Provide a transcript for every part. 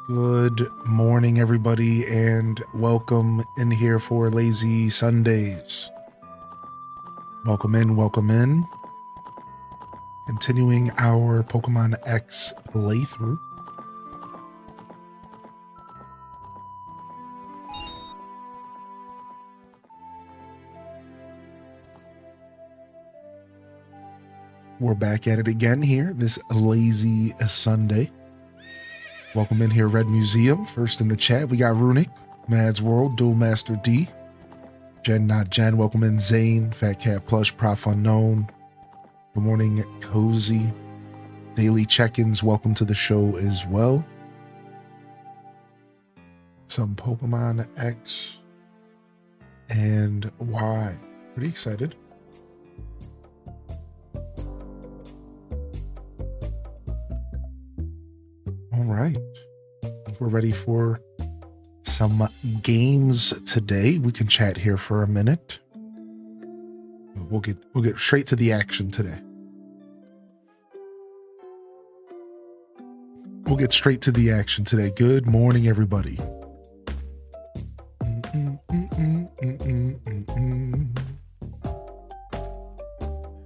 Good morning, everybody, and welcome in here for Lazy Sundays. Welcome in, welcome in. Continuing our Pokemon X playthrough. We're back at it again here, this Lazy Sunday. Welcome in here, Red Museum. First in the chat, we got Runic, Mads World, Dual Master D, Jen Not Jen. Welcome in Zane, Fat Cat Plush, Prof Unknown. Good morning, Cozy. Daily check-ins, welcome to the show as well. Some Pokemon X and Y. Pretty excited. All right, we're ready for some games today. We can chat here for a minute. We'll get straight to the action today. We'll get straight to the action today. Good morning, everybody.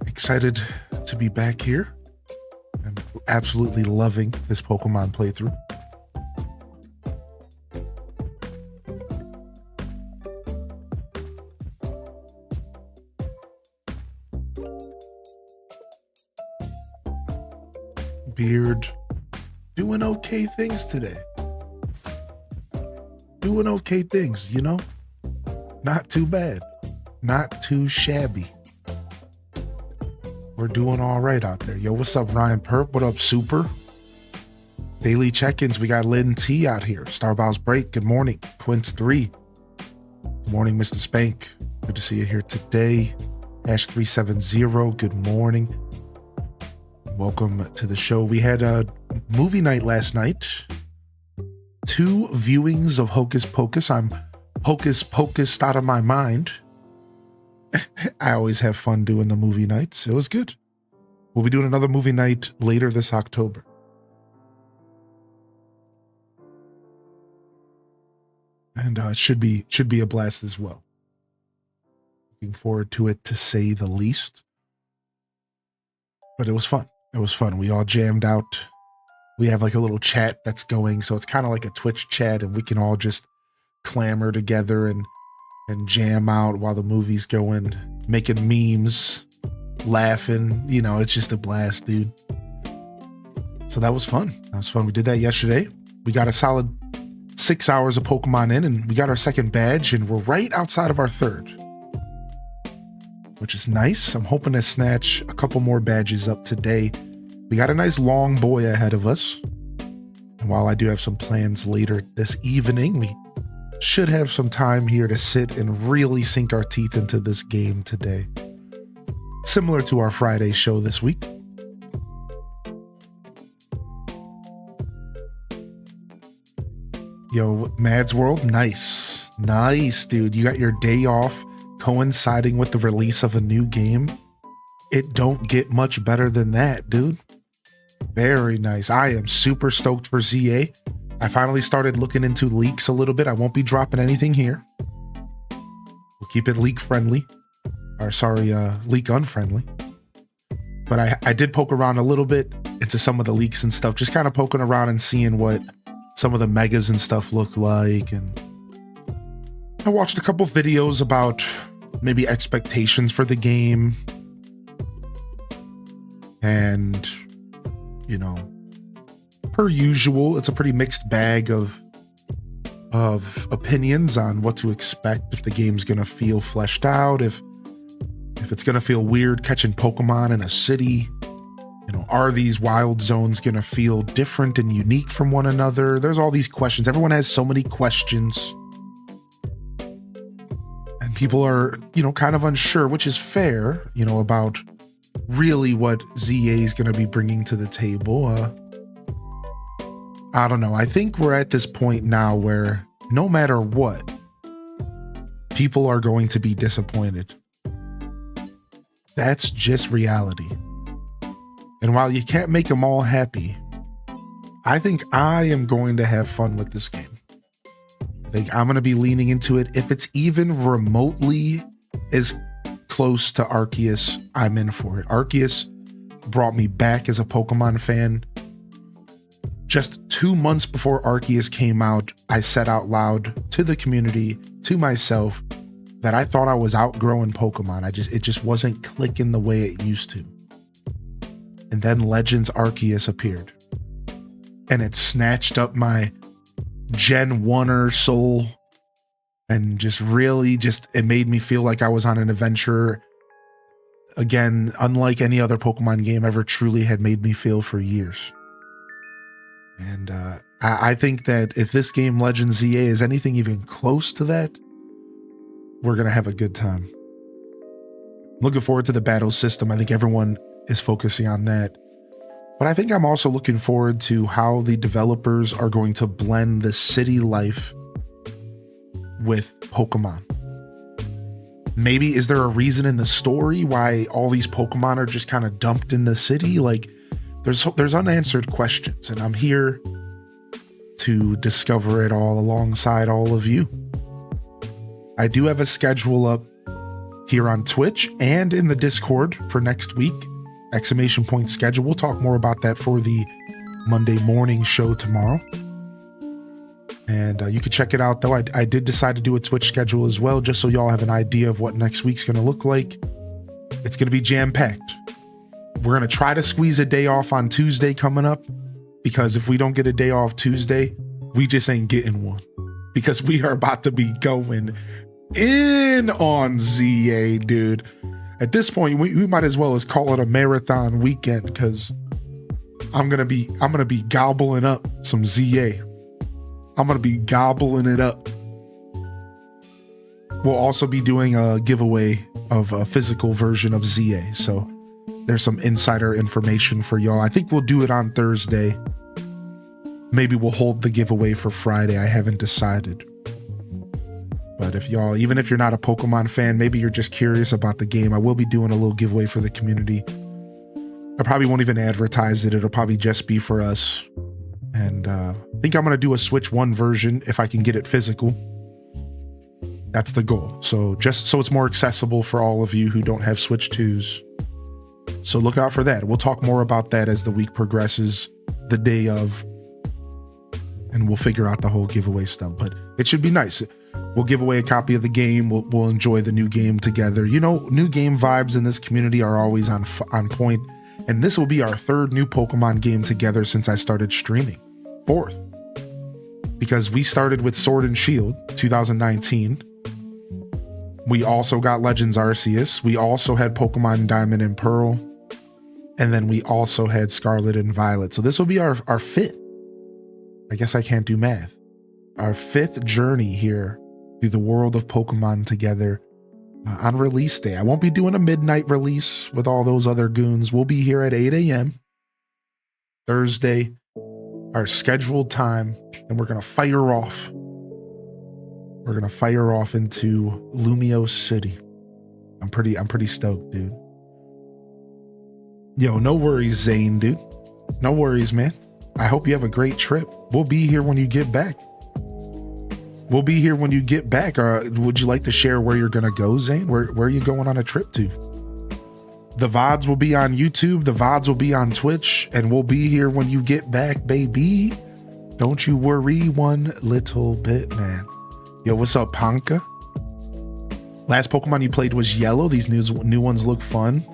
Excited to be back here. I'm absolutely loving this Pokemon playthrough. Beard doing okay things today. Doing okay things, you know? Not too bad. Not too shabby. We're doing all right out there. Yo, what's up, Ryan Perp? What up, Super? Daily check-ins. We got Lynn T out here. Starbow's Break. Good morning. Quince 3. Good morning, Mr. Spank. Good to see you here today. Ash370. Good morning. Welcome to the show. We had a movie night last night. 2 viewings of Hocus Pocus. I'm Hocus Pocus out of my mind. I always have fun doing the movie nights. It was good. We'll be doing another movie night later this October. And it should be a blast as well. Looking forward to it, to say the least. But it was fun. It was fun. We all jammed out. We have like a little chat that's going, so it's kind of like a Twitch chat, and we can all just clamor together and jam out while the movie's going, making memes, laughing. You know, it's just a blast, dude. So that was fun. That was fun. We did that yesterday. We got a solid 6 hours of Pokemon in, and we got our second badge, and we're right outside of our third, which is nice. I'm hoping to snatch a couple more badges up today. We got a nice long boy ahead of us. And while I do have some plans later this evening, we should have some time here to sit and really sink our teeth into this game today. Similar to our Friday show this week. Yo, Mads World, nice. Nice, dude. You got your day off coinciding with the release of a new game. It don't get much better than that, dude. Very nice. I am super stoked for ZA. I finally started looking into leaks a little bit. I won't be dropping anything here. We'll keep it leak friendly. Or sorry, leak unfriendly. But I did poke around a little bit into some of the leaks and stuff. Just kind of poking around and seeing what some of the megas and stuff look like. And I watched a couple videos about maybe expectations for the game. And, you know, per usual, it's a pretty mixed bag of opinions on what to expect, if the game's gonna feel fleshed out, if it's gonna feel weird catching Pokemon in a city. You know, are these wild zones gonna feel different and unique from one another? There's all these questions. Everyone has so many questions. And people are, you know, kind of unsure, which is fair, you know, about really what ZA is gonna be bringing to the table. I don't know. I think we're at this point now where no matter what, people are going to be disappointed. That's just reality. And while you can't make them all happy, I think I am going to have fun with this game. I think I'm going to be leaning into it. If it's even remotely as close to Arceus, I'm in for it. Arceus brought me back as a Pokemon fan. Just 2 months before Arceus came out, I said out loud to the community, to myself, that I thought I was outgrowing Pokemon. It just wasn't clicking the way it used to. And then Legends Arceus appeared. And it snatched up my Gen 1er soul and it made me feel like I was on an adventure again, unlike any other Pokemon game ever truly had made me feel for years. And I think that if this game, Legends ZA, is anything even close to that, we're going to have a good time. Looking forward to the battle system. I think everyone is focusing on that. But I think I'm also looking forward to how the developers are going to blend the city life with Pokemon. Maybe is there a reason in the story why all these Pokemon are just kind of dumped in the city? Like there's unanswered questions, and I'm here to discover it all alongside all of you. I do have a schedule up here on Twitch and in the Discord for next week. ! schedule. We'll talk more about that for the Monday morning show tomorrow. And you can check it out, though. I did decide to do a Twitch schedule as well, just so y'all have an idea of what next week's going to look like. It's going to be jam-packed. We're going to try to squeeze a day off on Tuesday coming up, because if we don't get a day off Tuesday, we just ain't getting one. Because we are about to be going in on ZA, dude. At this point, we might as well call it a marathon weekend, because I'm gonna be gobbling up some ZA. I'm gonna be gobbling it up. We'll also be doing a giveaway of a physical version of ZA, so there's some insider information for y'all. I think we'll do it on Thursday. Maybe we'll hold the giveaway for Friday. I haven't decided. But even if you're not a Pokemon fan, maybe you're just curious about the game, I will be doing a little giveaway for the community. I probably won't even advertise it. It'll probably just be for us. And I think I'm going to do a Switch 1 version if I can get it physical. That's the goal. So just so it's more accessible for all of you who don't have Switch 2s. So look out for that. We'll talk more about that as the week progresses, the day of, and we'll figure out the whole giveaway stuff. But it should be nice. We'll give away a copy of the game. We'll enjoy the new game together. You know, new game vibes in this community are always on point. And this will be our third new Pokemon game together since I started streaming. Fourth. Because we started with Sword and Shield 2019. We also got Legends Arceus. We also had Pokemon Diamond and Pearl. And then we also had Scarlet and Violet. So this will be our fifth. I guess I can't do math. Our fifth journey here through the world of Pokemon together on release day. I won't be doing a midnight release with all those other goons. We'll be here at 8 a.m. Thursday, our scheduled time, and we're going to fire off. We're going to fire off into Lumio City. I'm pretty stoked, dude. Yo, no worries, Zane, dude. No worries, man. I hope you have a great trip. We'll be here when you get back. Would you like to share where you're going to go, Zane? Where are you going on a trip to? The VODs will be on YouTube. The VODs will be on Twitch. And we'll be here when you get back, baby. Don't you worry one little bit, man. Yo, what's up, Panka? Last Pokemon you played was Yellow. These new ones look fun.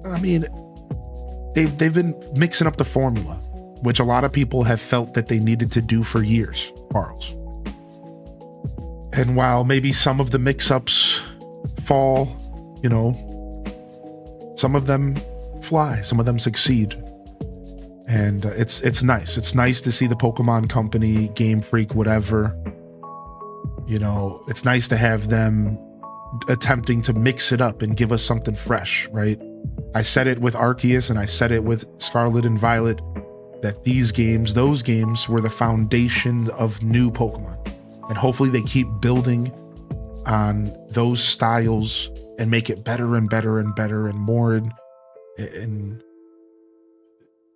I mean, they've been mixing up the formula, which a lot of people have felt that they needed to do for years, Charles. And while maybe some of the mix-ups fall, you know, some of them fly, some of them succeed. And it's nice. It's nice to see the Pokemon Company, Game Freak, whatever. You know, it's nice to have them attempting to mix it up and give us something fresh, right? I said it with Arceus and I said it with Scarlet and Violet, that those games were the foundation of new Pokemon. And hopefully they keep building on those styles and make it better and better and better and more and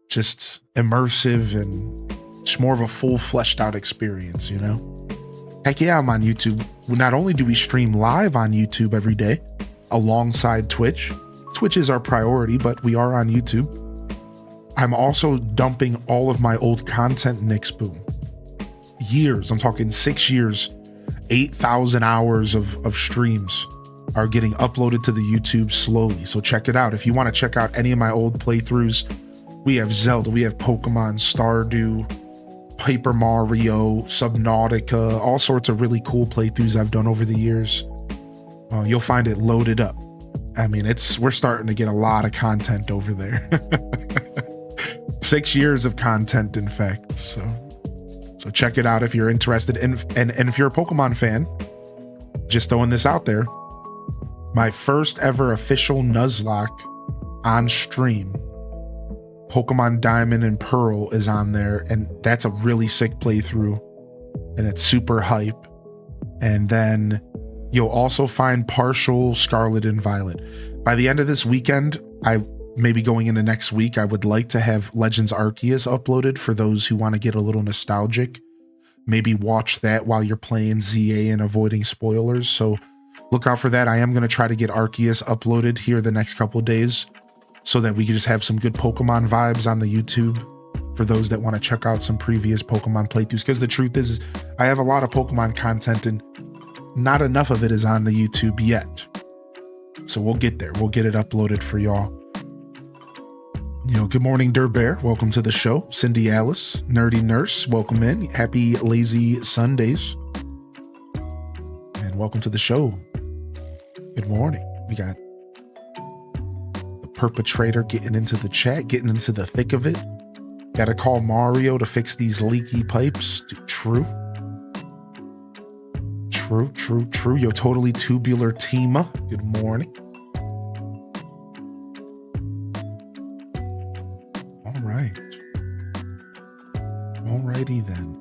just immersive and It's more of a full fleshed out experience, you know? Heck yeah, I'm on YouTube. Not only do we stream live on YouTube every day alongside Twitch. Twitch is our priority, but we are on YouTube. I'm also dumping all of my old content, Nick's Boom. Years, I'm talking 6 years, 8,000 hours of streams are getting uploaded to the YouTube slowly. So check it out. If you want to check out any of my old playthroughs, we have Zelda, we have Pokemon, Stardew, Paper Mario, Subnautica, all sorts of really cool playthroughs I've done over the years. You'll find it loaded up. I mean, we're starting to get a lot of content over there. 6 years of content, in fact. So check it out if you're interested. And if you're a Pokemon fan, just throwing this out there, my first ever official Nuzlocke on stream, Pokemon Diamond and Pearl, is on there, and that's a really sick playthrough, and it's super hype. And then you'll also find partial Scarlet and Violet. By the end of this weekend, maybe going into next week, I would like to have Legends Arceus uploaded for those who want to get a little nostalgic. Maybe watch that while you're playing ZA and avoiding spoilers. So look out for that. I am going to try to get Arceus uploaded here the next couple of days so that we can just have some good Pokemon vibes on the YouTube for those that want to check out some previous Pokemon playthroughs. Because the truth is, I have a lot of Pokemon content and not enough of it is on the YouTube yet. So we'll get there. We'll get it uploaded for y'all. Good morning, Durbear. Welcome to the show. Cindy Alice, Nerdy Nurse, welcome in. Happy lazy Sundays. And welcome to the show. Good morning. We got the perpetrator getting into the chat, getting into the thick of it. Gotta call Mario to fix these leaky pipes. True. Yo, totally tubular Tima. Good morning. Alrighty then.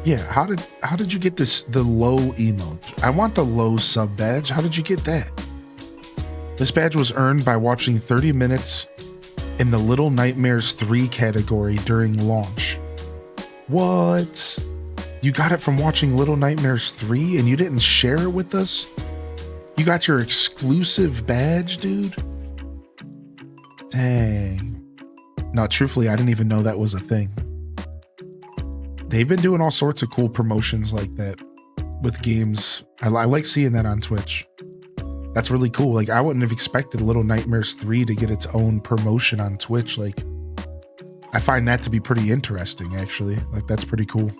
Yeah, how did you get the low emote? I want the low sub badge. How did you get that? This badge was earned by watching 30 minutes in the Little Nightmares 3 category during launch. What? You got it from watching Little Nightmares 3 and you didn't share it with us? You got your exclusive badge, dude? Dang. No, truthfully, I didn't even know that was a thing. They've been doing all sorts of cool promotions like that with games. I like seeing that on Twitch. That's really cool. Like, I wouldn't have expected Little Nightmares 3 to get its own promotion on Twitch. Like, I find that to be pretty interesting, actually. Like, that's pretty cool.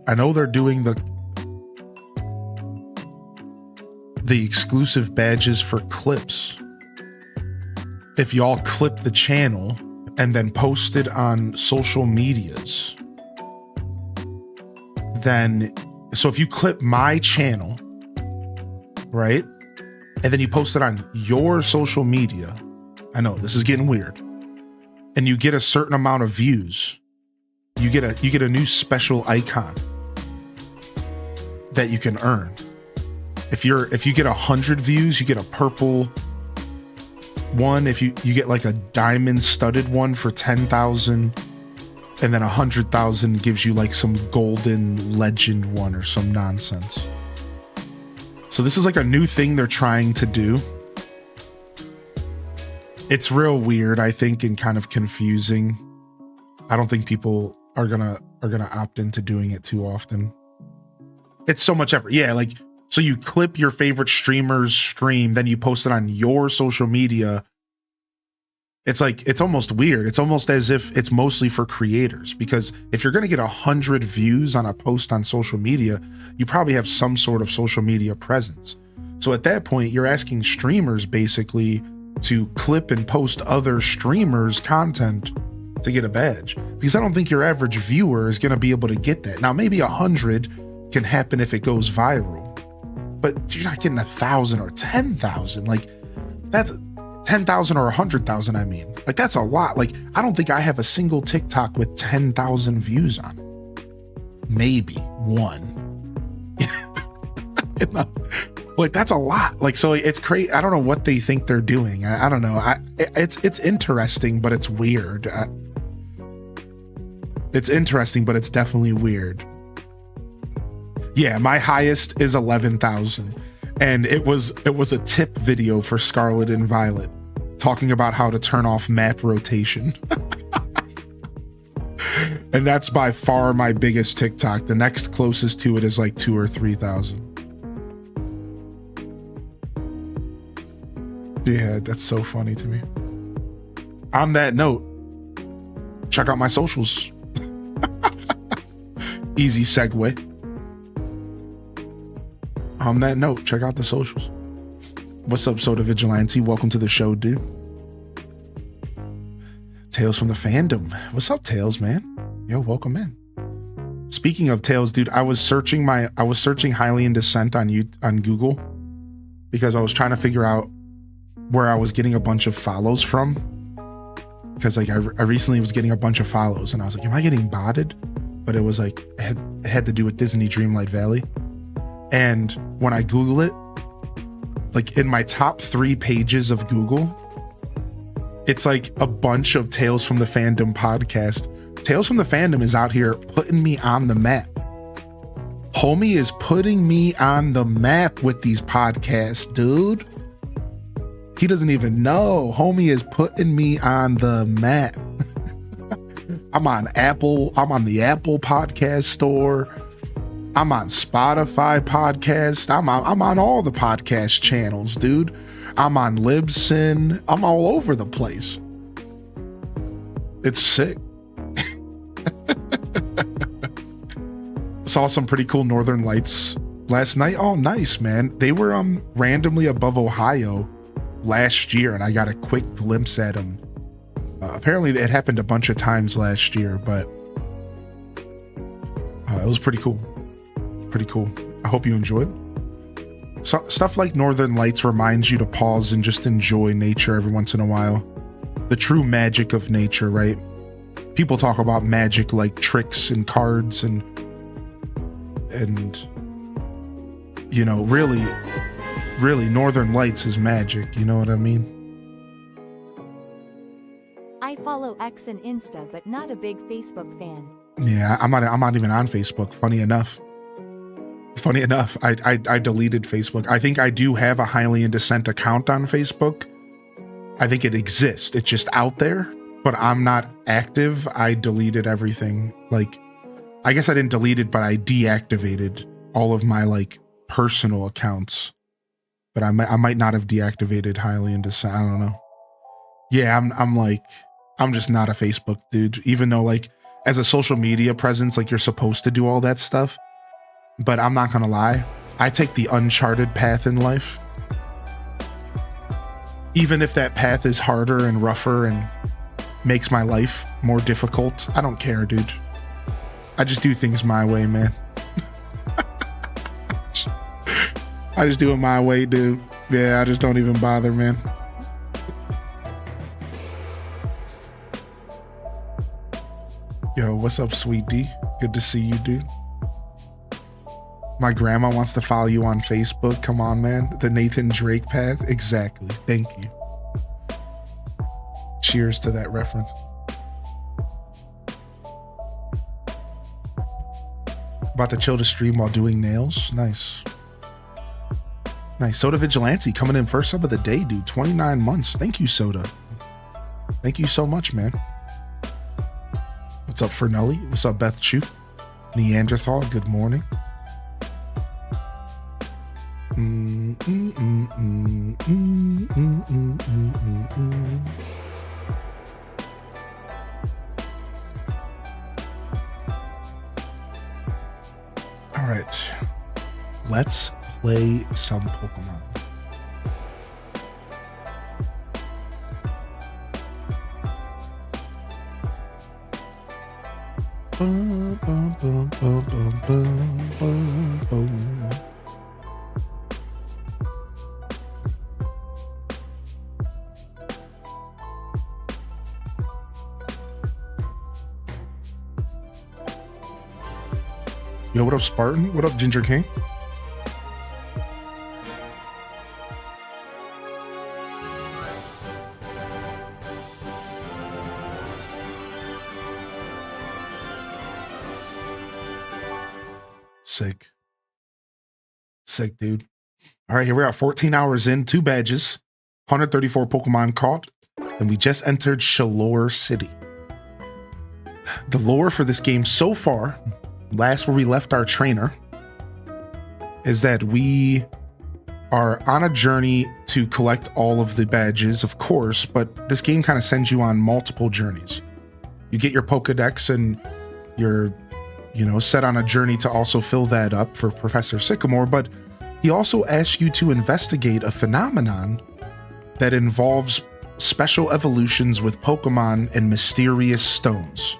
I know they're doing the exclusive badges for clips. If y'all clip the channel and then post it on social medias, then, so if you clip my channel, right, and then you post it on your social media, I know this is getting weird, and you get a certain amount of views, you get a new special icon that you can earn. If you get 100 views, you get a purple one. If you get like a diamond studded one for 10,000, and then 100,000 gives you like some golden legend one or some nonsense. So this is like a new thing they're trying to do. It's real weird, I think, and kind of confusing. I don't think people are gonna opt into doing it too often. It's so much effort. Yeah, like, so you clip your favorite streamer's stream, then you post it on your social media. It's like, it's almost weird. It's almost as if it's mostly for creators, because if you're going to get 100 views on a post on social media, you probably have some sort of social media presence. So at that point, you're asking streamers basically to clip and post other streamers' content to get a badge, because I don't think your average viewer is going to be able to get that. Now, maybe 100 can happen if it goes viral, but you're not getting 1,000 or 10,000. Like, that's 10,000 or 100,000. I mean, like, that's a lot. Like, I don't think I have a single TikTok with 10,000 views on it. Maybe one. Like, that's a lot. Like, so it's crazy. I don't know what they think they're doing. I don't know. It's interesting, but it's weird. It's interesting, but it's definitely weird. Yeah, my highest is 11,000, and it was a tip video for Scarlet and Violet, talking about how to turn off map rotation. And that's by far my biggest TikTok. The next closest to it is like 2,000 or 3,000. Yeah, that's so funny to me. On that note, check out my socials. Easy segue. On that note, check out the socials. What's up, Soda Vigilante? Welcome to the show, dude. Tales from the fandom. What's up, Tales, man? Yo, welcome in. Speaking of Tales, dude, I was searching Hylian Descent on Google because I was trying to figure out where I was getting a bunch of follows from. Because like I recently was getting a bunch of follows, and I was like, am I getting botted? But it was like it had to do with Disney Dreamlight Valley. And when I Google it, like in my top 3 pages of Google, it's like a bunch of Tales from the Fandom podcast. Tales from the Fandom is out here putting me on the map. Homie is putting me on the map with these podcasts, dude. He doesn't even know. Homie is putting me on the map. I'm on Apple. I'm on the Apple podcast store. I'm on Spotify podcast. I'm on all the podcast channels, dude. I'm on Libsyn. I'm all over the place. It's sick. Saw some pretty cool Northern Lights last night. Oh, nice, man. They were randomly above Ohio last year, and I got a quick glimpse at them. Apparently it happened a bunch of times last year, but it was pretty cool. Pretty cool. I hope you enjoyed. So, stuff like Northern Lights reminds you to pause and just enjoy nature every once in a while. The true magic of nature, right? People talk about magic like tricks and cards and you know, really Northern Lights is magic. You know what I mean? I follow X and Insta, but not a big Facebook fan. Yeah, I'm not even on Facebook. Funny enough, I deleted Facebook. I think I do have a Hylian Descent account on Facebook. I think it exists. It's just out there, but I'm not active. I deleted everything. Like, I guess I didn't delete it, but I deactivated all of my like personal accounts. But I might not have deactivated Hylian Descent. I don't know. Yeah, I'm just not a Facebook dude. Even though like as a social media presence, like you're supposed to do all that stuff. But I'm not gonna lie, I take the uncharted path in life. Even if that path is harder and rougher and makes my life more difficult, I don't care, dude. I just do things my way, man. I just do it my way, dude. Yeah, I just don't even bother, man. Yo, what's up, Sweet D? Good to see you, dude. My grandma wants to follow you on Facebook. Come on, man. The Nathan Drake path. Exactly. Thank you. Cheers to that reference. About to chill to stream while doing nails. Nice. Nice. Soda Vigilante coming in first sub of the day, dude. 29 months. Thank you, Soda. Thank you so much, man. What's up, Fernelli? What's up, Beth Chu? Neanderthal, good morning. All right. Let's play some Pokemon. Bum, bum, bum, bum, bum, bum, bum, bum. Yo, what up, Spartan? What up, Ginger King? Sick. Sick, dude. All right, here we are, 14 hours in, 2 badges, 134 Pokemon caught, and we just entered Shalore City. The lore for this game so far, last where we left our trainer, is that we are on a journey to collect all of the badges, of course, but this game kind of sends you on multiple journeys. You get your Pokedex and you're, set on a journey to also fill that up for Professor Sycamore, but he also asks you to investigate a phenomenon that involves special evolutions with Pokemon and mysterious stones.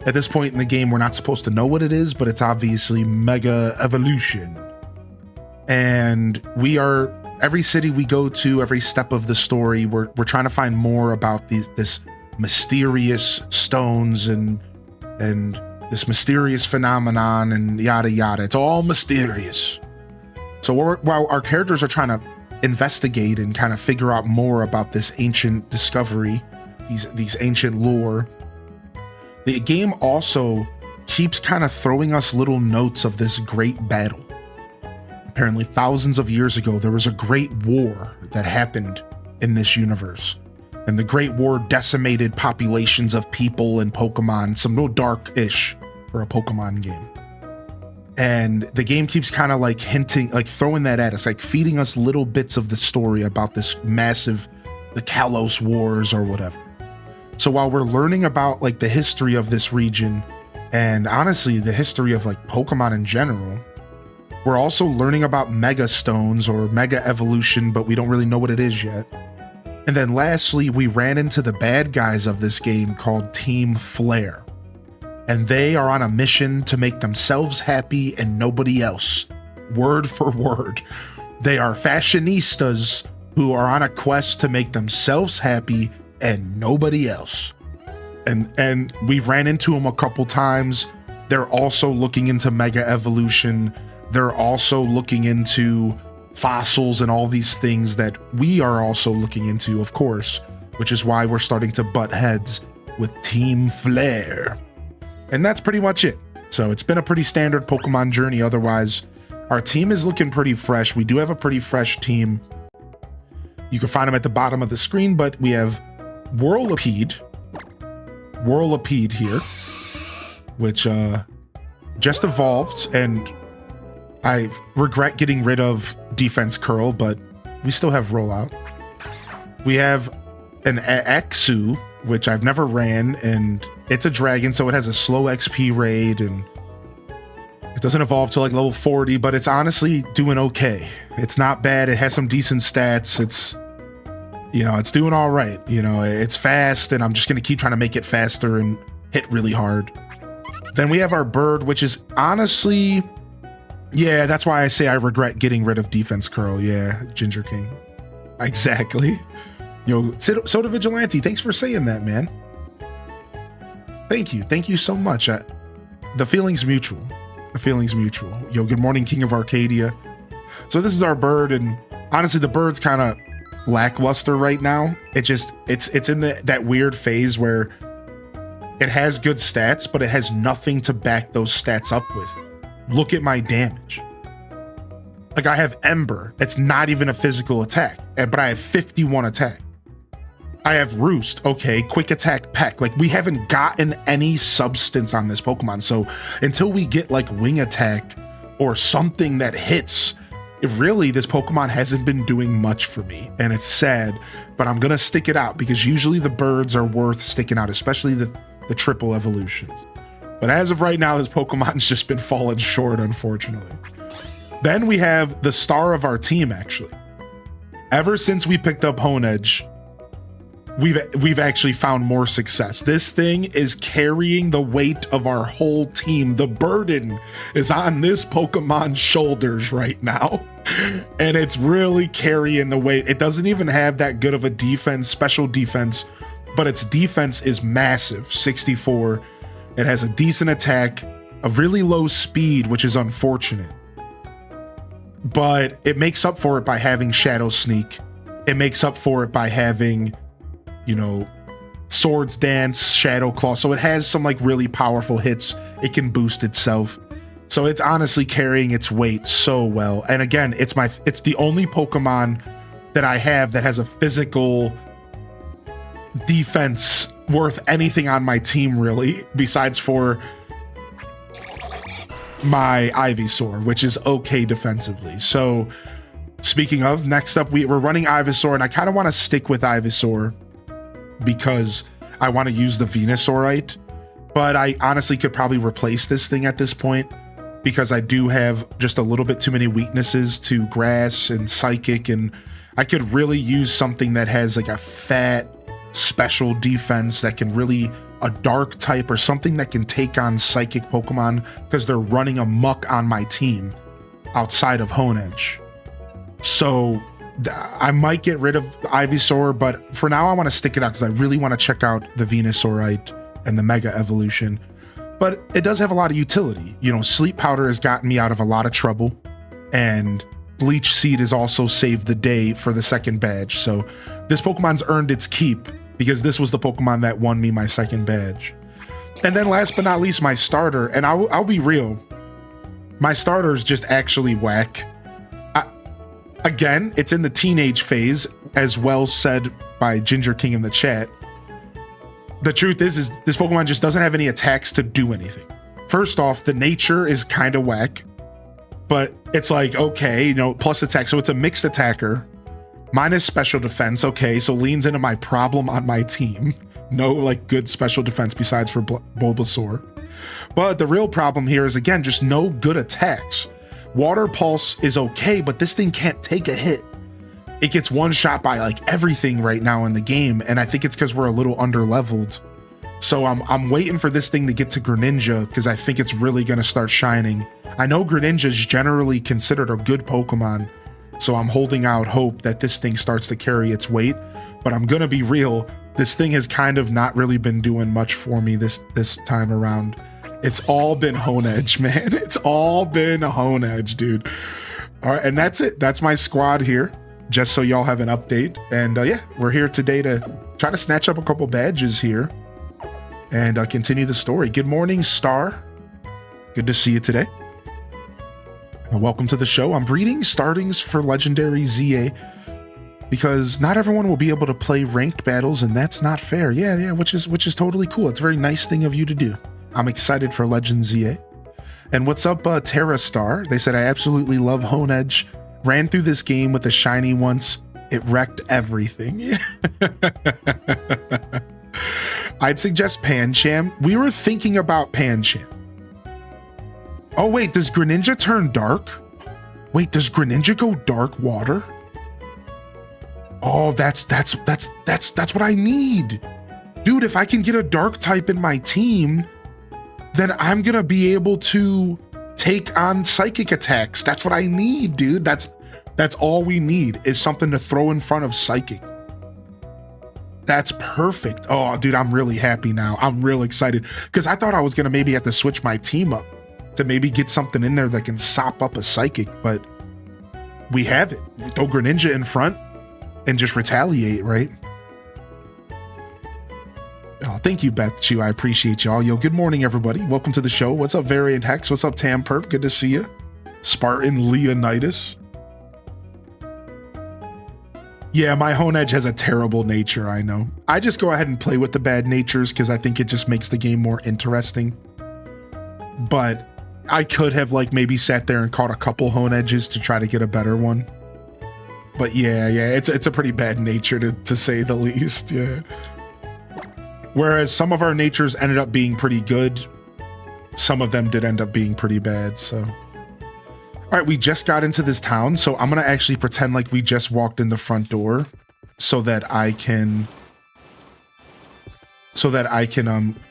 At this point in the game, we're not supposed to know what it is, but it's obviously Mega Evolution. And every city we go to, every step of the story, we're trying to find more about this mysterious stones and this mysterious phenomenon and yada yada. It's all mysterious. So while our characters are trying to investigate and kind of figure out more about this ancient discovery, these ancient lore, the game also keeps kind of throwing us little notes of this great battle. Apparently, thousands of years ago, there was a great war that happened in this universe. And the Great War decimated populations of people and Pokemon, some real dark-ish for a Pokemon game. And the game keeps kind of like hinting, like throwing that at us, like feeding us little bits of the story about this massive, the Kalos Wars or whatever. So while we're learning about like the history of this region and honestly the history of like Pokemon in general, we're also learning about Mega Stones or Mega Evolution, but we don't really know what it is yet. And then lastly, we ran into the bad guys of this game called Team Flare. And they are on a mission to make themselves happy and nobody else. Word for word. They are fashionistas who are on a quest to make themselves happy and nobody else. And we've ran into them a couple times. They're also looking into Mega Evolution. They're also looking into fossils and all these things that we are also looking into, of course, which is why we're starting to butt heads with Team Flare. And that's pretty much it. So it's been a pretty standard Pokemon journey. Otherwise, our team is looking pretty fresh. We do have a pretty fresh team. You can find them at the bottom of the screen, but we have Whirlipede here, which just evolved, and I regret getting rid of Defense Curl, but we still have Rollout. We have an Exu, which I've never ran, and it's a dragon, so it has a slow XP rate, and it doesn't evolve to like level 40, but it's honestly doing okay. It's not bad. It has some decent stats. It's doing all right. It's fast, and I'm just going to keep trying to make it faster and hit really hard. Then we have our bird, which is honestly, yeah, that's why I say I regret getting rid of Defense Curl. Yeah, Ginger King. Exactly. Soda Vigilante, thanks for saying that, man. Thank you. Thank you so much. The feeling's mutual. The feeling's mutual. Good morning, King of Arcadia. So this is our bird, and honestly, the bird's kind of lackluster right now. It's in that weird phase where it has good stats, but it has nothing to back those stats up with. Look at my damage. Like, I have Ember. It's not even a physical attack, but I have 51 attack. I have Roost. Okay, quick attack peck. Like, we haven't gotten any substance on this Pokemon. So until we get like wing attack or something that hits, this Pokemon hasn't been doing much for me. And it's sad, but I'm going to stick it out because usually the birds are worth sticking out, especially the triple evolutions. But as of right now, this Pokemon's just been falling short, unfortunately. Then we have the star of our team, actually. Ever since we picked up Honedge, we've actually found more success. This thing is carrying the weight of our whole team. The burden is on this Pokemon's shoulders right now. And it's really carrying the weight. It doesn't even have that good of a defense, special defense, but its defense is massive, 64. It has a decent attack, a really low speed, which is unfortunate. But it makes up for it by having Shadow Sneak. It makes up for it by having, Swords Dance, Shadow Claw. So it has some like really powerful hits. It can boost itself. So it's honestly carrying its weight so well. And again, it's the only Pokemon that I have that has a physical defense worth anything on my team, really, besides for my Ivysaur, which is okay defensively. So speaking of, next up, we're running Ivysaur, and I kind of want to stick with Ivysaur because I want to use the Venusaurite, but I honestly could probably replace this thing at this point because I do have just a little bit too many weaknesses to Grass and Psychic, and I could really use something that has like a fat special defense that can really, a dark type or something that can take on Psychic Pokemon because they're running amok on my team outside of Honedge. So I might get rid of Ivysaur, but for now I want to stick it out because I really want to check out the Venusaurite and the Mega Evolution. But it does have a lot of utility. You know, Sleep Powder has gotten me out of a lot of trouble, and Bleach Seed has also saved the day for the second badge. So this Pokemon's earned its keep because this was the Pokemon that won me my second badge. And then last but not least, my starter. And I'll be real, my starter is just actually whack. Again, it's in the teenage phase, as well said by Ginger King in the chat. The truth is this Pokemon just doesn't have any attacks to do anything. First off, the nature is kind of whack, but it's like, okay, you know, plus attack. So it's a mixed attacker, minus special defense. Okay, so leans into my problem on my team. No like good special defense besides for Bulbasaur. But the real problem here is, again, just no good attacks. Water Pulse is okay, but this thing can't take a hit. It gets one shot by like everything right now in the game, and I think it's because we're a little under-leveled. So I'm waiting for this thing to get to Greninja because I think it's really going to start shining. I know Greninja is generally considered a good Pokemon, so I'm holding out hope that this thing starts to carry its weight. But I'm going to be real, this thing has kind of not really been doing much for me this time around. It's all been Honedge, man. It's all been Honedge, dude. All right, and that's it. That's my squad here, just so y'all have an update. And yeah, we're here today to try to snatch up a couple badges here and continue the story. Good morning, Star. Good to see you today. Welcome to the show. I'm breeding startings for Legendary ZA because not everyone will be able to play ranked battles, and that's not fair. Yeah, which is totally cool. It's a very nice thing of you to do. I'm excited for Legend ZA. And what's up, Terra Star? They said, I absolutely love Honedge. Ran through this game with a shiny once. It wrecked everything. I'd suggest Pancham. We were thinking about Pancham. Oh wait, does Greninja turn dark? Wait, does Greninja go dark water? Oh, that's what I need. Dude, if I can get a dark type in my team, then I'm gonna be able to take on psychic attacks. That's what I need, dude. That's all we need is something to throw in front of psychic. That's perfect. Oh, dude, I'm really happy now. I'm real excited because I thought I was gonna maybe have to switch my team up to maybe get something in there that can sop up a psychic, but we have it. Throw Greninja in front and just retaliate, right? Oh, thank you, Beth Chu. I appreciate y'all. Yo, good morning, everybody. Welcome to the show. What's up, Variant Hex? What's up, Tam Perp? Good to see you. Spartan Leonidas. Yeah, my Honedge has a terrible nature, I know. I just go ahead and play with the bad natures because I think it just makes the game more interesting. But I could have like maybe sat there and caught a couple Honedges to try to get a better one. But yeah, it's a pretty bad nature to say the least, yeah. Whereas some of our natures ended up being pretty good, some of them did end up being pretty bad, so. All right, we just got into this town, so I'm gonna actually pretend like we just walked in the front door so that I can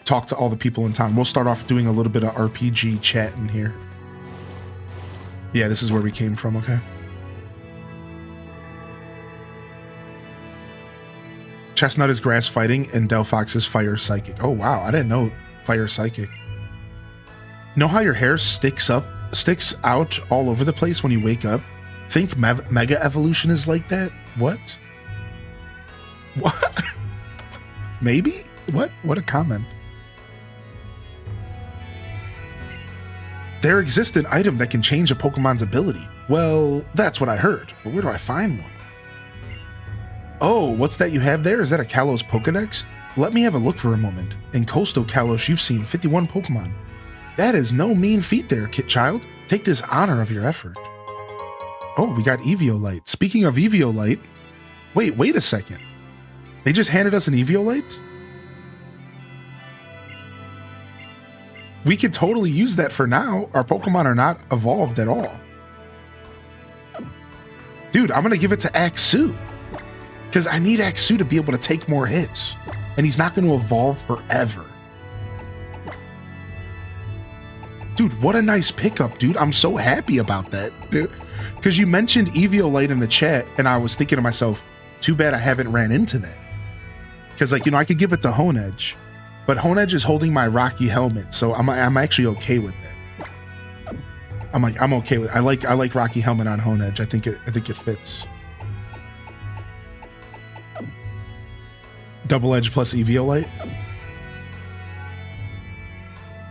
talk to all the people in town. We'll start off doing a little bit of RPG chat in here. Yeah, this is where we came from, okay. Chestnut is grass fighting and Delphox is fire psychic. Oh wow, I didn't know fire psychic. Know how your hair sticks out all over the place when you wake up? Think Mega Evolution is like that? What? What? Maybe? What a comment. There exists an item that can change a Pokemon's ability. Well, that's what I heard, but where do I find one? Oh, what's that you have there? Is that a Kalos Pokedex? Let me have a look for a moment. In Coastal Kalos, you've seen 51 Pokemon. That is no mean feat there, Kit Child. Take this honor of your effort. Oh, we got Eviolite. Speaking of Eviolite, wait a second. They just handed us an Eviolite? We could totally use that for now. Our Pokemon are not evolved at all. Dude, I'm gonna give it to Axu. Because I need Axu to be able to take more hits. And he's not going to evolve forever. Dude, what a nice pickup, dude. I'm so happy about that. Because you mentioned Eviolite in the chat, and I was thinking to myself, too bad I haven't ran into that. Because, like, you know, I could give it to Honedge, but Honedge is holding my Rocky helmet, so I'm actually okay with that. I'm okay with it. I like Rocky helmet on Honedge. I think it fits. Double Edge plus Eviolite.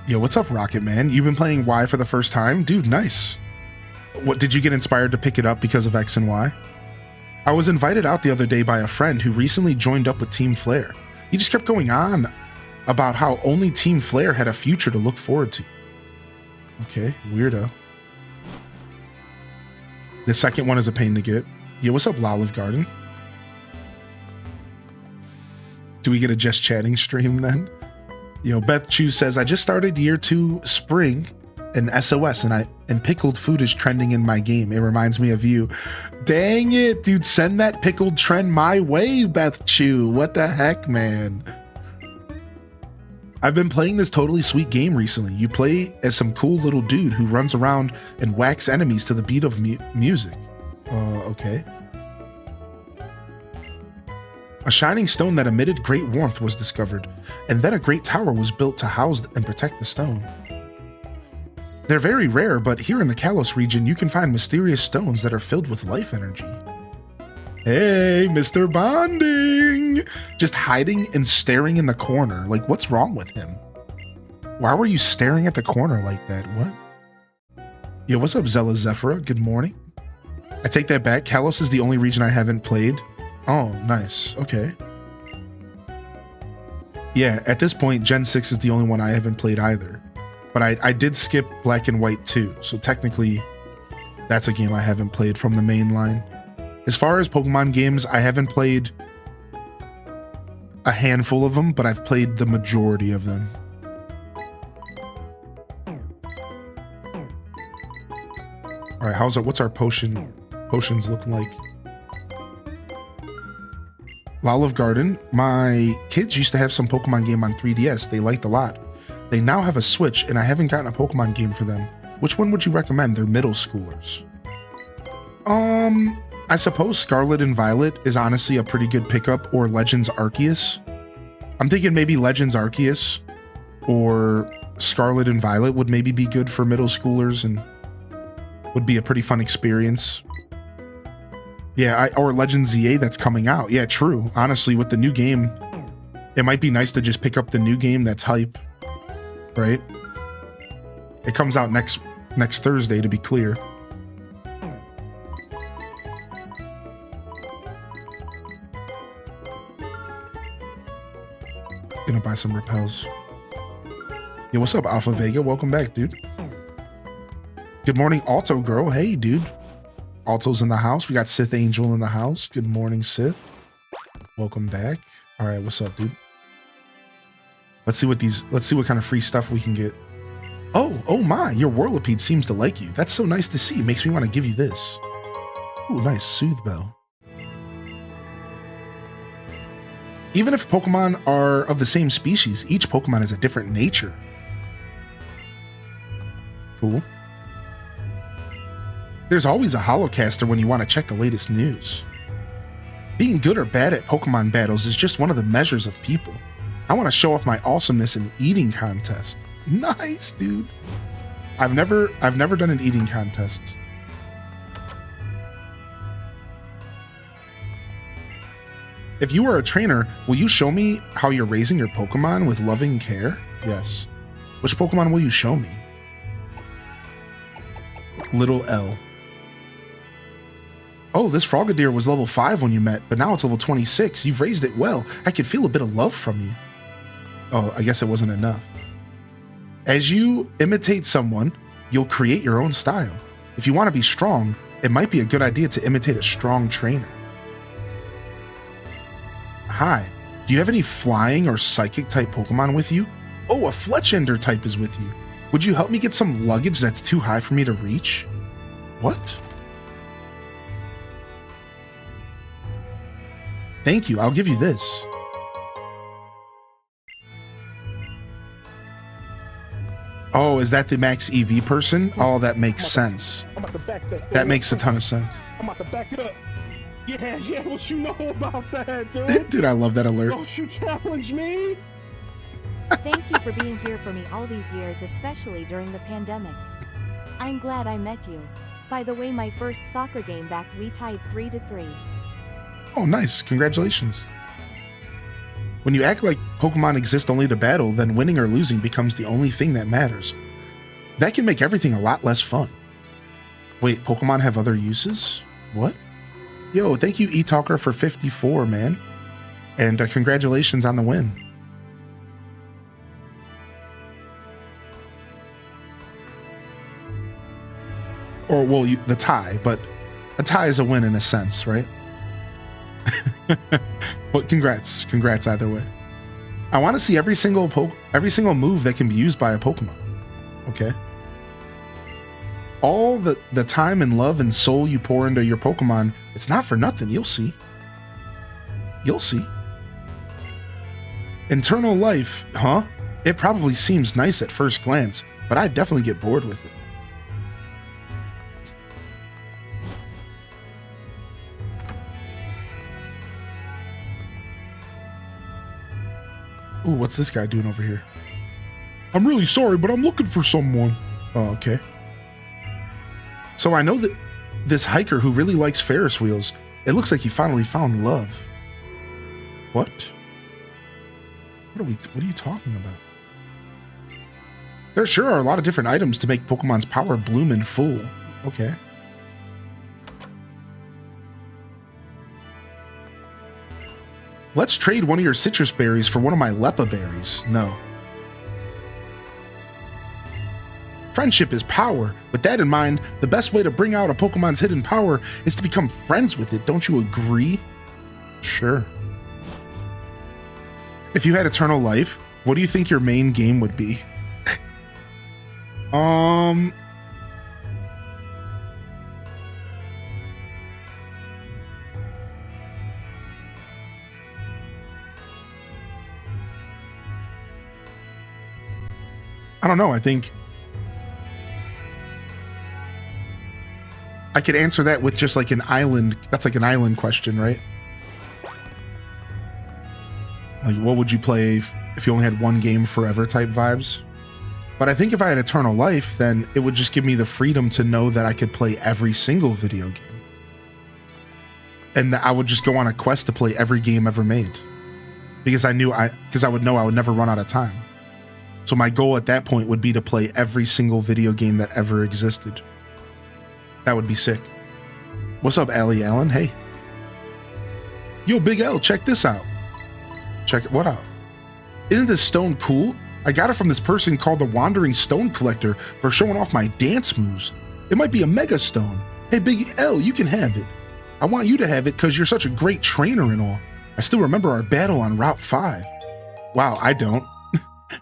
Yo, what's up, Rocket Man? You've been playing Y for the first time? Dude, nice. What, did you get inspired to pick it up because of X and Y? I was invited out the other day by a friend who recently joined up with Team Flare. He just kept going on about how only Team Flare had a future to look forward to. Okay, weirdo. The second one is a pain to get. Yo, what's up, Olive Garden? Do we get a just chatting stream then? You know, Beth Chu says, I just started year 2 spring in SOS and pickled food is trending in my game. It reminds me of you. Dang it, dude, send that pickled trend my way, Beth Chu. What the heck, man? I've been playing this totally sweet game recently. You play as some cool little dude who runs around and whacks enemies to the beat of music. Okay. A shining stone that emitted great warmth was discovered, and then a great tower was built to house and protect the stone. They're very rare, but here in the Kalos region, you can find mysterious stones that are filled with life energy. Hey, Mr. Bonding! Just hiding and staring in the corner. Like, what's wrong with him? Why were you staring at the corner like that? What? Yo, what's up, Zella Zephyrah? Good morning. I take that back. Kalos is the only region I haven't played. Oh, nice. Okay. Yeah, at this point, Gen 6 is the only one I haven't played either. But I did skip Black and White too, so technically that's a game I haven't played from the main line. As far as Pokemon games, I haven't played a handful of them, but I've played the majority of them. All right, what's our potions looking like? Olive Garden, my kids used to have some Pokemon game on 3DS they liked a lot. They now have a Switch, and I haven't gotten a Pokemon game for them. Which one would you recommend? They're middle schoolers. I suppose Scarlet and Violet is honestly a pretty good pickup, or Legends Arceus. I'm thinking maybe Legends Arceus or Scarlet and Violet would maybe be good for middle schoolers and would be a pretty fun experience. Yeah, or Legends ZA that's coming out. Yeah, true. Honestly, with the new game, it might be nice to just pick up the new game that's hype, right? It comes out next Thursday, to be clear. Gonna buy some repels. Yo, what's up, Alpha Vega? Welcome back, dude. Good morning, Alto Girl. Hey, dude. Alto's in the house. We got Sith Angel in the house. Good morning, Sith. Welcome back. All right, what's up, dude? Let's see what kind of free stuff we can get. Oh my, your Whirlipede seems to like you. That's so nice to see. Makes me want to give you this. Ooh, nice Soothe Bell. Even if Pokemon are of the same species, each Pokemon has a different nature. Cool. There's always a holocaster when you want to check the latest news. Being good or bad at Pokemon battles is just one of the measures of people. I want to show off my awesomeness in an eating contest. Nice, dude. I've never done an eating contest. If you are a trainer, will you show me how you're raising your Pokemon with loving care? Yes. Which Pokemon will you show me? Little L. Oh, this Frogadier was level 5 when you met, but now it's level 26. You've raised it well. I could feel a bit of love from you. Oh, I guess it wasn't enough. As you imitate someone, you'll create your own style. If you want to be strong, it might be a good idea to imitate a strong trainer. Hi, do you have any flying or psychic type Pokemon with you? Oh, a Fletchender type is with you. Would you help me get some luggage that's too high for me to reach? What? Thank you, I'll give you this. Oh, is that the Max EV person? Oh, that makes sense. That makes a ton of sense. I'm about to back it up. Yeah, what you know about that, dude? Dude, I love that alert. Don't you challenge me? Thank you for being here for me all these years, especially during the pandemic. I'm glad I met you. By the way, my first soccer game back, we tied 3-3. Oh, nice. Congratulations. When you act like Pokemon exist only to battle, then winning or losing becomes the only thing that matters. That can make everything a lot less fun. Wait, Pokemon have other uses? What? Yo, thank you, eTalker, for 54, man. And congratulations on the win. Or, well, the tie, but a tie is a win in a sense, right? But congrats either way. I want to see every single move that can be used by a Pokemon. Okay. All the time and love and soul you pour into your Pokemon, it's not for nothing. You'll see. You'll see. Eternal life, huh? It probably seems nice at first glance, but I'd definitely get bored with it. Ooh, what's this guy doing over here? I'm really sorry, but I'm looking for someone. Oh, okay. So I know that this hiker who really likes Ferris wheels, it looks like he finally found love. What? What are you talking about? There sure are a lot of different items to make Pokemon's power bloom in full. Okay. Let's trade one of your citrus berries for one of my Leppa berries. No. Friendship is power. With that in mind, the best way to bring out a Pokemon's hidden power is to become friends with it. Don't you agree? Sure. If you had eternal life, what do you think your main game would be? I don't know. I think I could answer that with just like an island. That's like an island question, right? Like, what would you play if you only had one game forever type vibes? But I think if I had eternal life, then it would just give me the freedom to know that I could play every single video game. And that I would just go on a quest to play every game ever made. Because I would know I would never run out of time. So my goal at that point would be to play every single video game that ever existed. That would be sick. What's up, Allie Allen? Hey. Yo, Big L, check this out. Check what out? Isn't this stone cool? I got it from this person called the Wandering Stone Collector for showing off my dance moves. It might be a mega stone. Hey, Big L, you can have it. I want you to have it because you're such a great trainer and all. I still remember our battle on Route 5. Wow, I don't.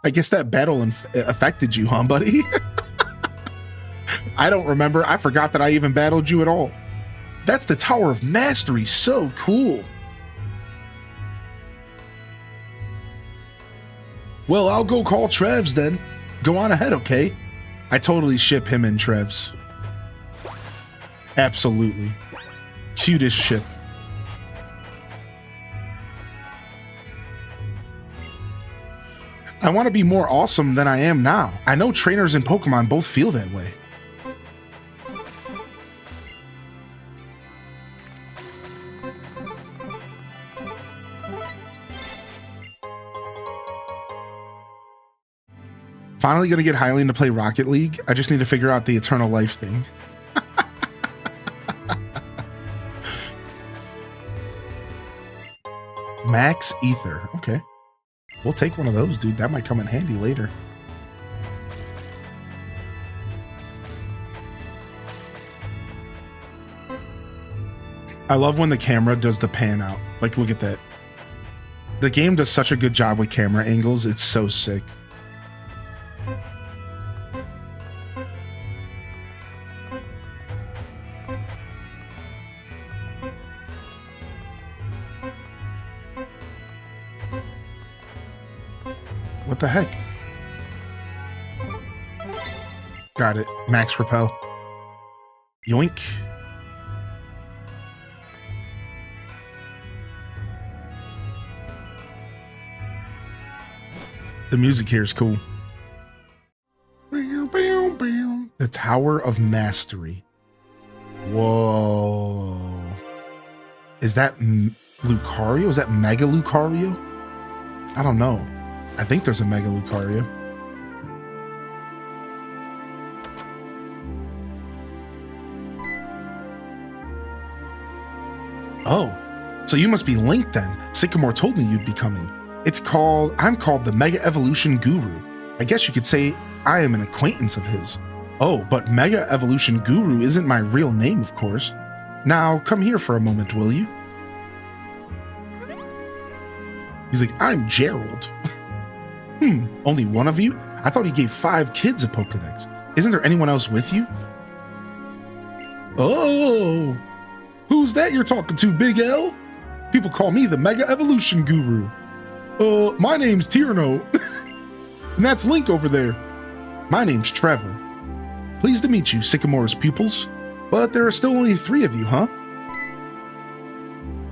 I guess that battle affected you, huh, buddy? I don't remember. I forgot that I even battled you at all. That's the Tower of Mastery. So cool. Well, I'll go call Trevs then. Go on ahead, okay? I totally ship him and Trevs. Absolutely. Cutest ship. I want to be more awesome than I am now. I know trainers and Pokemon both feel that way. Finally gonna get Hylian to play Rocket League. I just need to figure out the Eternal Life thing. Max Ether. Okay. We'll take one of those, dude. That might come in handy later. I love when the camera does the pan out. Like, look at that. The game does such a good job with camera angles. It's so sick. What the heck? Got it. Max repel. Yoink. The music here is cool. The Tower of Mastery. Whoa. Is that Lucario? Is that Mega Lucario? I don't know. I think there's a Mega Lucario. Oh, so you must be Link then. Sycamore told me you'd be coming. I'm called the Mega Evolution Guru. I guess you could say I am an acquaintance of his. Oh, but Mega Evolution Guru isn't my real name, of course. Now, come here for a moment, will you? He's like, I'm Gerald. Only one of you? I thought he gave 5 kids a Pokedex. Isn't there anyone else with you? Oh, who's that you're talking to, Big L? People call me the Mega Evolution Guru. My name's Tierno. And that's Link over there. My name's Trevor. Pleased to meet you, Sycamore's pupils. But there are still only 3 of you, huh?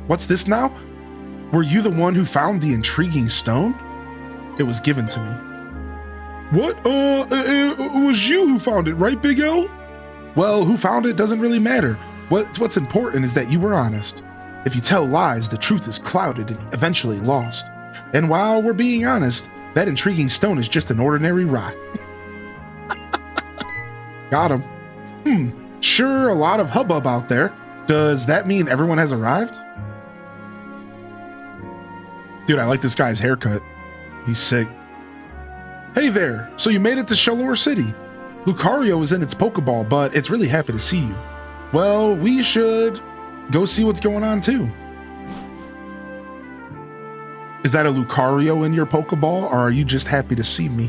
What's this now? Were you the one who found the intriguing stone? It was given to me. What? It was you who found it, right, Big L? Well, who found it doesn't really matter. What's important is that you were honest. If you tell lies, the truth is clouded and eventually lost. And while we're being honest, that intriguing stone is just an ordinary rock. Got him. Sure, a lot of hubbub out there. Does that mean everyone has arrived? Dude, I like this guy's haircut. He's sick. Hey there, so you made it to Shalor City. Lucario is in its Pokeball, but it's really happy to see you. Well, we should go see what's going on too. Is that a Lucario in your Pokeball, or are you just happy to see me?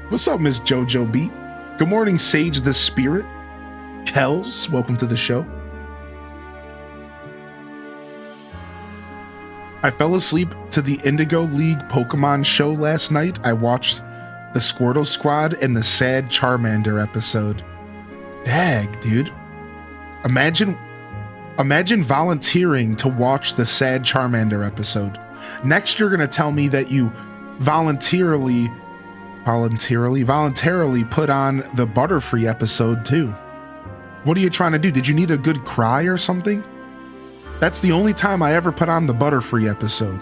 What's up, Miss JoJo Beat? Good morning, Sage the Spirit. Kels, welcome to the show. I fell asleep to the Indigo League Pokemon show last night. I watched the Squirtle Squad and the Sad Charmander episode. Dag, dude. Imagine volunteering to watch the Sad Charmander episode. Next, you're going to tell me that you voluntarily put on the Butterfree episode too. What are you trying to do? Did you need a good cry or something? That's the only time I ever put on the Butterfree episode.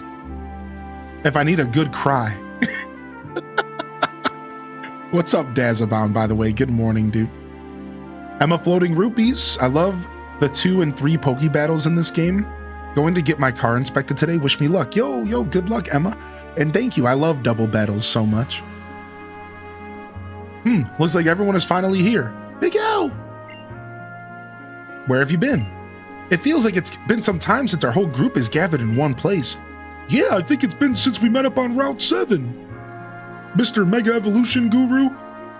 If I need a good cry. What's up, Dazabound, by the way? Good morning, dude. Emma Floating Rupees. I love the 2 and 3 Poke battles in this game. Going to get my car inspected today. Wish me luck. Yo, good luck, Emma. And thank you. I love double battles so much. Looks like everyone is finally here. Big L! Where have you been? It feels like it's been some time since our whole group is gathered in one place. Yeah, I think it's been since we met up on Route 7. Mr. Mega Evolution Guru,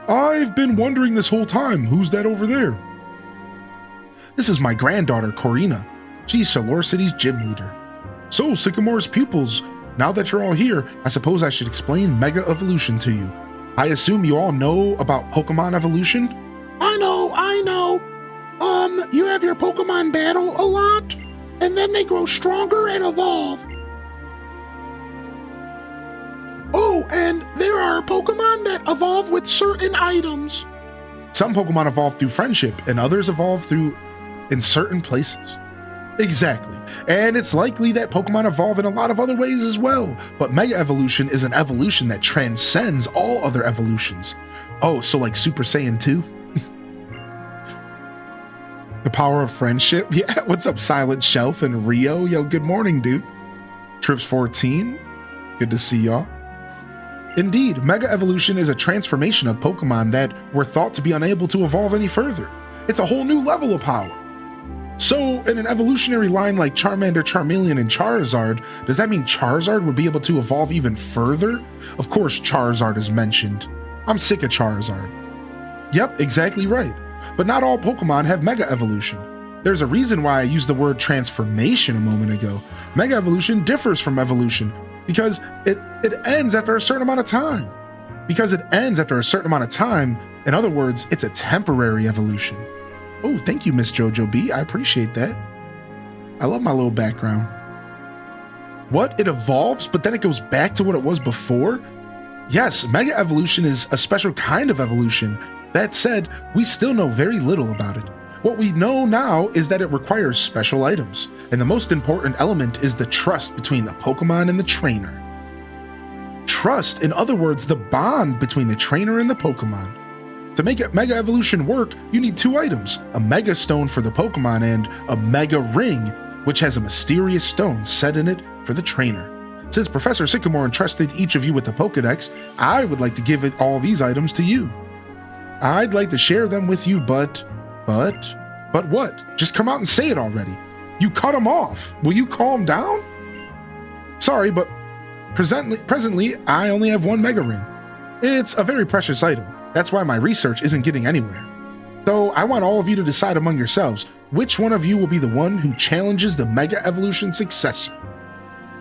I've been wondering this whole time, who's that over there? This is my granddaughter, Corina. She's Shalor City's gym leader. So, Sycamore's pupils, now that you're all here, I suppose I should explain Mega Evolution to you. I assume you all know about Pokemon evolution? I know. You have your Pokemon battle a lot, and then they grow stronger and evolve. Oh, and there are Pokemon that evolve with certain items. Some Pokemon evolve through friendship, and others evolve in certain places. Exactly. And it's likely that Pokemon evolve in a lot of other ways as well. But Mega Evolution is an evolution that transcends all other evolutions. Oh, so like Super Saiyan 2? The power of friendship. Yeah, what's up, Silent Shelf and Rio? Yo, good morning, dude. Trips 14. Good to see y'all. Indeed, Mega Evolution is a transformation of Pokemon that were thought to be unable to evolve any further. It's a whole new level of power. So, in an evolutionary line like Charmander, Charmeleon, and Charizard, does that mean Charizard would be able to evolve even further? Of course, Charizard is mentioned. I'm sick of Charizard. Yep, exactly right. But not all Pokemon have Mega Evolution. There's a reason why I used the word transformation a moment ago. Mega Evolution differs from evolution because it ends after a certain amount of time. Because it ends after a certain amount of time, in other words, it's a temporary evolution. Oh, thank you, Miss Jojo B. I appreciate that. I love my little background. What? It evolves, but then it goes back to what it was before? Yes, Mega Evolution is a special kind of evolution. That said, we still know very little about it. What we know now is that it requires special items, and the most important element is the trust between the Pokemon and the trainer. Trust, in other words, the bond between the trainer and the Pokemon. To make Mega Evolution work, you need two items, a Mega Stone for the Pokemon and a Mega Ring, which has a mysterious stone set in it for the trainer. Since Professor Sycamore entrusted each of you with the Pokedex, I would like to give it all these items to you. I'd like to share them with you, but what? Just come out and say it already. You cut them off. Will you calm down? Sorry, but presently, I only have one Mega Ring. It's a very precious item. That's why my research isn't getting anywhere. So I want all of you to decide among yourselves which one of you will be the one who challenges the Mega Evolution successor.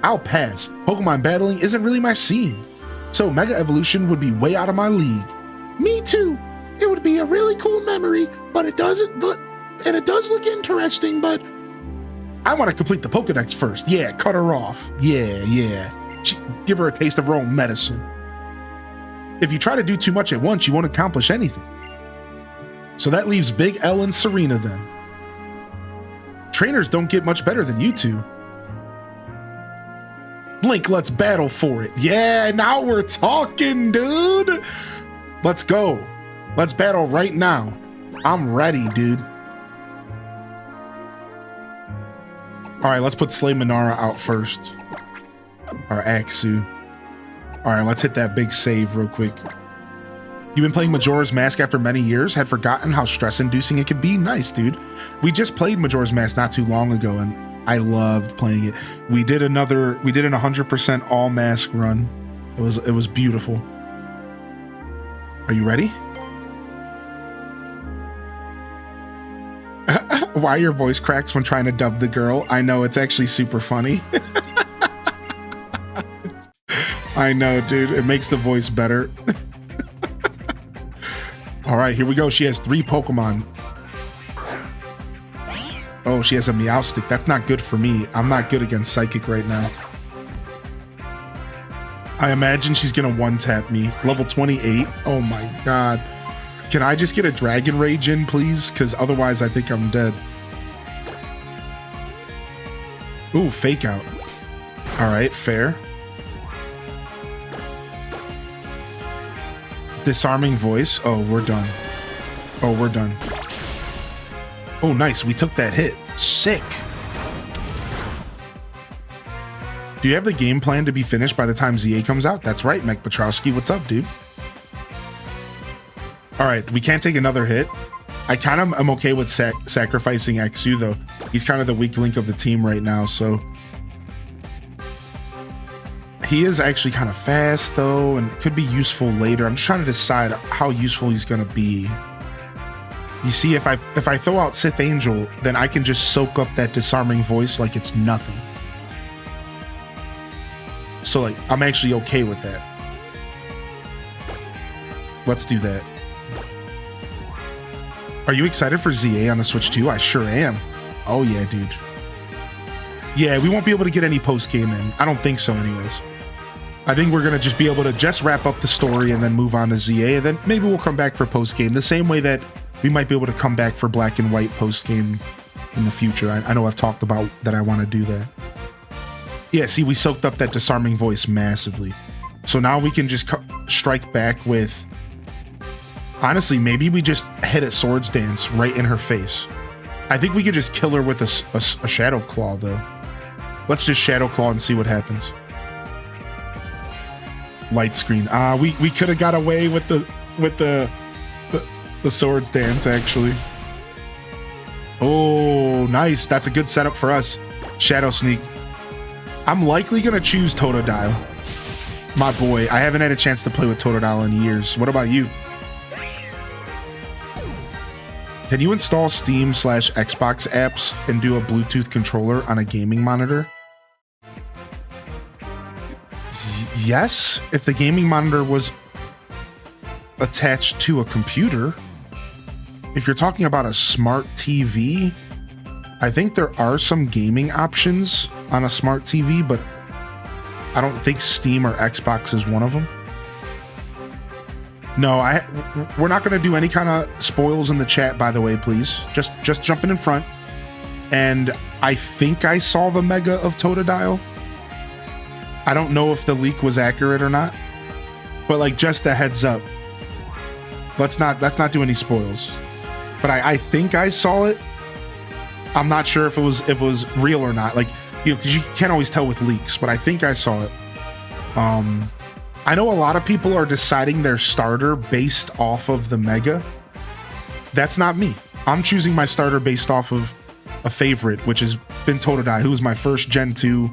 I'll pass. Pokemon battling isn't really my scene. So Mega Evolution would be way out of my league. Me too. It would be a really cool memory, but it does look interesting, but I want to complete the Pokedex first. Yeah, cut her off. Yeah. Give her a taste of her own medicine. If you try to do too much at once, you won't accomplish anything. So that leaves Big L and Serena then. Trainers don't get much better than you two. Blink, let's battle for it. Yeah, now we're talking, dude. Let's go. Let's battle right now. I'm ready, dude. All right, let's put Slay Minara out first. Or Axu. All right, let's hit that big save real quick. You've been playing Majora's Mask after many years? Had forgotten how stress-inducing it could be? Nice, dude. We just played Majora's Mask not too long ago, and I loved playing it. We did an 100% all mask run. It was beautiful. Are you ready? Why your voice cracks when trying to dub the girl? I know, it's actually super funny. I know, dude. It makes the voice better. All right, here we go. She has 3 Pokemon. Oh, she has a Meowstic. That's not good for me. I'm not good against Psychic right now. I imagine she's gonna one-tap me. Level 28. Oh my god. Can I just get a Dragon Rage in, please? Because otherwise I think I'm dead. Ooh, Fake Out. All right, fair. Disarming Voice. Oh, we're done. Oh, we're done. Oh, nice. We took that hit. Sick. Do you have the game plan to be finished by the time ZA comes out? That's right, Mech Petrowski. What's up, dude? All right, we can't take another hit. I kind of am okay with sacrificing Axu, though. He's kind of the weak link of the team right now, so... He is actually kind of fast, though, and could be useful later. I'm just trying to decide how useful he's going to be. You see, if I throw out Sith Angel, then I can just soak up that Disarming Voice like it's nothing. So, like, I'm actually okay with that. Let's do that. Are you excited for ZA on the Switch 2? I sure am. Oh, yeah, dude. Yeah, we won't be able to get any post-game in. I don't think so anyways. I think we're going to just be able to just wrap up the story and then move on to ZA, and then maybe we'll come back for post-game, the same way that we might be able to come back for Black and White post-game in the future. I know I've talked about that I want to do that. Yeah, see, we soaked up that Disarming Voice massively. So now we can just strike back with... Honestly, maybe we just hit a Swords Dance right in her face. I think we could just kill her with a Shadow Claw, though. Let's just Shadow Claw and see what happens. Light screen. We could have got away with the swords dance, actually. Oh, nice. That's a good setup for us. Shadow Sneak. I'm likely going to choose Totodile. My boy. I haven't had a chance to play with Totodile in years. What about you? Can you install Steam/Xbox apps and do a Bluetooth controller on a gaming monitor? Yes, if the gaming monitor was attached to a computer. If you're talking about a smart TV, I think there are some gaming options on a smart TV, but I don't think Steam or Xbox is one of them. No, we're not going to do any kind of spoils in the chat, by the way, please. Just jumping in front. And I think I saw the Mega of Totodile. I don't know if the leak was accurate or not, but like just a heads up. Let's not do any spoils. But I think I saw it. I'm not sure if it was real or not. Like, you know, because you can't always tell with leaks, but I think I saw it. I know a lot of people are deciding their starter based off of the Mega. That's not me. I'm choosing my starter based off of a favorite, which has been Totodile, who was my first Gen 2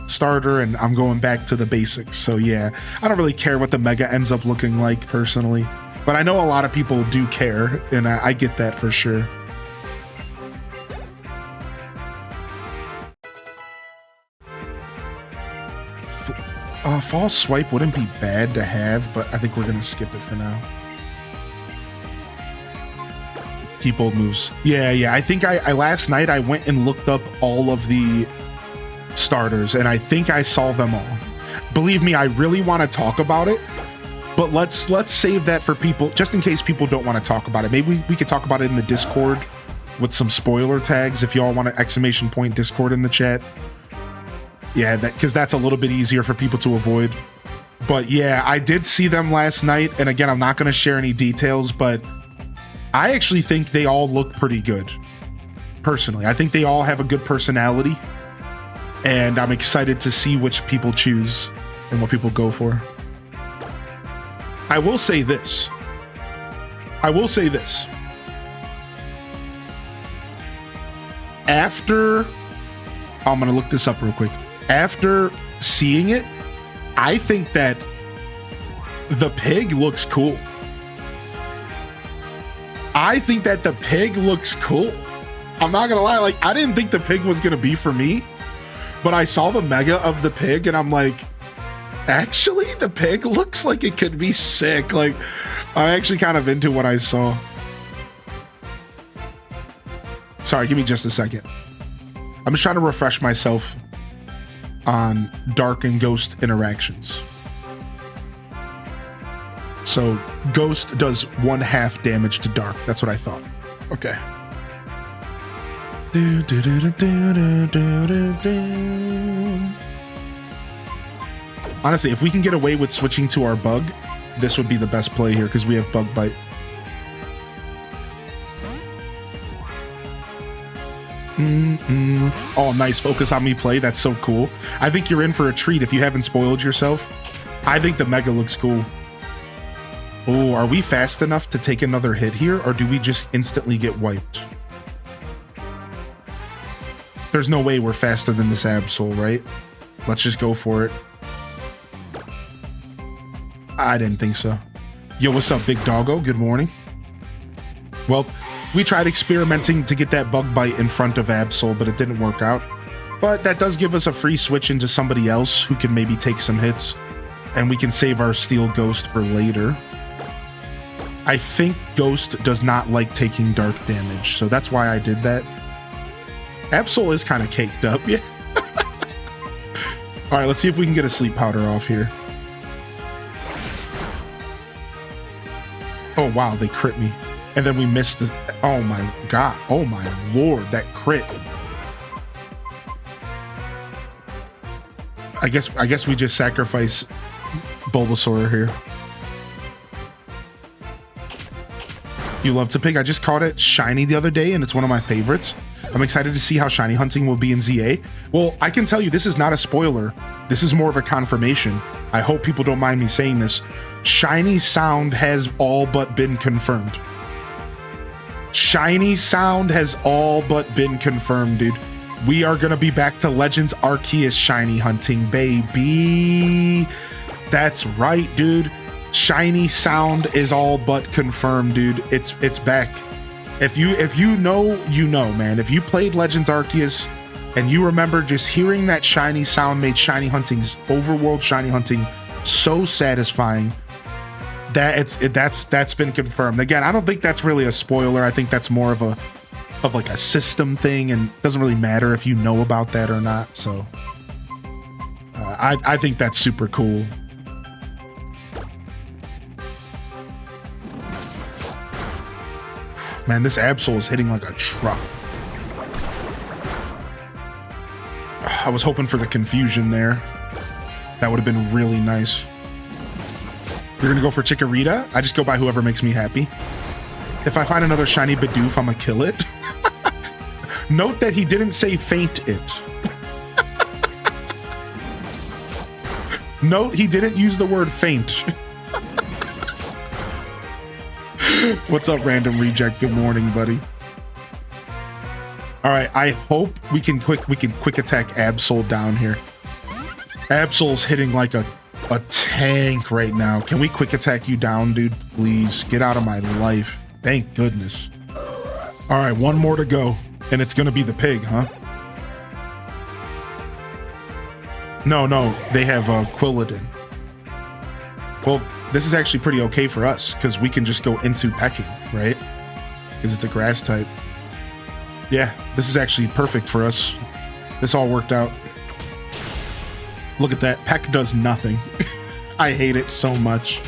starter, and I'm going back to the basics. So yeah, I don't really care what the Mega ends up looking like personally, but I know a lot of people do care, and I get that for sure. False swipe wouldn't be bad to have, but I think we're gonna skip it for now. Keep old moves. Yeah. I think I last night I went and looked up all of the starters, and I think I saw them all. Believe me, I really want to talk about it, but let's save that for people, just in case people don't want to talk about it. Maybe we could talk about it in the Discord with some spoiler tags if y'all want an exclamation point Discord in the chat. Yeah, because that's a little bit easier for people to avoid. But yeah, I did see them last night, and again, I'm not going to share any details, but I actually think they all look pretty good. Personally, I think they all have a good personality, and I'm excited to see which people choose and what people go for. I will say this. After, I'm going to look this up real quick. After seeing it, I think that the pig looks cool. I'm not gonna lie, like, I didn't think the pig was gonna be for me, but I saw the Mega of the pig and I'm like, actually, the pig looks like it could be sick. Like, I'm actually kind of into what I saw. Sorry, give me just a second. I'm just trying to refresh myself on Dark and Ghost interactions. So Ghost does 1/2 damage to Dark. That's what I thought. Okay. Honestly, if we can get away with switching to our bug, this would be the best play here because we have Bug Bite. Oh, nice. Focus on me play. That's so cool. I think you're in for a treat if you haven't spoiled yourself. I think the Mega looks cool. Oh, are we fast enough to take another hit here, or do we just instantly get wiped? There's no way we're faster than this Absol, right? Let's just go for it. I didn't think so. Yo, what's up, big doggo? Good morning. Well, we tried experimenting to get that Bug Bite in front of Absol, but it didn't work out. But that does give us a free switch into somebody else who can maybe take some hits, and we can save our Steel Ghost for later. I think Ghost does not like taking dark damage, so that's why I did that. Absol is kind of caked up, yeah. All right, let's see if we can get a Sleep Powder off here. Oh, wow, they crit me. And then we missed the... Oh, my God. Oh, my Lord, that crit. I guess we just sacrifice Bulbasaur here. You love to pig. I just caught it shiny the other day, and it's one of my favorites. I'm excited to see how shiny hunting will be in ZA. Well, I can tell you this is not a spoiler. This is more of a confirmation. I hope people don't mind me saying this. Shiny sound has all but been confirmed. Shiny sound has all but been confirmed, dude. We are going to be back to Legends Arceus shiny hunting, baby. That's right, dude. Shiny sound is all but confirmed, dude. It's back. If you know, you know, man. If you played Legends Arceus and you remember just hearing that shiny sound made shiny hunting's overworld shiny hunting so satisfying, that's been confirmed. Again, I don't think that's really a spoiler. I think that's more of like a system thing, and it doesn't really matter if you know about that or not. So I think that's super cool. Man, this Absol is hitting like a truck. I was hoping for the confusion there. That would have been really nice. You're gonna go for Chikorita? I just go by whoever makes me happy. If I find another shiny Bidoof, I'ma kill it. Note that he didn't say faint it. Note he didn't use the word faint. What's up, Random Reject? Good morning, buddy. All right, I hope we can quick attack Absol down here. Absol's hitting like a tank right now. Can we quick attack you down, dude? Please get out of my life. Thank goodness. All right, one more to go, and it's gonna be the pig, huh? No, they have Quilladin. Well, this is actually pretty okay for us because we can just go into pecking, right? Because it's a grass type. Yeah, this is actually perfect for us. This all worked out. Look at that. Peck does nothing. I hate it so much.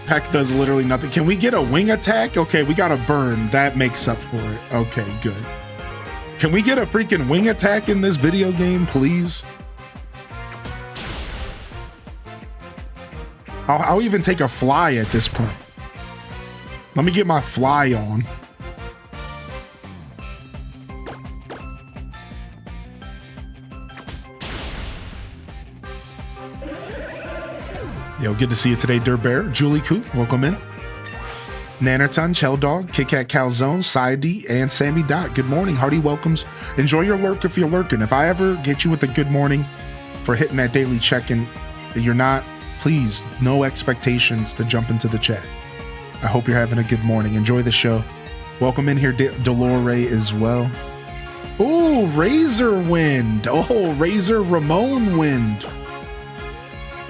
Peck does literally nothing. Can we get a wing attack? Okay, we got a burn. That makes up for it. Okay, good. Can we get a freaking wing attack in this video game, please? I'll even take a fly at this point. Let me get my fly on. Yo, good to see you today, Dirt Bear. Julie Koo, welcome in. Nannerton, Chell Dog, Kit Kat Calzone, Sidey, and Sammy Dot. Good morning, hearty welcomes. Enjoy your lurk if you're lurking. If I ever get you with a good morning for hitting that daily check-in, you're not, please, no expectations to jump into the chat. I hope you're having a good morning. Enjoy the show. Welcome in here, Delore as well. Oh, Razor Wind. Oh, Razor Ramon Wind.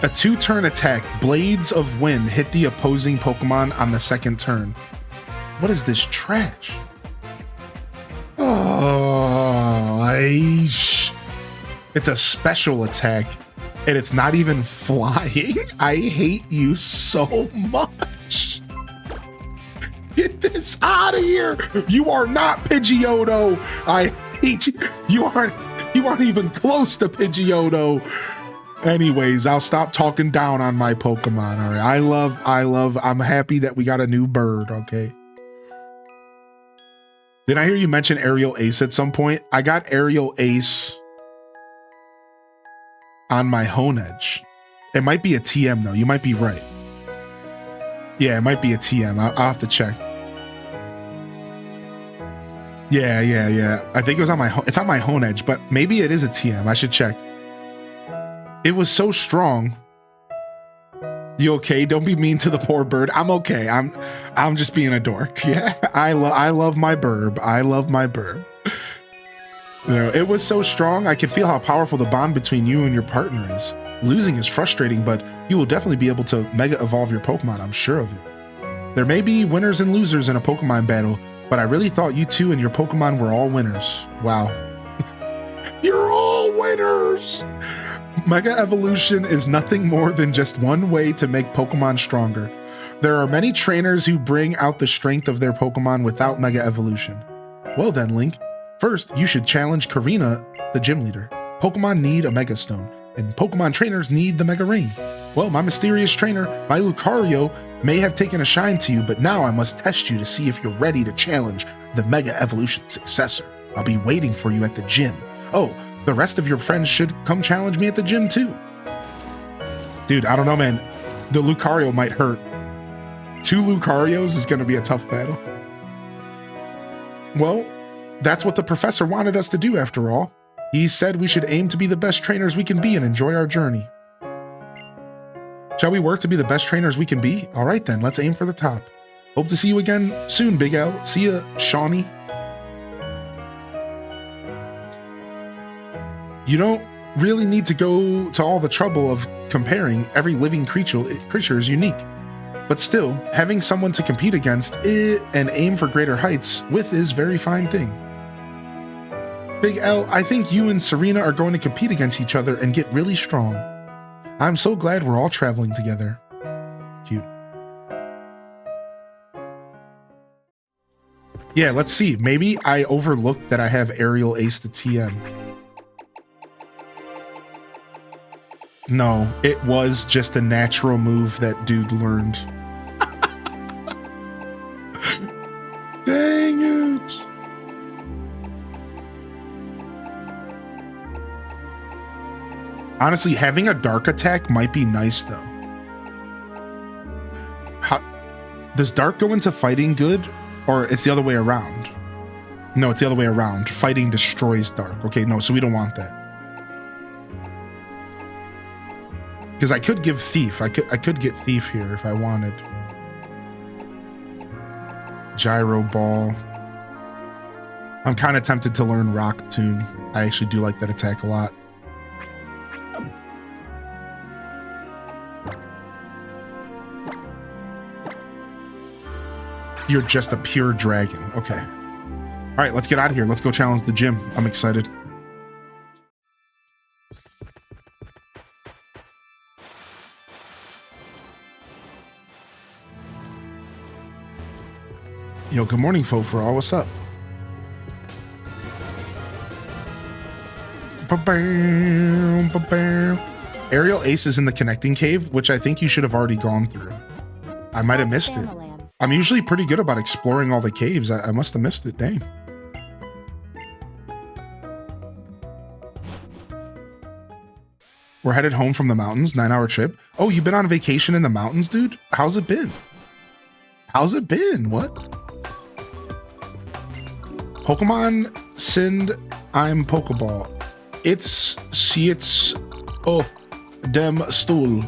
A 2-turn attack, Blades of Wind, hit the opposing Pokemon on the second turn. What is this trash? Oh, it's a special attack, and it's not even flying. I hate you so much. Get this out of here. You are not Pidgeotto. I hate you. You aren't even close to Pidgeotto. Anyways, I'll stop talking down on my Pokemon. All right. I'm happy that we got a new bird. Okay. Did I hear you mention Aerial Ace at some point? I got Aerial Ace on my Honedge. It might be a TM though. You might be right. Yeah, it might be a TM. I'll have to check. Yeah. I think it was on it's on my Honedge, but maybe it is a TM. I should check. It was so strong. You okay? Don't be mean to the poor bird. I'm okay. I'm just being a dork. Yeah, I love my burb. I love my burb. You know, it was so strong. I could feel how powerful the bond between you and your partner is. Losing is frustrating, but you will definitely be able to mega evolve your Pokemon. I'm sure of it. There may be winners and losers in a Pokemon battle, but I really thought you two and your Pokemon were all winners. Wow. You're all winners. Mega Evolution is nothing more than just one way to make Pokemon stronger. There are many trainers who bring out the strength of their Pokemon without Mega Evolution. Well then, Link, first you should challenge Karina, the gym leader. Pokemon need a Mega Stone. and Pokemon trainers need the Mega Ring. Well, my mysterious trainer, my Lucario, may have taken a shine to you, but now I must test you to see if you're ready to challenge the Mega Evolution successor. I'll be waiting for you at the gym. Oh, the rest of your friends should come challenge me at the gym too. Dude, I don't know, man. The Lucario might hurt. 2 Lucarios is going to be a tough battle. Well, that's what the professor wanted us to do after all. He said we should aim to be the best trainers we can be and enjoy our journey. Shall we work to be the best trainers we can be? All right then, let's aim for the top. Hope to see you again soon, Big L. See ya, Shawnee. You don't really need to go to all the trouble of comparing. Every living creature is unique. But still, having someone to compete against and aim for greater heights with is a very fine thing. Big L, I think you and Serena are going to compete against each other and get really strong. I'm so glad we're all traveling together. Cute. Yeah, let's see. Maybe I overlooked that I have Aerial Ace to TM. No, it was just a natural move that dude learned. Dang it. Honestly, having a dark attack might be nice though. Does dark go into fighting good, or it's the other way around? No, it's the other way around. Fighting destroys dark. Okay, no, so we don't want that. Because I could give Thief. I could get Thief here if I wanted. Gyro Ball. I'm kind of tempted to learn Rock Tomb. I actually do like that attack a lot. You're just a pure dragon. Okay. All right, let's get out of here. Let's go challenge the gym. I'm excited. Yo, good morning, Fofra. What's up? Ba-bam, ba-bam. Aerial Ace is in the connecting cave, which I think you should have already gone through. I might have missed it. I'm usually pretty good about exploring all the caves. I must have missed it. Dang. We're headed home from the mountains. 9-hour trip. Oh, you've been on vacation in the mountains, dude? How's it been? How's it been? What? Pokemon Sind I'm Pokeball. It's oh dem stool.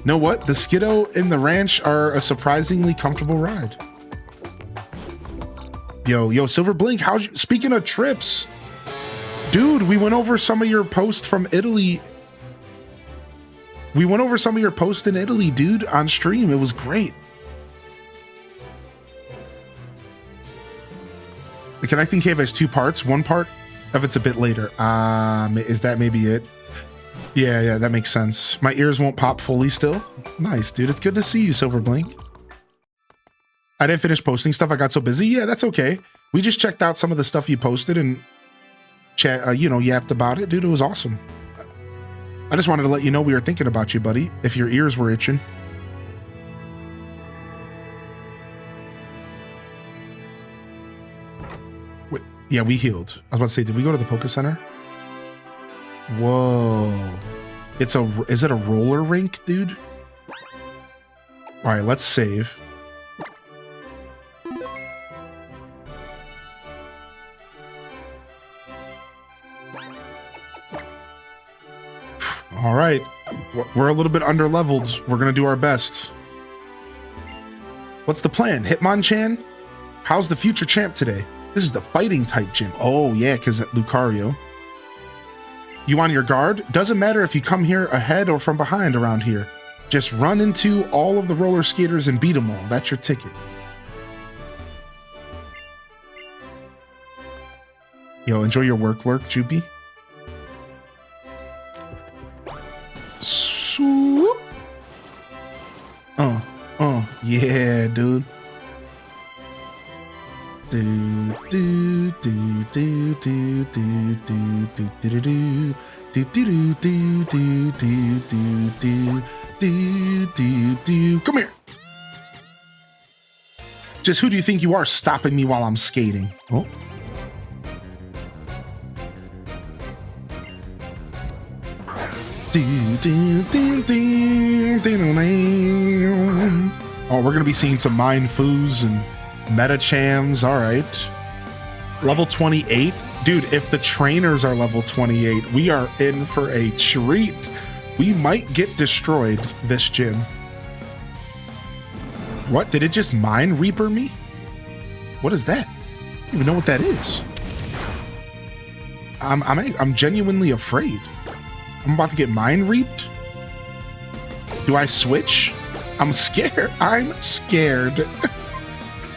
Know what? The Skiddo and the ranch are a surprisingly comfortable ride. Yo, Silver Blink, how's you? Speaking of trips, dude, we went over some of your posts from Italy. We went over some of your posts in Italy, dude, on stream. It was great. The connecting cave has 2 parts. One part of it's a bit later. Is that maybe it? Yeah, that makes sense. My ears won't pop fully still. Nice, dude. It's good to see you, Silver Blink. I didn't finish posting stuff. I got so busy. Yeah, that's okay. We just checked out some of the stuff you posted and chat, yapped about it. Dude, it was awesome. I just wanted to let you know we were thinking about you, buddy, if your ears were itching. Wait, yeah, we healed. I was about to say, did we go to the Poké Center? Whoa. Is it a roller rink, dude? All right, let's save. All right, we're a little bit under-leveled. We're gonna do our best. What's the plan? Hitmonchan? How's the future champ today? This is the fighting type gym. Oh yeah, because Lucario. You on your guard? Doesn't matter if you come here ahead or from behind around here. Just run into all of the roller skaters and beat them all. That's your ticket. Yo, enjoy your work, Lurk, Jupi. Swoop. Yeah, dude. Do do do do do do do do do do do do do do do do do do do do. Come here. Just who do you think you are stopping me while I'm skating? Oh. Oh, we're gonna be seeing some Mind Foos and Meta Chams. All right. Level 28. Dude, if the trainers are level 28, we are in for a treat. We might get destroyed this gym. What? Did it just Mind Reaper me? What is that? I don't even know what that is. I'm genuinely afraid. I'm about to get Mind Reaped. Do I switch? I'm scared. I'm scared.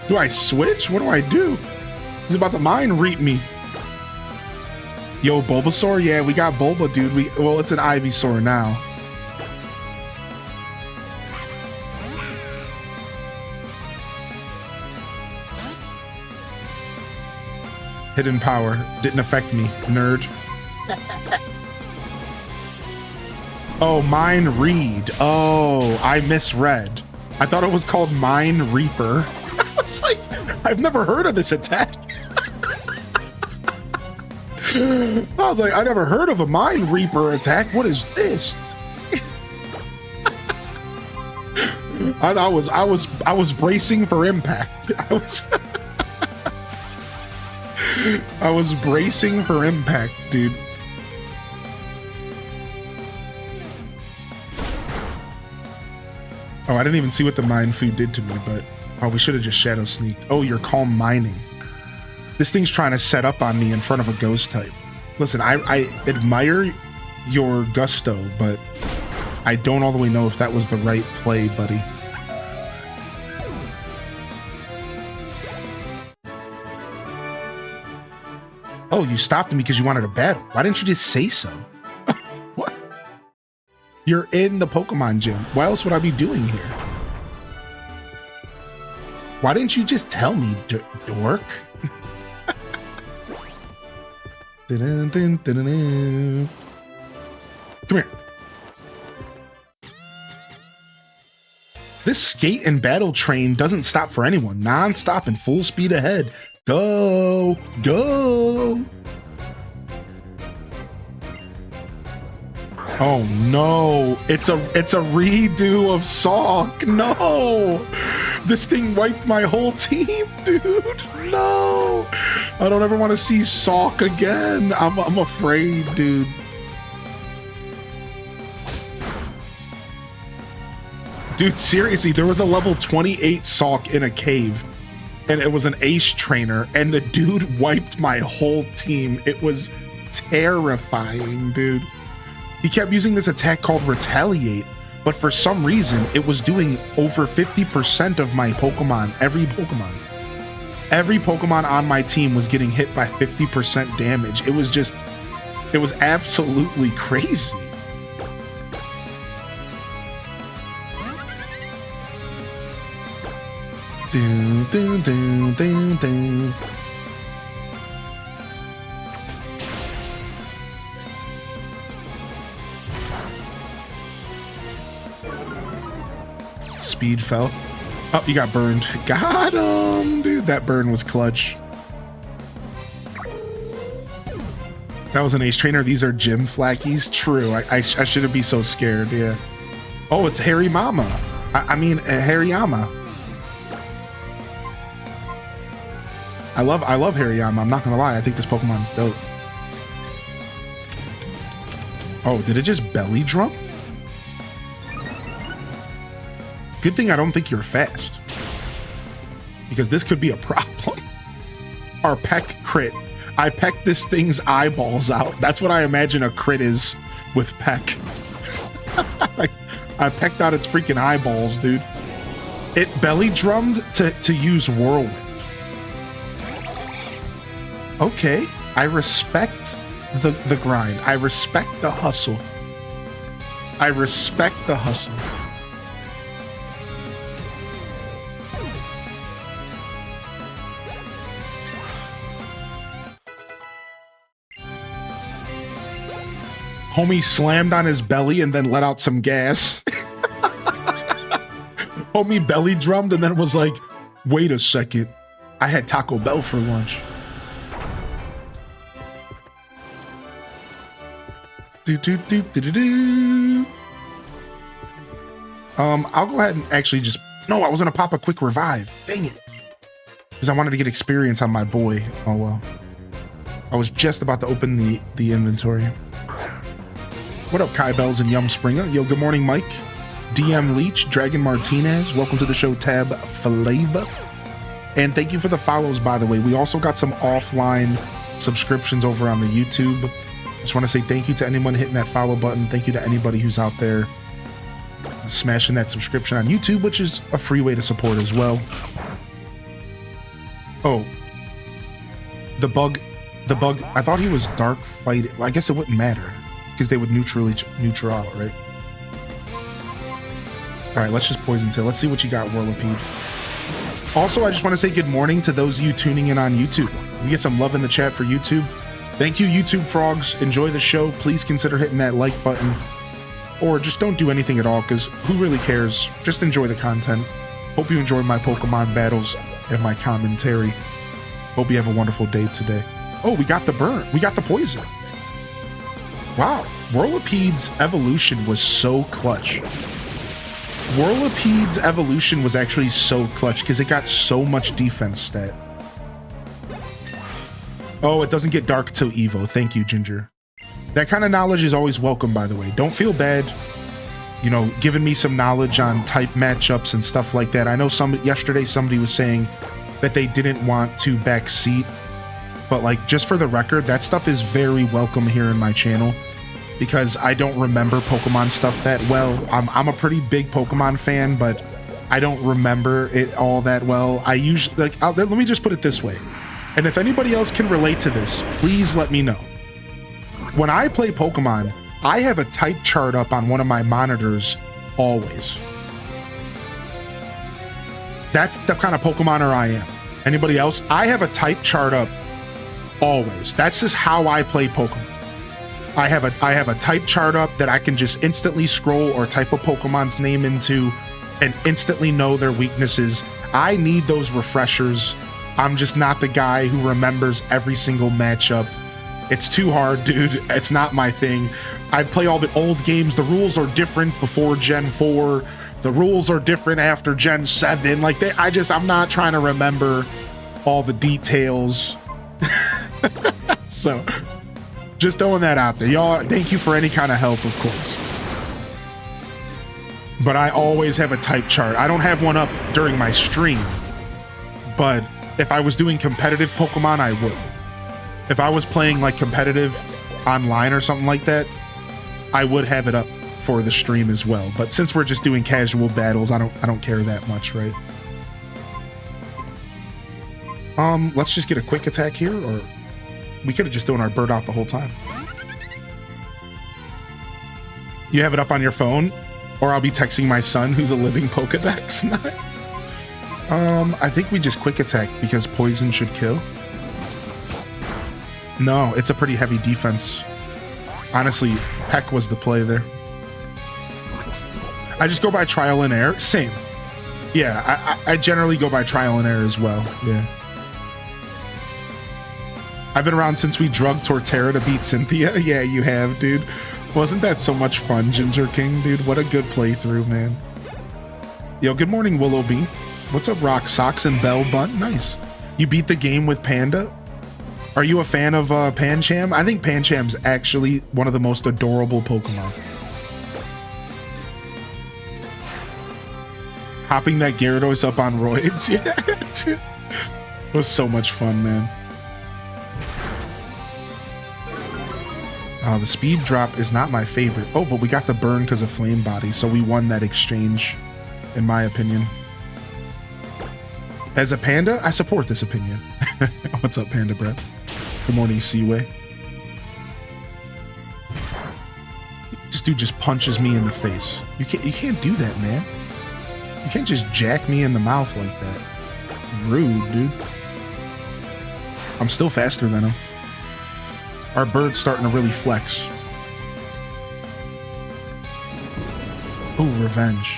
Do I switch? What do I do? He's about to Mind Reap me. Yo, Bulbasaur? Yeah, we got Bulba, dude. Well, it's an Ivysaur now. Hidden power. Didn't affect me, nerd. Oh, Mind Read. Oh, I misread. I thought it was called Mind Reaper. I was like, I've never heard of this attack. I was like, I never heard of a Mind Reaper attack. What is this? I was bracing for impact. I was bracing for impact, dude. Oh, I didn't even see what the Mind Food did to me, but oh, we should have just Shadow Sneaked. Oh, you're Calm Mining. This thing's trying to set up on me in front of a ghost type. Listen, I admire your gusto, but I don't all the way know if that was the right play, buddy. Oh, you stopped me because you wanted a battle. Why didn't you just say so? What? You're in the Pokemon gym. Why else would I be doing here? Why didn't you just tell me, dork? Come here. This skate and battle train doesn't stop for anyone. Non-stop and full speed ahead. Go, go. Oh no, it's a redo of Sawk. No, this thing wiped my whole team, dude. No, I don't ever want to see Sawk again. I'm afraid, dude. Dude, seriously, there was a level 28 Sawk in a cave, and it was an ace trainer, and the dude wiped my whole team. It was terrifying, dude. He kept using this attack called Retaliate, but for some reason, it was doing over 50% of my Pokemon, every Pokemon. Every Pokemon on my team was getting hit by 50% damage. It was absolutely crazy. Do, do, do, do, do. Speed fell. Oh, you got burned. Got him, dude. That burn was clutch. That was an ace trainer. These are gym flackies. True. I shouldn't be so scared. Yeah. Oh, it's Harry Mama. I mean, Hariyama. I love Hariyama. I'm not gonna lie. I think this Pokemon's dope. Oh, did it just belly drum? Good thing I don't think you're fast, because this could be a problem. Our peck crit. I pecked this thing's eyeballs out. That's what I imagine a crit is with peck. I pecked out its freaking eyeballs, dude. It belly drummed to use Whirlwind. Okay, I respect the grind. I respect the hustle. I respect the hustle. Homie slammed on his belly and then let out some gas. Homie belly drummed and then was like, wait a second. I had Taco Bell for lunch. I'll go ahead and actually just... No, I was going to pop a quick revive. Dang it. Because I wanted to get experience on my boy. Oh, well. I was just about to open the inventory. What up, Kai Bells and Yum Springer? Yo, good morning, Mike. DM Leech, Dragon Martinez. Welcome to the show, Tab Flavor. And thank you for the follows, by the way. We also got some offline subscriptions over on the YouTube. Just want to say thank you to anyone hitting that follow button. Thank you to anybody who's out there smashing that subscription on YouTube, which is a free way to support as well. Oh, the bug, I thought he was dark fighting. Well, I guess it wouldn't matter because they would neutral out, right? All right, let's just poison tail. Let's see what you got, Whirlipede. Also, I just want to say good morning to those of you tuning in on YouTube. We get some love in the chat for YouTube. Thank you, YouTube frogs. Enjoy the show. Please consider hitting that like button. Or just don't do anything at all, because who really cares? Just enjoy the content. Hope you enjoy my Pokemon battles and my commentary. Hope you have a wonderful day today. Oh, we got the burn. We got the poison. Wow. Whirlipede's evolution was so clutch. Whirlipede's evolution was actually so clutch because it got so much defense stat. Oh, it doesn't get dark till Evo. Thank you, Ginger. That kind of knowledge is always welcome, by the way. Don't feel bad, you know, giving me some knowledge on type matchups and stuff like that. I know yesterday somebody was saying that they didn't want to backseat, but like, just for the record, that stuff is very welcome here in my channel because I don't remember Pokemon stuff that well. I'm a pretty big Pokemon fan, but I don't remember it all that well. I usually, like, let me just put it this way. And if anybody else can relate to this, please let me know. When I play Pokemon, I have a type chart up on one of my monitors always. That's the kind of Pokemoner I am. Anybody else? I have a type chart up always. That's just how I play Pokemon. I have a type chart up that I can just instantly scroll or type a Pokemon's name into and instantly know their weaknesses. I need those refreshers. I'm just not the guy who remembers every single matchup. It's too hard, dude. It's not my thing. I play all the old games. The rules are different before Gen 4. The rules are different after Gen 7. Like, I'm not trying to remember all the details. So, just throwing that out there. Y'all, thank you for any kind of help, of course. But I always have a type chart. I don't have one up during my stream. But if I was doing competitive Pokemon, I would. If I was playing like competitive online or something like that, I would have it up for the stream as well. But since we're just doing casual battles, I don't care that much, right? Let's just get a quick attack here, or we could have just thrown our bird out the whole time. You have it up on your phone, or I'll be texting my son who's a living Pokedex. I think we just quick attack because poison should kill. No, it's a pretty heavy defense. Honestly, Peck was the play there. I just go by trial and error. Same. Yeah, I generally go by trial and error as well. Yeah. I've been around since we drugged Torterra to beat Cynthia. Yeah, you have, dude. Wasn't that so much fun, Ginger King? Dude, what a good playthrough, man. Yo, good morning, Willoughby. What's up, Rock Socks and Bell Bun? Nice. You beat the game with Panda? Are you a fan of Pancham? I think Pancham's actually one of the most adorable Pokemon. Hopping that Gyarados up on roids. Yeah. It was so much fun, man. The speed drop is not my favorite. Oh, but we got the burn because of Flame Body, so we won that exchange, in my opinion. As a panda, I support this opinion. What's up, Panda Brett? Good morning, Seaway. This dude just punches me in the face. You can't do that, man. You can't just jack me in the mouth like that. Rude, dude. I'm still faster than him. Our bird's starting to really flex. Oh, revenge.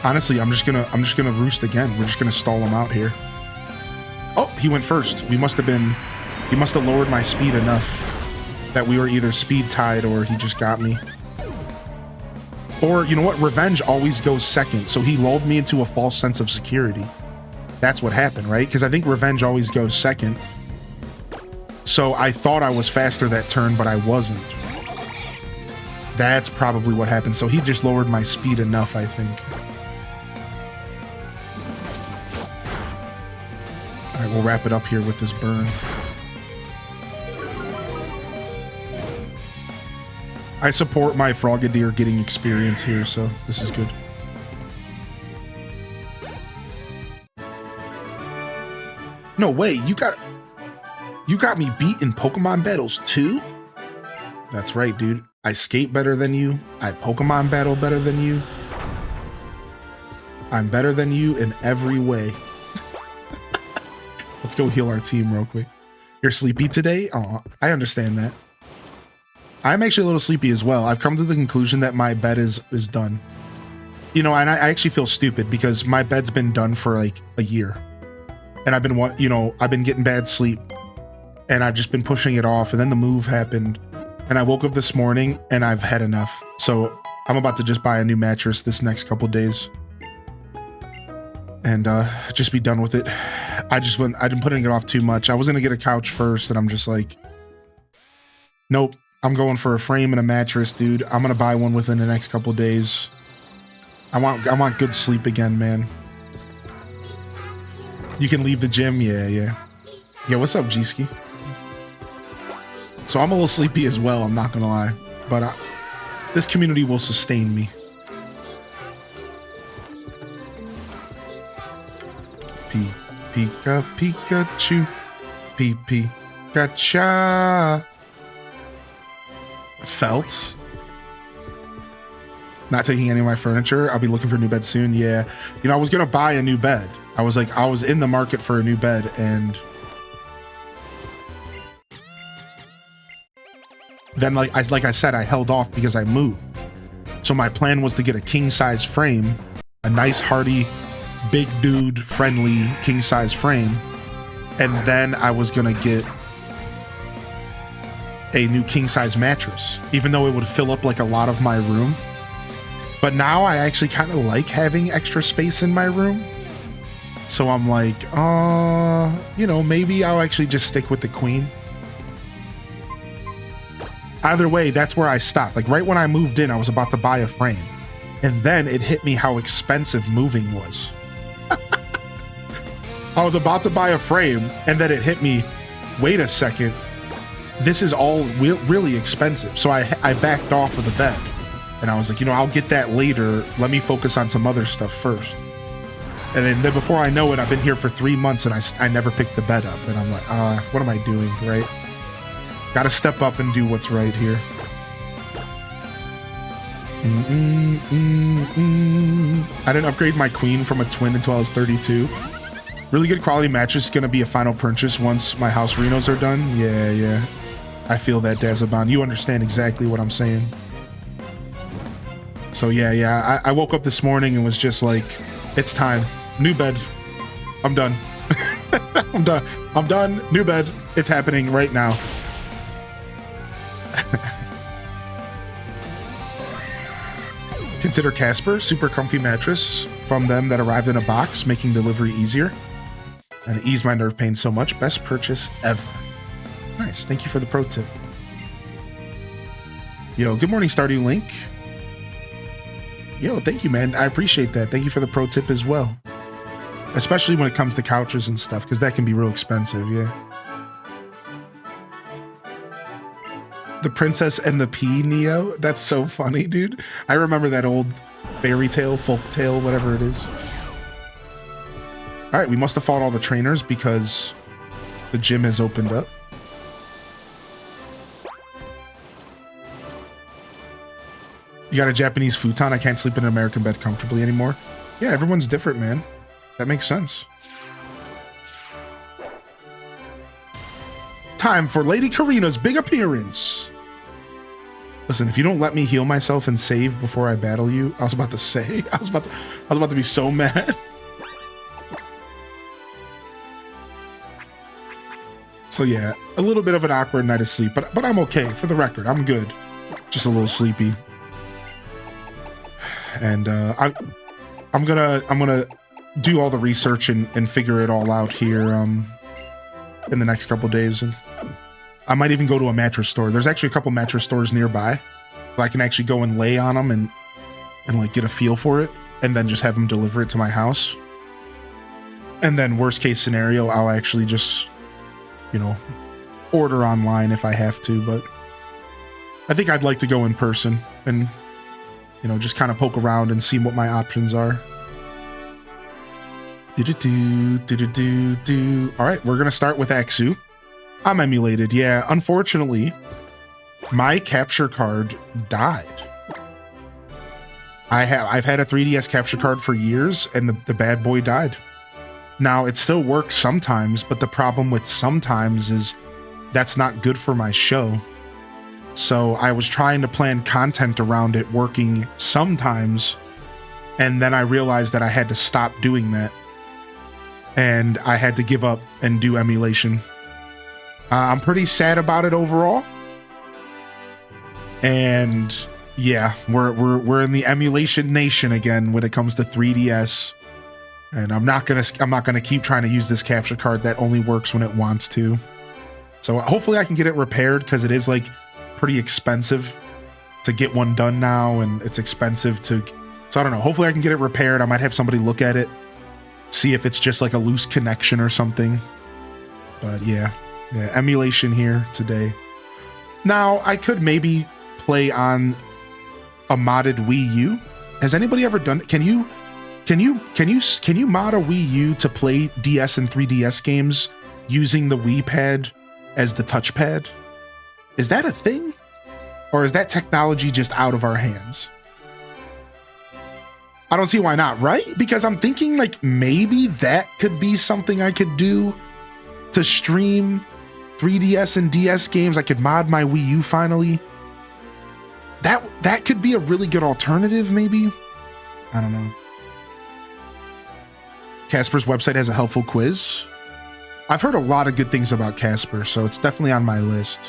Honestly, I'm just gonna roost again. We're just gonna stall him out here. Oh, he went first. He must have lowered my speed enough that we were either speed tied or he just got me. Or, you know what? Revenge always goes second, so he lulled me into a false sense of security. That's what happened, right? Because I think Revenge always goes second. So I thought I was faster that turn, but I wasn't. That's probably what happened. So he just lowered my speed enough, I think. All right, we'll wrap it up here with this burn. I support my Frogadier getting experience here, so this is good. No way, you got me beat in Pokemon battles too? That's right, dude. I skate better than you. I Pokemon battle better than you. I'm better than you in every way. Let's go heal our team real quick. You're sleepy today? Oh, I understand that. I'm actually a little sleepy as well. I've come to the conclusion that my bed is done. You know, and I actually feel stupid because my bed's been done for like a year. And I've been getting bad sleep. And I've just been pushing it off. And then the move happened. And I woke up this morning and I've had enough. So I'm about to just buy a new mattress this next couple days. And just be done with it. I've been putting it off too much. I was gonna get a couch first and I'm just like, nope. I'm going for a frame and a mattress, dude. I'm gonna buy one within the next couple days. I want good sleep again, man. You can leave the gym, yeah. What's up, G-Ski? So I'm a little sleepy as well, I'm not gonna lie. But this community will sustain me. Pikachu. Pikacha. Felt. Not taking any of my furniture. I'll be looking for a new bed soon. Yeah. You know, I was going to buy a new bed. I was in the market for a new bed and then like I said, I held off because I moved. So my plan was to get a king size frame, a nice hearty, big dude friendly king size frame. And then I was going to get a new king size mattress, even though it would fill up like a lot of my room. But now I actually kind of like having extra space in my room. So I'm like, you know, maybe I'll actually just stick with the queen. Either way, that's where I stopped. Like right when I moved in, I was about to buy a frame. And then it hit me how expensive moving was. I was about to buy a frame and then it hit me, wait a second. This is all really expensive. So I backed off of the bed and I was like, you know, I'll get that later. Let me focus on some other stuff first. And then before I know it, I've been here for 3 months and I never picked the bed up. And I'm like, what am I doing, right? Got to step up and do what's right here. I didn't upgrade my queen from a twin until I was 32. Really good quality mattress is going to be a final purchase once my house renos are done. Yeah. I feel that, Dazabon. You understand exactly what I'm saying. So yeah. I woke up this morning and was just like, it's time. New bed. I'm done. I'm done. New bed. It's happening right now. Consider Casper. Super comfy mattress from them that arrived in a box, making delivery easier. And it eased my nerve pain so much. Best purchase ever. Nice. Thank you for the pro tip. Yo, good morning, Stardew Link. Yo, thank you, man. I appreciate that. Thank you for the pro tip as well. Especially when it comes to couches and stuff, because that can be real expensive, yeah. The Princess and the Pea, Neo? That's so funny, dude. I remember that old fairy tale, folk tale, whatever it is. All right, we must have fought all the trainers because the gym has opened up. You got a Japanese futon? I can't sleep in an American bed comfortably anymore. Yeah, everyone's different, man. That makes sense. Time for Lady Karina's big appearance. Listen, if you don't let me heal myself and save before I battle you, I was about to say, I was about to be so mad. So yeah, a little bit of an awkward night of sleep, but I'm okay. For the record, I'm good. Just a little sleepy. And I'm gonna do all the research and figure it all out here in the next couple days. And I might even go to a mattress store. There's actually a couple mattress stores nearby, so I can actually go and lay on them and like get a feel for it, and then just have them deliver it to my house. And then worst case scenario, I'll actually just, you know, order online if I have to. But I think I'd like to go in person and, you know, just kind of poke around and see what my options are. All right, we're gonna start with Axu. I'm emulated. Yeah, unfortunately, my capture card died. I've had a 3DS capture card for years, and the bad boy died. Now, it still works sometimes, but the problem with sometimes is that's not good for my show. So I was trying to plan content around it working sometimes, and then I realized that I had to stop doing that. And I had to give up and do emulation. I'm pretty sad about it overall. And yeah, we're in the emulation nation again when it comes to 3DS. And I'm not gonna keep trying to use this capture card that only works when it wants to. So hopefully I can get it repaired, because it is like pretty expensive to get one done now, and it's expensive to. So I don't know. Hopefully I can get it repaired. I might have somebody look at it, see if it's just like a loose connection or something. But yeah, emulation here today. Now I could maybe play on a modded Wii U. Has anybody ever done that? Can you mod a Wii U to play DS and 3DS games using the Wii pad as the touchpad? Is that a thing? Or is that technology just out of our hands? I don't see why not, right? Because I'm thinking like maybe that could be something I could do to stream 3DS and DS games. I could mod my Wii U finally. That could be a really good alternative, maybe. I don't know. Casper's website has a helpful quiz. I've heard a lot of good things about Casper, so it's definitely on my list.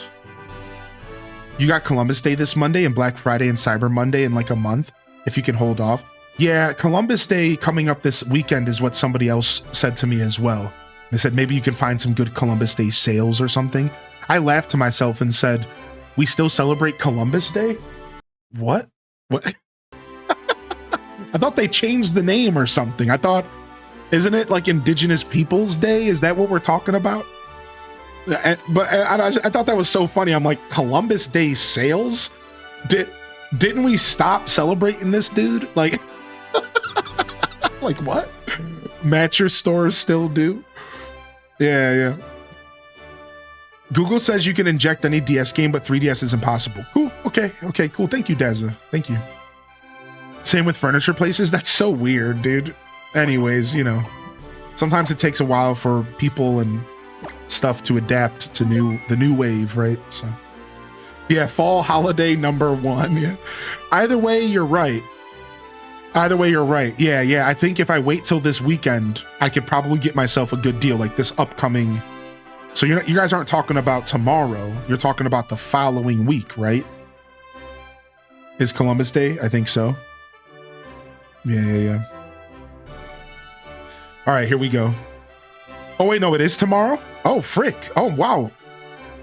You got Columbus Day this Monday and Black Friday and Cyber Monday in like a month, if you can hold off. Yeah, Columbus Day coming up this weekend is what somebody else said to me as well. They said maybe you can find some good Columbus Day sales or something. I laughed to myself and said, we still celebrate Columbus Day? What? What? I thought they changed the name or something. I thought, isn't it like Indigenous Peoples Day? Is that what we're talking about? But I thought that was so funny. I'm like, Columbus Day sales? Didn't we stop celebrating this dude? Like, like what? Mattress stores still do? Yeah. Google says you can inject any DS game, but 3DS is impossible. Cool. Okay, cool. Thank you, Dazza. Thank you. Same with furniture places. That's so weird, dude. Anyways, you know, sometimes it takes a while for people and stuff to adapt to the new wave, right? So yeah, fall holiday #1. Yeah. Either way, you're right. Yeah. I think if I wait till this weekend, I could probably get myself a good deal, like this upcoming. So you guys aren't talking about tomorrow. You're talking about the following week, right? Is Columbus Day? I think so. Yeah. All right, here we go. Oh, wait, no, it is tomorrow? Oh, frick. Oh, wow.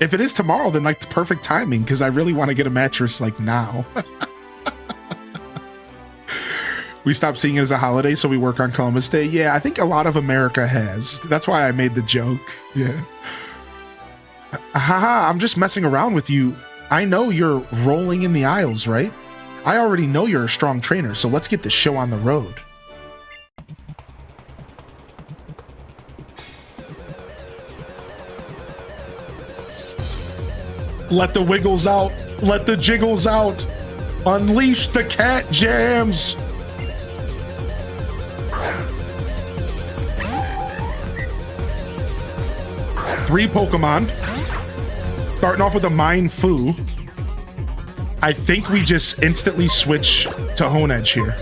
If it is tomorrow, then like the perfect timing, because I really want to get a mattress like now. We stopped seeing it as a holiday, so we work on Columbus Day. Yeah, I think a lot of America has. That's why I made the joke. Yeah. Haha, I'm just messing around with you. I know you're rolling in the aisles, right? I already know you're a strong trainer, so let's get this show on the road. Let the wiggles out. Let the jiggles out. Unleash the cat jams. Three Pokemon. Starting off with a Mine Fu. I think we just instantly switch to Hone Edge here.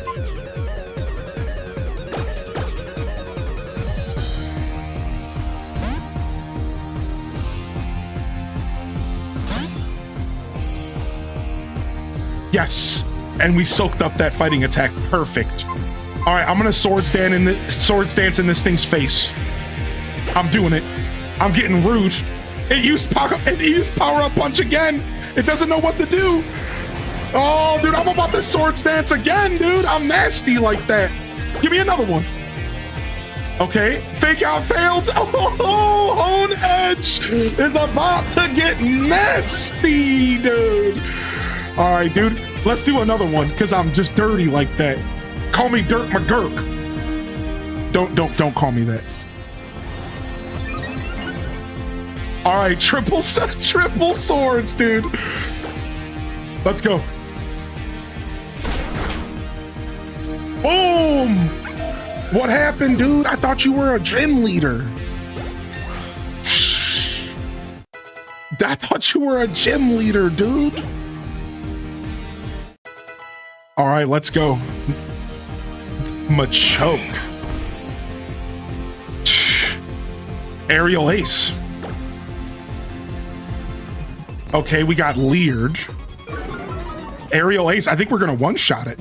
Yes, and we soaked up that fighting attack. Perfect. All right, I'm gonna swords dance in this thing's face. I'm doing it. I'm getting rude. It used power up punch again. It doesn't know what to do. Oh, dude, I'm about to swords dance again, dude. I'm nasty like that. Give me another one. Okay, fake out failed. Oh, Hone Edge is about to get nasty, dude. All right, dude, let's do another one because I'm just dirty like that. Call me Dirt McGurk. Don't call me that. All right, triple swords, dude. Let's go. Boom! What happened, dude? I thought you were a gym leader. I thought you were a gym leader, dude. All right, let's go. Machoke. Aerial Ace. Okay, we got Leered. Aerial Ace. I think we're gonna one-shot it.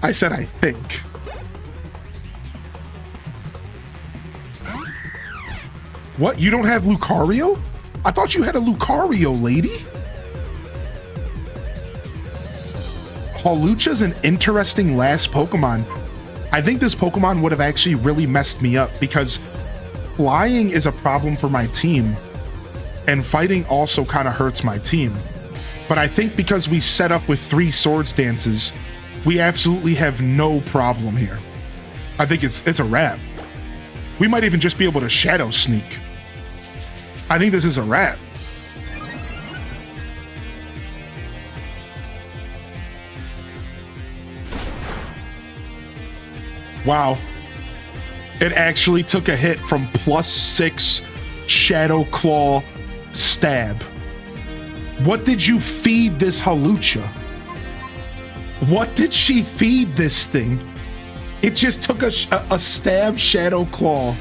I said I think. What? You don't have Lucario? I thought you had a Lucario, lady. Hawlucha's an interesting last Pokemon. I think this Pokemon would have actually really messed me up because flying is a problem for my team and fighting also kind of hurts my team. But I think because we set up with 3 swords dances, we absolutely have no problem here. I think it's a wrap. We might even just be able to Shadow Sneak. I think this is a wrap. Wow. It actually took a hit from +6 Shadow Claw stab. What did you feed this Hawlucha? What did she feed this thing? It just took a stab Shadow Claw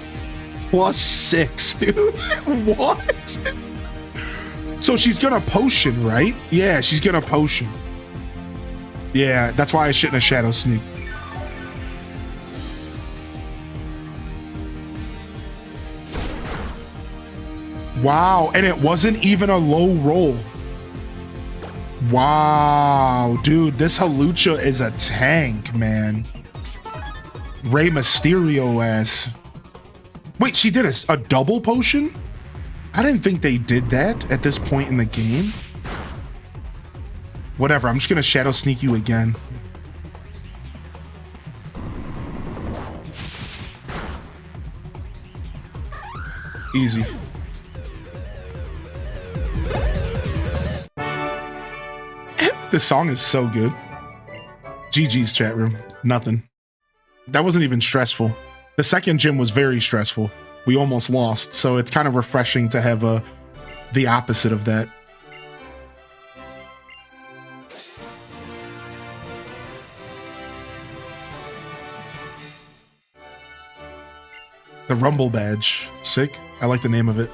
+6, dude. What? So she's gonna potion, right? Yeah, she's gonna potion. Yeah, that's why I shouldn't have Shadow Sneak. Wow, and it wasn't even a low roll. Wow, dude, this Hawlucha is a tank, man. Rey Mysterio ass. Wait, she did a double potion? I didn't think they did that at this point in the game. Whatever, I'm just gonna Shadow Sneak you again. Easy. This song is so good. GG's chat room. Nothing. That wasn't even stressful. The second gym was very stressful. We almost lost, so it's kind of refreshing to have the opposite of that. The Rumble Badge. Sick. I like the name of it.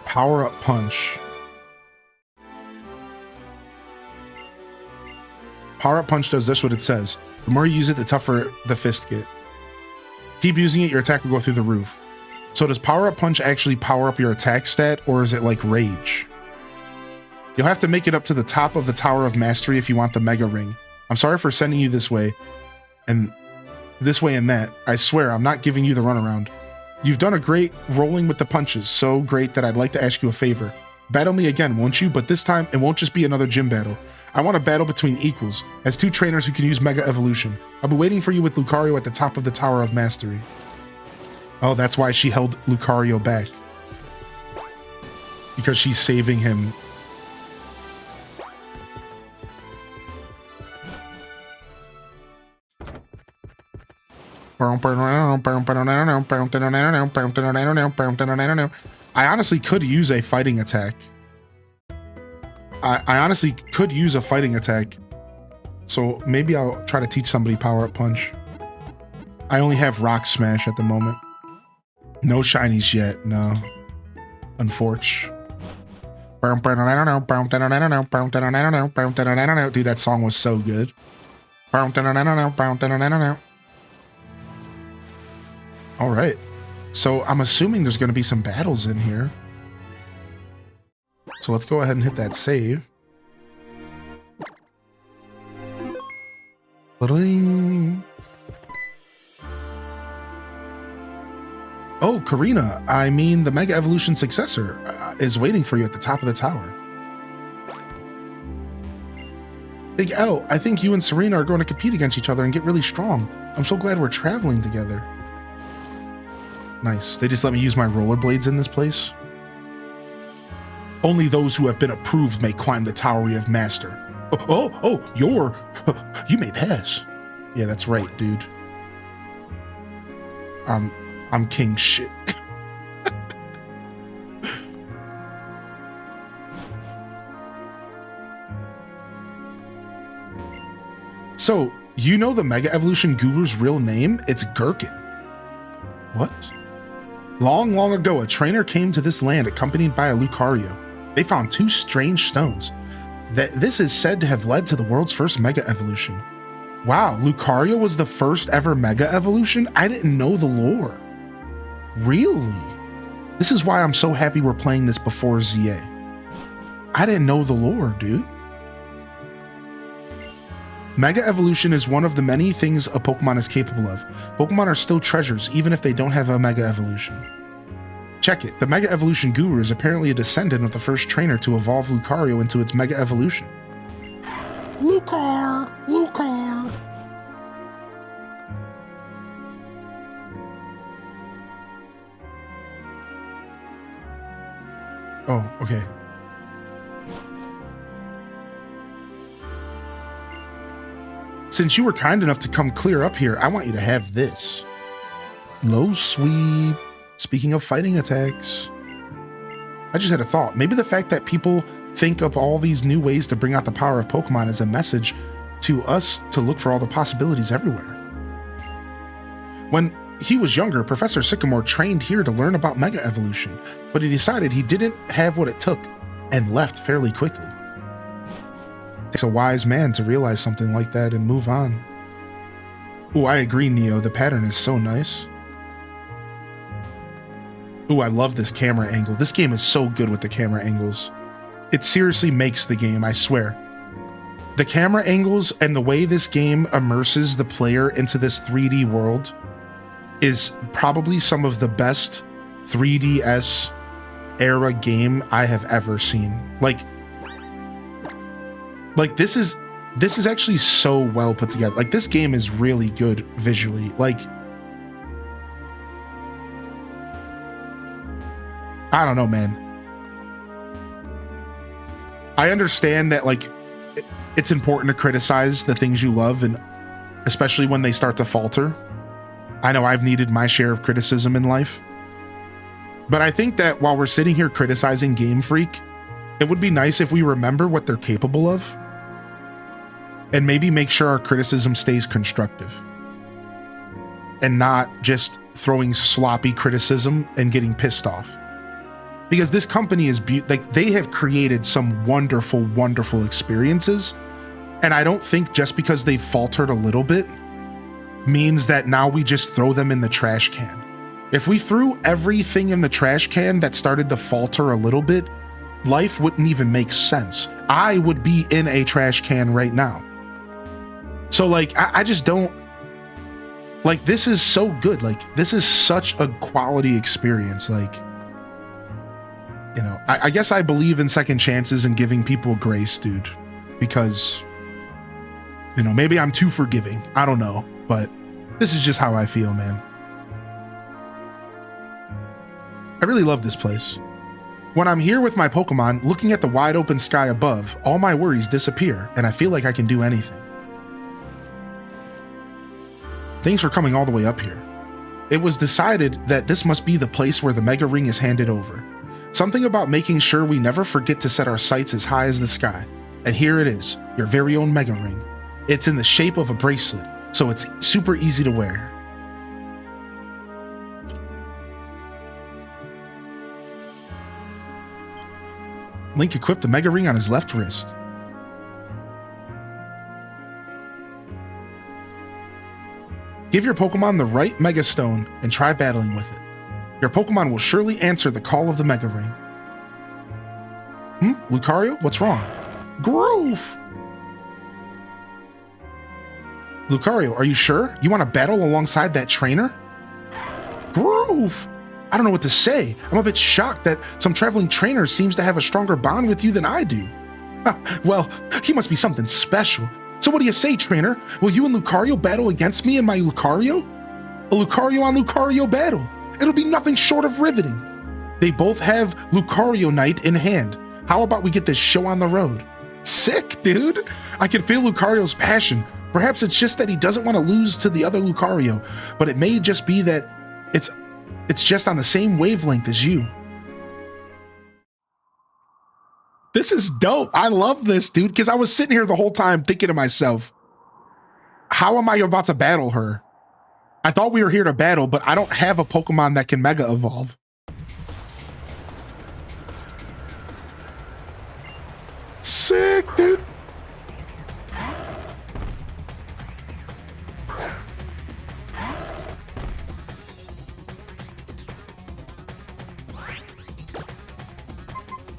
Power Up Punch. Power Up Punch does this, what it says. The more you use it, the tougher the fist get. Keep using it, your attack will go through the roof. So does Power Up Punch actually power up your attack stat, or is it like Rage? You'll have to make it up to the top of the Tower of Mastery if you want the Mega Ring. I'm sorry for sending you this way and that. I swear, I'm not giving you the runaround. You've done a great rolling with the punches, so great that I'd like to ask you a favor. Battle me again, won't you? But this time, it won't just be another gym battle. I want a battle between equals, as 2 trainers who can use Mega Evolution. I'll be waiting for you with Lucario at the top of the Tower of Mastery. Oh, that's why she held Lucario back. Because she's saving him. I honestly could use a fighting attack. I honestly could use a fighting attack. So maybe I'll try to teach somebody Power Up Punch. I only have Rock Smash at the moment. No shinies yet, no. Unfortunate. Dude, that song was so good. Alright. So I'm assuming there's going to be some battles in here. So let's go ahead and hit that save. Oh, Karina, I mean the Mega Evolution successor is waiting for you at the top of the tower. Big L, I think you and Serena are going to compete against each other and get really strong. I'm so glad we're traveling together. Nice. They just let me use my rollerblades in this place. Only those who have been approved may climb the tower we have mastered. You may pass. Yeah, that's right, dude. I'm king shit. So, you know the Mega Evolution Guru's real name? It's Gherkin. What? Long, long ago, a trainer came to this land accompanied by a Lucario. They found two strange stones. This is said to have led to the world's first Mega Evolution. Wow, Lucario was the first ever Mega Evolution? I didn't know the lore. Really? This is why I'm so happy we're playing this before ZA. I didn't know the lore, dude. Mega Evolution is one of the many things a Pokemon is capable of. Pokemon are still treasures, even if they don't have a Mega Evolution. Check it, the Mega Evolution Guru is apparently a descendant of the first trainer to evolve Lucario into its Mega Evolution. Lurker! Oh, okay. Since you were kind enough to come clear up here, I want you to have this. Low sweep. Speaking of fighting attacks, I just had a thought. Maybe the fact that people think of all these new ways to bring out the power of Pokemon is a message to us to look for all the possibilities everywhere. When he was younger, Professor Sycamore trained here to learn about Mega Evolution, but he decided he didn't have what it took and left fairly quickly. It takes a wise man to realize something like that and move on. Ooh, I agree, Neo. The pattern is so nice. Ooh, I love this camera angle. This game is so good with the camera angles. It seriously makes the game, I swear. The camera angles and the way this game immerses the player into this 3D world is probably some of the best 3DS era game I have ever seen. Like this is actually so well put together. Like, this game is really good visually. Like, I don't know, man. I understand that, like, it's important to criticize the things you love, and especially when they start to falter. I know I've needed my share of criticism in life. But I think that while we're sitting here criticizing Game Freak, it would be nice if we remember what they're capable of, and maybe make sure our criticism stays constructive and not just throwing sloppy criticism and getting pissed off. Because this company is they have created some wonderful, wonderful experiences. And I don't think just because they faltered a little bit means that now we just throw them in the trash can. If we threw everything in the trash can that started to falter a little bit, life wouldn't even make sense. I would be in a trash can right now. So, like, I just don't, like, this is so good. Like, this is such a quality experience. Like, you know, I guess I believe in second chances and giving people grace, dude, because, you know, maybe I'm too forgiving. I don't know, but this is just how I feel, man. I really love this place. When I'm here with my Pokemon, looking at the wide open sky above, all my worries disappear, and I feel like I can do anything. Thanks for coming all the way up here. It was decided that this must be the place where the Mega Ring is handed over. Something about making sure we never forget to set our sights as high as the sky. And here it is, your very own Mega Ring. It's in the shape of a bracelet, so it's super easy to wear. Link equipped the Mega Ring on his left wrist. Give your Pokemon the right Mega Stone and try battling with it. Your Pokemon will surely answer the call of the Mega Ring. Lucario? What's wrong? Groove! Lucario, are you sure? You want to battle alongside that trainer? Groove! I don't know what to say. I'm a bit shocked that some traveling trainer seems to have a stronger bond with you than I do. Well, he must be something special. So what do you say, trainer? Will you and Lucario battle against me and my Lucario? A Lucario on Lucario battle. It'll be nothing short of riveting. They both have Lucario Knight in hand. How about we get this show on the road? Sick, dude. I can feel Lucario's passion. Perhaps it's just that he doesn't want to lose to the other Lucario, but it may just be that it's just on the same wavelength as you. This is dope. I love this, dude, because I was sitting here the whole time thinking to myself, how am I about to battle her? I thought we were here to battle, but I don't have a Pokemon that can Mega Evolve. Sick, dude.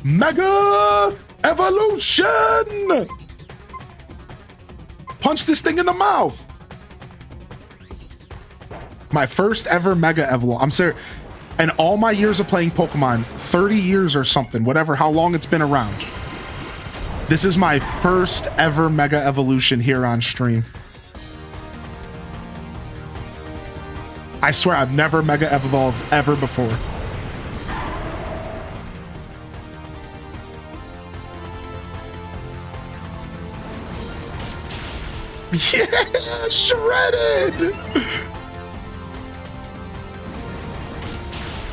Mega Evolution! Punch this thing in the mouth. My first ever Mega Evolution. I'm serious. And all my years of playing Pokemon, 30 years or something, whatever, how long it's been around. This is my first ever Mega Evolution here on stream. I swear I've never Mega Evolved ever before. Yeah, shredded!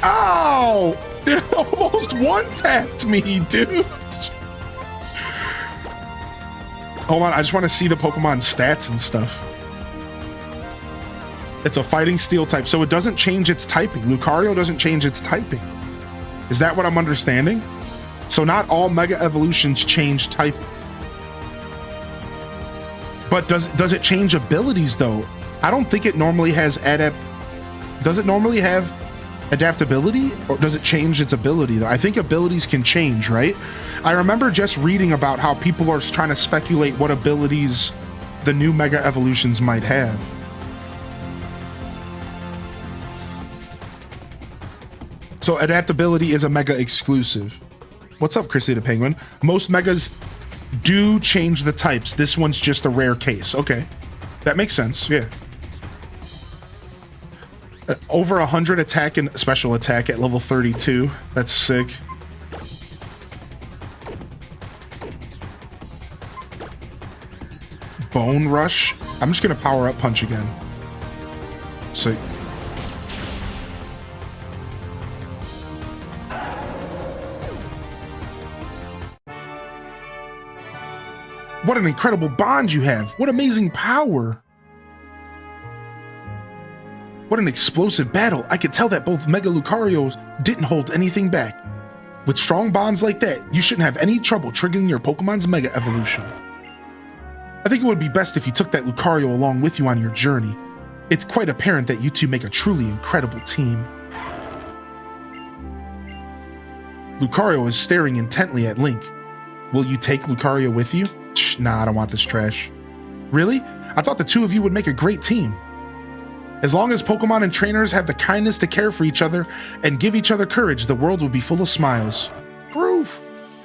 Ow! It almost one-tapped me, dude! Hold on, I just want to see the Pokemon stats and stuff. It's a fighting steel type, so it doesn't change its typing. Lucario doesn't change its typing. Is that what I'm understanding? So not all Mega Evolutions change typing. But does it change abilities though? I don't think it normally has does it normally have adaptability, or does it change its ability though? I think abilities can change, right? I remember just reading about how people are trying to speculate what abilities the new Mega Evolutions might have. So adaptability is a Mega exclusive. What's up, Chrissy the Penguin? Most Megas do change the types. This one's just a rare case. Okay, that makes sense. Yeah. Over 100 attack and special attack at level 32. That's sick. Bone Rush. I'm just gonna power up punch again. Sick. What an incredible bond you have. What amazing power. What an explosive battle. I could tell that both Mega Lucarios didn't hold anything back. With strong bonds like that, you shouldn't have any trouble triggering your Pokemon's Mega Evolution. I think it would be best if you took that Lucario along with you on your journey. It's quite apparent that you two make a truly incredible team. Lucario is staring intently at Link. Will you take Lucario with you? Nah, I don't want this trash. Really? I thought the two of you would make a great team. As long as Pokemon and trainers have the kindness to care for each other and give each other courage, the world will be full of smiles. Groove.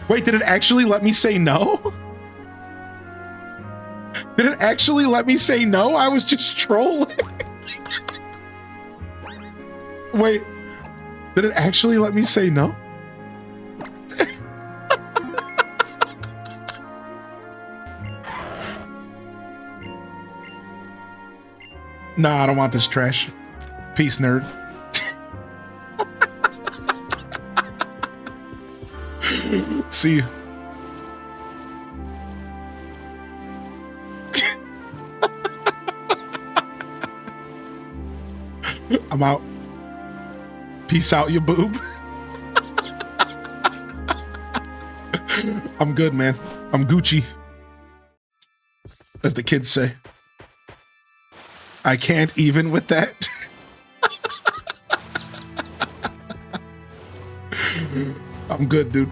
Wait, did it actually let me say no? Did it actually let me say no? I was just trolling. Wait, did it actually let me say no? Nah, I don't want this trash. Peace, nerd. See you. I'm out. Peace out, you boob. I'm good, man. I'm Gucci. As the kids say. I can't even with that. I'm good, dude.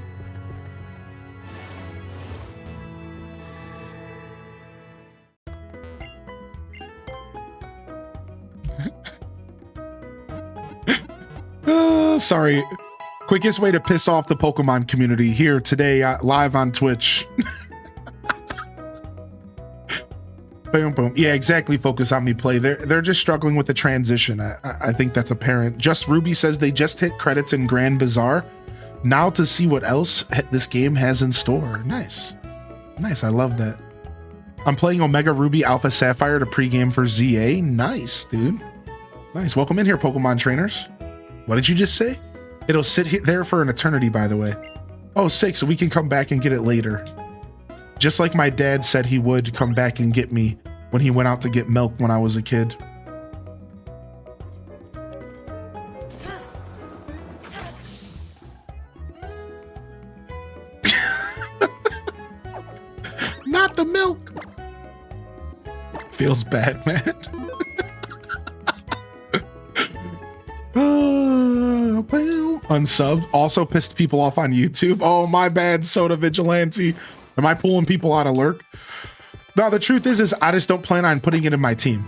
Sorry. Quickest way to piss off the Pokemon community here today, live on Twitch. Boom, boom. Yeah, exactly. Focus on me play. They're just struggling with the transition. I think that's apparent. Just Ruby says they just hit credits in Grand Bazaar. Now to see what else this game has in store. Nice. Nice. I love that. I'm playing Omega Ruby Alpha Sapphire to pregame for ZA. Nice, dude. Nice. Welcome in here, Pokemon trainers. What did you just say? It'll sit there for an eternity, by the way. Oh, sick. So we can come back and get it later. Just like my dad said he would come back and get me when he went out to get milk when I was a kid. Not the milk. Feels bad, man. Unsubbed. Also pissed people off on YouTube. Oh, my bad, Soda Vigilante. Am I pulling people out of Lurk? No, the truth is I just don't plan on putting it in my team.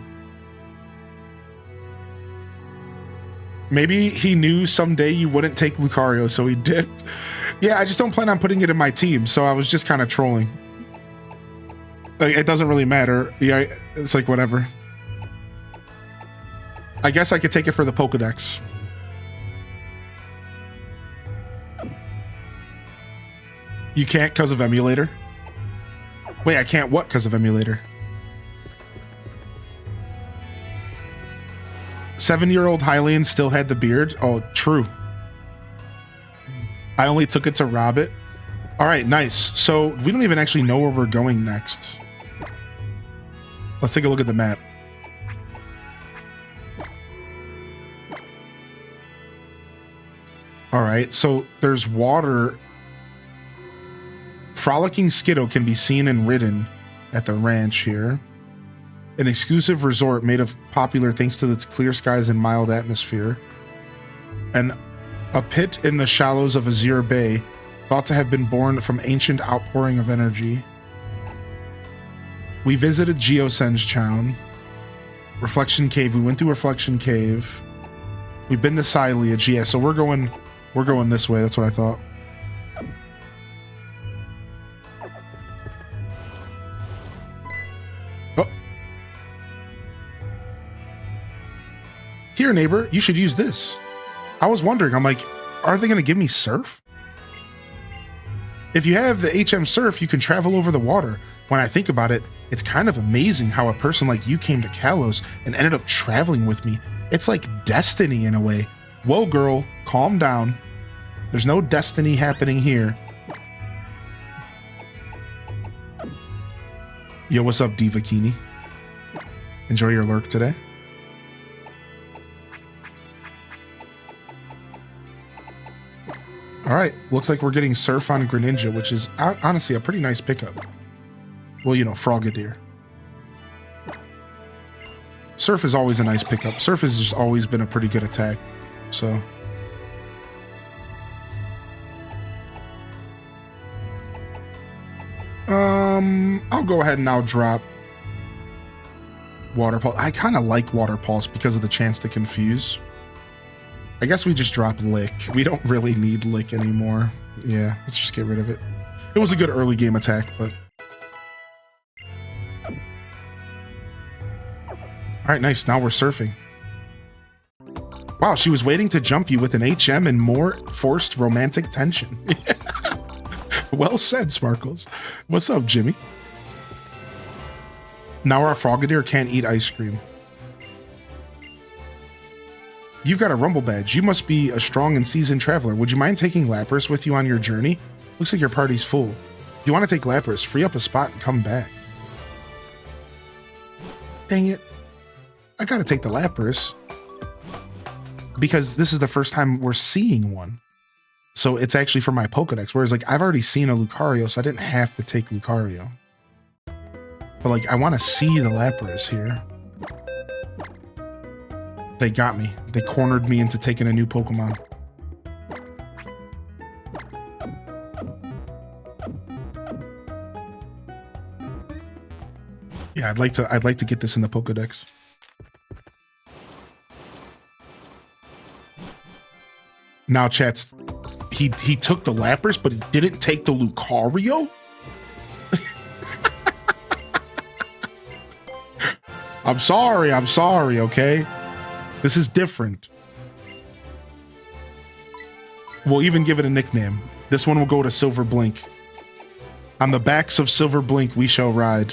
Maybe he knew someday you wouldn't take Lucario, so he dipped. Yeah, I just don't plan on putting it in my team, so I was just kind of trolling. Like, it doesn't really matter. Yeah, it's like whatever. I guess I could take it for the Pokedex. You can't because of emulator? Wait, I can't what because of emulator? 7-year-old Hylian still had the beard? Oh, true. I only took it to rob it. All right, nice. So we don't even actually know where we're going next. Let's take a look at the map. All right, so there's water. Frolicking Skiddo can be seen and ridden at the ranch here. An exclusive resort made of popular thanks to its clear skies and mild atmosphere. And a pit in the shallows of Azure Bay, thought to have been born from ancient outpouring of energy. We visited Geosen's Town. Reflection Cave. We went through Reflection Cave. We've been to Silage. Yeah, so we're going this way. That's what I thought. Here, neighbor, you should use this. I was wondering, I'm like, are they going to give me surf? If you have the HM surf, you can travel over the water. When I think about it, it's kind of amazing how a person like you came to Kalos and ended up traveling with me. It's like destiny in a way. Whoa, girl, calm down. There's no destiny happening here. Yo, what's up, Divakini? Enjoy your lurk today. All right, looks like we're getting Surf on Greninja, which is honestly a pretty nice pickup. Well, you know, Frogadier. Surf is always a nice pickup. Surf has just always been a pretty good attack, so. I'll go ahead and now drop Water Pulse. I kind of like Water Pulse because of the chance to confuse. I guess we just dropped Lick. We don't really need Lick anymore. Yeah, let's just get rid of it. It was a good early game attack, but... Alright, nice. Now we're surfing. Wow, she was waiting to jump you with an HM and more forced romantic tension. Well said, Sparkles. What's up, Jimmy? Now our Frogadier can't eat ice cream. You've got a Rumble badge. You must be a strong and seasoned traveler. Would you mind taking Lapras with you on your journey? Looks like your party's full. If you want to take Lapras, free up a spot and come back. Dang it. I gotta take the Lapras. Because this is the first time we're seeing one. So it's actually for my Pokedex. Whereas, like, I've already seen a Lucario, so I didn't have to take Lucario. But, like, I want to see the Lapras here. They got me. They cornered me into taking a new Pokemon. Yeah, I'd like to get this in the Pokedex. Now, chat's he took the Lapras, but he didn't take the Lucario? I'm sorry, okay? This is different. We'll even give it a nickname. This one will go to Silver Blink. On the backs of Silver Blink, we shall ride.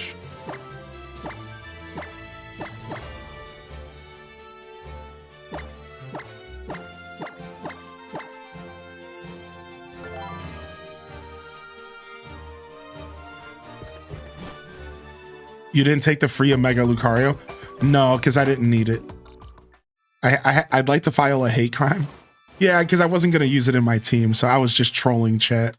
You didn't take the free Omega Lucario? No, because I didn't need it. I'd like to file a hate crime. Yeah, because I wasn't going to use it in my team, so I was just trolling chat.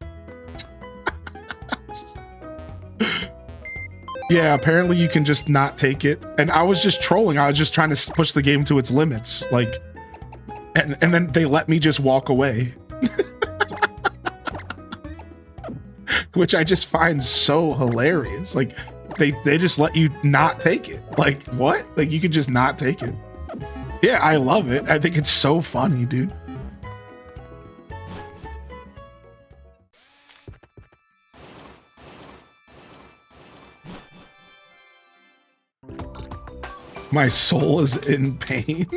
Yeah, apparently you can just not take it. And I was just trolling. I was just trying to push the game to its limits. Like, and then they let me just walk away. Which I just find so hilarious. Like, they just let you not take it. Like, what? Like, you could just not take it. Yeah, I love it. I think it's so funny, dude. My soul is in pain.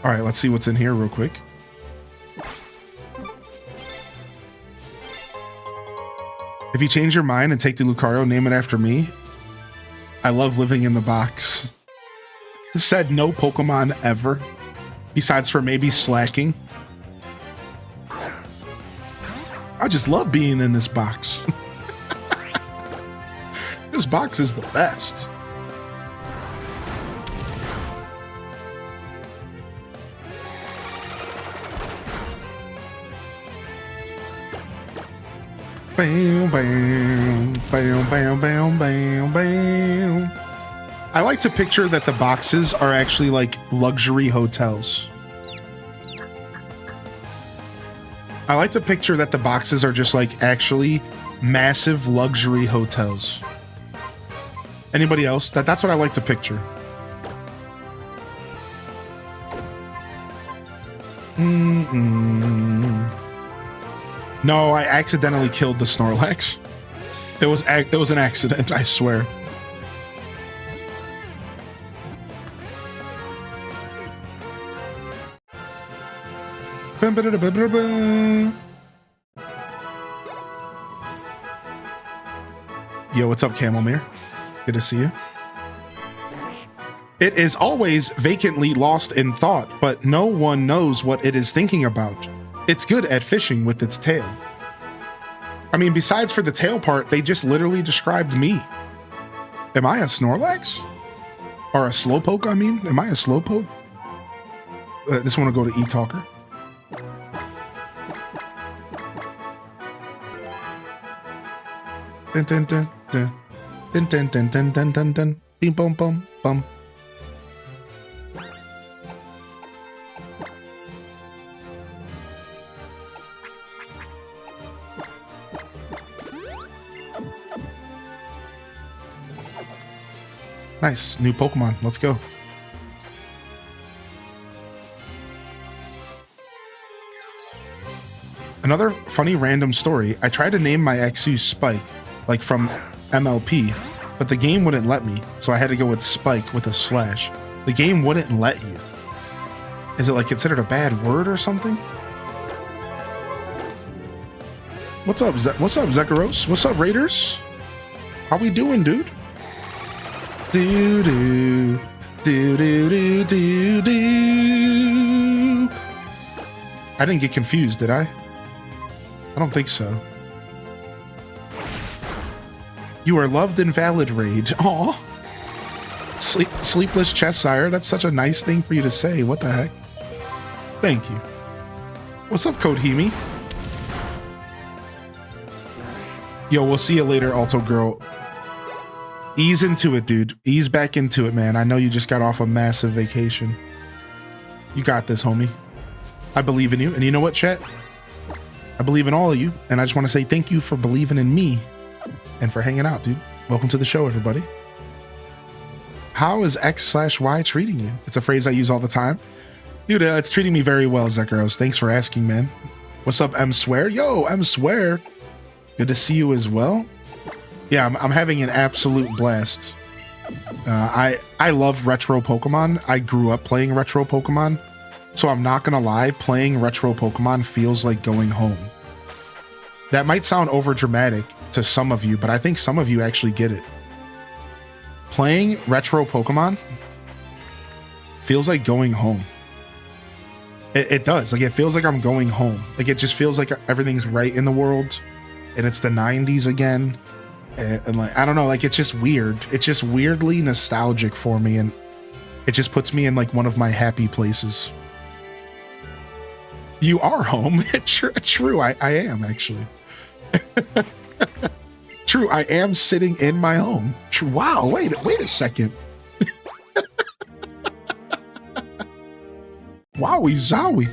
All right, let's see what's in here real quick. If you change your mind and take the Lucario, name it after me. I love living in the box. Said no Pokemon ever, besides for maybe slacking. I just love being in this box. This box is the best. Bam, bam, bam, bam, bam, bam, bam. I like to picture that the boxes are actually like luxury hotels. I like to picture that the boxes are just like actually massive luxury hotels. Anybody else? That's what I like to picture. No, I accidentally killed the Snorlax. It was an accident, I swear. Yo, what's up, Camelmere? Good to see you. It is always vacantly lost in thought, but no one knows what it is thinking about. It's good at fishing with its tail. I mean, besides for the tail part, they just literally described me. Am I a Snorlax? Or a Slowpoke, I mean? Am I a Slowpoke? This one will go to E-Talker. Dun dun dun dun. Dun dun dun dun dun dun dun. Bing bum bum bum. Nice, new Pokemon. Let's go. Another funny random story. I tried to name my Exu Spike, like from MLP, but the game wouldn't let me, so I had to go with Spike with a slash. The game wouldn't let you. Is it like considered a bad word or something? What's up, Zekaros? What's up, Raiders? How we doing, dude? Do do do do do do do. I didn't get confused, did I? I don't think so. You are loved in Valid Raid. Aw. Sleepless Chess Sire. That's such a nice thing for you to say. What the heck? Thank you. What's up, Kodhimi? Yo, we'll see you later, Alto Girl. Ease into it, dude. Ease back into it, man. I know you just got off a massive vacation. You got this, homie. I believe in you. And you know what, chat? I believe in all of you. And I just want to say thank you for believing in me and for hanging out, dude. Welcome to the show, everybody. How is X/Y treating you? It's a phrase I use all the time. Dude, it's treating me very well, Zekaros. Thanks for asking, man. What's up, M Swear? Yo, M Swear. Good to see you as well. Yeah, I'm having an absolute blast. I love retro Pokemon. I grew up playing retro Pokemon. So I'm not gonna lie, playing retro Pokemon feels like going home. That might sound over dramatic to some of you, but I think some of you actually get it. Playing retro Pokemon feels like going home. It does. Like, it feels like I'm going home. Like, it just feels like everything's right in the world and it's the 90s again. And like, I don't know, like, it's just weird. It's just weirdly nostalgic for me, and it just puts me in like one of my happy places. You are home. True, I am actually. True, I am sitting in my home. True. Wow, wait a second. Wowie zowie.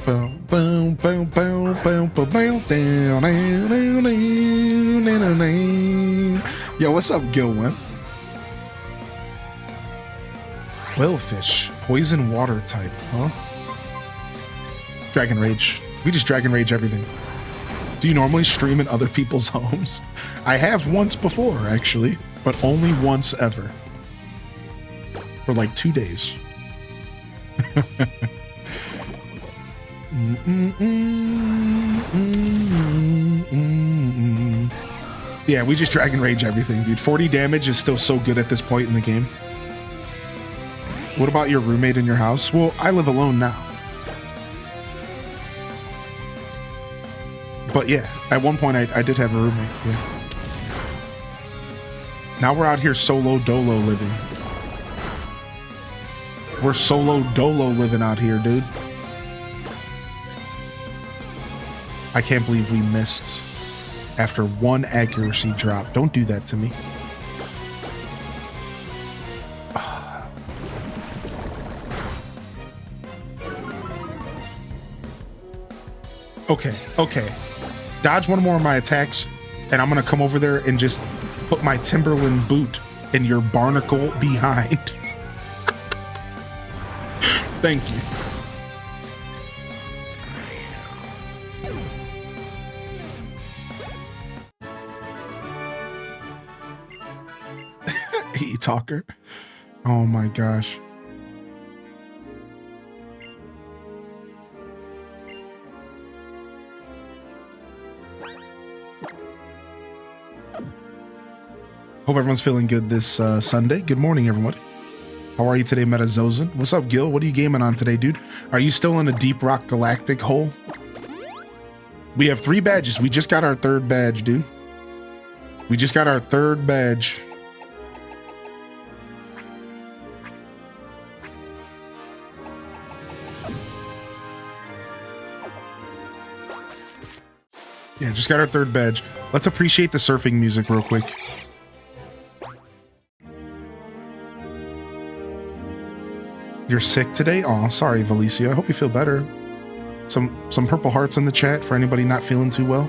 Boom, boom, boom, boom, boom, boom, boom, down, down, down, down, down. Yo, what's up, Gilwin? Whalefish, poison water type, huh? Dragon Rage. We just Dragon Rage everything. Do you normally stream in other people's homes? I have once before, actually, but only once ever. For like 2 days. Yeah, we just Dragon Rage everything, dude. 40 damage is still so good at this point in the game. What about your roommate in your house? Well, I live alone now. But yeah, at one point I did have a roommate, yeah. Now we're out here solo dolo living. We're solo dolo living out here, dude. I can't believe we missed after one accuracy drop. Don't do that to me. Okay. Dodge one more of my attacks, and I'm gonna come over there and just put my Timberland boot in your barnacle behind. Thank you. E-talker. Oh my gosh. Hope everyone's feeling good this Sunday. Good morning, everyone. How are you today, Metazosan? What's up, Gil? What are you gaming on today, dude? Are you still in a Deep Rock Galactic hole? We have 3 badges. We just got our 3rd badge, dude. We just got our 3rd badge. Yeah, just got our 3rd badge. Let's appreciate the surfing music real quick. You're sick today? Aw, sorry, Valicia. I hope you feel better. Some purple hearts in the chat for anybody not feeling too well.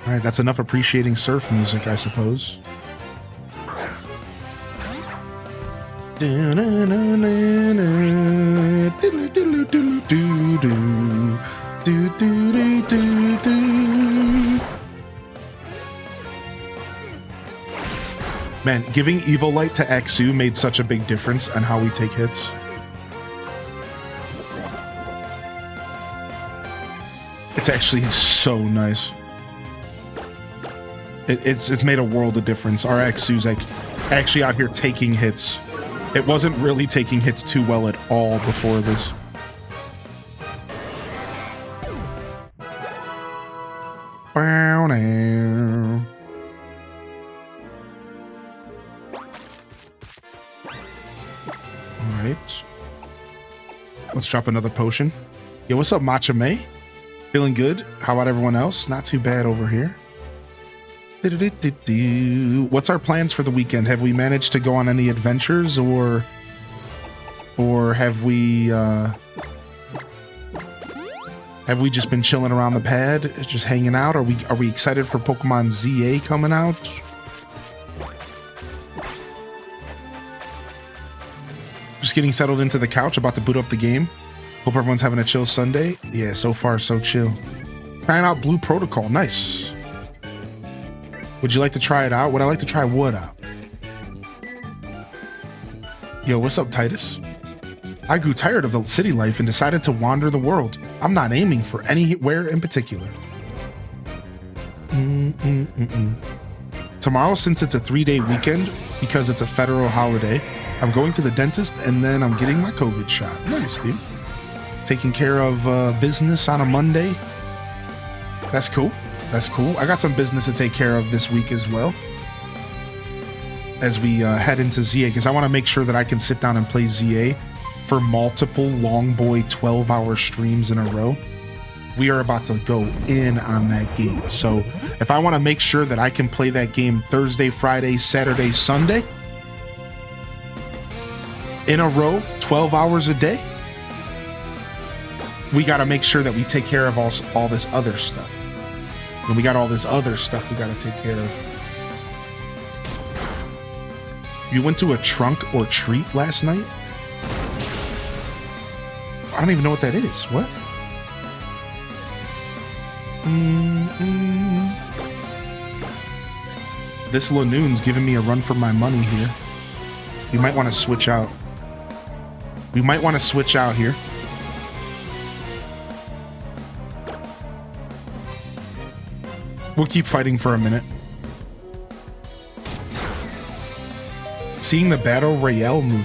Alright, that's enough appreciating surf music, I suppose. Man, giving Evil Light to Axu made such a big difference on how we take hits. It's actually so nice. It's made a world of difference. RX Suzak actually out here taking hits. It wasn't really taking hits too well at all before this. Wow, now. All right. Let's drop another potion. Yo, what's up, Matcha May? Feeling good? How about everyone else? Not too bad over here. What's our plans for the weekend? Have we managed to go on any adventures, or have we just been chilling around the pad, just hanging out? Are we excited for Pokemon ZA coming out? Just getting settled into the couch, about to boot up the game. Hope everyone's having a chill Sunday. Yeah, so far so chill. Trying out Blue Protocol, nice. Would you like to try it out? Would I like to try what out? Yo, what's up, Titus? I grew tired of the city life and decided to wander the world. I'm not aiming for anywhere in particular. Tomorrow, since it's a 3-day weekend, because it's a federal holiday, I'm going to the dentist and then I'm getting my COVID shot. Nice, dude. Taking care of business on a Monday. That's cool. That's cool. I got some business to take care of this week as well, as we head into ZA, because I want to make sure that I can sit down and play ZA for multiple long boy 12-hour streams in a row. We are about to go in on that game. So if I want to make sure that I can play that game Thursday, Friday, Saturday, Sunday in a row, 12 hours a day, we got to make sure that we take care of all this other stuff. And we got all this other stuff we got to take care of. You went to a trunk or treat last night? I don't even know what that is. What? This Lanoon's giving me a run for my money here. We might want to switch out. We might want to switch out here. We'll keep fighting for a minute. Seeing the Battle Royale movie.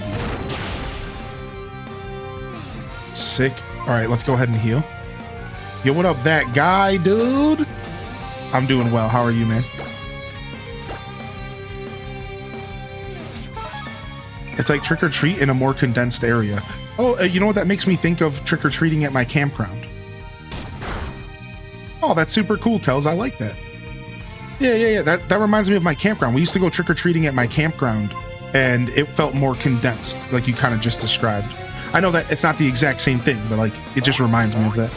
Sick. All right, let's go ahead and heal. Yo, what up, that guy, dude? I'm doing well. How are you, man? It's like trick or treat in a more condensed area. Oh, you know what that makes me think of? Trick or treating at my campground. Oh, that's super cool, Kels. I like that. Yeah. That reminds me of my campground. We used to go trick-or-treating at my campground, and it felt more condensed, like you kind of just described. I know that it's not the exact same thing, but like it just reminds me of that.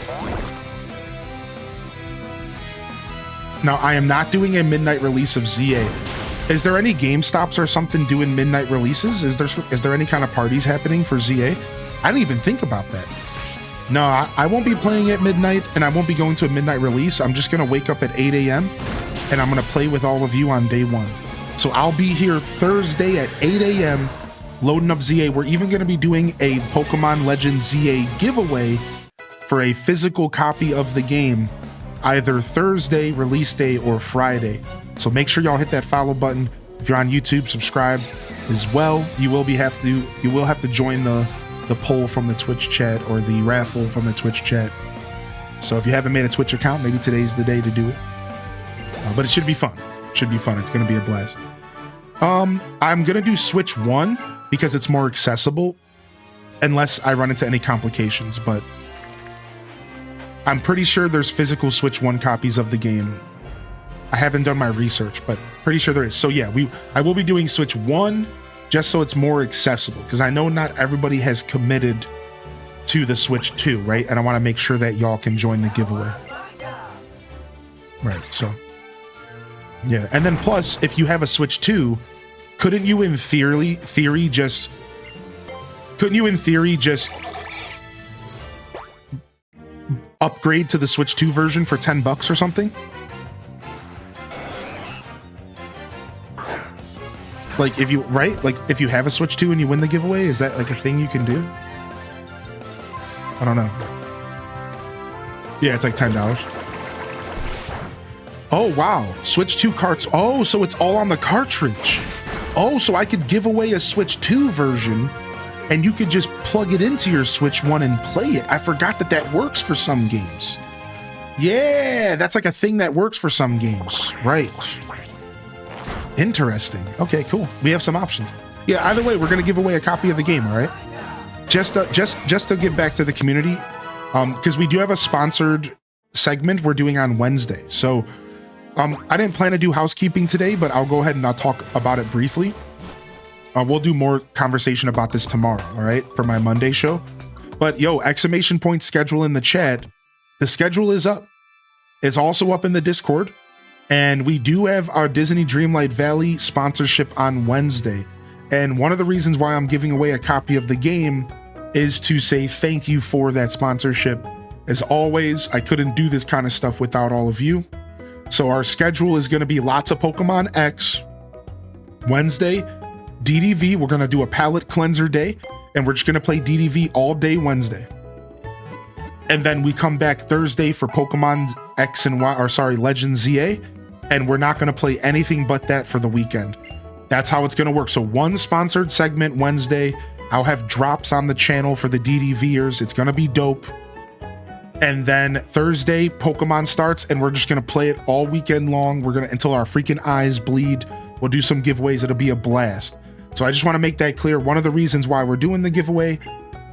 Now, I am not doing a midnight release of ZA. Is there any GameStops or something doing midnight releases? Is there any kind of parties happening for ZA? I didn't even think about that. No, I won't be playing at midnight, and I won't be going to a midnight release. I'm just going to wake up at 8 a.m., and I'm going to play with all of you on day one. So I'll be here Thursday at 8 a.m. loading up ZA. We're even going to be doing a Pokemon Legends ZA giveaway for a physical copy of the game, either Thursday, release day, or Friday. So make sure y'all hit that follow button. If you're on YouTube, subscribe as well. You will have to join the poll from the Twitch chat, or the raffle from the Twitch chat. So if you haven't made a Twitch account, maybe today's the day to do it. But it should be fun. It's going to be a blast. I'm going to do Switch 1 because it's more accessible, unless I run into any complications. But I'm pretty sure there's physical Switch 1 copies of the game. I haven't done my research, but pretty sure there is. So yeah, I will be doing Switch 1 just so it's more accessible, because I know not everybody has committed to the Switch 2, right? And I want to make sure that y'all can join the giveaway. Right, so yeah. And then plus, if you have a Switch 2, couldn't you in theory just upgrade to the Switch 2 version for $10 or something? Like if you if you have a Switch 2 and you win the giveaway, is that like a thing you can do? I don't know. Yeah, it's like $10. Oh, wow. Switch 2 carts. Oh, so it's all on the cartridge. Oh, so I could give away a Switch 2 version and you could just plug it into your Switch 1 and play it. I forgot that that works for some games. Yeah, that's like a thing that works for some games. Right. Interesting. Okay, cool. We have some options. Yeah, either way, we're going to give away a copy of the game, all right? Just to give back to the community, because we do have a sponsored segment we're doing on Wednesday. So I didn't plan to do housekeeping today, but I'll go ahead and I'll talk about it briefly. We'll do more conversation about this tomorrow, all right, for my Monday show. But yo, exclamation point schedule in the chat. The schedule is up. It's also up in the Discord. And we do have our Disney Dreamlight Valley sponsorship on Wednesday. And one of the reasons why I'm giving away a copy of the game is to say thank you for that sponsorship. As always, I couldn't do this kind of stuff without all of you. So our schedule is going to be lots of Pokemon X. Wednesday, DDV, we're going to do a palate cleanser day. And we're just going to play DDV all day Wednesday. And then we come back Thursday for Pokemon X and Y, or sorry, Legends ZA. And we're not going to play anything but that for the weekend. That's how it's going to work. So one sponsored segment Wednesday. I'll have drops on the channel for the DDVers. It's going to be dope. And then Thursday, Pokemon starts, and we're just going to play it all weekend long. We're going to, until our freaking eyes bleed. We'll do some giveaways. It'll be a blast. So I just want to make that clear. One of the reasons why we're doing the giveaway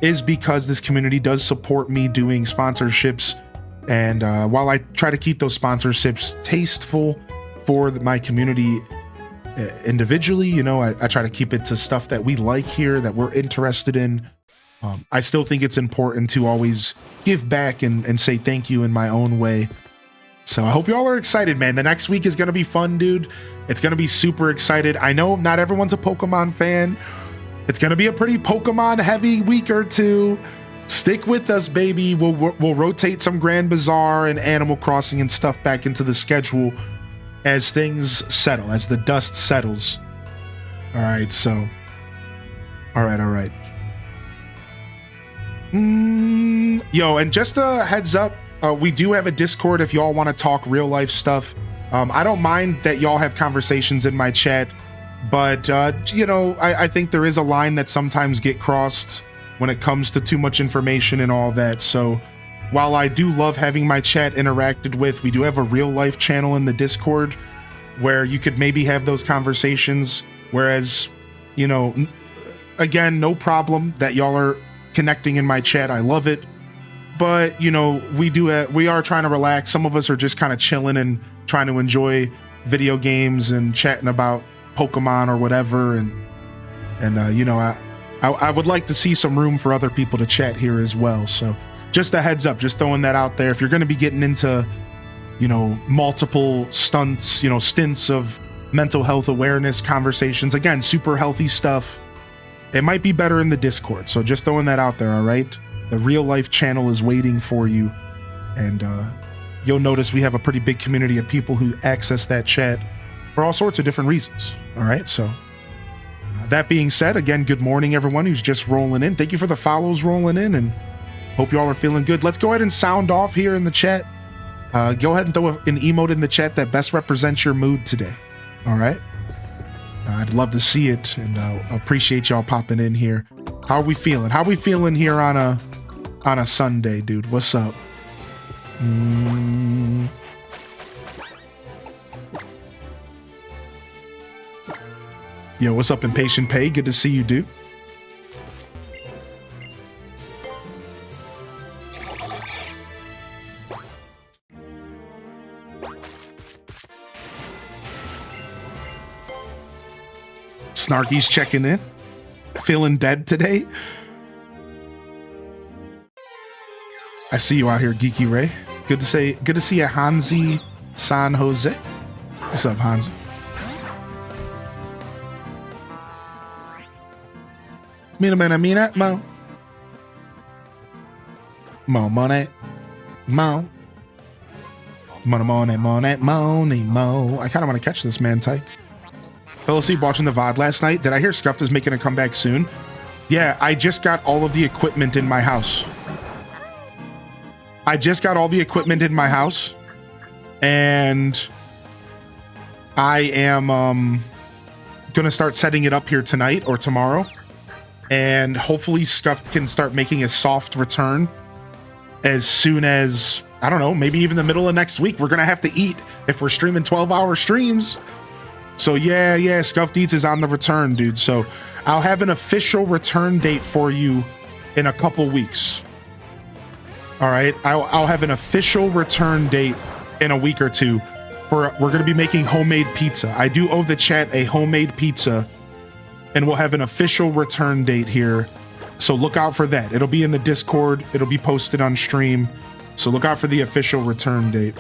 is because this community does support me doing sponsorships. And while I try to keep those sponsorships tasteful for my community individually, you know, I try to keep it to stuff that we like here, that we're interested in. I still think it's important to always give back and say thank you in my own way. So I hope you all are excited, man. The next week is going to be fun, dude. It's going to be super excited. I know not everyone's a Pokemon fan. It's going to be a pretty Pokemon heavy week or two. Stick with us, baby. We'll rotate some Grand Bazaar and Animal Crossing and stuff back into the schedule as things settle, as the dust settles. All right, so. All right. Yo, and just a heads up, we do have a Discord if y'all want to talk real life stuff. I don't mind that y'all have conversations in my chat, but, you know, I think there is a line that sometimes get crossed when it comes to too much information and all that. So while I do love having my chat interacted with, we do have a real life channel in the Discord where you could maybe have those conversations. Whereas, you know, again, no problem that y'all are connecting in my chat. I love it. But, you know, we are trying to relax. Some of us are just kind of chilling and trying to enjoy video games and chatting about Pokemon or whatever. And you know, I would like to see some room for other people to chat here as well. So just a heads up, just throwing that out there. If you're going to be getting into, you know, multiple stints of mental health awareness conversations, again, super healthy stuff, it might be better in the Discord. So just throwing that out there, all right? The real life channel is waiting for you. And you'll notice we have a pretty big community of people who access that chat for all sorts of different reasons. All right, so that being said, again, good morning, everyone who's just rolling in. Thank you for the follows rolling in, and hope you all are feeling good. Let's go ahead and sound off here in the chat. Go ahead and throw an emote in the chat that best represents your mood today. All right? I'd love to see it, and appreciate y'all popping in here. How are we feeling? How are we feeling here on a Sunday, dude? What's up? Yo, what's up, Impatient Pay? Good to see you, dude. Snarky's checking in. Feeling dead today? I see you out here, Geeky Ray. Good to see you, Hansi San Jose. What's up, Hansi? Mina, mo. Mo, money. Mo. Money, mo. I kind of want to catch this man type. Fell asleep watching the VOD last night. Did I hear Scuffed is making a comeback soon? Yeah, I just got all of the equipment in my house. I just got all the equipment in my house, and I am gonna start setting it up here tonight or tomorrow, and hopefully Scuffed can start making a soft return as soon as, I don't know, maybe even the middle of next week. We're gonna have to eat if we're streaming 12-hour streams. So yeah, Scuffed Eats is on the return, dude. So I'll have an official return date for you in a couple weeks. All right, I'll have an official return date in a week or two. We're gonna be making homemade pizza. I do owe the chat a homemade pizza, and we'll have an official return date here. So look out for that. It'll be in the Discord. It'll be posted on stream. So look out for the official return date.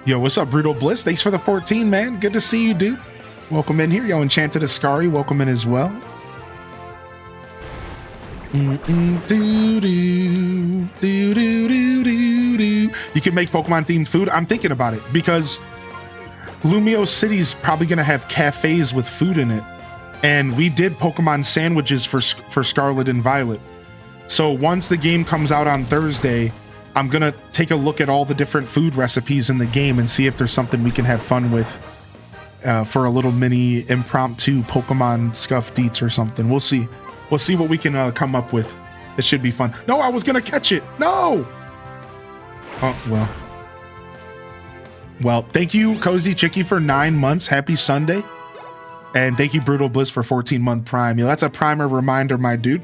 Yo, what's up, Brutal Bliss? Thanks for the 14, man. Good to see you, dude. Welcome in here. Yo, Enchanted Ascari, welcome in as well. You can make Pokemon-themed food. I'm thinking about it because Lumio City's probably going to have cafes with food in it. And we did Pokemon sandwiches for Scarlet and Violet. So once the game comes out on Thursday, I'm going to take a look at all the different food recipes in the game and see if there's something we can have fun with for a little mini impromptu Pokemon Scuffed Eats or something. We'll see. We'll see what we can come up with. It should be fun. No, I was going to catch it. No! Oh, well. Well, thank you, Cozy Chicky, for 9 months. Happy Sunday. And thank you, Brutal Bliss, for 14-month Prime. Yo, that's a primer reminder, my dude.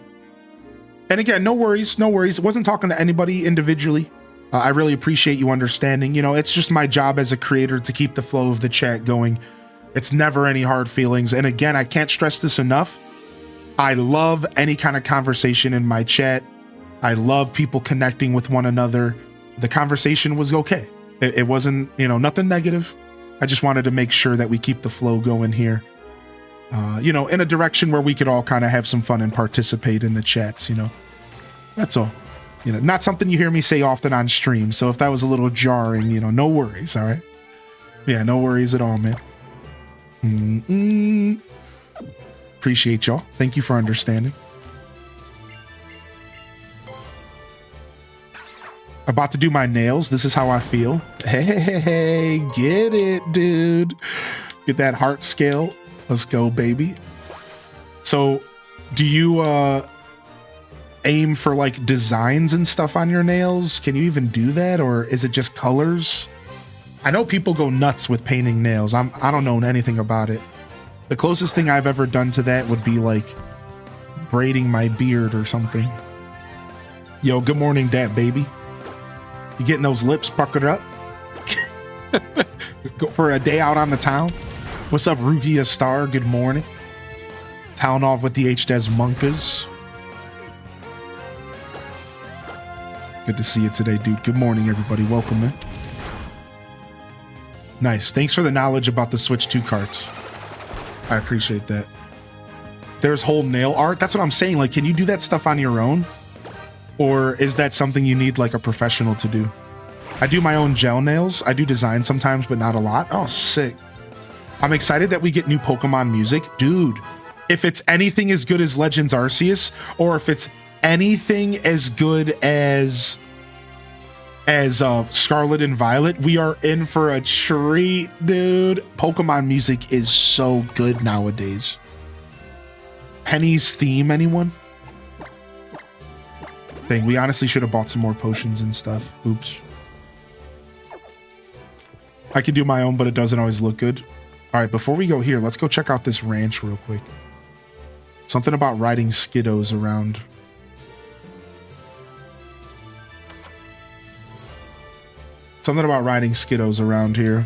And again, no worries, no worries. Wasn't talking to anybody individually. I really appreciate you understanding. You know, it's just my job as a creator to keep the flow of the chat going. It's never any hard feelings. And again, I can't stress this enough. I love any kind of conversation in my chat. I love people connecting with one another. The conversation was okay. It wasn't, you know, nothing negative. I just wanted to make sure that we keep the flow going here. You know, in a direction where we could all kind of have some fun and participate in the chats, you know. That's all. You know, not something you hear me say often on stream. So if that was a little jarring, you know, no worries, all right? Yeah, no worries at all, man. Appreciate y'all. Thank you for understanding. About to do my nails. This is how I feel. Hey, get it, dude. Get that heart scale. Let's go, baby. So, do you aim for like designs and stuff on your nails? Can you even do that, or is it just colors? I know people go nuts with painting nails. I don't know anything about it. The closest thing I've ever done to that would be like braiding my beard or something. Yo, good morning, dat baby. You getting those lips puckered up? Go for a day out on the town. What's up, Rukia Star? Good morning. Town off with the HDES Monkas. Good to see you today, dude. Good morning, everybody. Welcome in. Nice. Thanks for the knowledge about the Switch 2 carts. I appreciate that. There's whole nail art. That's what I'm saying. Like, can you do that stuff on your own? Or is that something you need like a professional to do? I do my own gel nails. I do design sometimes, but not a lot. Oh, sick. I'm excited that we get new Pokemon music. Dude, if it's anything as good as Legends Arceus, or if it's anything as good as Scarlet and Violet, we are in for a treat, dude. Pokemon music is so good nowadays. Penny's theme, anyone? Dang, we honestly should have bought some more potions and stuff. Oops. I can do my own, but it doesn't always look good. All right, before we go here, let's go check out this ranch real quick. Something about riding Skiddos around. Something about riding Skiddos around here.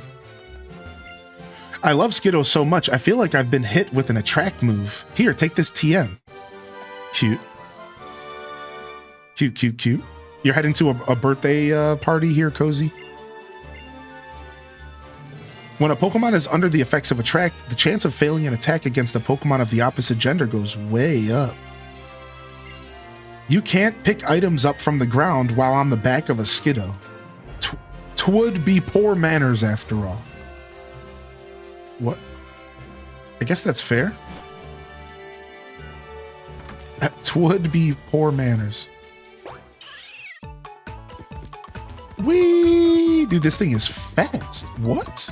I love Skiddos so much, I feel like I've been hit with an attract move. Here, take this TM. Cute. Cute, cute, cute. You're heading to a birthday party here, Cozy? When a Pokemon is under the effects of attract, the chance of failing an attack against a Pokemon of the opposite gender goes way up. You can't pick items up from the ground while on the back of a Skiddo. Twould be poor manners after all. What? I guess that's fair. 'Twould be poor manners. Whee! Dude, this thing is fast. What?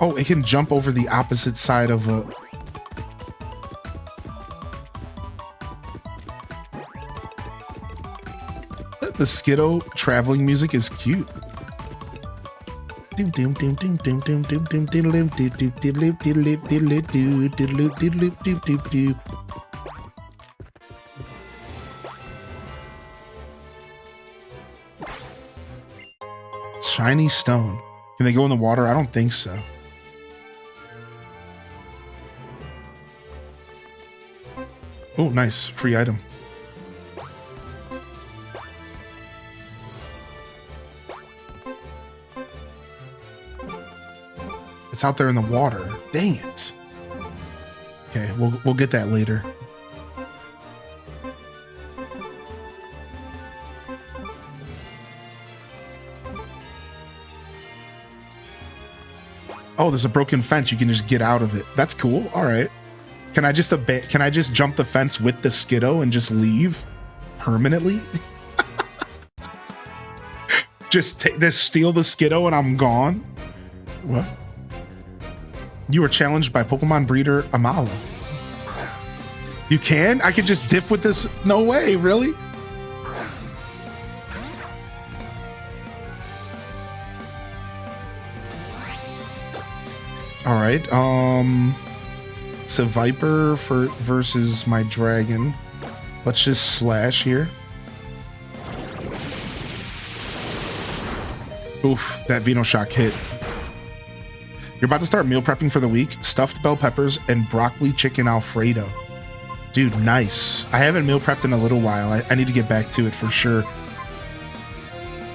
Oh, it can jump over the opposite side of a... The Skiddo traveling music is cute. Shiny stone. Can they go in the water? I don't think so. Oh, nice. Free item. It's out there in the water. Dang it. Okay, we'll get that later. Oh, there's a broken fence. You can just get out of it. That's cool. All right. Can I just jump the fence with the Skiddo and just leave permanently? just steal the Skiddo and I'm gone. What? You were challenged by Pokemon breeder Amala. You can? I could just dip with this? No way, really? All right. Viper versus my dragon. Let's just slash here. Oof, that Venoshock hit. You're about to start meal prepping for the week. Stuffed bell peppers and broccoli chicken Alfredo. Dude, nice. I haven't meal prepped in a little while. I need to get back to it for sure.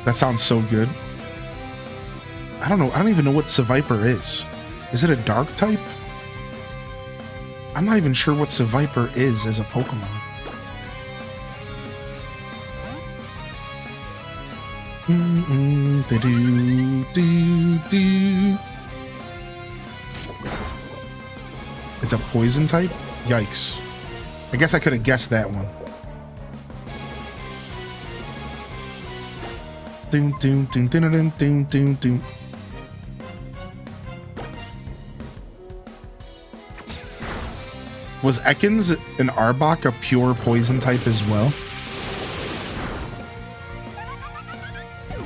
That sounds so good. I don't know. I don't even know what Viper is. Is it a dark type? I'm not even sure what Viper is as a Pokemon. It's a poison type? Yikes. I guess I could have guessed that one. Was Ekans and Arbok a pure poison type as well?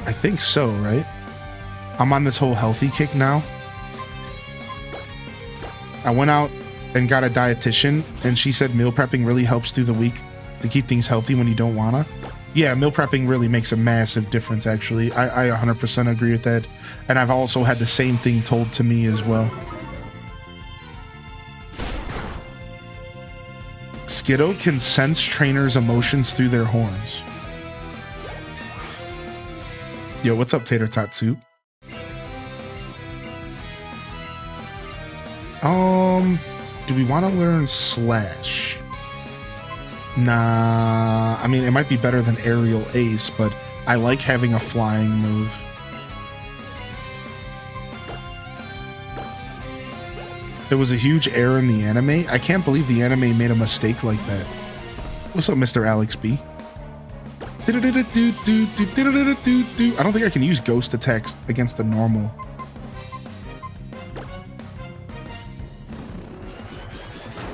I think so, right? I'm on this whole healthy kick now. I went out and got a dietitian, and she said meal prepping really helps through the week to keep things healthy when you don't wanna. Yeah, meal prepping really makes a massive difference, actually. I 100% agree with that. And I've also had the same thing told to me as well. Skiddo can sense trainers' emotions through their horns. Yo, what's up, Tater Tot Soup? Do we want to learn Slash? Nah, I mean, it might be better than Aerial Ace, but I like having a flying move. There was a huge error in the anime. I can't believe the anime made a mistake like that. What's up, Mr. Alex B? I don't think I can use ghost attacks against the normal.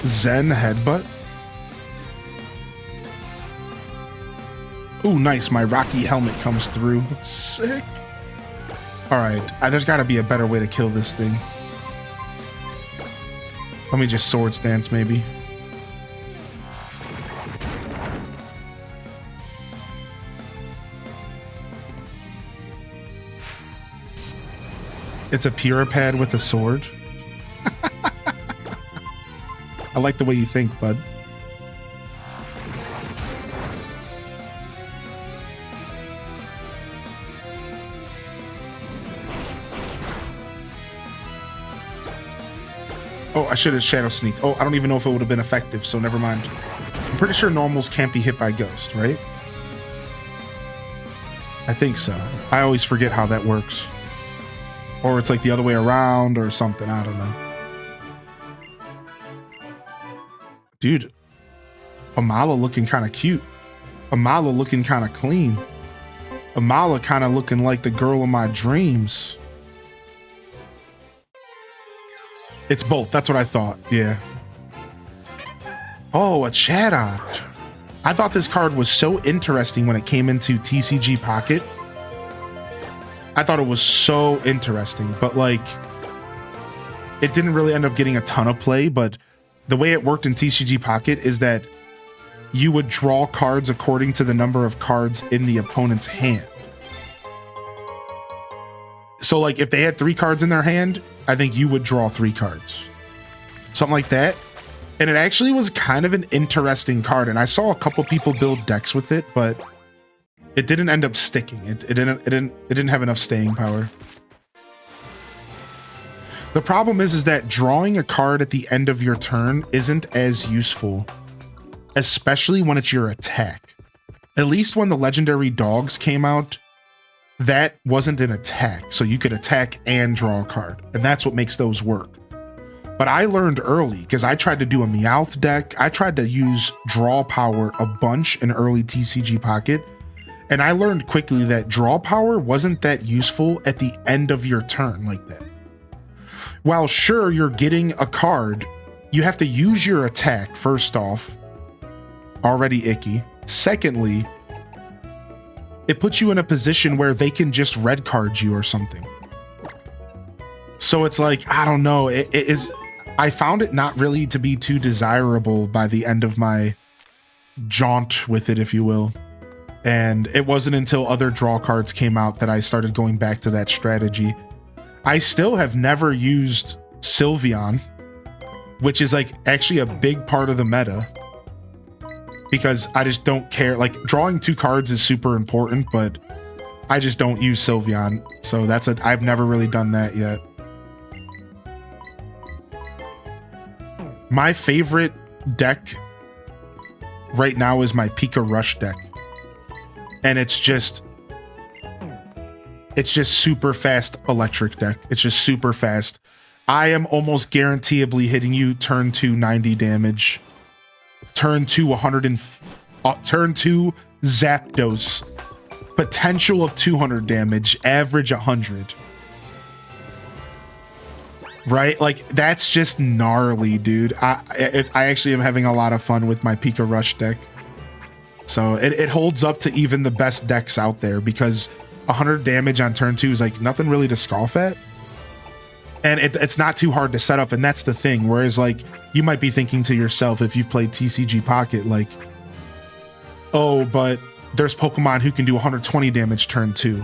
Zen headbutt. Ooh, nice. My Rocky helmet comes through. Sick. Alright, there's got to be a better way to kill this thing. Let me just Swords Dance, maybe. It's a Puripad with a sword. I like the way you think, bud. Oh, I should have Shadow Sneaked. Oh, I don't even know if it would have been effective, so never mind. I'm pretty sure normals can't be hit by Ghost, right? I think so. I always forget how that works. Or it's like the other way around or something. I don't know. Dude, Amala looking kind of cute. Amala looking kind of clean. Amala kind of looking like the girl of my dreams. It's both. That's what I thought. Yeah. Oh, a Chatot. I thought this card was so interesting when it came into TCG Pocket. I thought it was so interesting, but like, it didn't really end up getting a ton of play, but the way it worked in TCG Pocket is that you would draw cards according to the number of cards in the opponent's hand. So like if they had 3 cards in their hand, I think you would draw 3 cards. Something like that. And it actually was kind of an interesting card. And I saw a couple people build decks with it, but it didn't end up sticking. It didn't have enough staying power. The problem is that drawing a card at the end of your turn isn't as useful, especially when it's your attack. At least when the legendary dogs came out, that wasn't an attack, so you could attack and draw a card, and that's what makes those work. But I learned early, because I tried to do a Meowth deck, I tried to use draw power a bunch in early TCG Pocket, and I learned quickly that draw power wasn't that useful at the end of your turn like that. While sure, you're getting a card, you have to use your attack, first off. Already icky. Secondly, it puts you in a position where they can just red card you or something. So it's like, I don't know, I found it not really to be too desirable by the end of my jaunt with it, if you will. And it wasn't until other draw cards came out that I started going back to that strategy. I still have never used Sylveon, which is like actually a big part of the meta, because I just don't care. Like, drawing 2 cards is super important, but I just don't use Sylveon. So I've never really done that yet. My favorite deck right now is my Pika Rush deck. And it's just super fast electric deck. It's just super fast. I am almost guaranteeably hitting you turn 2 90 damage. Turn 2 turn 2 Zapdos. Potential of 200 damage, average 100. Right? Like, that's just gnarly, dude. I actually am having a lot of fun with my Pika Rush deck. So it holds up to even the best decks out there, because 100 damage on turn 2 is like nothing really to scoff at. And it's not too hard to set up, and that's the thing. Whereas, like, you might be thinking to yourself, if you've played TCG Pocket, like, oh, but there's Pokemon who can do 120 damage turn 2.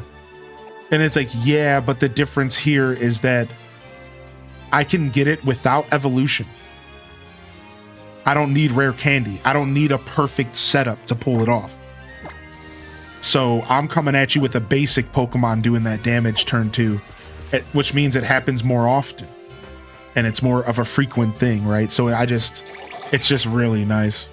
And it's like, yeah, but the difference here is that I can get it without evolution. I don't need rare candy. I don't need a perfect setup to pull it off. So I'm coming at you with a basic Pokemon doing that damage turn 2, which means it happens more often. And it's more of a frequent thing, right? So it's just really nice.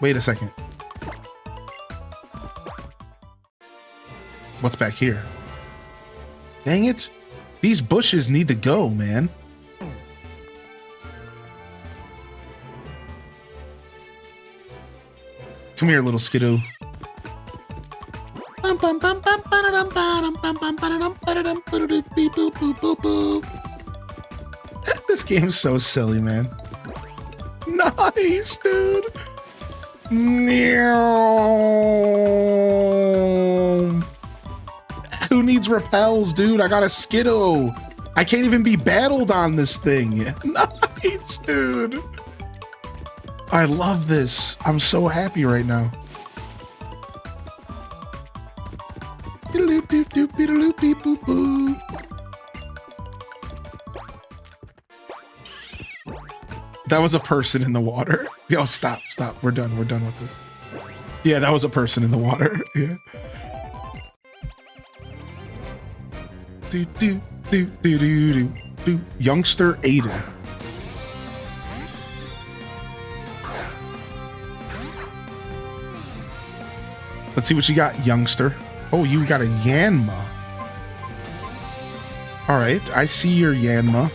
Wait a second. What's back here? Dang it. These bushes need to go, man. Come here, little Skidoo. This game's so silly, man. Nice, dude. Who needs repels, dude? I got a Skidoo. I can't even be battled on this thing. Nice, dude. I love this. I'm so happy right now. That was a person in the water. Yo, stop. We're done with this. Yeah, that was a person in the water. Yeah. Youngster Aiden. Let's see what you got, youngster. Oh, you got a Yanma. All right, I see your Yanma.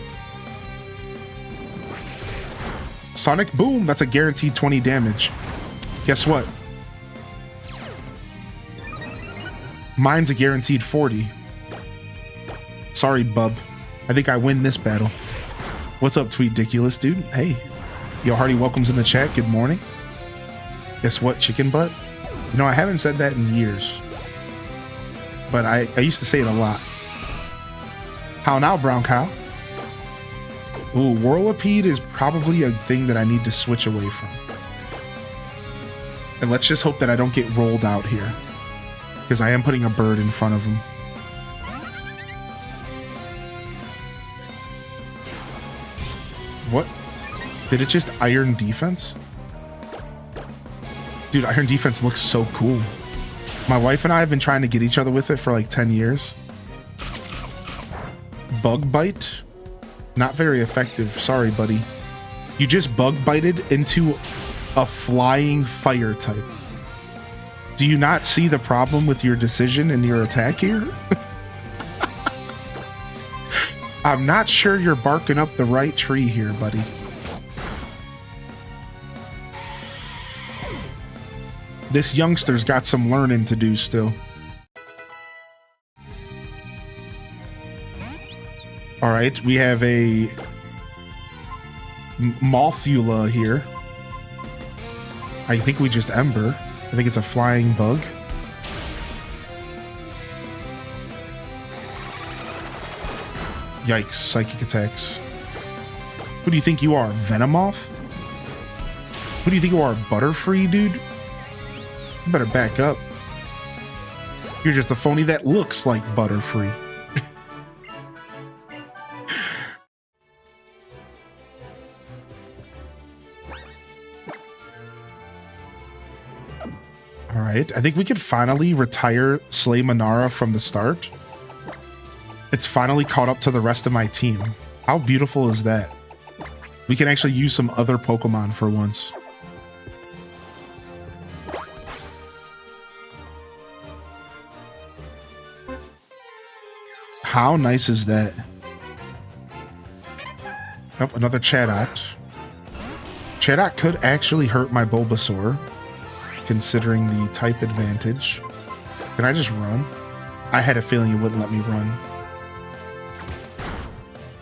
Sonic Boom, that's a guaranteed 20 damage. Guess what? Mine's a guaranteed 40. Sorry, bub. I think I win this battle. What's up, Tweetdiculous, dude? Hey. Yo, Hardy, welcomes in the chat. Good morning. Guess what, chicken butt? You know, I haven't said that in years. But I used to say it a lot. How now, brown cow? Ooh, Whirlipede is probably a thing that I need to switch away from. And let's just hope that I don't get rolled out here. Because I am putting a bird in front of him. What? Did it just iron defense? Dude, iron defense looks so cool. My wife and I have been trying to get each other with it for like 10 years. Bug bite? Not very effective. Sorry, buddy. You just bug bited into a flying fire type. Do you not see the problem with your decision and your attack here? I'm not sure you're barking up the right tree here, buddy. This youngster's got some learning to do still. All right, we have a Mothula here. I think we just Ember. I think it's a flying bug. Yikes, psychic attacks. Who do you think you are, Venomoth? Who do you think you are, Butterfree, dude? You better back up. You're just a phony that looks like Butterfree. Alright, I think we could finally retire Slay Manara from the start. It's finally caught up to the rest of my team. How beautiful is that? We can actually use some other Pokemon for once. How nice is that? Oh, another Chatot. Chatot could actually hurt my Bulbasaur, considering the type advantage. Can I just run? I had a feeling you wouldn't let me run.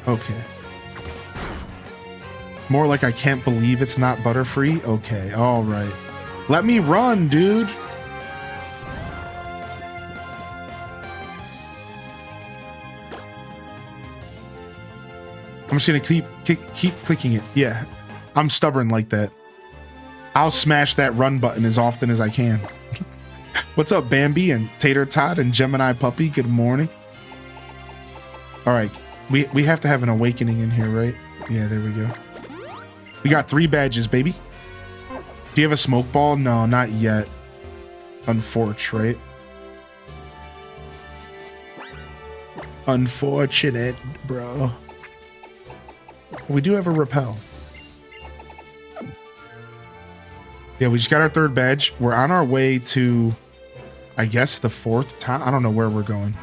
Okay. More like I can't believe it's not Butterfree? Okay, alright. Let me run, dude! I'm just gonna keep clicking it. Yeah, I'm stubborn like that. I'll smash that run button as often as I can. What's up, Bambi and Tater Tot and Gemini Puppy? Good morning. All right, we have to have an awakening in here, right? Yeah, there we go. We got 3 badges, baby. Do you have a smoke ball? No, not yet. Unfortunate, right? Unfortunate, bro. We do have a repel. Yeah, we just got our 3rd badge. We're on our way to, I guess, the 4th town. I don't know where we're going.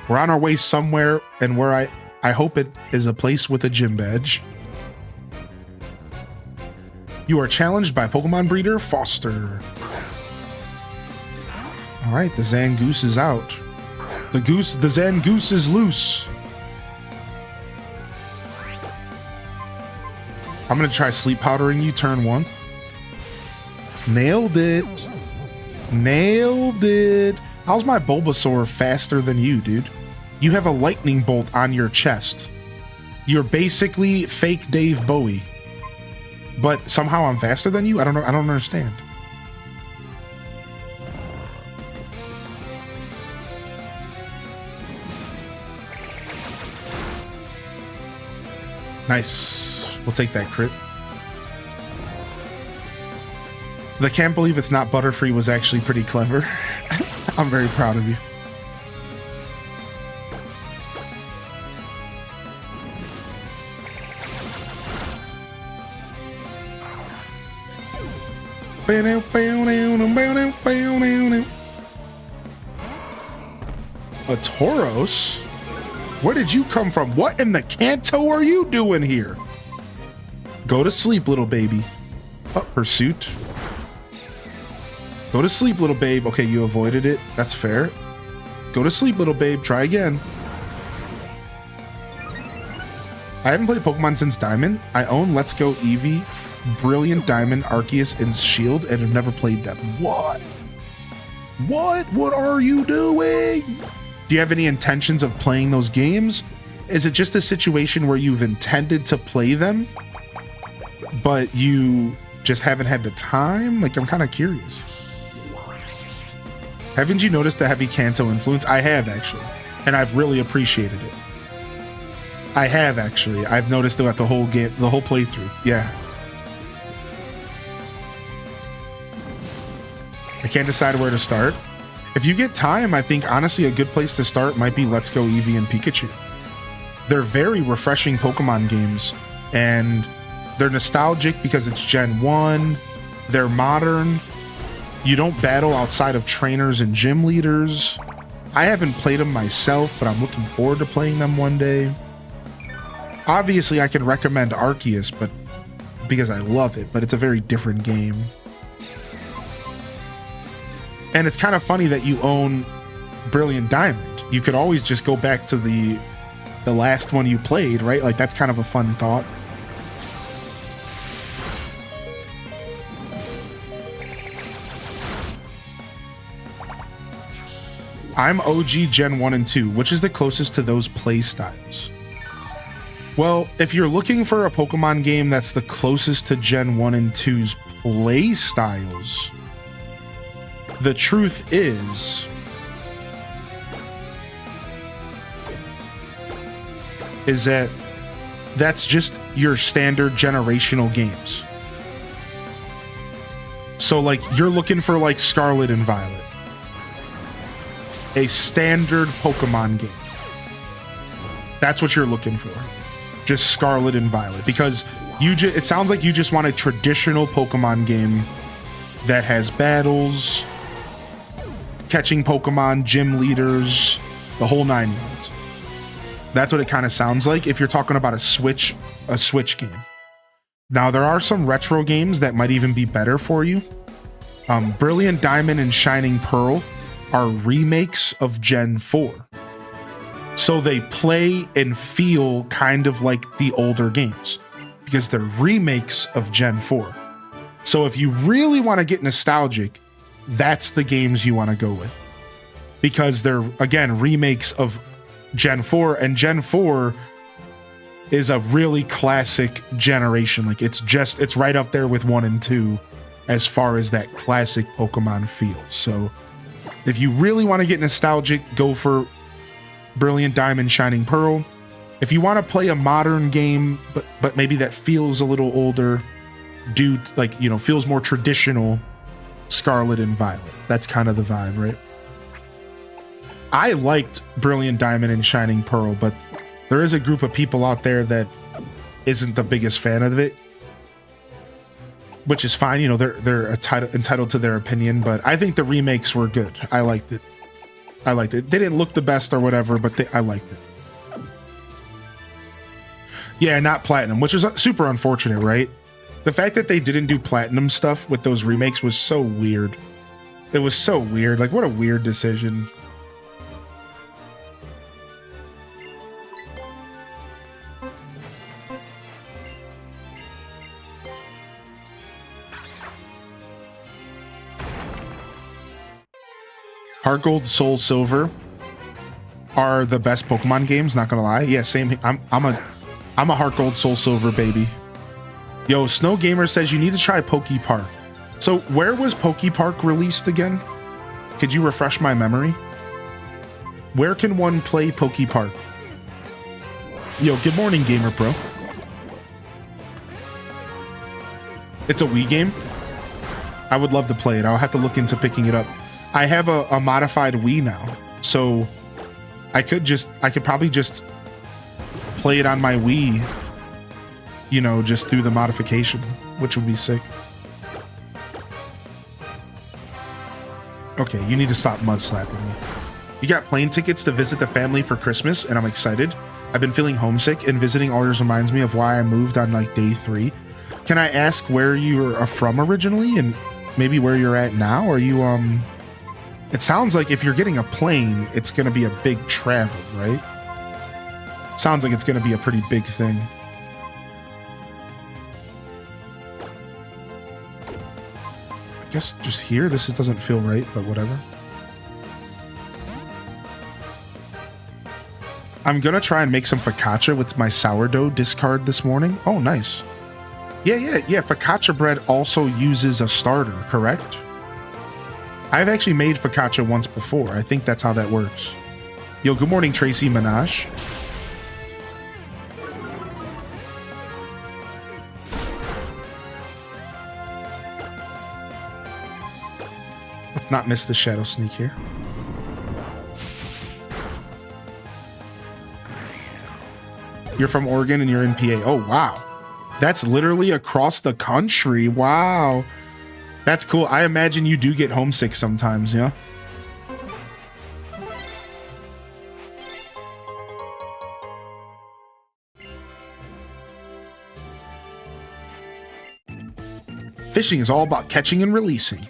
We're on our way somewhere, and where I hope it is a place with a gym badge. You are challenged by Pokemon breeder Foster. All right, the Zangoose is out. The Zangoose is loose. I'm gonna try sleep powdering you turn 1. Nailed it. Nailed it. How's my Bulbasaur faster than you, dude? You have a lightning bolt on your chest. You're basically fake Dave Bowie. But somehow I'm faster than you? I don't know. I don't understand. Nice. We'll take that crit. The can't believe it's not Butterfree was actually pretty clever. I'm very proud of you. A Tauros? Where did you come from? What in the Kanto are you doing here? Go to sleep, little baby. Oh, pursuit. Go to sleep, little babe. Okay, you avoided it. That's fair. Go to sleep, little babe. Try again. I haven't played Pokemon since Diamond. I own Let's Go Eevee, Brilliant Diamond, Arceus, and Shield, and have never played them. What? What are you doing? Do you have any intentions of playing those games? Is it just a situation where you've intended to play them, but you just haven't had the time? Like, I'm kind of curious. Haven't you noticed the heavy Kanto influence? I have, actually, and I've really appreciated it. I have, actually. I've noticed throughout the whole game, the whole playthrough. Yeah. I can't decide where to start. If you get time, I think, honestly, a good place to start might be Let's Go Eevee and Pikachu. They're very refreshing Pokemon games, and they're nostalgic because it's Gen 1. They're modern. You don't battle outside of trainers and gym leaders. I haven't played them myself, but I'm looking forward to playing them one day. Obviously, I can recommend Arceus, but because I love it, but it's a very different game. And it's kind of funny that you own Brilliant Diamond. You could always just go back to the last one you played, right? Like, that's kind of a fun thought. I'm OG Gen 1 and 2, which is the closest to those play styles. Well, if you're looking for a Pokemon game that's the closest to Gen 1 and 2's play styles, the truth is that that's just your standard generational games. So, like, you're looking for, like, Scarlet and Violet, a standard Pokemon game. That's what you're looking for. Just Scarlet and Violet, because it sounds like you just want a traditional Pokemon game that has battles, catching Pokemon, gym leaders, the whole 9 yards. That's what it kind of sounds like if you're talking about a Switch game. Now, there are some retro games that might even be better for you. Brilliant Diamond and Shining Pearl are remakes of Gen 4. So they play and feel kind of like the older games because they're remakes of Gen 4. So if you really want to get nostalgic, that's the games you want to go with, because they're, again, remakes of Gen 4, and Gen 4 is a really classic generation. Like, it's right up there with 1 and 2 as far as that classic Pokemon feel. So if you really want to get nostalgic, go for Brilliant Diamond, Shining Pearl. If you want to play a modern game, but maybe that feels a little older, feels more traditional, Scarlet and Violet. That's kind of the vibe, right? I liked Brilliant Diamond and Shining Pearl, but there is a group of people out there that isn't the biggest fan of it, which is fine. You know, they're entitled to their opinion, but I think the remakes were good. I liked it. They didn't look the best or whatever, but I liked it. Yeah, not platinum, which is super unfortunate, right? The fact that they didn't do platinum stuff with those remakes was so weird. It was so weird. Like, what a weird decision. Heart Gold, Soul Silver are the best Pokemon games, not gonna lie. Yeah, same. I'm a Heart Gold, Soul Silver baby. Yo, Snow Gamer says you need to try Poke Park. So where was Poke Park released again? Could you refresh my memory? Where can one play Poke Park? Yo, good morning, Gamer Pro. It's a Wii game? I would love to play it. I'll have to look into picking it up. I have a modified Wii now, so I could probably just play it on my Wii, you know, just through the modification, which would be sick. Okay, you need to stop mud slapping me. You got plane tickets to visit the family for Christmas, and I'm excited. I've been feeling homesick, and visiting always reminds me of why I moved on like day 3. Can I ask where you are from originally, and maybe where you're at now? Are you, it sounds like if you're getting a plane, it's going to be a big travel, right? Sounds like it's going to be a pretty big thing. I guess just here, this doesn't feel right, but whatever. I'm gonna try and make some focaccia with my sourdough discard this morning. Oh, nice. Yeah. Focaccia bread also uses a starter, correct? I've actually made focaccia once before. I think that's how that works. Yo, good morning, Tracy Minaj. Let's not miss the shadow sneak here. You're from Oregon and you're in PA. Oh, wow. That's literally across the country. Wow. That's cool. I imagine you do get homesick sometimes, yeah? Fishing is all about catching and releasing.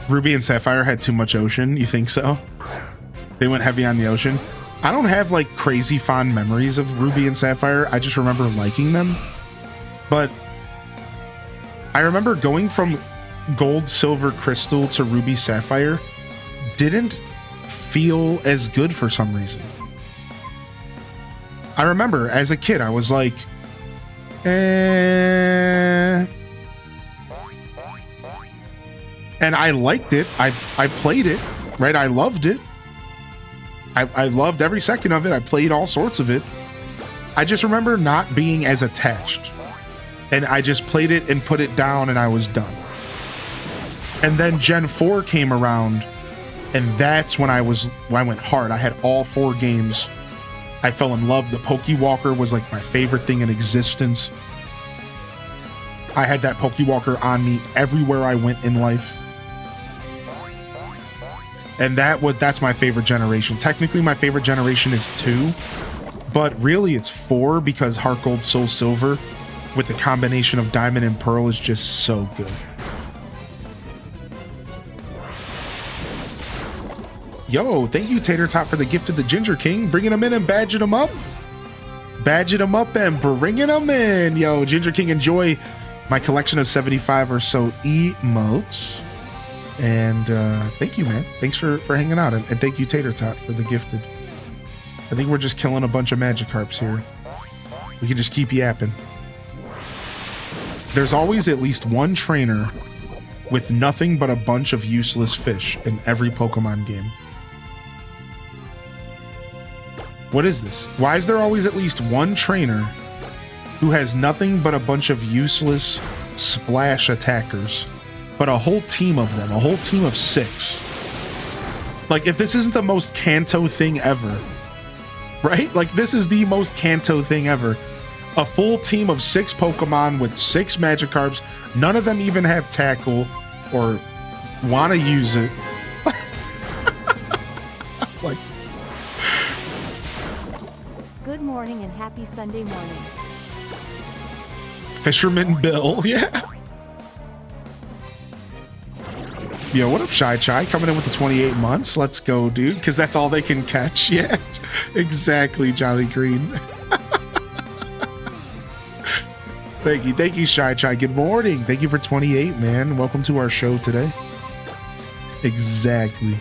Ruby and Sapphire had too much ocean. You think so? They went heavy on the ocean. I don't have like crazy fond memories of Ruby and Sapphire. I just remember liking them. But I remember going from Gold, Silver, Crystal to Ruby, Sapphire didn't feel as good for some reason. I remember as a kid, I was like, eh. And I liked it. I played it, right? I loved it. I loved every second of it. I played all sorts of it. I just remember not being as attached. And I just played it and put it down and I was done. And then Gen 4 came around and that's when I went hard. I had all 4 games. I fell in love. The Pokewalker was like my favorite thing in existence. I had that Pokewalker on me everywhere I went in life. And that's my favorite generation. Technically, my favorite generation is 2, but really it's 4 because Heart Gold, Soul Silver with the combination of Diamond and Pearl is just so good. Yo, thank you, Tater Tot, for the gift of the Ginger King. Bringing them in and badging them up. Badging them up and bringing them in. Yo, Ginger King, enjoy my collection of 75 or so emotes. And thank you, man. Thanks for hanging out. And thank you, Tater Tot, for the gifted. I think we're just killing a bunch of Magikarps here. We can just keep yapping. There's always at least one trainer with nothing but a bunch of useless fish in every Pokemon game. What is this? Why is there always at least one trainer who has nothing but a bunch of useless splash attackers? But a whole team of them, a whole team of 6. Like, if this isn't the most Kanto thing ever, right? Like, this is the most Kanto thing ever. A full team of 6 Pokemon with 6 Magikarps. None of them even have tackle or want to use it. Like, Good morning and happy Sunday morning. Fisherman Bill, yeah. Yo, what up, Shy Chai? Coming in with the 28 months. Let's go, dude. Because that's all they can catch. Yeah, exactly, Jolly Green. Thank you, Shy Chai. Good morning. Thank you for 28, man. Welcome to our show today. Exactly.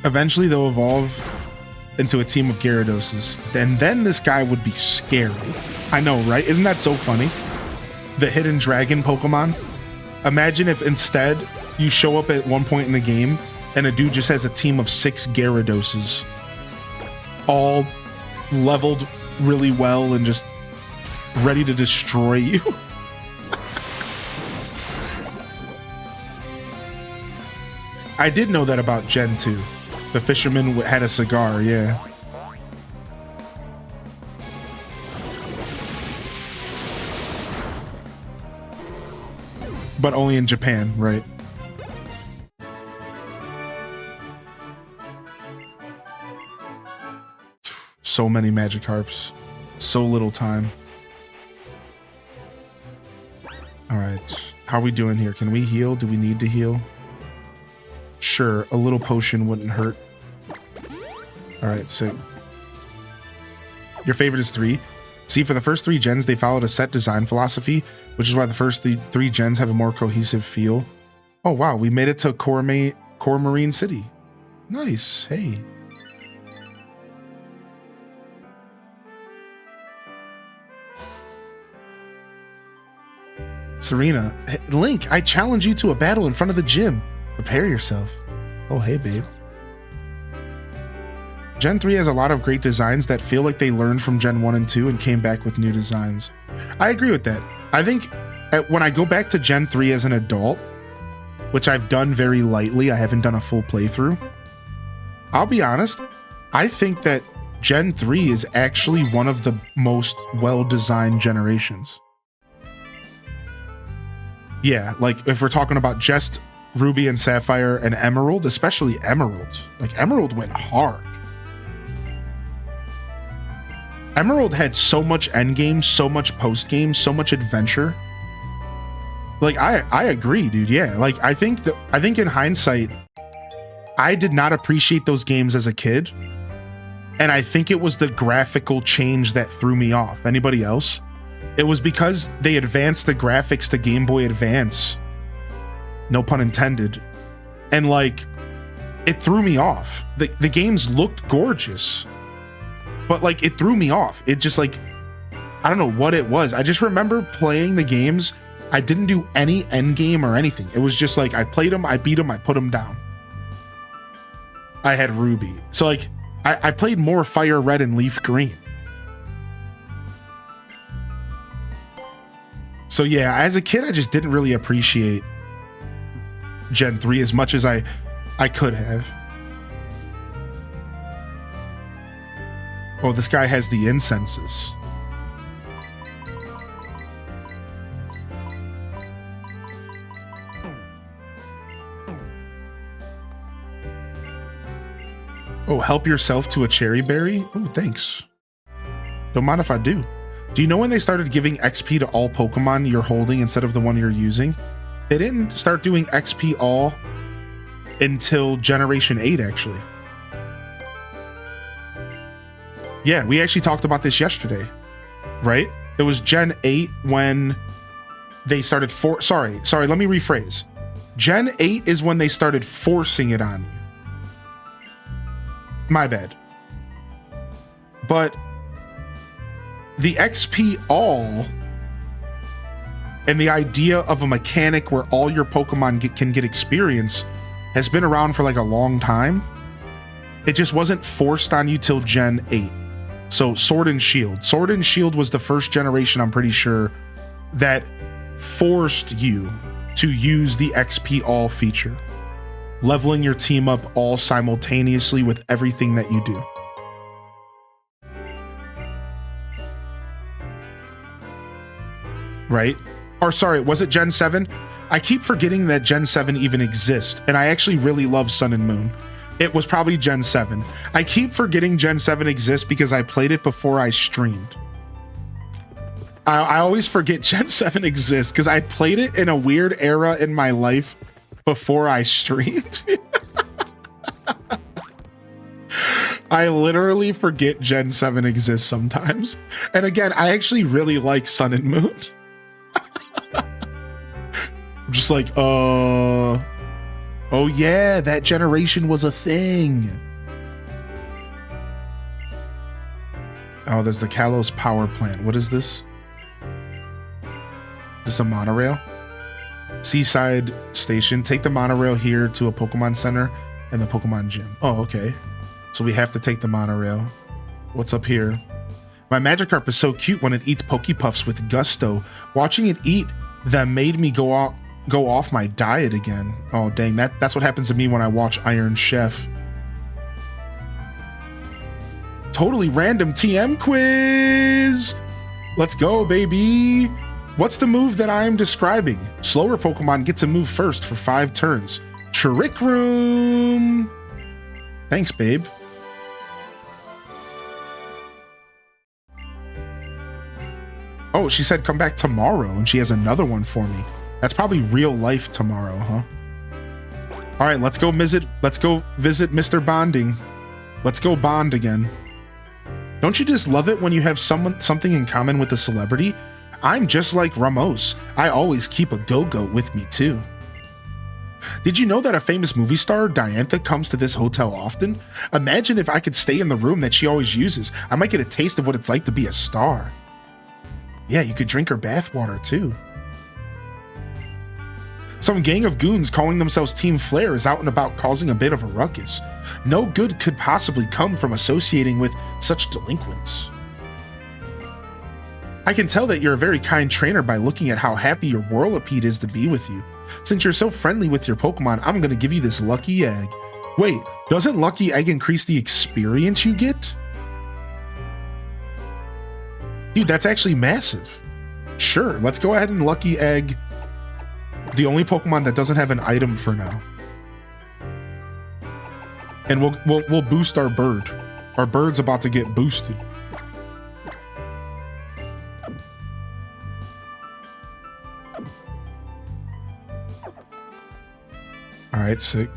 Eventually they'll evolve into a team of Gyarados, and then this guy would be scary. I know, right? Isn't that so funny? The hidden dragon Pokemon. Imagine if instead you show up at one point in the game and a dude just has a team of 6 Gyaradoses, all leveled really well and just ready to destroy you. I did know that about Gen 2. The fisherman had a cigar, yeah. But only in Japan, right? So many Magikarps. So little time. Alright. How are we doing here? Can we heal? Do we need to heal? Sure, a little potion wouldn't hurt. Alright, so... Your favorite is 3. See, for the first 3 gens, they followed a set design philosophy, which is why the first three gens have a more cohesive feel. Oh wow, we made it to Core Marine City. Nice, hey. Serena, Link, I challenge you to a battle in front of the gym. Prepare yourself. Oh, hey, babe. Gen 3 has a lot of great designs that feel like they learned from Gen 1 and 2 and came back with new designs. I agree with that. I think when I go back to Gen 3 as an adult, which I've done very lightly, I haven't done a full playthrough, I'll be honest, I think that Gen 3 is actually one of the most well-designed generations. Yeah, like if we're talking about just Ruby and Sapphire and Emerald, especially Emerald. Like Emerald went hard. Emerald had so much endgame, so much postgame, so much adventure. Like I agree, dude. Yeah, like I think in hindsight, I did not appreciate those games as a kid, and I think it was the graphical change that threw me off. Anybody else? It was because they advanced the graphics to Game Boy Advance. No pun intended. And like, it threw me off. The games looked gorgeous, but like it threw me off. It just like, I don't know what it was. I just remember playing the games. I didn't do any end game or anything. It was just like, I played them, I beat them, I put them down. I had Ruby. So like, I played more Fire Red and Leaf Green. So yeah, as a kid, I just didn't really appreciate Gen 3 as much as I could have. Oh, this guy has the incenses. Oh, help yourself to a cherry berry? Oh, thanks. Don't mind if I do. Do you know when they started giving XP to all Pokemon you're holding instead of the one you're using? They didn't start doing XP all until Generation 8, actually. Yeah, we actually talked about this yesterday, right? It was Gen 8 when they started sorry, let me rephrase. Gen 8 is when they started forcing it on you. My bad. But the XP all and the idea of a mechanic where all your Pokemon can get experience has been around for like a long time. It just wasn't forced on you till Gen 8. So Sword and Shield. Sword and Shield was the first generation, I'm pretty sure, that forced you to use the XP all feature. Leveling your team up all simultaneously with everything that you do. Right? Or sorry, was it Gen 7? I keep forgetting that Gen 7 even exists, and I actually really love Sun and Moon. It was probably Gen 7. I keep forgetting Gen 7 exists because I played it before I streamed. I always forget Gen 7 exists because I played it in a weird era in my life before I streamed. I literally forget Gen 7 exists sometimes. And again, I actually really like Sun and Moon. I'm just like, oh yeah, that generation was a thing. Oh, there's the Kalos power plant. What is this? Is this a monorail? Seaside Station. Take the monorail here to a Pokemon Center and the Pokemon Gym. Oh, okay. So we have to take the monorail. What's up here? My Magikarp is so cute when it eats Pokepuffs with gusto. Watching it eat them made me go go off my diet again. Oh, dang. That's what happens to me when I watch Iron Chef. Totally random TM quiz. Let's go, baby. What's the move that I am describing? Slower Pokemon get to move first for 5 turns. Trick Room. Thanks, babe. Oh, she said come back tomorrow, and she has another one for me. That's probably real life tomorrow, huh? All right, let's go visit Mr. Bonding. Let's go bond again. Don't you just love it when you have something in common with a celebrity? I'm just like Ramos. I always keep a go-goat with me too. Did you know that a famous movie star, Diantha, comes to this hotel often? Imagine if I could stay in the room that she always uses. I might get a taste of what it's like to be a star. Yeah, you could drink her bathwater too. Some gang of goons calling themselves Team Flare is out and about causing a bit of a ruckus. No good could possibly come from associating with such delinquents. I can tell that you're a very kind trainer by looking at how happy your Whirlipede is to be with you. Since you're so friendly with your Pokemon, I'm going to give you this Lucky Egg. Wait, doesn't Lucky Egg increase the experience you get? Dude, that's actually massive. Sure, let's go ahead and Lucky Egg the only Pokemon that doesn't have an item for now. And we'll boost our bird. Our bird's about to get boosted. All right, sick.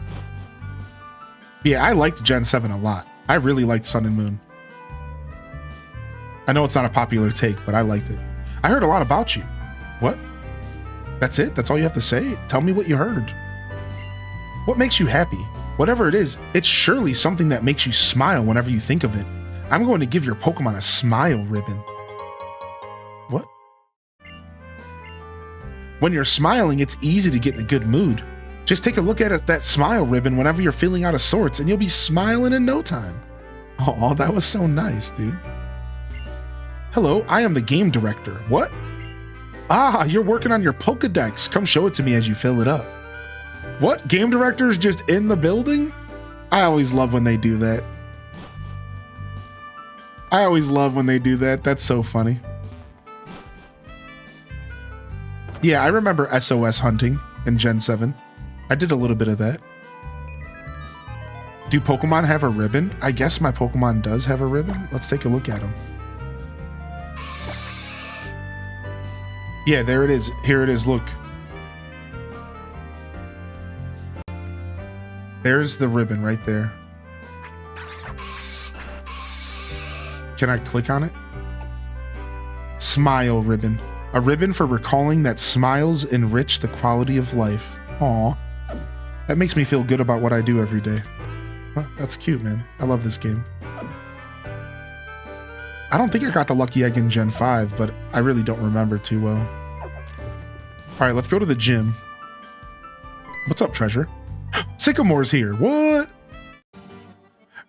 Yeah, I liked Gen 7 a lot. I really liked Sun and Moon. I know it's not a popular take, but I liked it. I heard a lot about you. What? That's it? That's all you have to say? Tell me what you heard. What makes you happy? Whatever it is, it's surely something that makes you smile whenever you think of it. I'm going to give your Pokemon a smile ribbon. What? When you're smiling, it's easy to get in a good mood. Just take a look at that smile ribbon whenever you're feeling out of sorts, and you'll be smiling in no time. Oh, that was so nice, dude. Hello, I am the game director. What? Ah, you're working on your Pokedex. Come show it to me as you fill it up. What? Game director's just in the building? I always love when they do that. I always love when they do that. That's so funny. Yeah, I remember SOS hunting in Gen 7. I did a little bit of that. Do Pokemon have a ribbon? I guess my Pokemon does have a ribbon. Let's take a look at him. Yeah, there it is. Here it is. Look. There's the ribbon right there. Can I click on it? Smile ribbon. A ribbon for recalling that smiles enrich the quality of life. Aw. That makes me feel good about what I do every day. Huh, that's cute, man. I love this game. I don't think I got the Lucky Egg in Gen 5, but I really don't remember too well. Alright, let's go to the gym. What's up, treasure? Sycamore's here. What?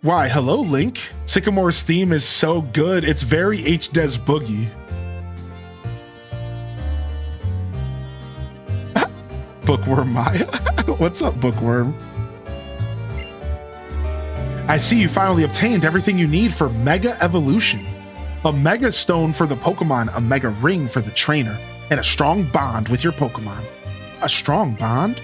Why, hello, Link. Sycamore's theme is so good. It's very HDes Boogie. Bookworm Maya. What's up, Bookworm? I see you finally obtained everything you need for Mega Evolution. A Mega Stone for the Pokemon, a Mega Ring for the trainer, and a strong bond with your Pokemon. A strong bond?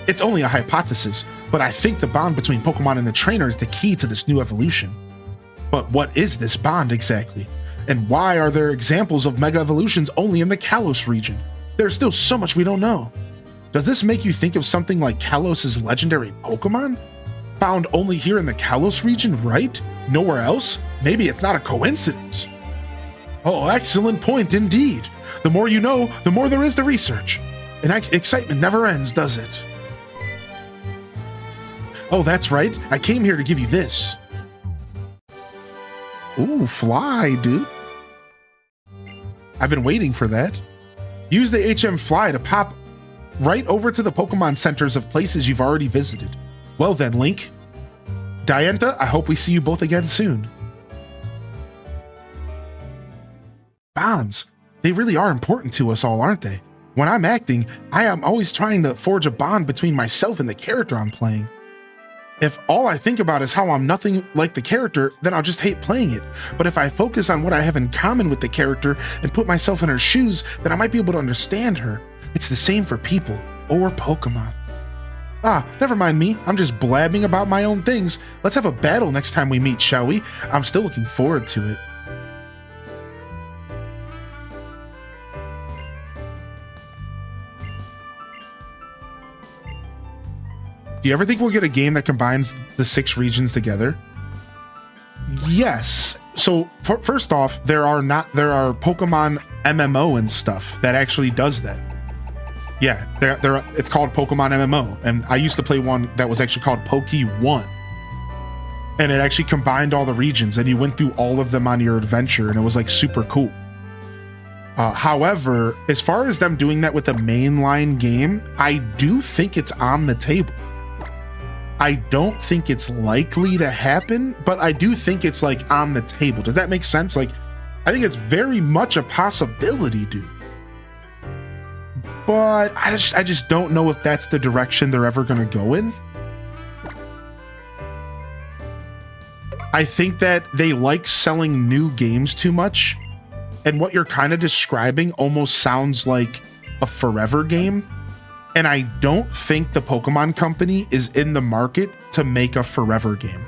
It's only a hypothesis, but I think the bond between Pokemon and the trainer is the key to this new evolution. But what is this bond exactly? And why are there examples of Mega Evolutions only in the Kalos region? There's still so much we don't know. Does this make you think of something like Kalos' legendary Pokemon? Found only here in the Kalos region, right? Nowhere else? Maybe it's not a coincidence. Oh, excellent point indeed. The more you know, the more there is to research. And excitement never ends, does it? Oh, that's right. I came here to give you this. Ooh, fly, dude. I've been waiting for that. Use the HM Fly to pop right over to the Pokemon centers of places you've already visited. Well then, Link. Diantha, I hope we see you both again soon. Bonds. They really are important to us all, aren't they? When I'm acting, I am always trying to forge a bond between myself and the character I'm playing. If all I think about is how I'm nothing like the character, then I'll just hate playing it. But if I focus on what I have in common with the character and put myself in her shoes, then I might be able to understand her. It's the same for people or Pokemon. Ah, never mind me. I'm just blabbing about my own things. Let's have a battle next time we meet, shall we? I'm still looking forward to it. Do you ever think we'll get a game that combines the 6 regions together? Yes. So first off, there are Pokemon MMO and stuff that actually does that. Yeah, it's called Pokemon MMO, and I used to play one that was actually called Poke 1, and it actually combined all the regions, and you went through all of them on your adventure, and it was like super cool. However, as far as them doing that with a mainline game, I do think it's on the table. I don't think it's likely to happen, but I do think it's like on the table. Does that make sense? Like, I think it's very much a possibility, dude. But I just don't know if that's the direction they're ever going to go in. I think that they like selling new games too much. And what you're kind of describing almost sounds like a forever game. And I don't think the Pokemon Company is in the market to make a forever game.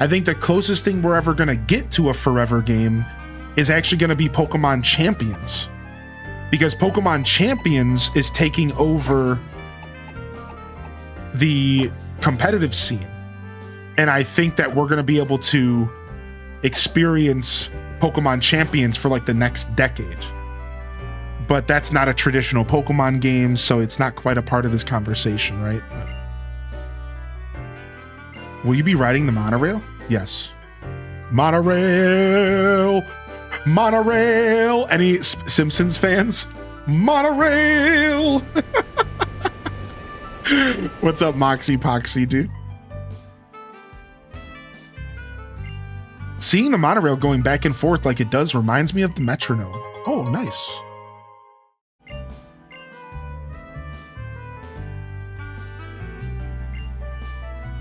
I think the closest thing we're ever going to get to a forever game is actually going to be Pokemon Champions. Because Pokemon Champions is taking over the competitive scene. And I think that we're going to be able to experience Pokemon Champions for like the next decade. But that's not a traditional Pokemon game, so it's not quite a part of this conversation, right? Will you be riding the monorail? Yes. Monorail! Monorail! Any Simpsons fans? Monorail! What's up, Moxie Poxy, dude? Seeing the monorail going back and forth like it does reminds me of the metronome. Oh, nice.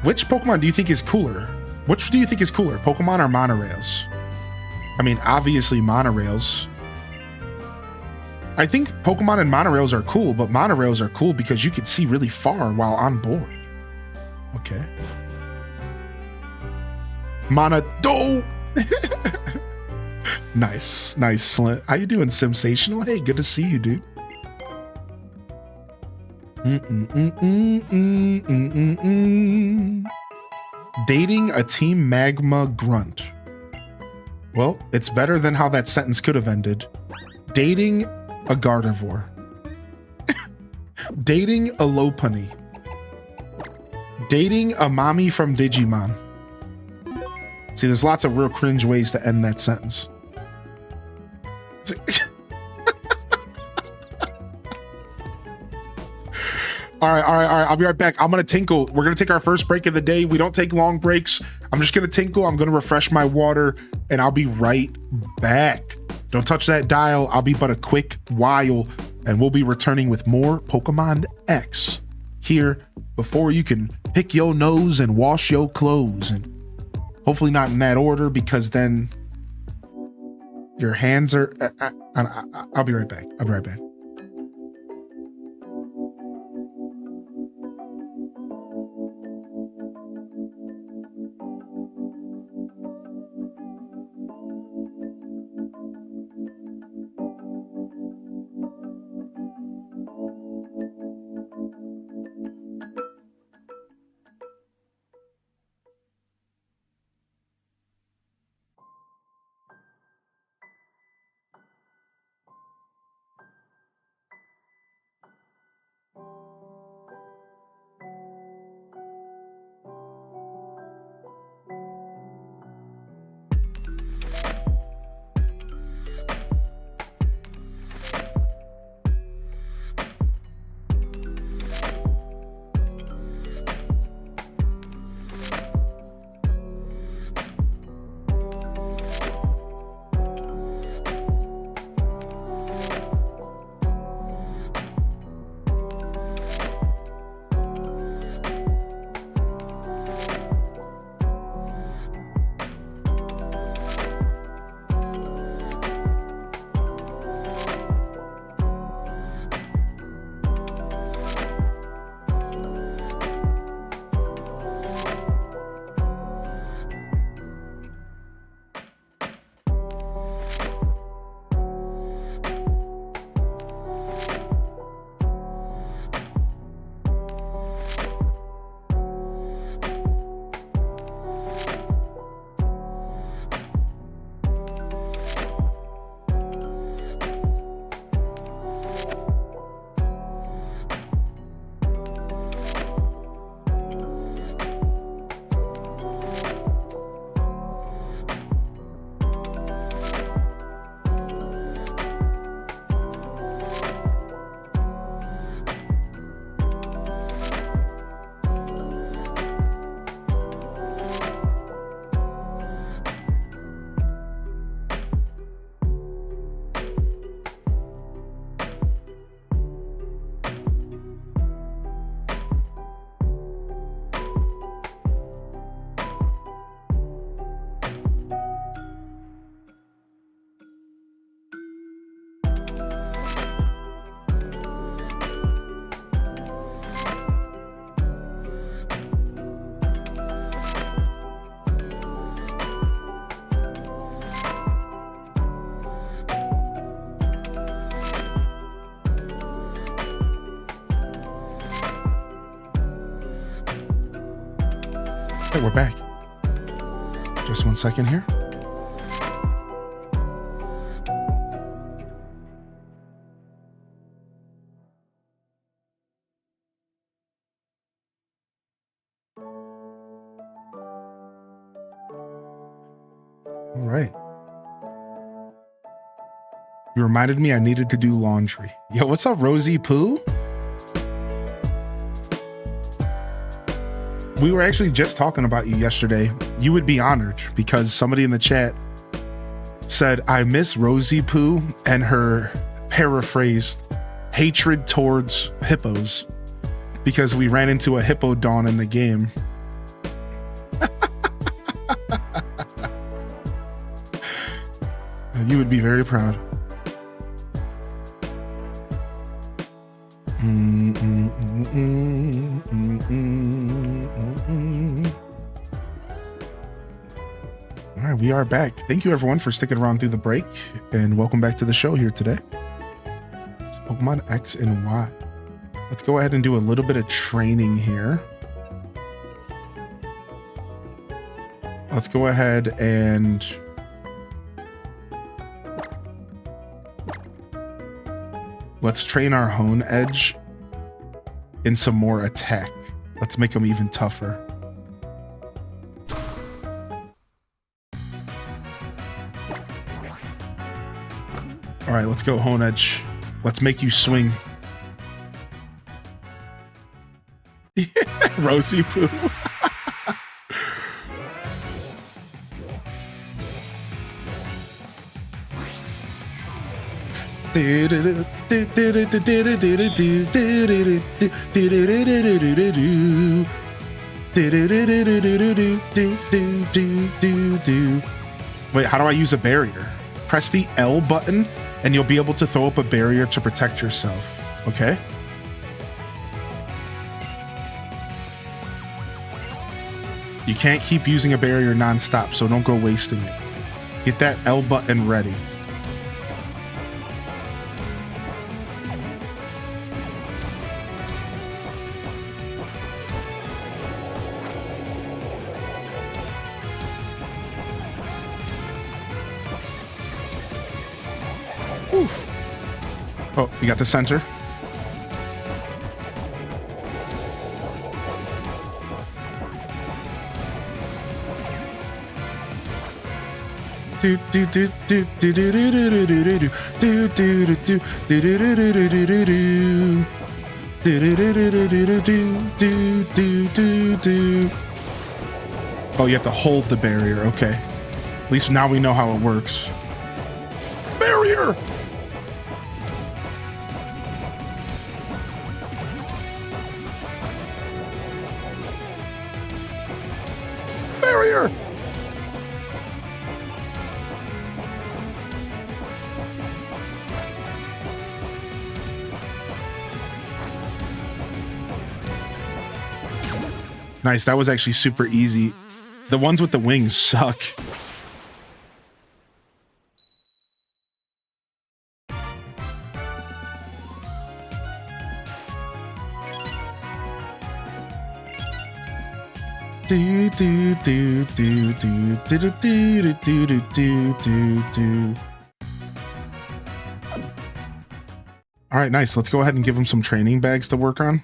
Which Pokemon do you think is cooler? Which do you think is cooler, Pokemon or monorails? I mean, obviously monorails. I think Pokemon and monorails are cool, but monorails are cool because you can see really far while on board. Okay. Monado! Nice, nice, Slim. How you doing, Simsational? Hey, good to see you, dude. Dating a Team Magma grunt. Well, it's better than how that sentence could have ended. Dating a Gardevoir. Dating a Lopunny. Dating a mommy from Digimon. See, there's lots of real cringe ways to end that sentence. All right. I'll be right back. I'm going to tinkle. We're going to take our first break of the day. We don't take long breaks. I'm just going to tinkle. I'm going to refresh my water, and I'll be right back. Don't touch that dial. I'll be but a quick while, and we'll be returning with more Pokemon X here before you can pick your nose and wash your clothes. And hopefully not in that order, because then your hands are... I'll be right back. I'll be right back. Okay, we're back. Just 1 second here. All right. You reminded me I needed to do laundry. Yo, what's up, Rosie Pooh? We were actually just talking about you yesterday. You would be honored because somebody in the chat said, I miss Rosie Pooh and her paraphrased hatred towards hippos because we ran into a hippo dawn in the game. You would be very proud. All right, we are back. Thank you everyone for sticking around through the break, and welcome back to the show here today. It's Pokemon X and Y. Let's go ahead and do a little bit of training here. Let's go ahead and let's train our Hone Edge in some more attack. Let's make them even tougher. All right, let's go Hone Edge. Let's make you swing. Rosie Poo. Wait, how do I use a barrier? Press the L button and you'll be able to throw up a barrier to protect yourself. Okay. You can't keep using a barrier non-stop, so don't go wasting it. Get that L button ready. Whew. Oh, you got the center. Oh, you have to hold the barrier. Okay. At least now we know how it works. Barrier! Barrier! Nice, that was actually super easy. The ones with the wings suck. All right, nice. Let's go ahead and give him some training bags to work on.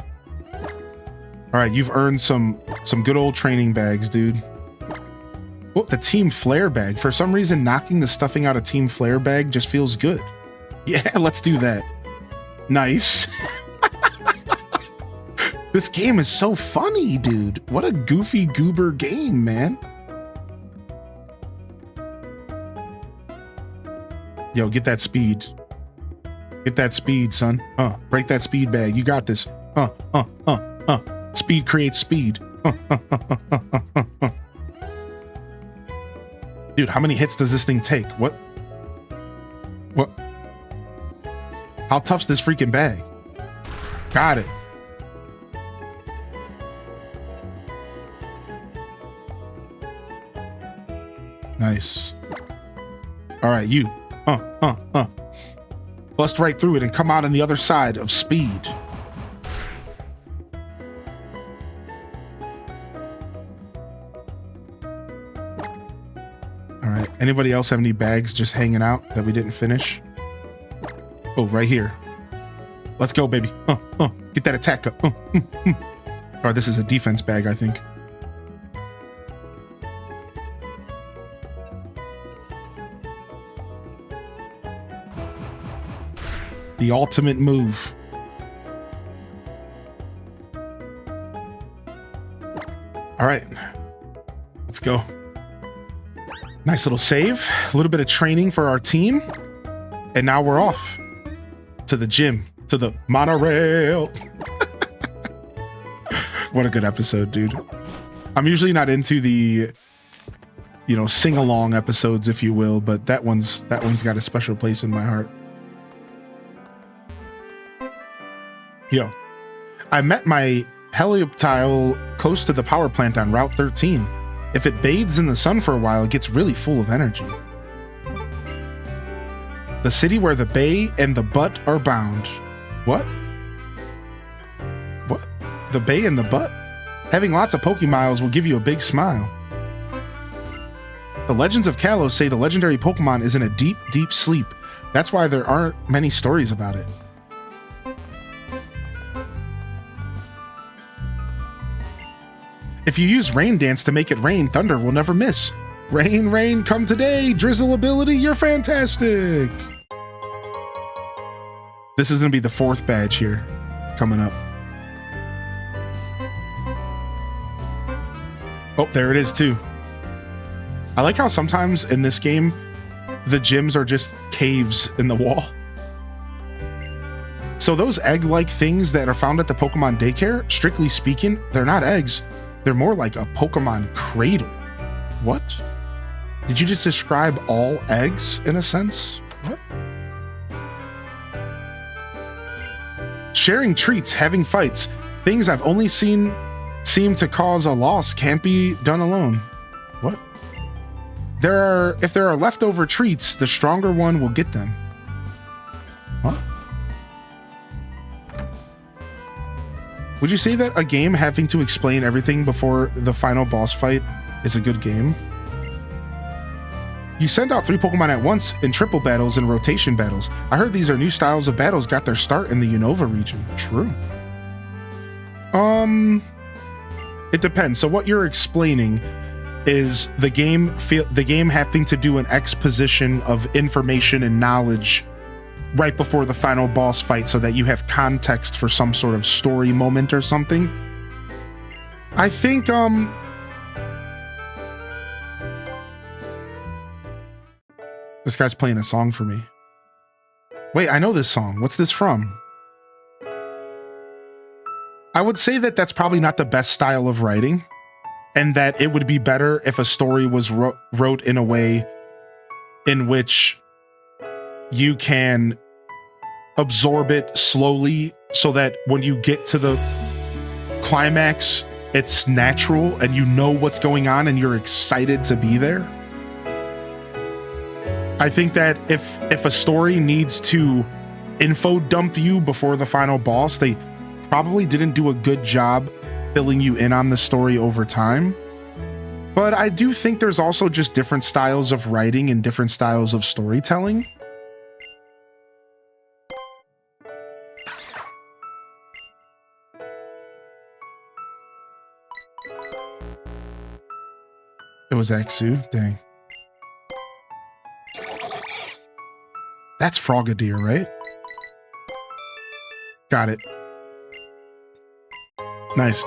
All right, you've earned some good old training bags, dude. Oh, the Team Flare bag. For some reason, knocking the stuffing out of Team Flare bag just feels good. Yeah, let's do that. Nice. This game is so funny, dude. What a goofy goober game, man. Yo, get that speed. Get that speed, son. Break that speed bag. You got this. Speed creates speed. Dude, how many hits does this thing take? What? How tough's this freaking bag? Got it. Nice. All right, you. Bust right through it and come out on the other side of speed. right. Anybody else have any bags just hanging out that we didn't finish? Oh, right here. Let's go, baby. Get that attack up. Or this is a defense bag, I think. The ultimate move. All right, let's go. Nice little save, a little bit of training for our team. And now we're off to the gym, to the monorail. What a good episode, dude. I'm usually not into the, you know, sing-along episodes, if you will, but that one's got a special place in my heart. Yo, I met my helioptile close to the power plant on Route 13. If it bathes in the sun for a while, it gets really full of energy. The city where the bay and the butt are bound. What? What? The bay and the butt? Having lots of Pokemiles will give you a big smile. The legends of Kalos say the legendary Pokemon is in a deep, deep sleep. That's why there aren't many stories about it. If you use Rain Dance to make it rain, thunder will never miss. Rain, rain, come today. Drizzle ability, you're fantastic. This is going to be the 4th badge here coming up. Oh, there it is too. I like how sometimes in this game, the gyms are just caves in the wall. So those egg-like things that are found at the Pokemon daycare, strictly speaking, they're not eggs. They're more like a Pokemon cradle. What? Did you just describe all eggs in a sense? What? Sharing treats, having fights, things I've only seen seem to cause a loss can't be done alone. What? If there are leftover treats, the stronger one will get them. What? Would you say that a game having to explain everything before the final boss fight is a good game? You send out 3 Pokemon at once in triple battles and rotation battles. I heard these are new styles of battles got their start in the Unova region. True. It depends. So what you're explaining is the game having to do an exposition of information and knowledge right before the final boss fight so that you have context for some sort of story moment or something. I think, this guy's playing a song for me. Wait, I know this song. What's this from? I would say that that's probably not the best style of writing, and that it would be better if a story was wrote in a way in which you can absorb it slowly so that when you get to the climax, it's natural and you know what's going on and you're excited to be there. I think that if a story needs to info dump you before the final boss, they probably didn't do a good job filling you in on the story over time. But I do think there's also just different styles of writing and different styles of storytelling. It was Axu, dang. That's Frogadier, right? Got it. Nice.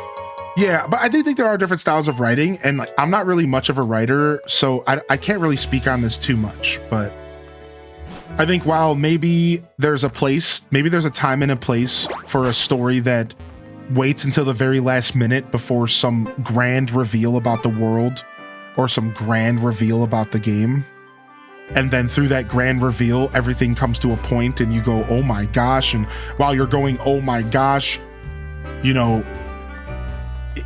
Yeah, but I do think there are different styles of writing, and like I'm not really much of a writer, so I can't really speak on this too much, but I think while maybe there's a time and a place for a story that waits until the very last minute before some grand reveal about the world or some grand reveal about the game. And then through that grand reveal, everything comes to a point and you go, oh my gosh. And while you're going, oh my gosh, you know,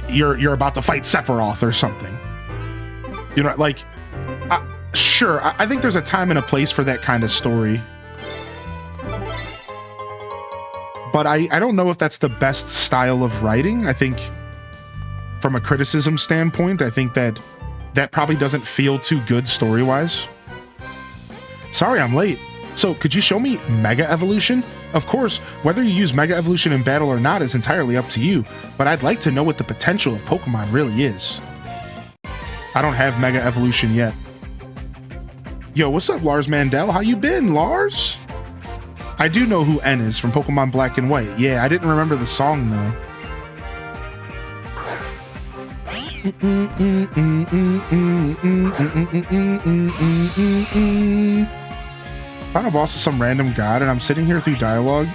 you're about to fight Sephiroth or something. You know, like, sure, I think there's a time and a place for that kind of story. But I don't know if that's the best style of writing. I think from a criticism standpoint, I think that that probably doesn't feel too good story-wise. Sorry I'm late. So could you show me Mega Evolution? Of course, whether you use Mega Evolution in battle or not is entirely up to you, but I'd like to know what the potential of Pokemon really is. I don't have Mega Evolution yet. Yo, what's up, Lars Mandel? How you been, Lars? I do know who N is from Pokemon Black and White. Yeah, I didn't remember the song, though. Final boss is some random god, and I'm sitting here through dialogue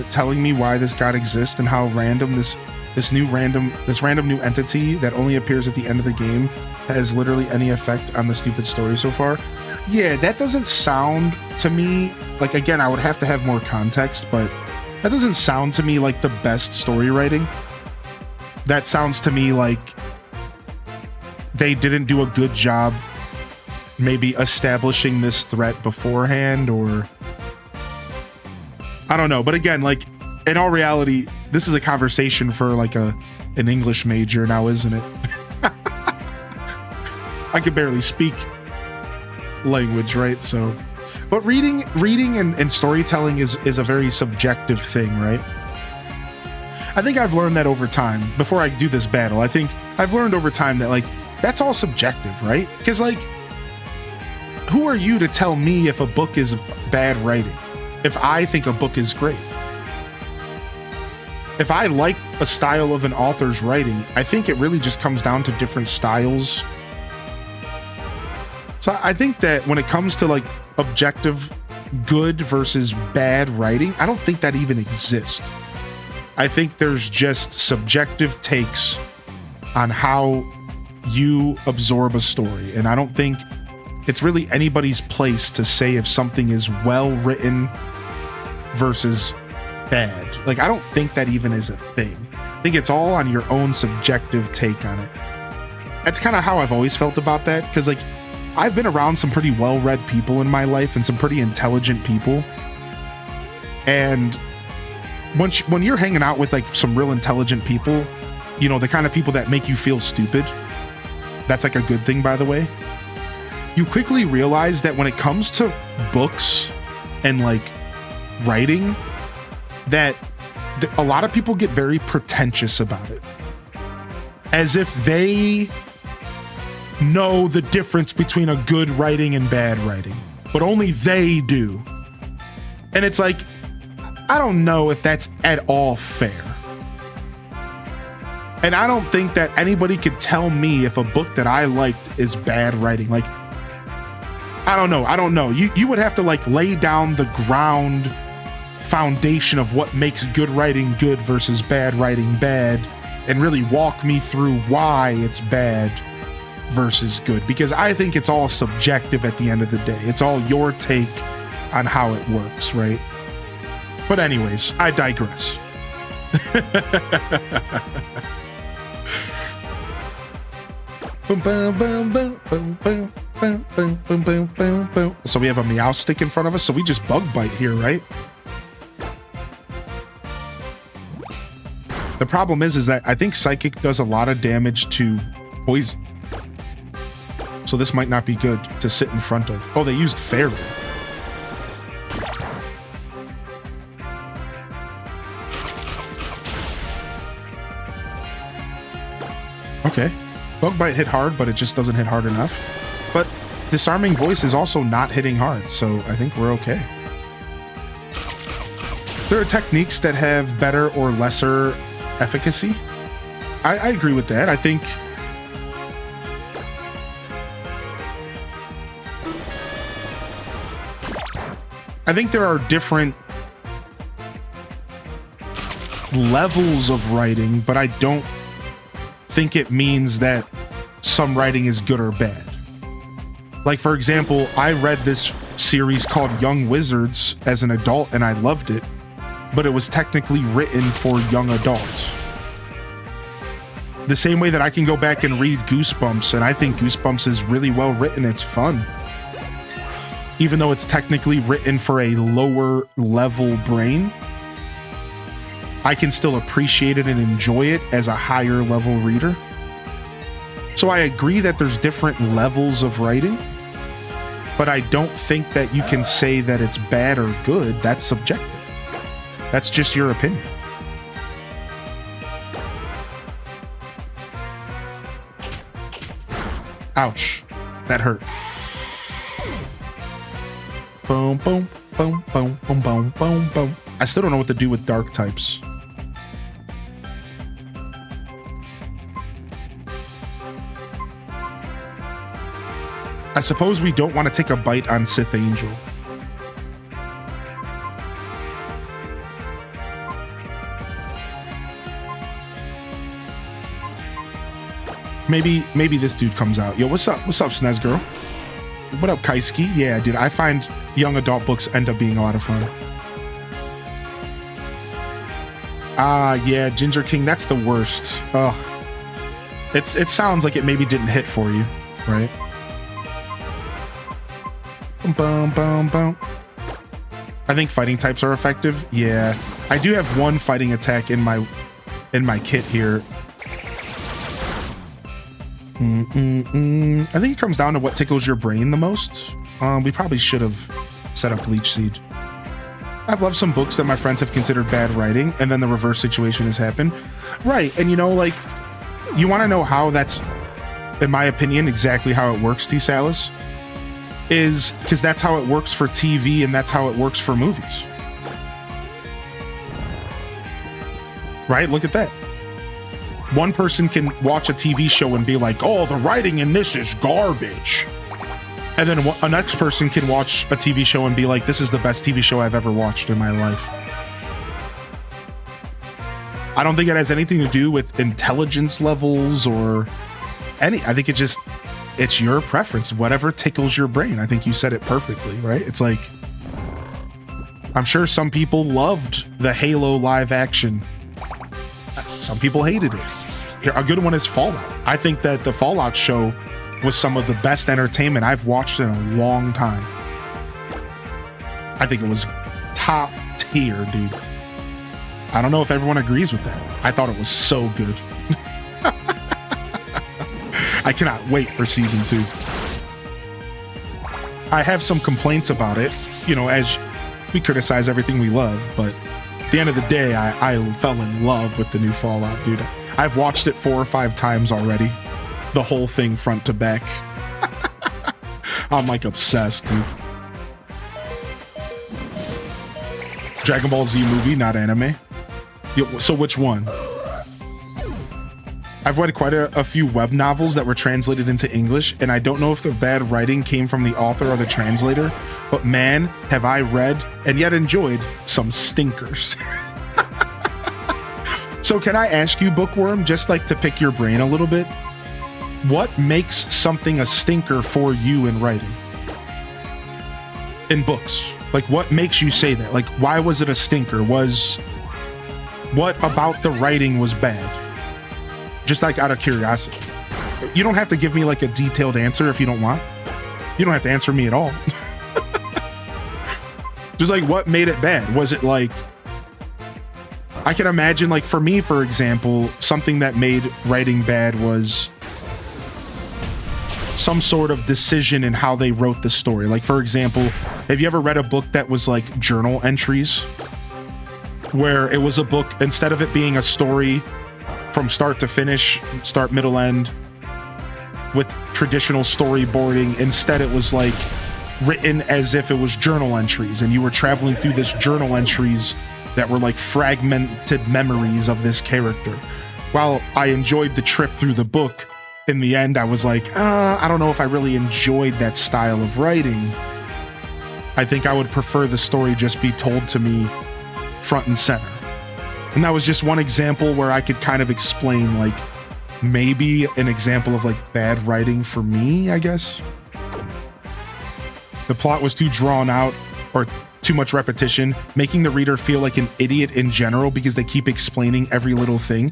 telling me why this god exists and how random this random new entity that only appears at the end of the game has literally any effect on the stupid story so far. Yeah, that doesn't sound to me like, again, I would have to have more context, but that doesn't sound to me like the best story writing. That sounds to me like they didn't do a good job maybe establishing this threat beforehand, or I don't know. But again, like, in all reality, this is a conversation for like an English major now, isn't it? I could barely speak language, right? So, but reading and storytelling is a very subjective thing, right? I think I've learned that over time. Before I do this battle, I think I've learned over time that, like, that's all subjective, right? Because, like, who are you to tell me if a book is bad writing? If I think a book is great? If I like a style of an author's writing, I think it really just comes down to different styles. So I think that when it comes to, like, objective good versus bad writing, I don't think that even exists. I think there's just subjective takes on how you absorb a story, and I don't think it's really anybody's place to say if something is well written versus bad. Like, I don't think that even is a thing. I think it's all on your own subjective take on it. That's kind of how I've always felt about that, because, like, I've been around some pretty well-read people in my life and some pretty intelligent people, and when you're hanging out with, like, some real intelligent people, you know, the kind of people that make you feel stupid, that's like a good thing, by the way, you quickly realize that when it comes to books and, like, writing, that a lot of people get very pretentious about it, as if they know the difference between a good writing and bad writing, but only they do. And it's like, I don't know if that's at all fair. And I don't think that anybody could tell me if a book that I liked is bad writing. Like, I don't know. You would have to, like, lay down the ground foundation of what makes good writing good versus bad writing bad, and really walk me through why it's bad versus good, because I think it's all subjective at the end of the day. It's all your take on how it works, right? But anyways, I digress. So we have a meow stick in front of us, so we just bug bite here, right? The problem is that I think Psychic does a lot of damage to poison. So this might not be good to sit in front of. Oh, they used Fairy. Okay. Bug Bite hit hard, but it just doesn't hit hard enough. But Disarming Voice is also not hitting hard, so I think we're okay. There are techniques that have better or lesser efficacy. I agree with that. I think there are different levels of writing, but I don't think it means that some writing is good or bad. Like, for example, I read this series called Young Wizards as an adult and I loved it, but it was technically written for young adults. The same way that I can go back and read Goosebumps, and I think Goosebumps is really well written. It's fun. Even though it's technically written for a lower level brain, I can still appreciate it and enjoy it as a higher level reader. So I agree that there's different levels of writing, but I don't think that you can say that it's bad or good. That's subjective. That's just your opinion. Ouch. That hurt. Boom, boom, boom, boom, boom, boom, boom, boom. I still don't know what to do with dark types. I suppose we don't want to take a bite on Sith Angel. Maybe this dude comes out. Yo, what's up? What's up, Snez girl? What up, Kaisky? Yeah, dude, I find young adult books end up being a lot of fun. Yeah, Ginger King, that's the worst. Ugh. It sounds like it maybe didn't hit for you, right? Boom, boom, boom. I think fighting types are effective. Yeah, I do have one fighting attack in my kit here. I think it comes down to what tickles your brain the most. We probably should have set up Leech Seed. I've loved some books that my friends have considered bad writing, and then the reverse situation has happened. Right, and you know, like, you want to know how that's, in my opinion, exactly how it works, T. Salas? Is because that's how it works for TV and that's how it works for movies. Right? Look at that. One person can watch a TV show and be like, oh, the writing in this is garbage. And then a next person can watch a TV show and be like, this is the best TV show I've ever watched in my life. I don't think it has anything to do with intelligence levels or any. I think it's your preference, whatever tickles your brain. I think you said it perfectly, right? It's like, I'm sure some people loved the Halo live action. Some people hated it. Here, a good one is Fallout. I think that the Fallout show was some of the best entertainment I've watched in a long time. I think it was top tier, dude. I don't know if everyone agrees with that. I thought it was so good. I cannot wait for season 2. I have some complaints about it, you know, as we criticize everything we love, but at the end of the day, I fell in love with the new Fallout, dude. I've watched it 4 or 5 times already. The whole thing front to back. I'm like obsessed, dude. Dragon Ball Z movie, not anime. So which one? I've read quite a few web novels that were translated into English, and I don't know if the bad writing came from the author or the translator, but man, have I read and yet enjoyed some stinkers. So can I ask you, Bookworm, just like to pick your brain a little bit, what makes something a stinker for you in writing? In books? Like, what makes you say that? Like, why was it a stinker? What about the writing was bad? Just like out of curiosity. You don't have to give me like a detailed answer if you don't want. You don't have to answer me at all. Just like, what made it bad? Was it like, I can imagine, like, for me, for example, something that made writing bad was some sort of decision in how they wrote the story. Like, for example, have you ever read a book that was like journal entries? Where it was a book, instead of it being a story from start to finish, start, middle, end, with traditional storyboarding, instead it was like written as if it was journal entries, and you were traveling through this journal entries that were like fragmented memories of this character. While I enjoyed the trip through the book, in the end I was like, I don't know if I really enjoyed that style of writing. I think I would prefer the story just be told to me front and center. And that was just one example where I could kind of explain, like, maybe an example of like bad writing for me, I guess. The plot was too drawn out or too much repetition, making the reader feel like an idiot in general because they keep explaining every little thing.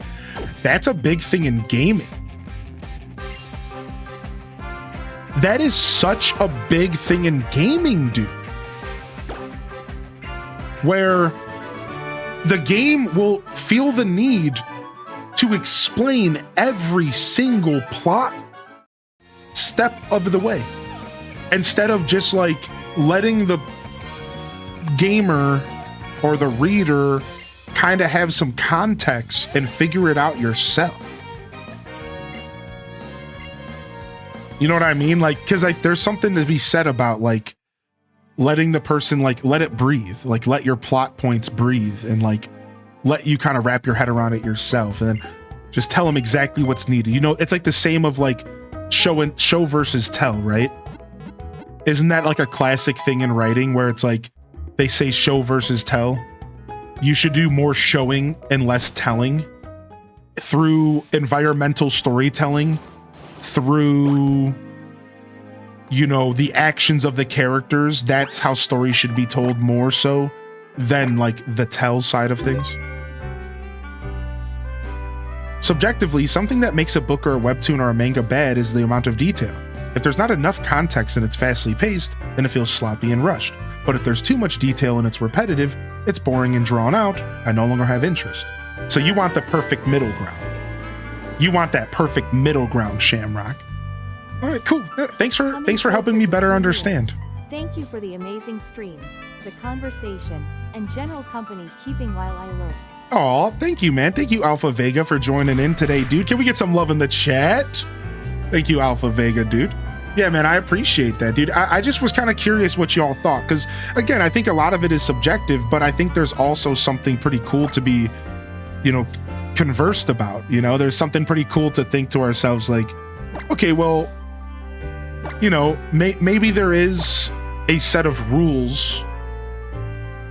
That's a big thing in gaming. That is such a big thing in gaming, dude. Where the game will feel the need to explain every single plot step of the way. Instead of just like letting the gamer or the reader kind of have some context and figure it out yourself. You know what I mean? Like, because like there's something to be said about like letting the person like let it breathe, like let your plot points breathe and like let you kind of wrap your head around it yourself and then just tell them exactly what's needed. You know, it's like the same of like show versus tell, right? Isn't that like a classic thing in writing where it's like they say show versus tell? You should do more showing and less telling through environmental storytelling, through, you know, the actions of the characters. That's how stories should be told more so than like the tell side of things. Subjectively, something that makes a book or a webtoon or a manga bad is the amount of detail. If there's not enough context and it's fastly paced, then it feels sloppy and rushed. But if there's too much detail and it's repetitive, it's boring and drawn out. I no longer have interest. So you want the perfect middle ground. You want that perfect middle ground, Shamrock. All right, cool. Thanks for helping me better understand. Thank you for the amazing streams, the conversation, and general company keeping while I lurk. Aw, thank you, man. Thank you, Alpha Vega, for joining in today, dude. Can we get some love in the chat? Thank you, Alpha Vega, dude. Yeah, man, I appreciate that, dude. I just was kind of curious what y'all thought, because, again, I think a lot of it is subjective, but I think there's also something pretty cool to be, you know, conversed about. You know, there's something pretty cool to think to ourselves, like, okay, well, you know, maybe there is a set of rules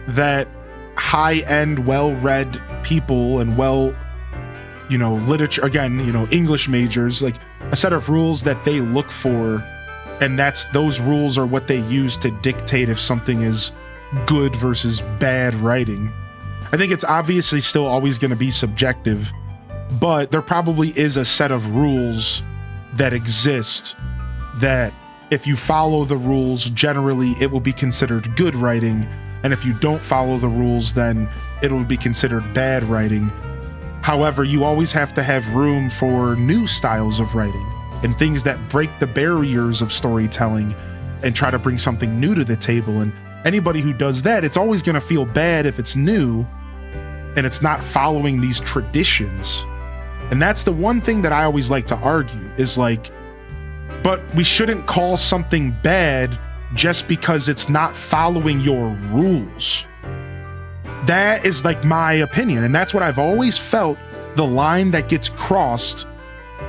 that high-end, well-read people and you know, literature, again, you know, English majors, like a set of rules that they look for, and those rules are what they use to dictate if something is good versus bad writing. I think it's obviously still always going to be subjective, but there probably is a set of rules that exist that if you follow the rules, generally it will be considered good writing, and if you don't follow the rules, then it will be considered bad writing. However, you always have to have room for new styles of writing and things that break the barriers of storytelling and try to bring something new to the table. And anybody who does that, it's always going to feel bad if it's new and it's not following these traditions. And that's the one thing that I always like to argue is like, but we shouldn't call something bad just because it's not following your rules. That is like my opinion, and that's what I've always felt the line that gets crossed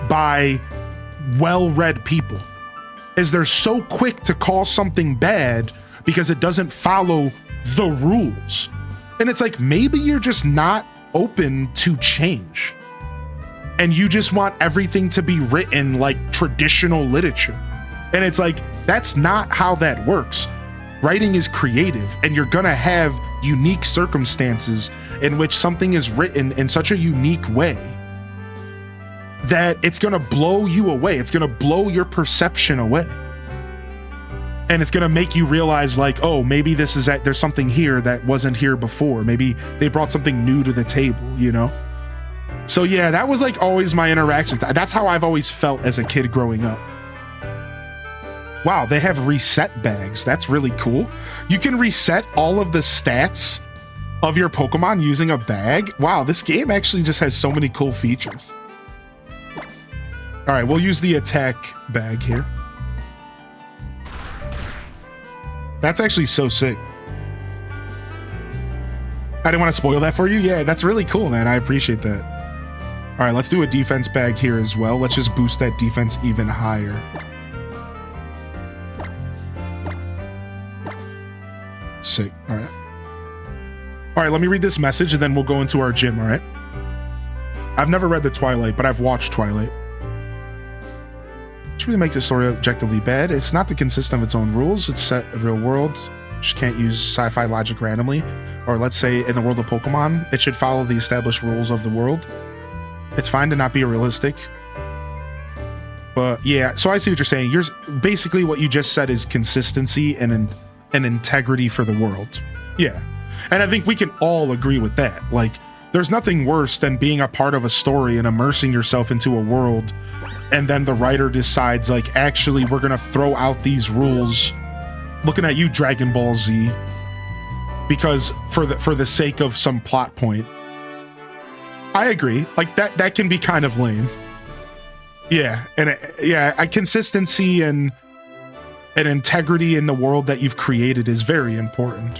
by well-read people is they're so quick to call something bad because it doesn't follow the rules. And it's like, maybe you're just not open to change and you just want everything to be written like traditional literature. And it's like, that's not how that works. Writing is creative, and you're gonna have unique circumstances in which something is written in such a unique way that it's gonna blow you away. It's gonna blow your perception away. And it's gonna make you realize like, oh, maybe there's something here that wasn't here before. Maybe they brought something new to the table, you know? So yeah, that was like always my interaction. That's how I've always felt as a kid growing up. Wow, they have reset bags. That's really cool. You can reset all of the stats of your Pokemon using a bag. Wow, this game actually just has so many cool features. All right, we'll use the attack bag here. That's actually so sick. I didn't want to spoil that for you. Yeah, that's really cool, man. I appreciate that. All right, let's do a defense bag here as well. Let's just boost that defense even higher. Sick. All right. All right, let me read this message and then we'll go into our gym, all right? I've never read the Twilight, but I've watched Twilight. Which really makes the story objectively bad. It's not to consist of its own rules. It's set in real world. You just can't use sci-fi logic randomly. Or let's say in the world of Pokemon, it should follow the established rules of the world. It's fine to not be realistic. But yeah, so I see what you're saying. Basically what you just said is consistency and integrity for the world. Yeah. And I think we can all agree with that. Like, there's nothing worse than being a part of a story and immersing yourself into a world and then the writer decides like, actually, we're gonna throw out these rules. Looking at you, Dragon Ball Z, because for the sake of some plot point. I agree. Like that can be kind of lame. Yeah, and consistency and integrity in the world that you've created is very important.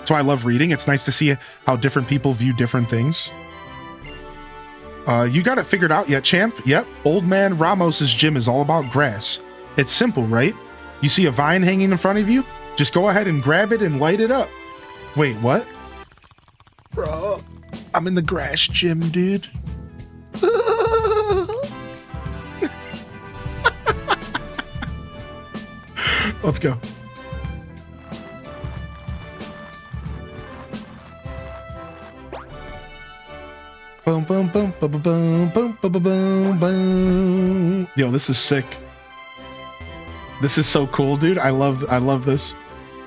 So I love reading. It's nice to see how different people view different things. You got it figured out yet, champ? Yep. Old man Ramos's gym is all about grass. It's simple, right? You see a vine hanging in front of you? Just go ahead and grab it and light it up. Wait, what? Bro, I'm in the grass gym, dude. Let's go. Boom, boom, boom, boom, boom, boom, boom, boom, boom, boom. Yo, this is sick. This is so cool, dude. I love this.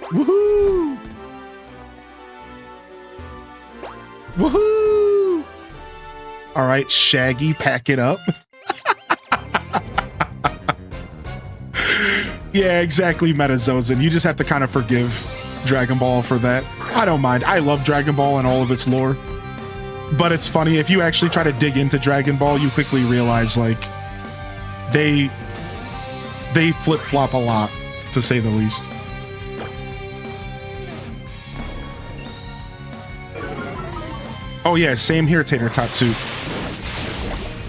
Woohoo! Woohoo! All right, Shaggy, pack it up. Yeah, exactly, Metazosan. You just have to kind of forgive Dragon Ball for that. I don't mind. I love Dragon Ball and all of its lore. But it's funny, if you actually try to dig into Dragon Ball, you quickly realize, like, they flip-flop a lot, to say the least. Oh yeah, same here, Tater Tatsu.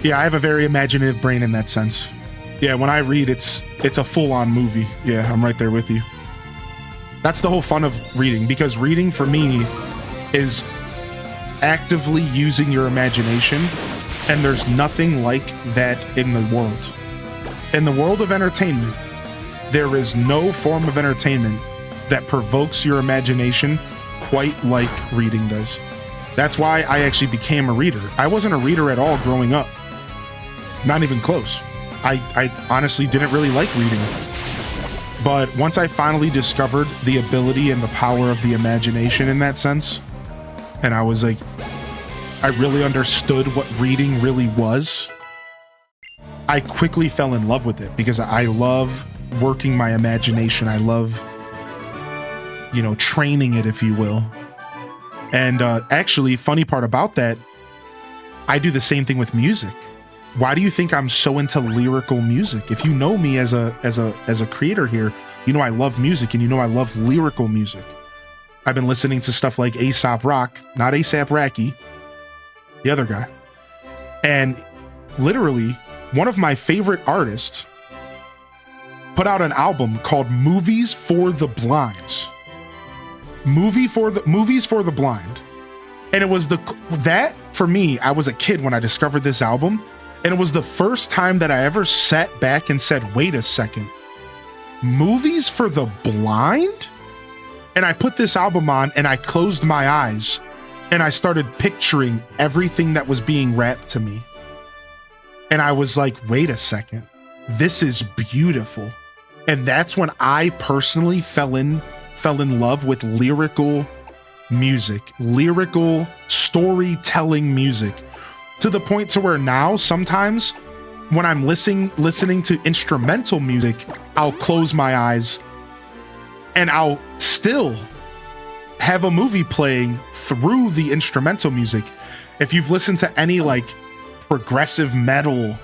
Yeah, I have a very imaginative brain in that sense. Yeah, when I read, it's a full-on movie. Yeah, I'm right there with you. That's the whole fun of reading, because reading, for me, is actively using your imagination, and there's nothing like that in the world. In the world of entertainment, there is no form of entertainment that provokes your imagination quite like reading does. That's why I actually became a reader. I wasn't a reader at all growing up. Not even close. I honestly didn't really like reading. But once I finally discovered the ability and the power of the imagination in that sense, and I was like, I really understood what reading really was, I quickly fell in love with it because I love working my imagination. I love, training it, if you will. And actually, funny part about that, I do the same thing with music. Why do you think I'm so into lyrical music? If you know me as a creator here, you know I love music, and you know I love lyrical music. I've been listening to stuff like A$AP Rock, not A$AP Rocky, the other guy. And literally, one of my favorite artists put out an album called Movies for the Blinds. Movies for the Blind. And it was that for me, I was a kid when I discovered this album, and it was the first time that I ever sat back and said, wait a second, Movies for the Blind? And I put this album on and I closed my eyes and I started picturing everything that was being rapped to me. And I was like, wait a second, this is beautiful. And that's when I personally fell in love with lyrical music, lyrical storytelling music, to the point to where now sometimes when I'm listening to instrumental music, I'll close my eyes and I'll still have a movie playing through the instrumental music. If you've listened to any like progressive metal,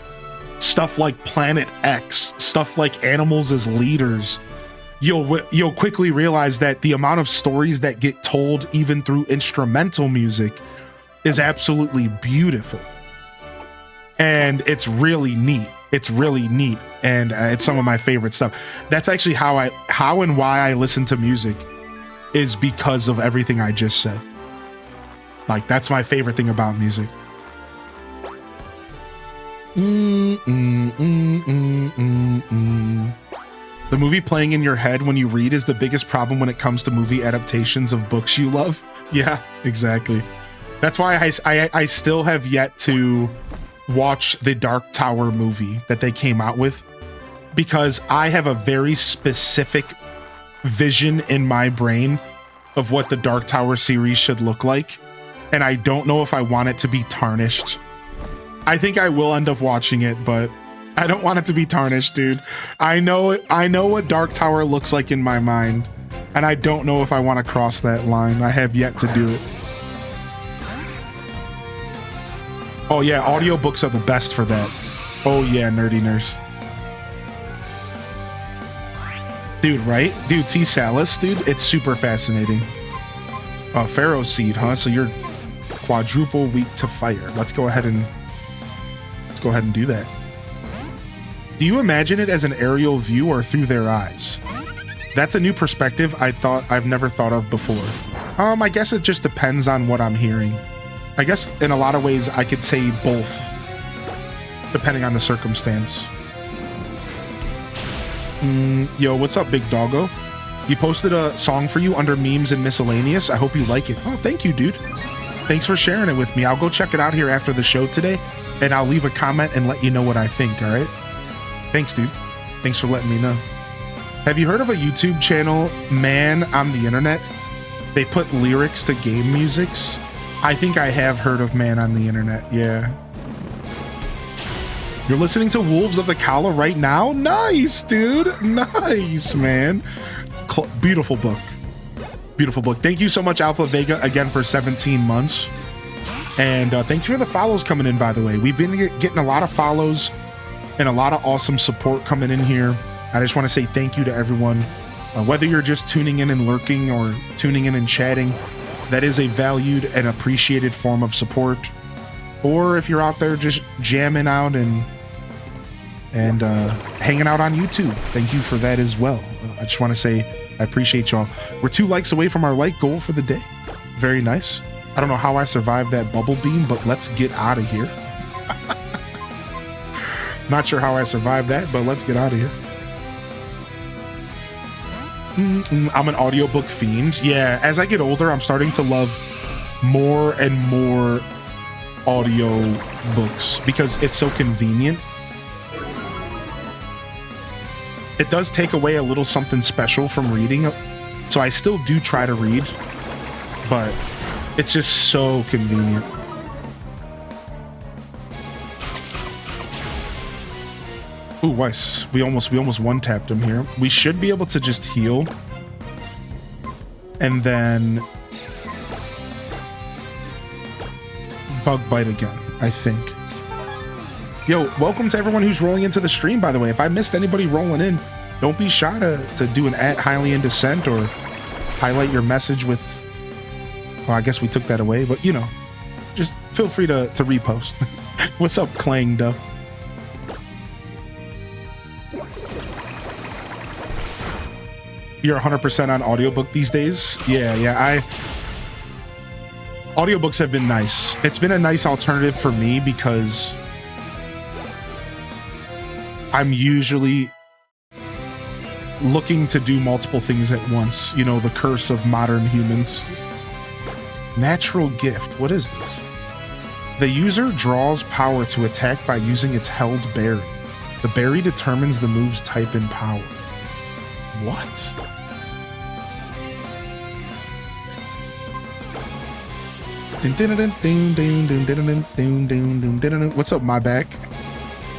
stuff like Planet X, stuff like Animals as Leaders, you'll quickly realize that the amount of stories that get told even through instrumental music is absolutely beautiful. And it's really neat. It's really neat. And it's some of my favorite stuff. That's actually how and why I listen to music, is because of everything I just said. Like, that's my favorite thing about music. The movie playing in your head when you read is the biggest problem when it comes to movie adaptations of books you love. Yeah, exactly. That's why I still have yet to watch the Dark Tower movie that they came out with, because I have a very specific vision in my brain of what the Dark Tower series should look like. and I don't know if I want it to be tarnished. I think I will end up watching it, but I don't want it to be tarnished, dude. I know what Dark Tower looks like in my mind, and I don't know if I want to cross that line. I have yet to do it. Oh yeah, audiobooks are the best for that. Oh yeah, nerdy nurse. Dude, right? Dude, T. Salis, dude, it's super fascinating. Pharaoh seed, huh? So you're quadruple weak to fire. Let's go ahead and do that. Do you imagine it as an aerial view or through their eyes? That's a new perspective I've never thought of before. I guess it just depends on what I'm hearing. I guess in a lot of ways I could say both, depending on the circumstance. Yo, what's up, big doggo? You posted a song for you under memes and miscellaneous. I hope you like it. Oh, thank you, dude. Thanks for sharing it with me. I'll go check it out here after the show today, and I'll leave a comment and let you know what I think, all right? Thanks, dude. Thanks for letting me know. Have you heard of a YouTube channel, Man on the Internet? They put lyrics to game musics. I think I have heard of Man on the Internet, yeah. You're listening to Wolves of the Kala right now? Nice, dude. Nice, man. Beautiful book. Beautiful book. Thank you so much, Alpha Vega, again for 17 months. And thank you for the follows coming in, by the way. We've been getting a lot of follows and a lot of awesome support coming in here. I just want to say thank you to everyone. Whether you're just tuning in and lurking or tuning in and chatting, that is a valued and appreciated form of support. Or if you're out there just jamming out and hanging out on YouTube, thank you for that as well. I just want to say I appreciate y'all. We're 2 likes away from our like goal for the day. Very nice. I don't know how I survived that bubble beam, but let's get out of here. Not sure how I survived that, but let's get out of here. I'm an audiobook fiend. Yeah, as I get older, I'm starting to love more and more audio books because it's so convenient. It does take away a little something special from reading, so I still do try to read, but it's just so convenient. Ooh, Weiss, we almost one-tapped him here. We should be able to just heal and then bug bite again, I think. Yo, welcome to everyone who's rolling into the stream, by the way. If I missed anybody rolling in, don't be shy to do an @HighlyInDescent or highlight your message with, well, I guess we took that away, but you know, just feel free to repost. What's up, Clang Duh? You're 100% on audiobook these days? Yeah, audiobooks have been nice. It's been a nice alternative for me because I'm usually looking to do multiple things at once. You know, the curse of modern humans. Natural gift. What is this? The user draws power to attack by using its held berry. The berry determines the move's type and power. What? What's up, my back?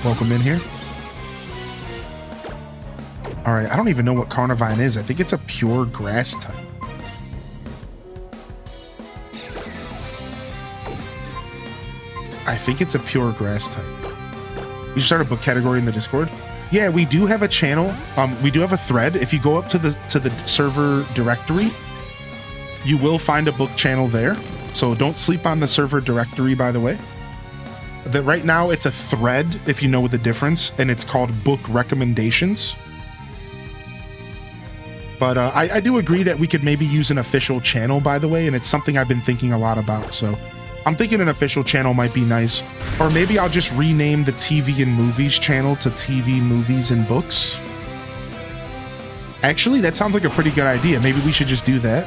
Welcome in here. All right, I don't even know what Carnivine is. I think it's a pure grass type. I think it's a pure grass type. You should start a book category in the Discord. Yeah, we do have a channel. We do have a thread. If you go up to the server directory, you will find a book channel there. So don't sleep on the server directory, by the way. Right now it's a thread, if you know the difference, and it's called Book Recommendations. But I do agree that we could maybe use an official channel, by the way, and it's something I've been thinking a lot about. So I'm thinking an official channel might be nice. Or maybe I'll just rename the TV and Movies channel to TV, Movies, and Books. Actually, that sounds like a pretty good idea. Maybe we should just do that.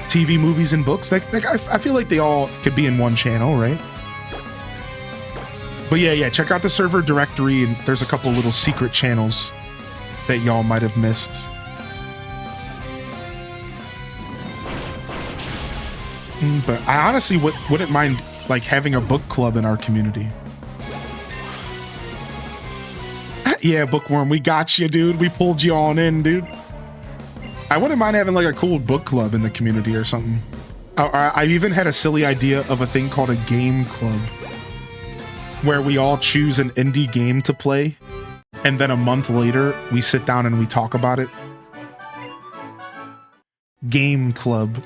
TV, Movies, and Books. Like I feel like they all could be in one channel, right? But yeah, check out the server directory, and there's a couple little secret channels that y'all might have missed. But I honestly wouldn't mind like having a book club in our community. Yeah, Bookworm, we got you, dude. We pulled you on in, dude. I wouldn't mind having like a cool book club in the community or something. I even had a silly idea of a thing called a game club, where we all choose an indie game to play, and then a month later, we sit down and we talk about it. Game club.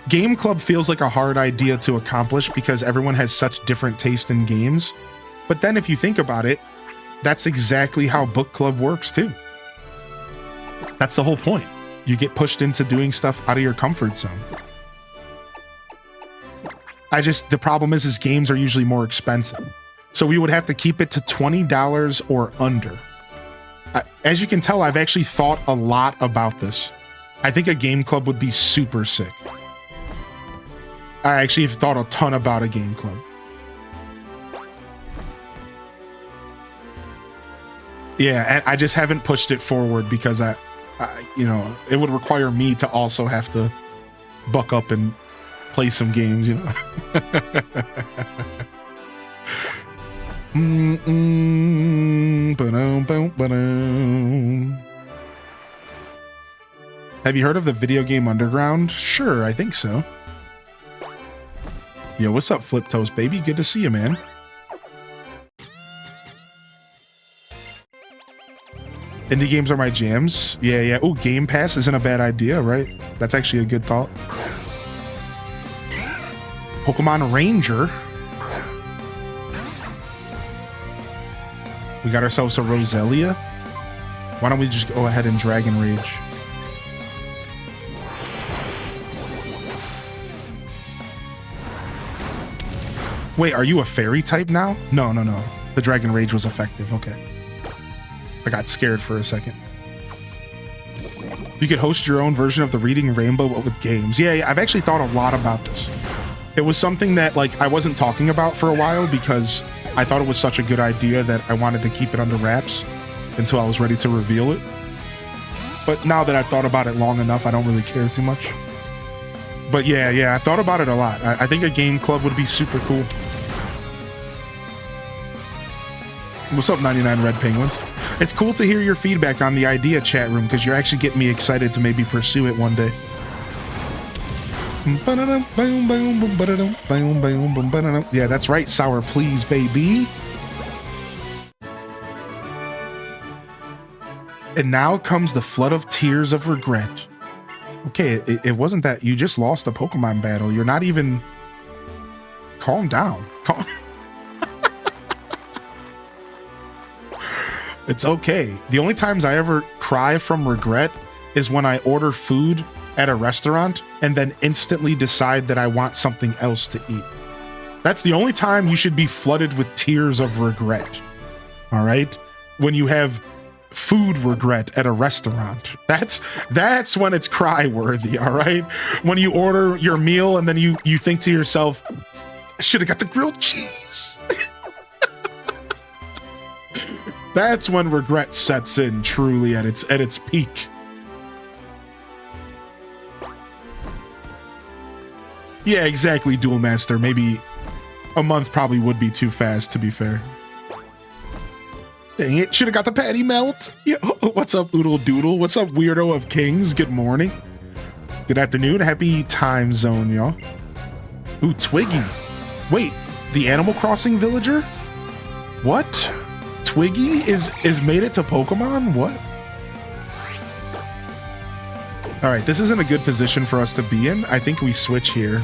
Game club feels like a hard idea to accomplish because everyone has such different taste in games. But then if you think about it, that's exactly how book club works too. That's the whole point. You get pushed into doing stuff out of your comfort zone. The problem is games are usually more expensive. So we would have to keep it to $20 or under. As you can tell, I've actually thought a lot about this. I think a game club would be super sick. I actually have thought a ton about a game club. Yeah, and I just haven't pushed it forward because you know, it would require me to also have to buck up and play some games, you know. Have you heard of the video game Underground? Sure, I think so. Yo, what's up, Flip Toast, baby? Good to see you, man. Indie games are my jams. Yeah. Oh, Game Pass isn't a bad idea, right? That's actually a good thought. Pokemon Ranger. We got ourselves a Roselia. Why don't we just go ahead and Dragon Rage? Wait, are you a fairy type now? No. The Dragon Rage was effective. Okay. I got scared for a second. You could host your own version of the Reading Rainbow with games. Yeah, I've actually thought a lot about this. It was something that like I wasn't talking about for a while because I thought it was such a good idea that I wanted to keep it under wraps until I was ready to reveal it. But now that I've thought about it long enough, I don't really care too much. But yeah, I thought about it a lot. I think a game club would be super cool. What's up, 99 Red Penguins? It's cool to hear your feedback on the idea chat room because you're actually getting me excited to maybe pursue it one day. Yeah, that's right, Sour Please, baby. And now comes the flood of tears of regret. Okay, it wasn't that. You just lost a Pokemon battle. You're not even... Calm down. It's okay. The only times I ever cry from regret is when I order food at a restaurant and then instantly decide that I want something else to eat. That's the only time you should be flooded with tears of regret. All right? When you have food regret at a restaurant. That's when it's cry worthy, all right? When you order your meal and then you think to yourself, I should have got the grilled cheese. That's when regret sets in truly at its peak. Yeah, exactly, Duel Master. Maybe a month probably would be too fast, to be fair. Dang it, should have got the patty melt. Yeah. What's up, Oodle Doodle? What's up, Weirdo of Kings? Good morning. Good afternoon. Happy time zone, y'all. Ooh, Twiggy. Wait, the Animal Crossing villager? What? Twiggy is made it to Pokemon? What? All right, this isn't a good position for us to be in. I think we switch here.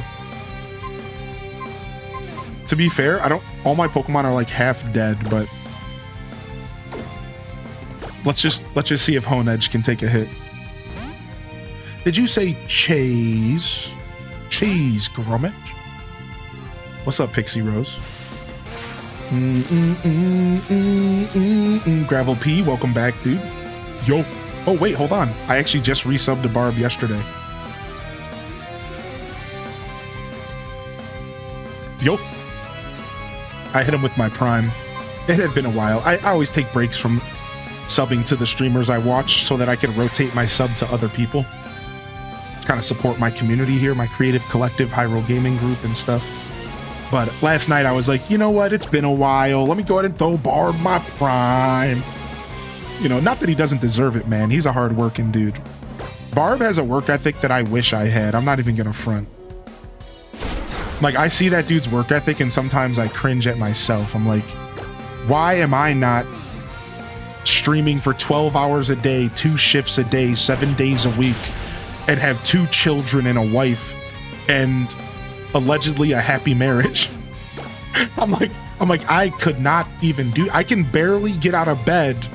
To be fair, all my Pokemon are like half dead, but let's just see if Honedge can take a hit. Did you say Chase? Chase Grommet? What's up, Pixie Rose? Gravel P, welcome back, dude. Yo. Oh, wait, hold on. I actually just resubbed to Barb yesterday. Yo. I hit him with my Prime. It had been a while. I always take breaks from subbing to the streamers I watch so that I can rotate my sub to other people. kind of support my community here, my creative collective, Hyrule Gaming Group and stuff. But last night I was like, you know what? It's been a while. Let me go ahead and throw Barb my prime. You know, not that he doesn't deserve it, man. He's a hard-working dude. Barb has a work ethic that I wish I had. I'm not even gonna front. Like, I see that dude's work ethic and sometimes I cringe at myself. I'm like, why am I not streaming for 12 hours a day, 2 shifts a day, 7 days a week, and have 2 children and a wife and allegedly a happy marriage? I'm like, I could not even do, I can barely get out of bed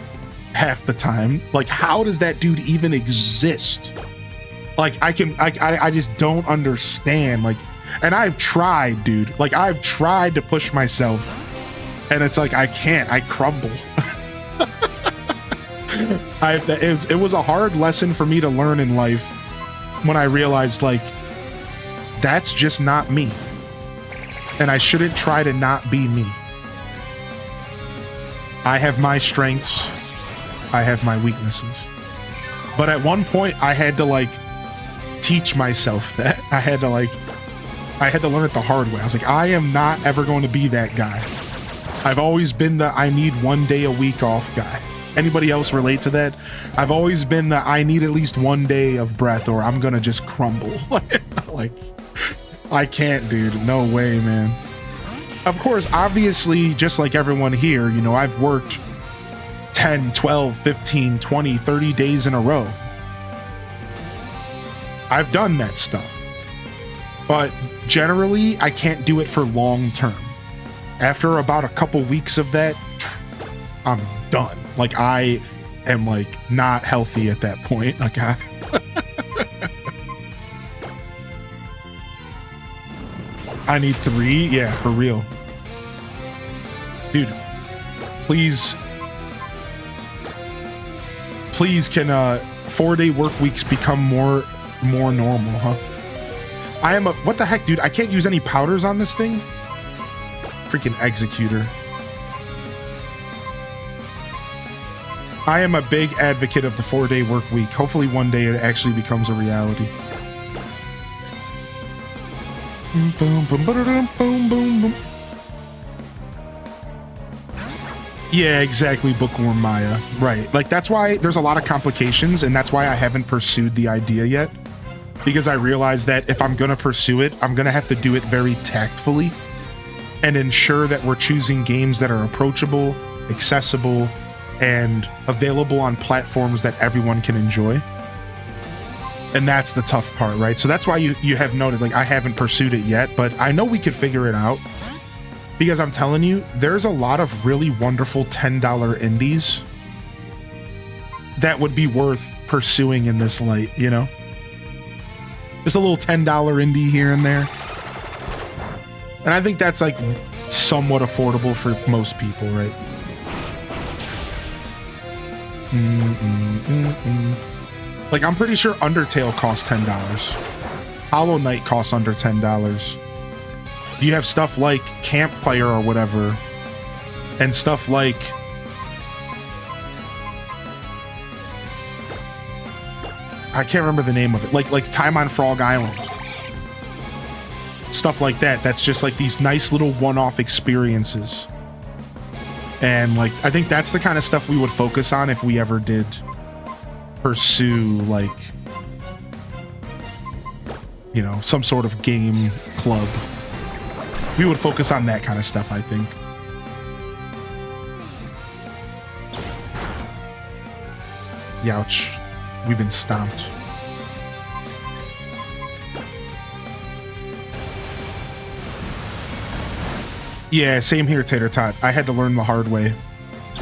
half the time. Like, how does that dude even exist? Like, I just don't understand. Like, and I've tried, dude. Like, I've tried to push myself, and it's like I can't. I crumble. It was a hard lesson for me to learn in life when I realized, like, that's just not me, and I shouldn't try to not be me. I have my strengths. I have my weaknesses. But at one point, I had to, like, teach myself that. I had to learn it the hard way. I was like, I am not ever going to be that guy. I've always been the I need 1 day a week off guy. Anybody else relate to that? I've always been the I need at least 1 day of breath or I'm gonna just crumble. Like, I can't, dude. No way, man. Of course, obviously, just like everyone here, you know, I've worked 10, 12, 15, 20, 30 days in a row. I've done that stuff. But generally, I can't do it for long term. After about a couple weeks of that, I'm done. Like, I am, like, not healthy at that point. Like, I need 3? Yeah, for real. Dude, please can 4-day work weeks become more normal, huh? I am a, what the heck, dude? I can't use any powders on this thing? Freaking executor. I am a big advocate of the 4-day work week. Hopefully one day it actually becomes a reality. Boom, boom, boom, boom, boom, boom. Yeah, exactly, Bookworm Maya. Right. Like, that's why there's a lot of complications, and that's why I haven't pursued the idea yet. Because I realize that if I'm going to pursue it, I'm going to have to do it very tactfully and ensure that we're choosing games that are approachable, accessible, and available on platforms that everyone can enjoy. And that's the tough part, right? So that's why you have noted, like, I haven't pursued it yet, but I know we could figure it out. Because I'm telling you, there's a lot of really wonderful $10 indies that would be worth pursuing in this light, you know? Just a little $10 indie here and there. And I think that's, like, somewhat affordable for most people, right? Like, I'm pretty sure Undertale costs $10. Hollow Knight costs under $10. You have stuff like Campfire or whatever, and stuff like I can't remember the name of it, like Time on Frog Island, stuff like that. That's just like these nice little one-off experiences, and like I think that's the kind of stuff we would focus on if we ever did pursue, like, you know, some sort of game club. We would focus on that kind of stuff, I think. Youch. We've been stomped. Yeah, same here, Tater Tot. I had to learn the hard way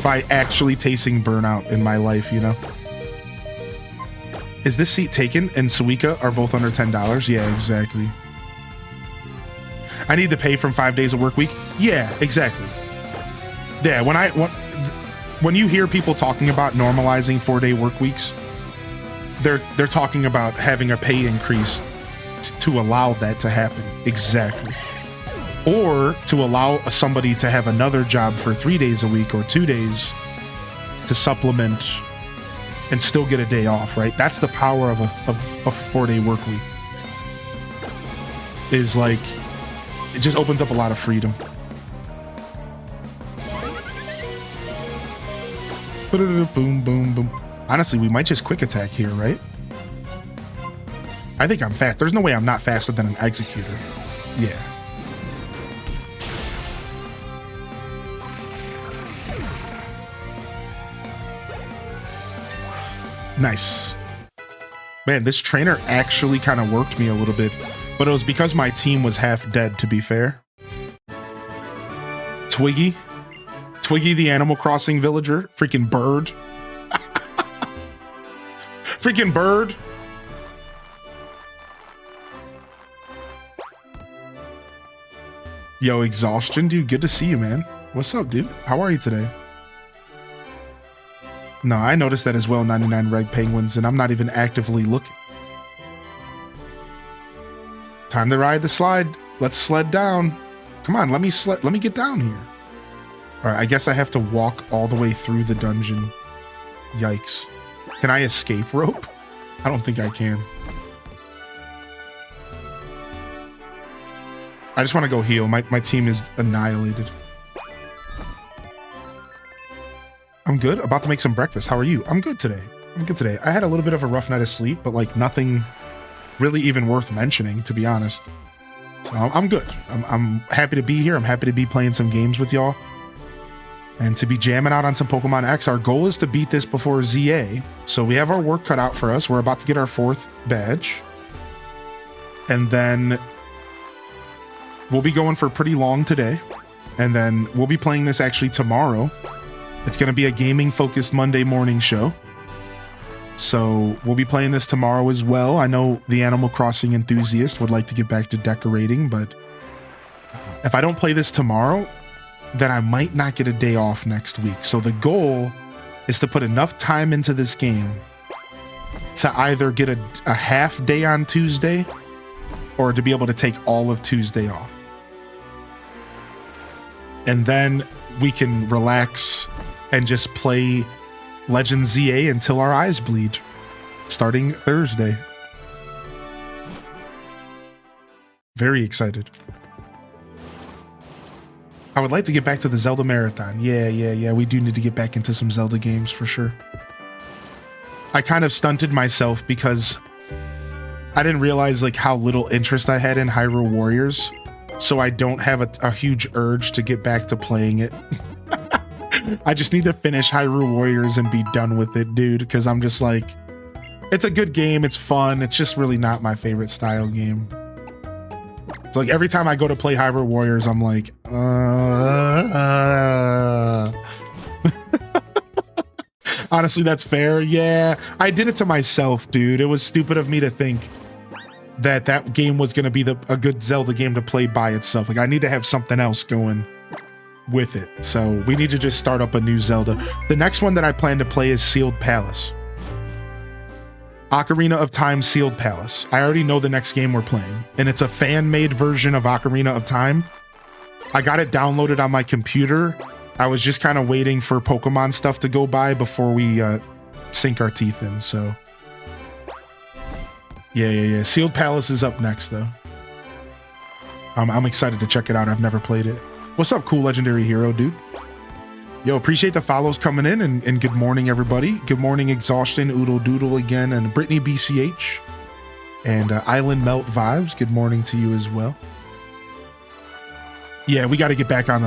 by actually tasting burnout in my life, you know? Is this seat taken and Suika are both under $10? Yeah, exactly. I need to pay from 5 days a work week. Yeah, exactly. Yeah, when you hear people talking about normalizing 4-day work weeks, they're talking about having a pay increase to allow that to happen. Exactly. Or to allow somebody to have another job for 3 days a week or 2 days to supplement and still get a day off, right? That's the power of a 4-day work week. Is like, it just opens up a lot of freedom. Boom, boom, boom. Honestly, we might just quick attack here, right? I think I'm fast. There's no way I'm not faster than an executor. Yeah. Nice. Man, this trainer actually kind of worked me a little bit, but it was because my team was half dead, to be fair. Twiggy the Animal Crossing villager. Freaking bird. Freaking bird. Yo, Exhaustion, dude. Good to see you, man. What's up, dude? How are you today? No, I noticed that as well, 99 Reg Penguins, and I'm not even actively looking. Time to ride the slide. Let's sled down. Come on, let me get down here. All right, I guess I have to walk all the way through the dungeon. Yikes. Can I escape rope? I don't think I can. I just want to go heal. My team is annihilated. I'm good. About to make some breakfast. How are you? I'm good today. I had a little bit of a rough night of sleep, but like nothing really even worth mentioning, to be honest. So I'm good. I'm happy to be here. I'm happy to be playing some games with y'all and to be jamming out on some Pokemon X. Our goal is to beat this before ZA. So we have our work cut out for us. We're about to get our 4th badge. And then we'll be going for pretty long today. And then we'll be playing this actually tomorrow. It's going to be a gaming-focused Monday morning show. So we'll be playing this tomorrow as well. I know the Animal Crossing enthusiast would like to get back to decorating, but if I don't play this tomorrow, then I might not get a day off next week. So the goal is to put enough time into this game to either get a half day on Tuesday or to be able to take all of Tuesday off. And then we can relax and just play Legend ZA until our eyes bleed, starting Thursday. Very excited. I would like to get back to the Zelda Marathon. Yeah. We do need to get back into some Zelda games for sure. I kind of stunted myself because I didn't realize like how little interest I had in Hyrule Warriors. So I don't have a huge urge to get back to playing it. I just need to finish Hyrule Warriors and be done with it, dude, because I'm just like, it's a good game, it's fun, it's just really not my favorite style game. It's like every time I go to play Hyrule Warriors, I'm like, Honestly, that's fair. Yeah, I did it to myself, dude. It was stupid of me to think that game was going to be a good Zelda game to play by itself. Like, I need to have something else going with it. So we need to just start up a new Zelda. The next one that I plan to play is Sealed Palace. Ocarina of Time Sealed Palace. I already know the next game we're playing, and it's a fan-made version of Ocarina of Time. I got it downloaded on my computer. I was just kind of waiting for Pokemon stuff to go by before we sink our teeth in, so... Yeah. Sealed Palace is up next, though. I'm excited to check it out. I've never played it. What's up, Cool Legendary Hero, dude? Yo, appreciate the follows coming in, and good morning, everybody. Good morning, Exhaustion, Oodle Doodle again, and Brittany BCH, and Island Melt Vibes. Good morning to you as well. Yeah, we got to get back on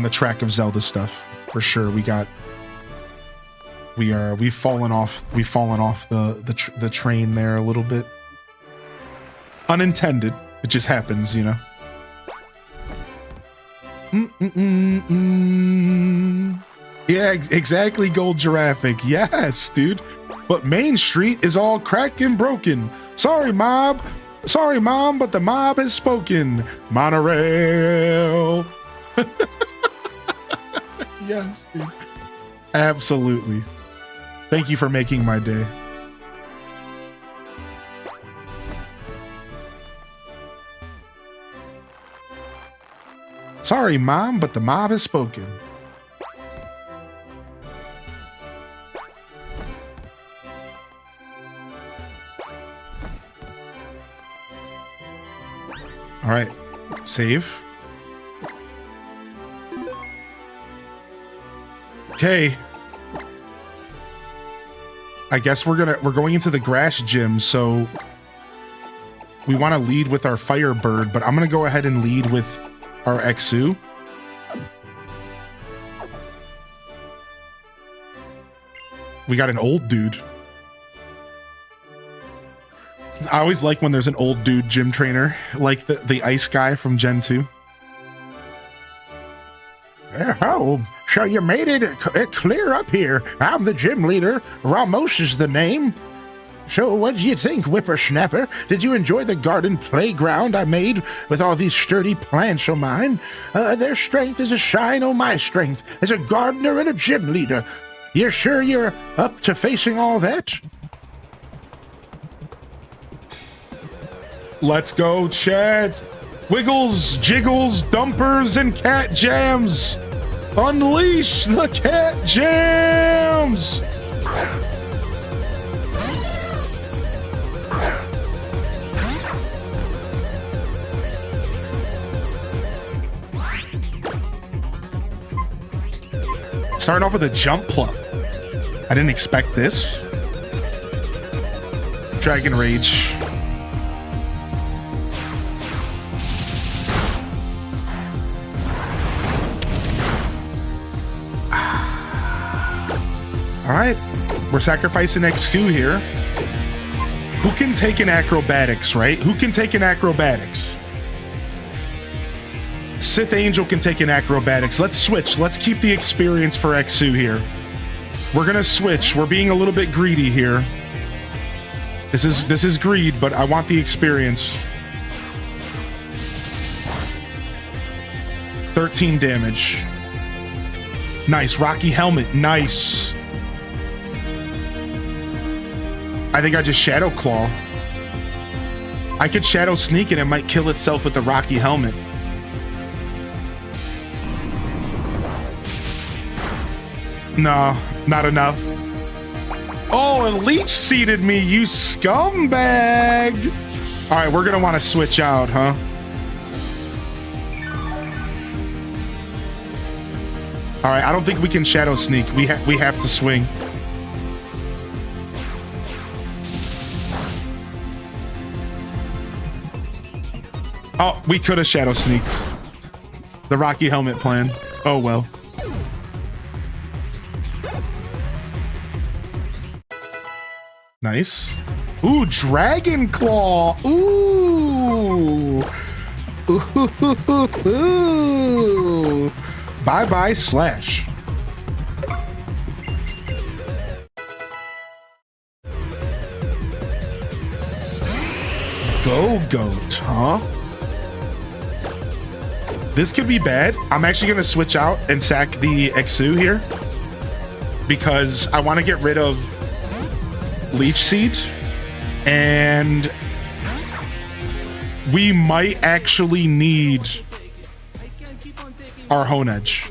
the track of Zelda stuff for sure. We've fallen off the train there a little bit. Unintended. It just happens, you know. Yeah, exactly, Gold Giraffic. Yes, dude. But Main Street is all cracked and broken. Sorry, Mom, but the mob has spoken. Monorail. Yes, dude. Absolutely. Thank you for making my day. Sorry, Mom, but the mob has spoken. All right, save. Okay. I guess we're going into the grass gym, so we want to lead with our Firebird, but I'm gonna go ahead and lead with our Exu. We got an old dude. I always like when there's an old dude gym trainer, like the ice guy from Gen 2. Oh, so you made it clear up here. I'm the gym leader. Ramos is the name. So what did you think, whippersnapper? Did you enjoy the garden playground I made with all these sturdy plants of mine? Their strength is a sign of my strength as a gardener and a gym leader. You're sure you're up to facing all that? Let's go, Chad. Wiggles, jiggles, dumpers, and cat jams. Unleash the cat jams. Starting off with a jump pluck. I didn't expect this. Dragon Rage. All right, we're sacrificing XQ here. Who can take an acrobatics, right? Who can take an acrobatics? Sith Angel can take an acrobatics. Let's switch. Let's keep the experience for Exu here. We're gonna switch. We're being a little bit greedy here. This is greed, but I want the experience. 13 damage. Nice. Rocky Helmet. Nice. I think I just Shadow Claw. I could Shadow Sneak and it might kill itself with the Rocky Helmet. No, not enough. Oh, and Leech seeded me, you scumbag! All right, we're gonna want to switch out, huh? All right, I don't think we can Shadow Sneak. We have to swing. Oh, we could have Shadow Sneaked. The Rocky Helmet plan. Oh well. Nice. Ooh, Dragon Claw. Ooh. Ooh. Bye-bye Slash. Go Goat, huh? This could be bad. I'm actually going to switch out and sack the Exu here because I want to get rid of Leech Seed, and we might actually need our Honedge.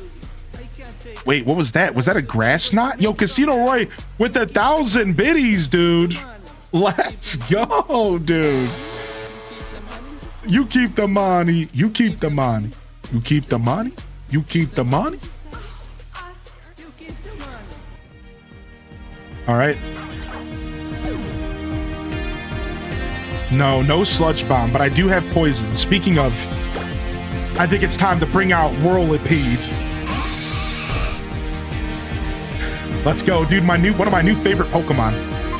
Wait, what was that? Was that a grass knot? Yo, Casino Roy with 1,000 biddies, dude. Let's go, dude. You keep the money. You keep the money. You keep the money. You keep the money. All right. No Sludge Bomb, but I do have Poison. Speaking of, I think it's time to bring out Whirlipede. Let's go, dude. One of my new favorite Pokemon.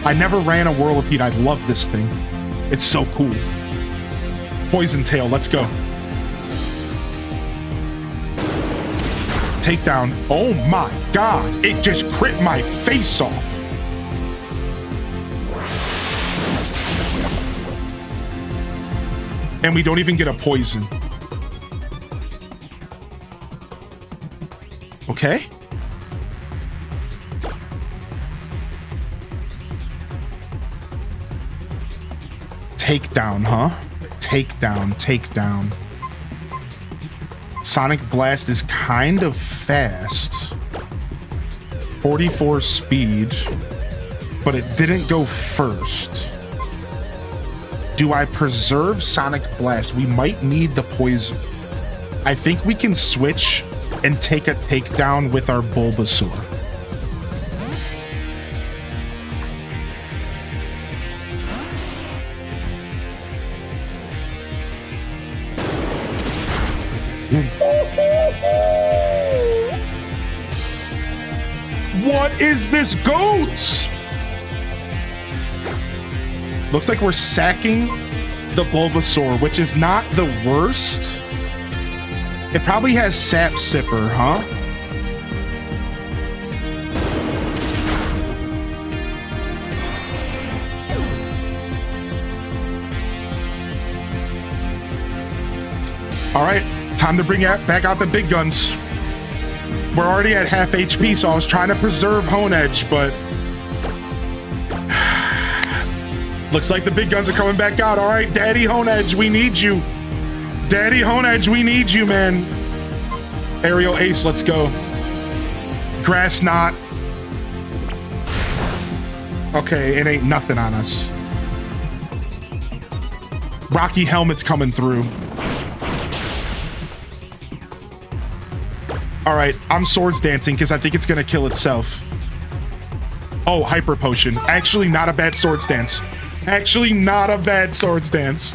I never ran a Whirlipede. I love this thing. It's so cool. Poison Tail, let's go. Takedown. Oh my god, it just crit my face off. And we don't even get a poison. Okay. Takedown, huh? Takedown. Sonic Blast is kind of fast. 44 speed, but it didn't go first. Do I preserve Sonic Blast? We might need the poison. I think we can switch and take a takedown with our Bulbasaur. What is this, goats? Looks like we're sacking the Bulbasaur, which is not the worst. It probably has Sap Sipper, huh? All right, time to bring back out the big guns. We're already at half HP, so I was trying to preserve Honedge, but looks like the big guns are coming back out. All right, Daddy Honedge, we need you. Daddy Honedge, we need you, man. Aerial Ace, let's go. Grass Knot. Okay, it ain't nothing on us. Rocky Helmet's coming through. All right, I'm Swords Dancing because I think it's going to kill itself. Oh, Hyper Potion. Actually, not a bad Swords Dance. Actually, not a bad Swords Dance.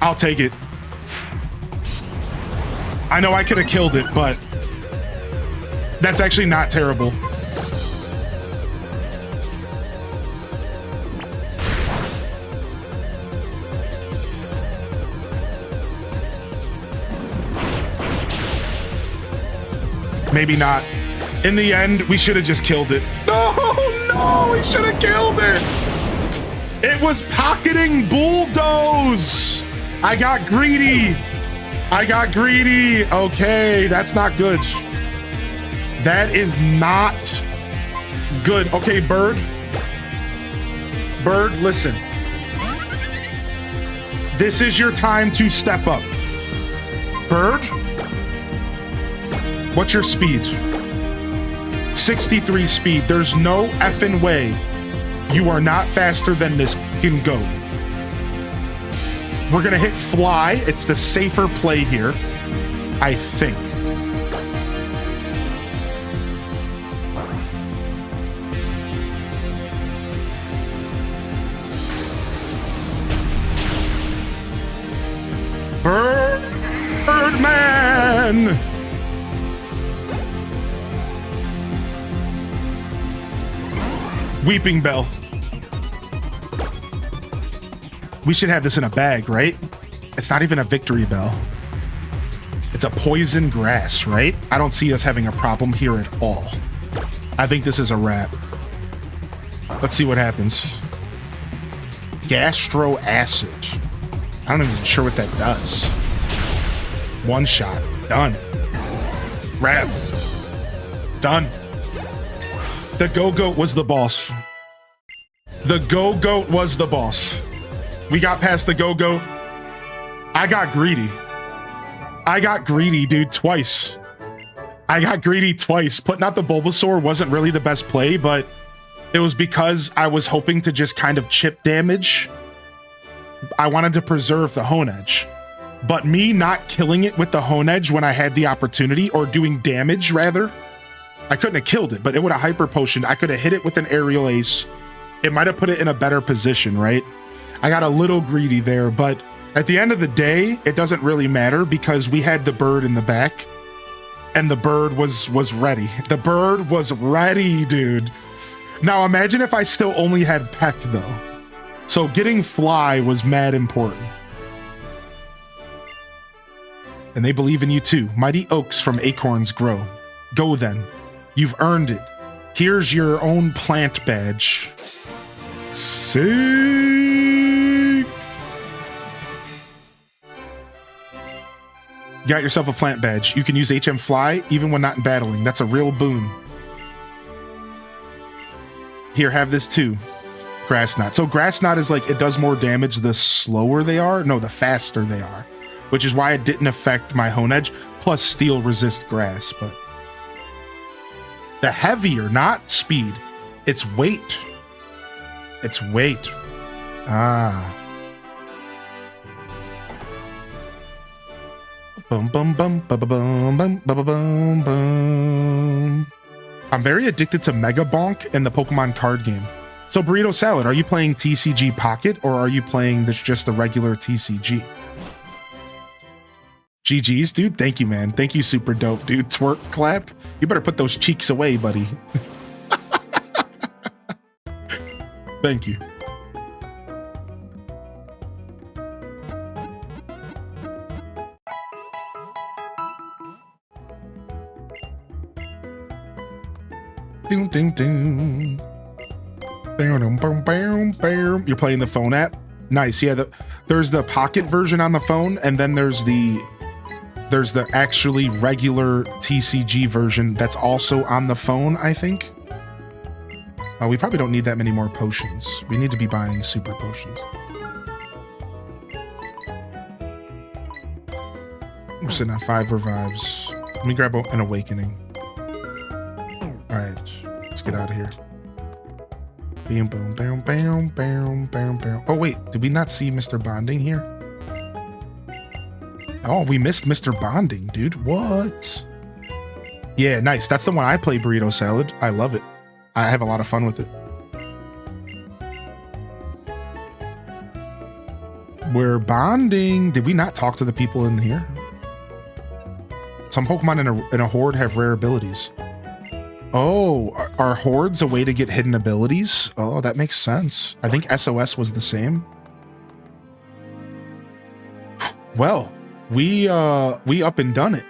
I'll take it. I know I could have killed it, but that's actually not terrible. Maybe not. In the end, we should have just killed it. No, we should have killed it. It was pocketing Bulldoze. I got greedy. Okay, that's not good. That is not good. Okay, Bird. Bird, listen. This is your time to step up. Bird? What's your speed? 63 speed. There's no effing way you are not faster than this fucking goat. We're gonna hit Fly. It's the safer play here, I think. Birdman! Weeping Bell. We should have this in a bag, right? It's not even a victory bell. It's a poison grass, right? I don't see us having a problem here at all. I think this is a wrap. Let's see what happens. Gastro Acid. I'm not even sure what that does. One shot. Done. Wrap. Done. The Go-Goat was the boss. The Go-Goat was the boss. We got past the Go-Goat. I got greedy. Dude, twice. I got greedy twice. Putting out the Bulbasaur wasn't really the best play, but it was because I was hoping to just kind of chip damage. I wanted to preserve the Honedge. But me not killing it with the Honedge when I had the opportunity, or doing damage rather, I couldn't have killed it, but it would have Hyper Potioned. I could have hit it with an Aerial Ace. It might have put it in a better position, right? I got a little greedy there, but at the end of the day, it doesn't really matter because we had the bird in the back, and the bird was ready. The bird was ready, dude. Now imagine if I still only had Peck though. So getting Fly was mad important. And they believe in you too. Mighty oaks from acorns grow. Go then. You've earned it. Here's your own plant badge. Sick! Got yourself a plant badge. You can use HM Fly even when not battling. That's a real boon. Here, have this too. Grass Knot. So Grass Knot is like, it does more damage the slower they are. No, the faster they are. Which is why it didn't affect my Honedge. Plus Steel resist grass, but the heavier, not speed. It's weight. It's weight. Ah. Bum bum bum bum bum bum bum bum bum. I'm very addicted to Mega Bonk and the Pokemon card game. So Burrito Salad, are you playing TCG Pocket or are you playing just the regular TCG? GG's, dude. Thank you, man. Thank you, super dope, dude. Twerk clap. You better put those cheeks away, buddy. Thank you. Ding ding ding. You're playing the phone app? Nice. Yeah, there's the Pocket version on the phone, and then there's the actually regular TCG version that's also on the phone, I think. We probably don't need that many more potions. We need to be buying super potions. We're sitting on 5 revives. Let me grab an awakening. Alright, let's get out of here. Bam, boom, bam, bam, bam, bam, bam. Oh wait, did we not see Mr. Bonding here? Oh, we missed Mr. Bonding, dude. What? Yeah, nice. That's the one I play, Burrito Salad. I love it. I have a lot of fun with it. We're bonding. Did we not talk to the people in here? Some Pokemon in a horde have rare abilities. Oh, are hordes a way to get hidden abilities? Oh, that makes sense. I think SOS was the same. Well, we up and done it.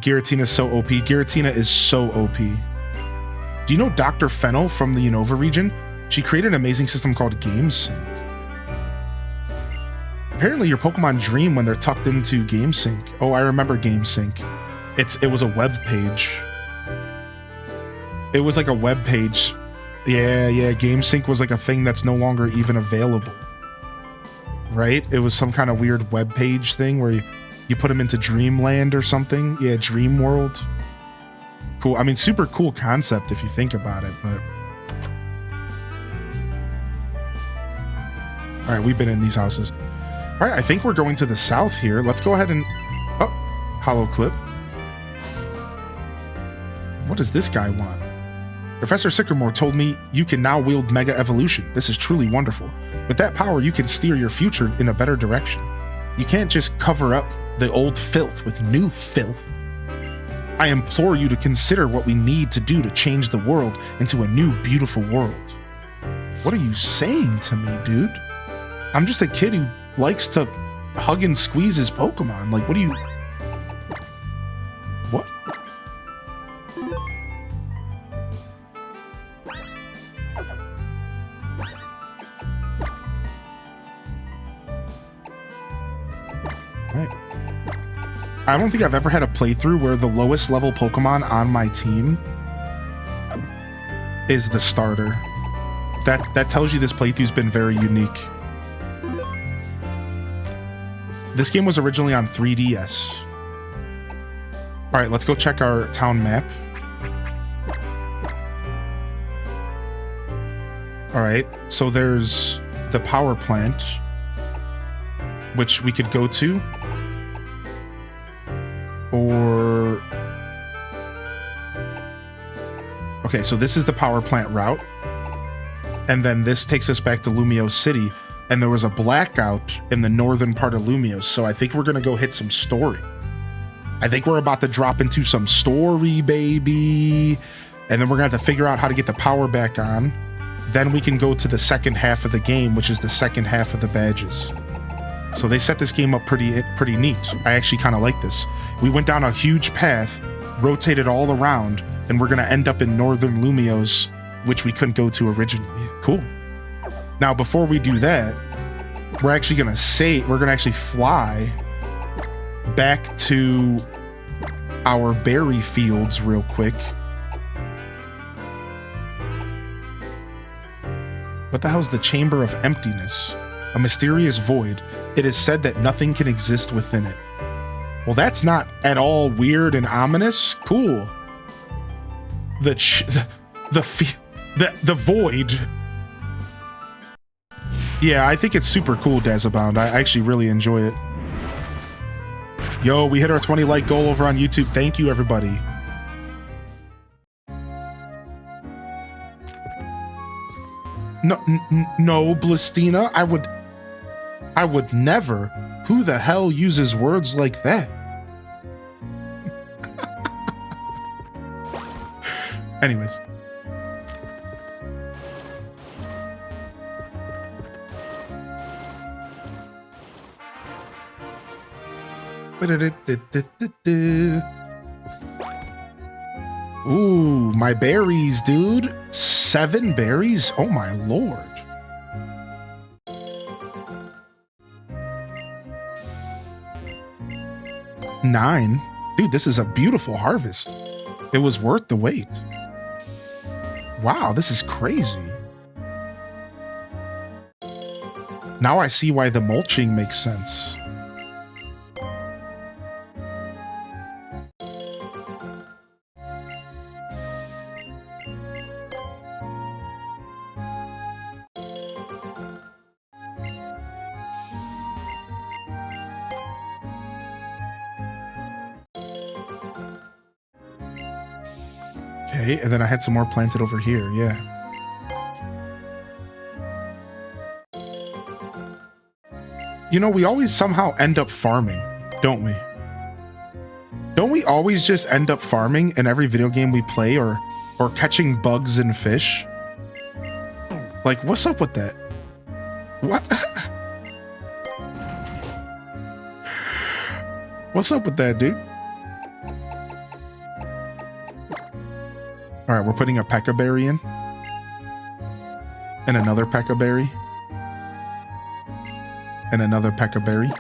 Giratina's so OP. Giratina is so OP. Do you know Dr. Fennel from the Unova region? She created an amazing system called GameSync. Apparently your Pokemon dream when they're tucked into GameSync. Oh, I remember GameSync. It was a web page. It was like a web page. Yeah, GameSync was like a thing that's no longer even available. Right? It was some kind of weird web page thing where you put them into Dreamland or something. Yeah, Dream World. Cool. I mean, super cool concept if you think about it, but... Alright, we've been in these houses. Alright, I think we're going to the south here. Let's go ahead and... Oh, hollow clip. What does this guy want? Professor Sycamore told me you can now wield Mega Evolution. This is truly wonderful. With that power, you can steer your future in a better direction. You can't just cover up the old filth with new filth. I implore you to consider what we need to do to change the world into a new, beautiful world. What are you saying to me, dude? I'm just a kid who likes to hug and squeeze his Pokemon. Like, what do you... What? Right. I don't think I've ever had a playthrough where the lowest level Pokemon on my team is the starter. That tells you this playthrough's been very unique. This game was originally on 3DS. Alright, let's go check our town map. Alright, so there's the power plant, which we could go to. Or... Okay, so this is the power plant route. And then this takes us back to Lumio City. And there was a blackout in the northern part of Lumio, so I think we're gonna go hit some story. I think we're about to drop into some story, baby. And then we're gonna have to figure out how to get the power back on. Then we can go to the second half of the game, which is the second half of the badges. So they set this game up pretty neat. I actually kind of like this. We went down a huge path, rotated all around, and we're gonna end up in northern Lumios, which we couldn't go to originally. Cool. Now, before we do that, we're actually gonna fly back to our berry fields real quick. What the hell's the Chamber of Emptiness? A mysterious void. It is said that nothing can exist within it. Well, that's not at all weird and ominous. Cool. The void. Yeah, I think it's super cool, Dazabound. I actually really enjoy it. Yo, we hit our 20 like goal over on YouTube. Thank you, everybody. No, Blastina, I would never. Who the hell uses words like that? Anyways. Ooh, my berries, dude. 7 berries? Oh my lord. Nine? Dude, this is a beautiful harvest. It was worth the wait. Wow, this is crazy. Now I see why the mulching makes sense. Okay, and then I had some more planted over here, yeah. You know, we always somehow end up farming, don't we? Don't we always just end up farming in every video game we play, or catching bugs and fish? Like, what's up with that? What? What's up with that, dude? All right, we're putting a pekka berry in. And another pekka berry. And another pekka berry.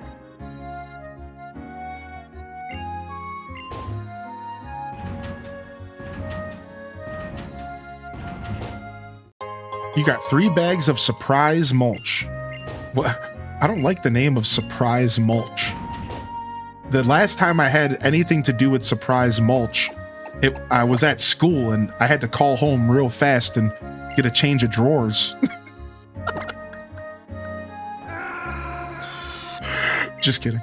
You got 3 bags of surprise mulch. What? I don't like the name of surprise mulch. The last time I had anything to do with surprise mulch, I was at school and I had to call home real fast and get a change of drawers. Just kidding.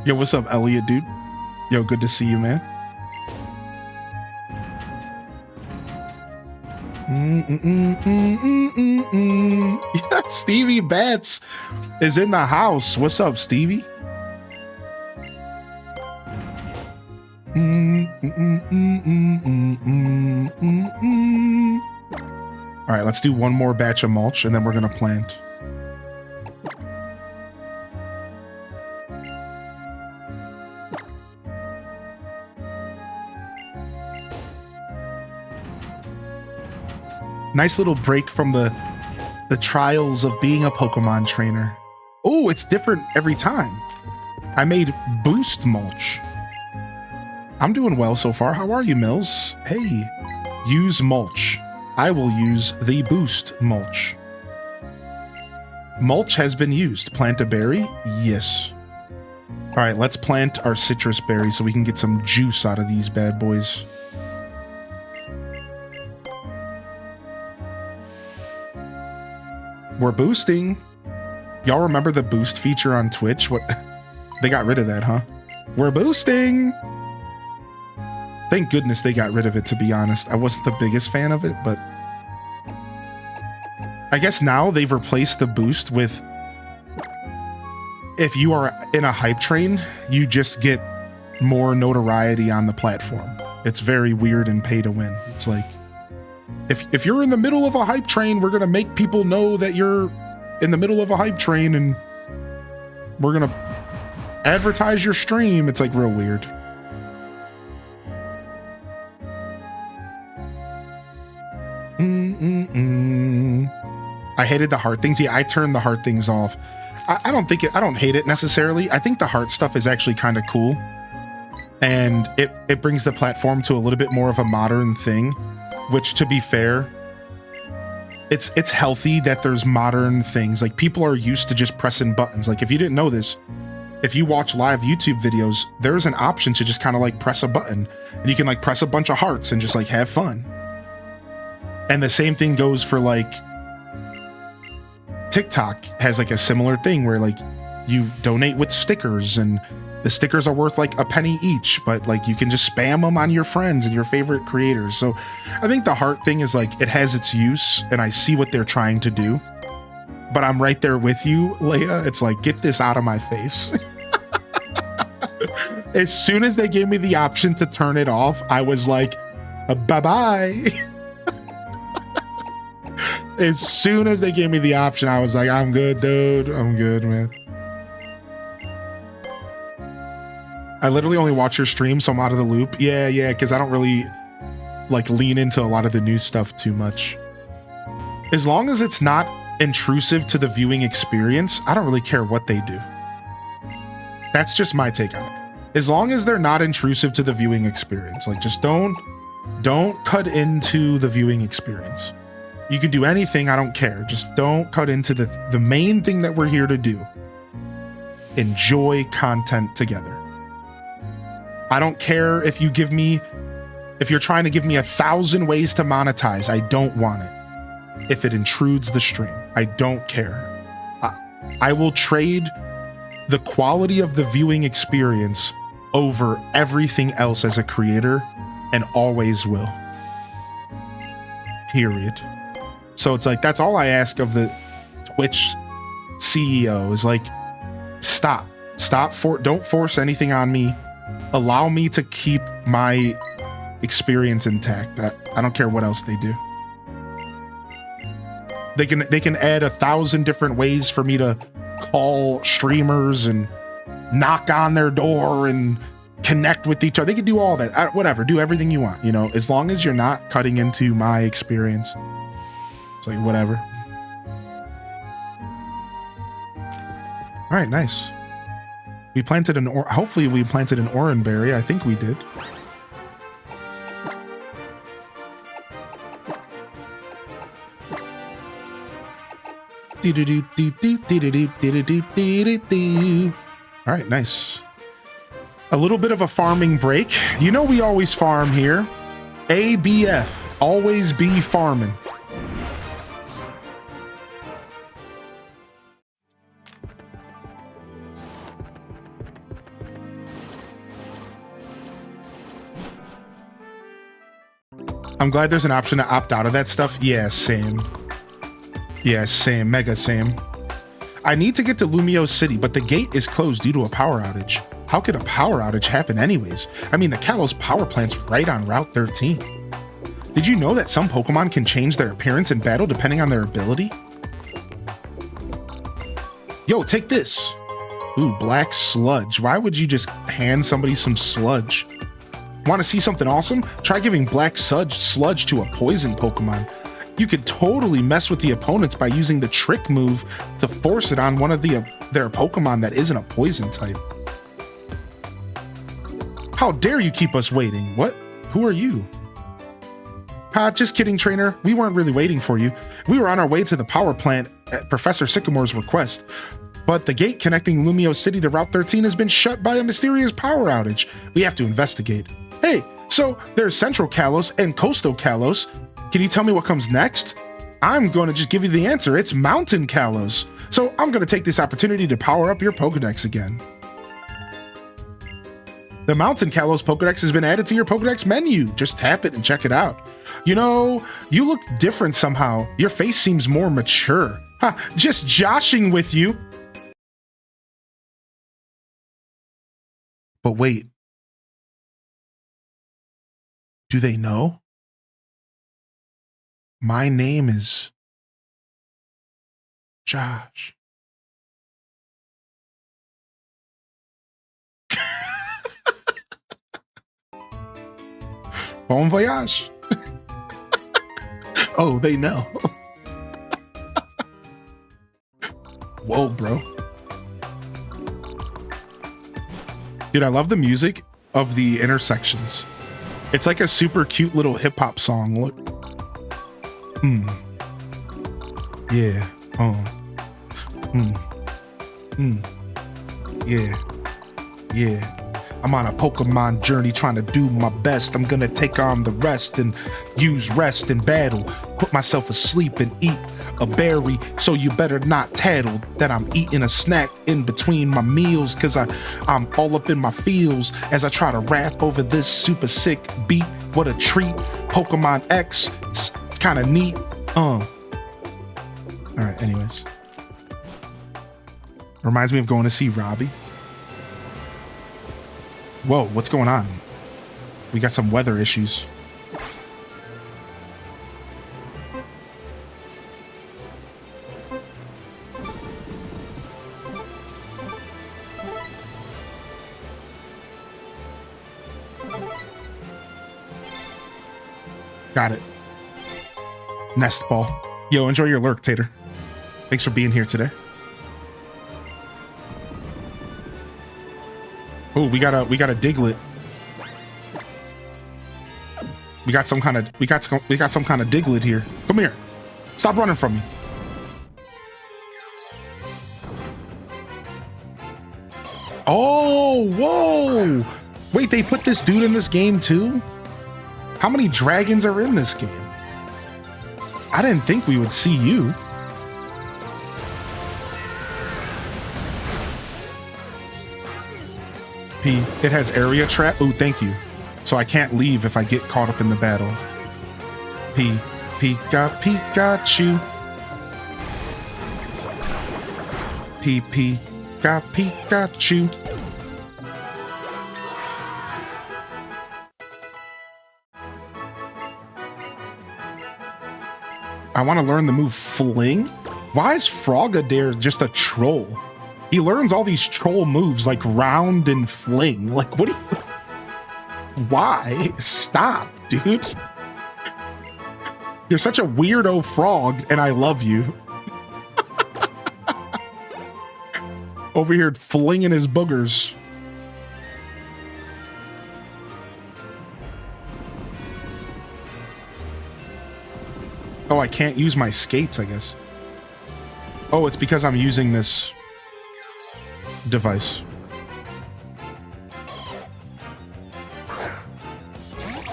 Yo, what's up, Elliot, dude? Yo, good to see you, man. Yeah, Stevie Bats is in the house. What's up, Stevie? All right, let's do one more batch of mulch and then we're gonna plant. Nice little break from the trials of being a Pokemon trainer. Oh, it's different every time. I made boost mulch. I'm doing well so far. How are you, Mills? Hey, use mulch. I will use the boost mulch. Mulch has been used. Plant a berry? Yes. All right, let's plant our citrus berries so we can get some juice out of these bad boys. We're boosting. Y'all remember the boost feature on Twitch? What? They got rid of that, huh? We're boosting. Thank goodness they got rid of it, to be honest. I wasn't the biggest fan of it, but I guess now they've replaced the boost with, if you are in a hype train, you just get more notoriety on the platform. It's very weird and pay to win. It's like, if you're in the middle of a hype train, we're gonna make people know that you're in the middle of a hype train and we're gonna advertise your stream. It's like real weird. I hated the heart things. Yeah, I turned the heart things off. I don't hate it necessarily. I think the heart stuff is actually kind of cool. And it brings the platform to a little bit more of a modern thing, which, to be fair, it's healthy that there's modern things. Like, people are used to just pressing buttons. Like, if you didn't know this, if you watch live YouTube videos, there's an option to just kind of like press a button and you can like press a bunch of hearts and just like have fun. And the same thing goes for like TikTok has like a similar thing where like you donate with stickers, and the stickers are worth like a penny each, but like you can just spam them on your friends and your favorite creators. So I think the heart thing is like, it has its use and I see what they're trying to do, but I'm right there with you, Leia. It's like, get this out of my face. As soon as they gave me the option to turn it off, I was like, bye-bye. As soon as they gave me the option, I was like, I'm good, dude. I'm good, man. I literally only watch your stream, so I'm out of the loop. Yeah, because I don't really like lean into a lot of the new stuff too much. As long as it's not intrusive to the viewing experience, I don't really care what they do. That's just my take on it. As long as they're not intrusive to the viewing experience, like just don't cut into the viewing experience. You can do anything, I don't care. Just don't cut into the main thing that we're here to do. Enjoy content together. I don't care if you're trying to give me 1,000 ways to monetize. I don't want it. If it intrudes the stream, I don't care. I will trade the quality of the viewing experience over everything else as a creator, and always will. Period. So it's like, that's all I ask of the Twitch CEO is like, don't force anything on me. Allow me to keep my experience intact. I don't care what else they do. They can add 1,000 different ways for me to call streamers and knock on their door and connect with each other. They can do all that. Whatever, do everything you want, you know, as long as you're not cutting into my experience. It's like, whatever. All right, nice. We planted hopefully we planted an oranberry. I think we did. All right, nice. A little bit of a farming break. You know we always farm here. ABF, always be farming. I'm glad there's an option to opt out of that stuff. Yeah, same. Yeah, same. Mega same. I need to get to Lumio City, but the gate is closed due to a power outage. How could a power outage happen anyways? I mean, the Kalos power plant's right on Route 13. Did you know that some Pokemon can change their appearance in battle depending on their ability? Yo, take this. Ooh, black sludge. Why would you just hand somebody some sludge? Want to see something awesome? Try giving black sludge to a poison Pokemon. You could totally mess with the opponents by using the trick move to force it on one of their Pokemon that isn't a poison type. How dare you keep us waiting? What? Who are you? Just kidding, trainer. We weren't really waiting for you. We were on our way to the power plant at Professor Sycamore's request. But the gate connecting Lumio City to Route 13 has been shut by a mysterious power outage. We have to investigate. Hey, so there's Central Kalos and Coastal Kalos. Can you tell me what comes next? I'm going to just give you the answer. It's Mountain Kalos. So I'm going to take this opportunity to power up your Pokedex again. The Mountain Kalos Pokedex has been added to your Pokedex menu. Just tap it and check it out. You know, you look different somehow. Your face seems more mature. Ha, just joshing with you. But wait. Do they know? My name is Josh. Bon voyage. Oh, they know. Whoa, bro. Dude, I love the music of the intersections. It's like a super cute little hip hop song. Look. Yeah. Oh. Yeah. Yeah. I'm on a Pokemon journey trying to do my best. I'm gonna take on the rest and use rest in battle. Put myself asleep and eat a berry, so you better not tattle that I'm eating a snack in between my meals, cause I'm all up in my feels as I try to rap over this super sick beat. What a treat. Pokemon X, it's kind of neat. All right, anyways. Reminds me of going to see Robbie. Whoa, what's going on? We got some weather issues. Got it. Nest ball. Yo, enjoy your lurk, Tater. Thanks for being here today. Oh, we got a Diglett. We got some kind of Diglett here. Come here. Stop running from me. Oh, whoa. Wait, they put this dude in this game too? How many dragons are in this game? I didn't think we would see you. P, it has area trap. Oh, thank you. So I can't leave if I get caught up in the battle. P, Pikachu. P, Pikachu. I want to learn the move Fling. Why is Frogadier just a troll? He learns all these troll moves like Round and Fling. Like, what do you... Why? Stop, dude. You're such a weirdo frog, and I love you. Over here flinging his boogers. Oh, I can't use my skates, I guess. Oh, it's because I'm using this device.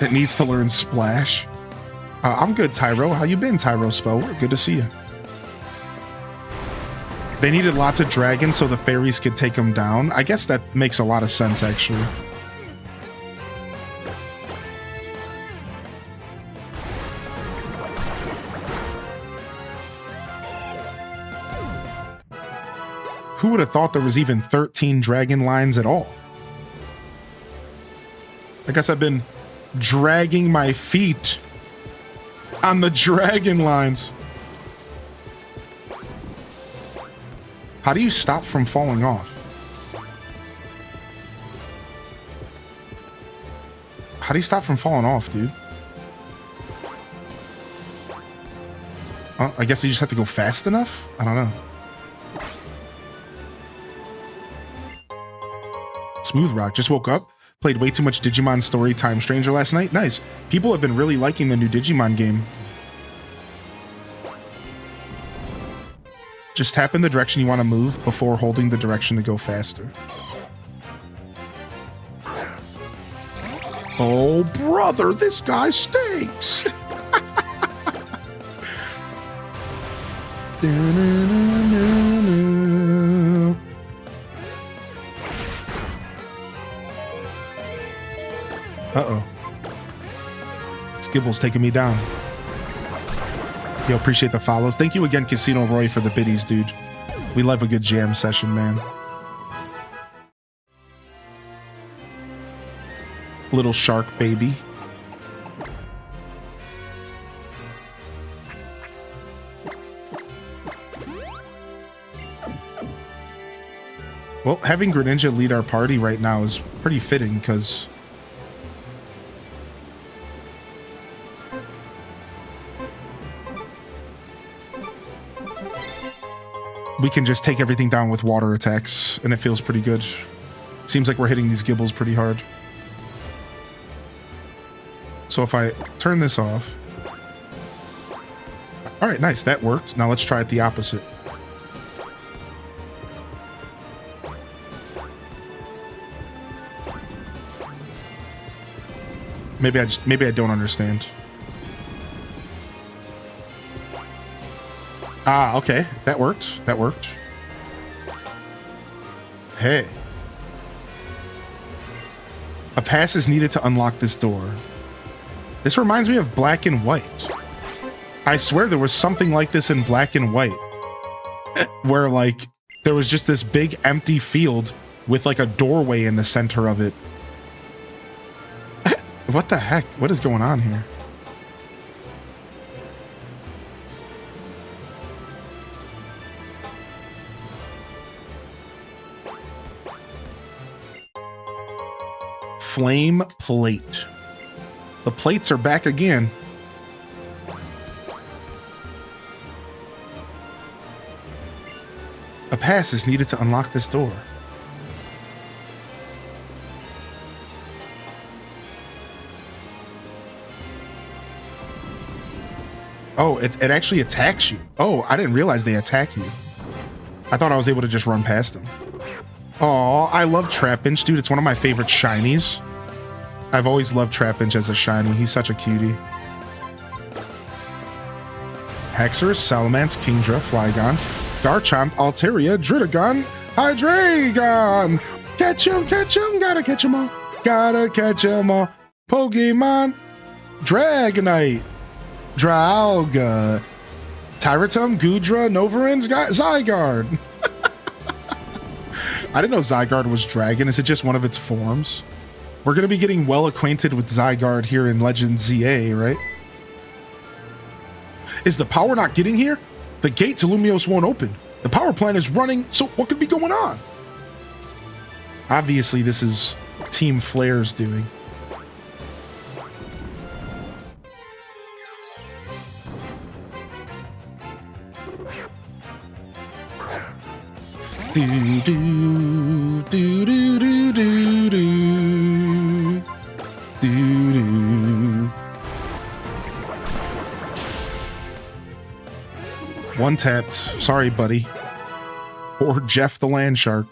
It needs to learn Splash. I'm good, Tyro. How you been, Tyro Spellword? Good to see you. They needed lots of dragons so the fairies could take them down. I guess that makes a lot of sense, actually. Who would have thought there was even 13 dragon lines at all? I guess I've been dragging my feet on the dragon lines. How do you stop from falling off? How do you stop from falling off, dude? I guess you just have to go fast enough? I don't know. Smooth Rock just woke up, played way too much Digimon Story Time Stranger last night. Nice. People have been really liking the new Digimon game. Just tap in the direction you want to move before holding the direction to go faster. Oh, brother, this guy stinks. Uh-oh. Skibble's taking me down. Yo, appreciate the follows. Thank you again, Casino Roy, for the biddies, dude. We love a good jam session, man. Little shark baby. Well, having Greninja lead our party right now is pretty fitting, because we can just take everything down with water attacks, and it feels pretty good. Seems like we're hitting these Gibbles pretty hard. So if I turn this off... Alright, nice, that worked. Now let's try it the opposite. Maybe I don't understand. Ah, okay. That worked. That worked. Hey. A pass is needed to unlock this door. This reminds me of Black and White. I swear there was something like this in Black and White. Where, like, there was just this big empty field with, like, a doorway in the center of it. What the heck? What is going on here? Flame plate. The plates are back again. A pass is needed to unlock this door. Oh, it actually attacks you. Oh, I didn't realize they attack you. I thought I was able to just run past them. Oh, I love Trapinch, dude. It's one of my favorite shinies. I've always loved Trapinch as a shiny. He's such a cutie. Hexer, Salamence, Kingdra, Flygon, Garchomp, Altaria, Druddigon, Hydreigon. Catch 'em, gotta catch 'em all. Gotta catch 'em all. Pokemon, Dragonite, Dialga, Tyratum, Goodra, Novarin, Zygarde. I didn't know Zygarde was dragon. Is it just one of its forms? We're going to be getting well acquainted with Zygarde here in Legend ZA, right? Is the power not getting here? The gate to Lumiose won't open. The power plant is running, so what could be going on? Obviously, this is Team Flare's doing. Do do do do do do do do do. One tapped. Sorry, buddy. Or Jeff the Land Shark.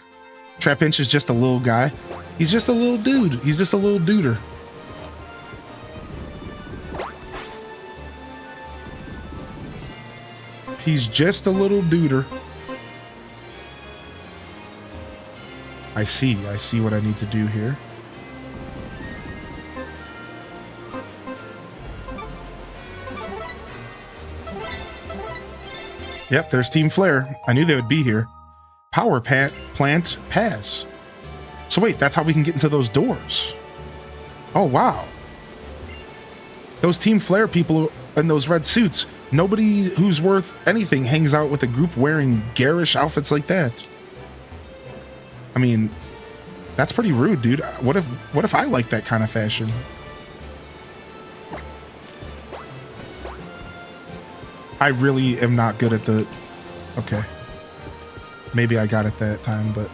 Trapinch is just a little guy. He's just a little dude. He's just a little duder. He's just a little duder. I see what I need to do here. Yep, there's Team Flare. I knew they would be here. Power plant pass. So wait, that's how we can get into those doors. Oh, wow. Those Team Flare people in those red suits, nobody who's worth anything hangs out with a group wearing garish outfits like that. I mean, that's pretty rude, dude. What if I like that kind of fashion? I really am not good at the... Okay. Maybe I got it that time, but...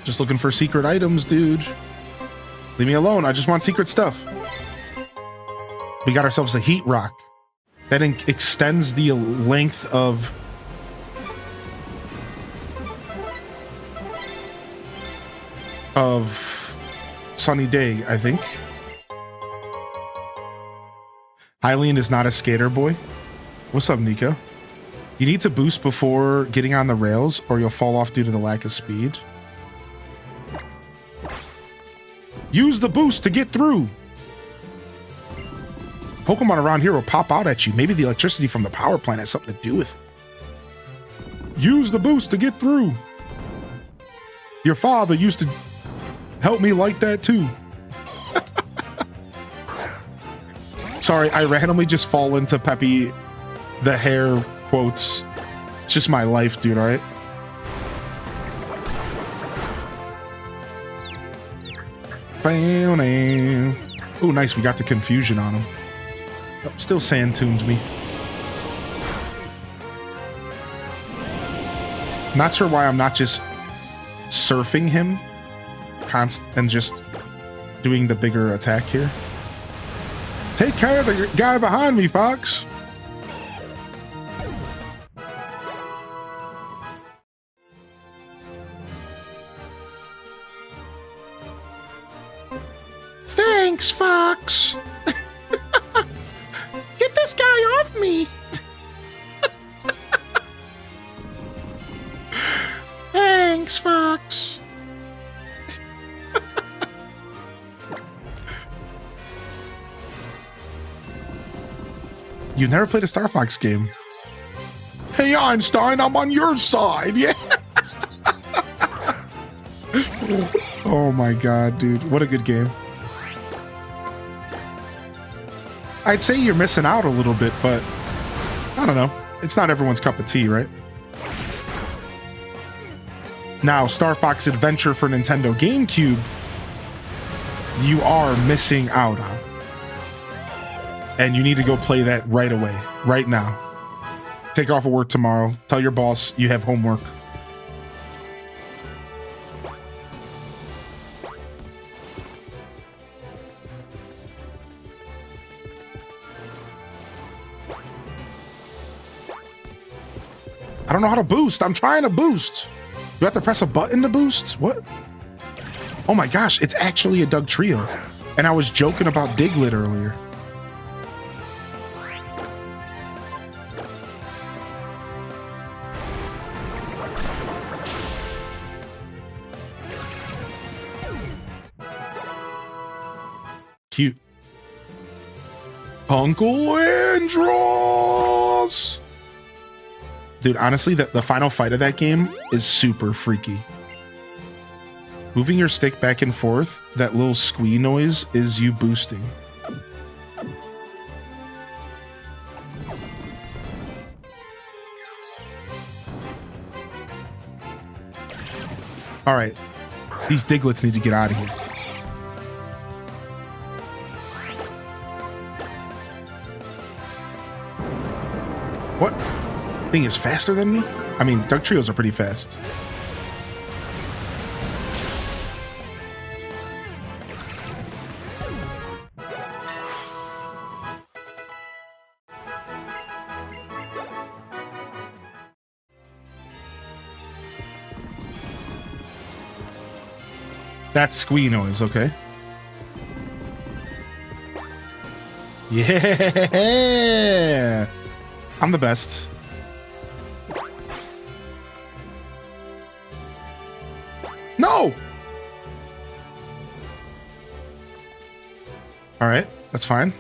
Just looking for secret items, dude. Leave me alone. I just want secret stuff. We got ourselves a heat rock that extends the length of Sunny Day, I think. Hylian is not a skater boy. What's up, Nico? You need to boost before getting on the rails or you'll fall off due to the lack of speed. Use the boost to get through. Pokemon around here will pop out at you. Maybe the electricity from the power plant has something to do with it. Use the boost to get through. Your father used to help me like that too. Sorry, I randomly just fall into Peppy the Hair quotes. It's just my life, dude, alright? Oh, nice, we got the confusion on him. Oh, still sand tuned me. Not sure why I'm not just surfing him and just doing the bigger attack here. Take care of the guy behind me, Fox. Thanks, Fox. Get this guy off me. Thanks, Fox. You've never played a Star Fox game. Hey, Einstein, I'm on your side. Yeah. Oh my god, dude. What a good game. I'd say you're missing out a little bit, but I don't know. It's not everyone's cup of tea, right? Now, Star Fox Adventure for Nintendo GameCube, you are missing out on. And you need to go play that right away, right now. Take off of work tomorrow. Tell your boss you have homework. I don't know how to boost. I'm trying to boost. You have to press a button to boost? What? Oh my gosh, it's actually a Doug Trio. And I was joking about Diglett earlier. Cute. Uncle Andros! Dude, honestly, the final fight of that game is super freaky. Moving your stick back and forth, that little squee noise is you boosting. All right, these Diglets need to get out of here. What? Thing is faster than me? I mean, Doug Trios are pretty fast. That's squee noise, okay. Yeah! I'm the best. No! All right, that's fine.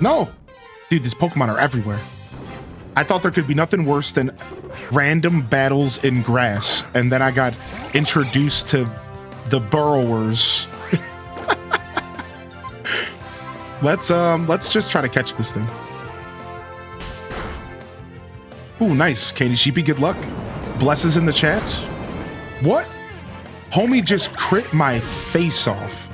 No! Dude, these Pokemon are everywhere. I thought there could be nothing worse than random battles in grass, and then I got introduced to the burrowers. Let's just try to catch this thing. Ooh, nice. Katie Sheepy, good luck. Blesses in the chat. What? Homie just crit my face off.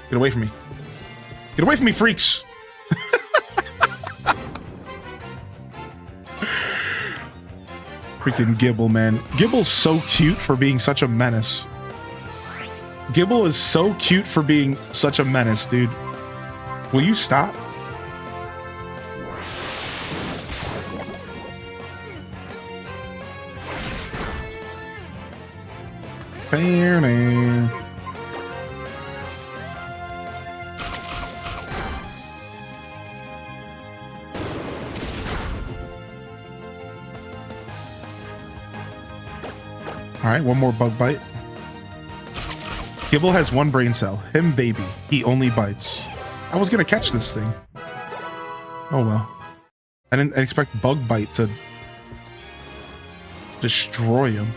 Get away from me. Get away from me, freaks! Freaking Gibble, man. Gibble's so cute for being such a menace. Gibble is so cute for being such a menace, dude. Will you stop? Fair name. All right, one more bug bite. Gibble has one brain cell. Him baby. He only bites. I was gonna catch this thing. Oh well. I didn't expect bug bite to destroy him.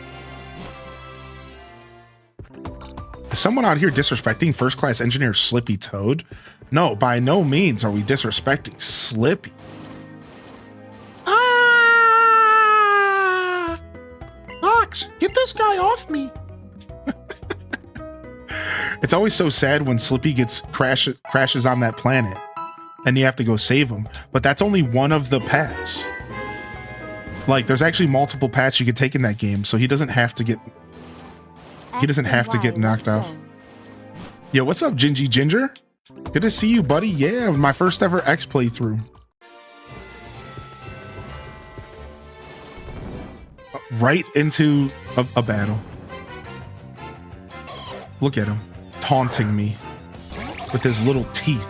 Is someone out here disrespecting first class engineer Slippy Toad? No, by no means are we disrespecting Slippy. Get this guy off me. It's always so sad when Slippy gets crashes on that planet. and you have to go save him. But that's only one of the paths. Like, there's actually multiple paths you could take in that game, so he doesn't have to get knocked off. Yo, what's up, Gingy Ginger? Good to see you, buddy. Yeah, my first ever X playthrough. Right into a battle. Look at him, taunting me with his little teeth.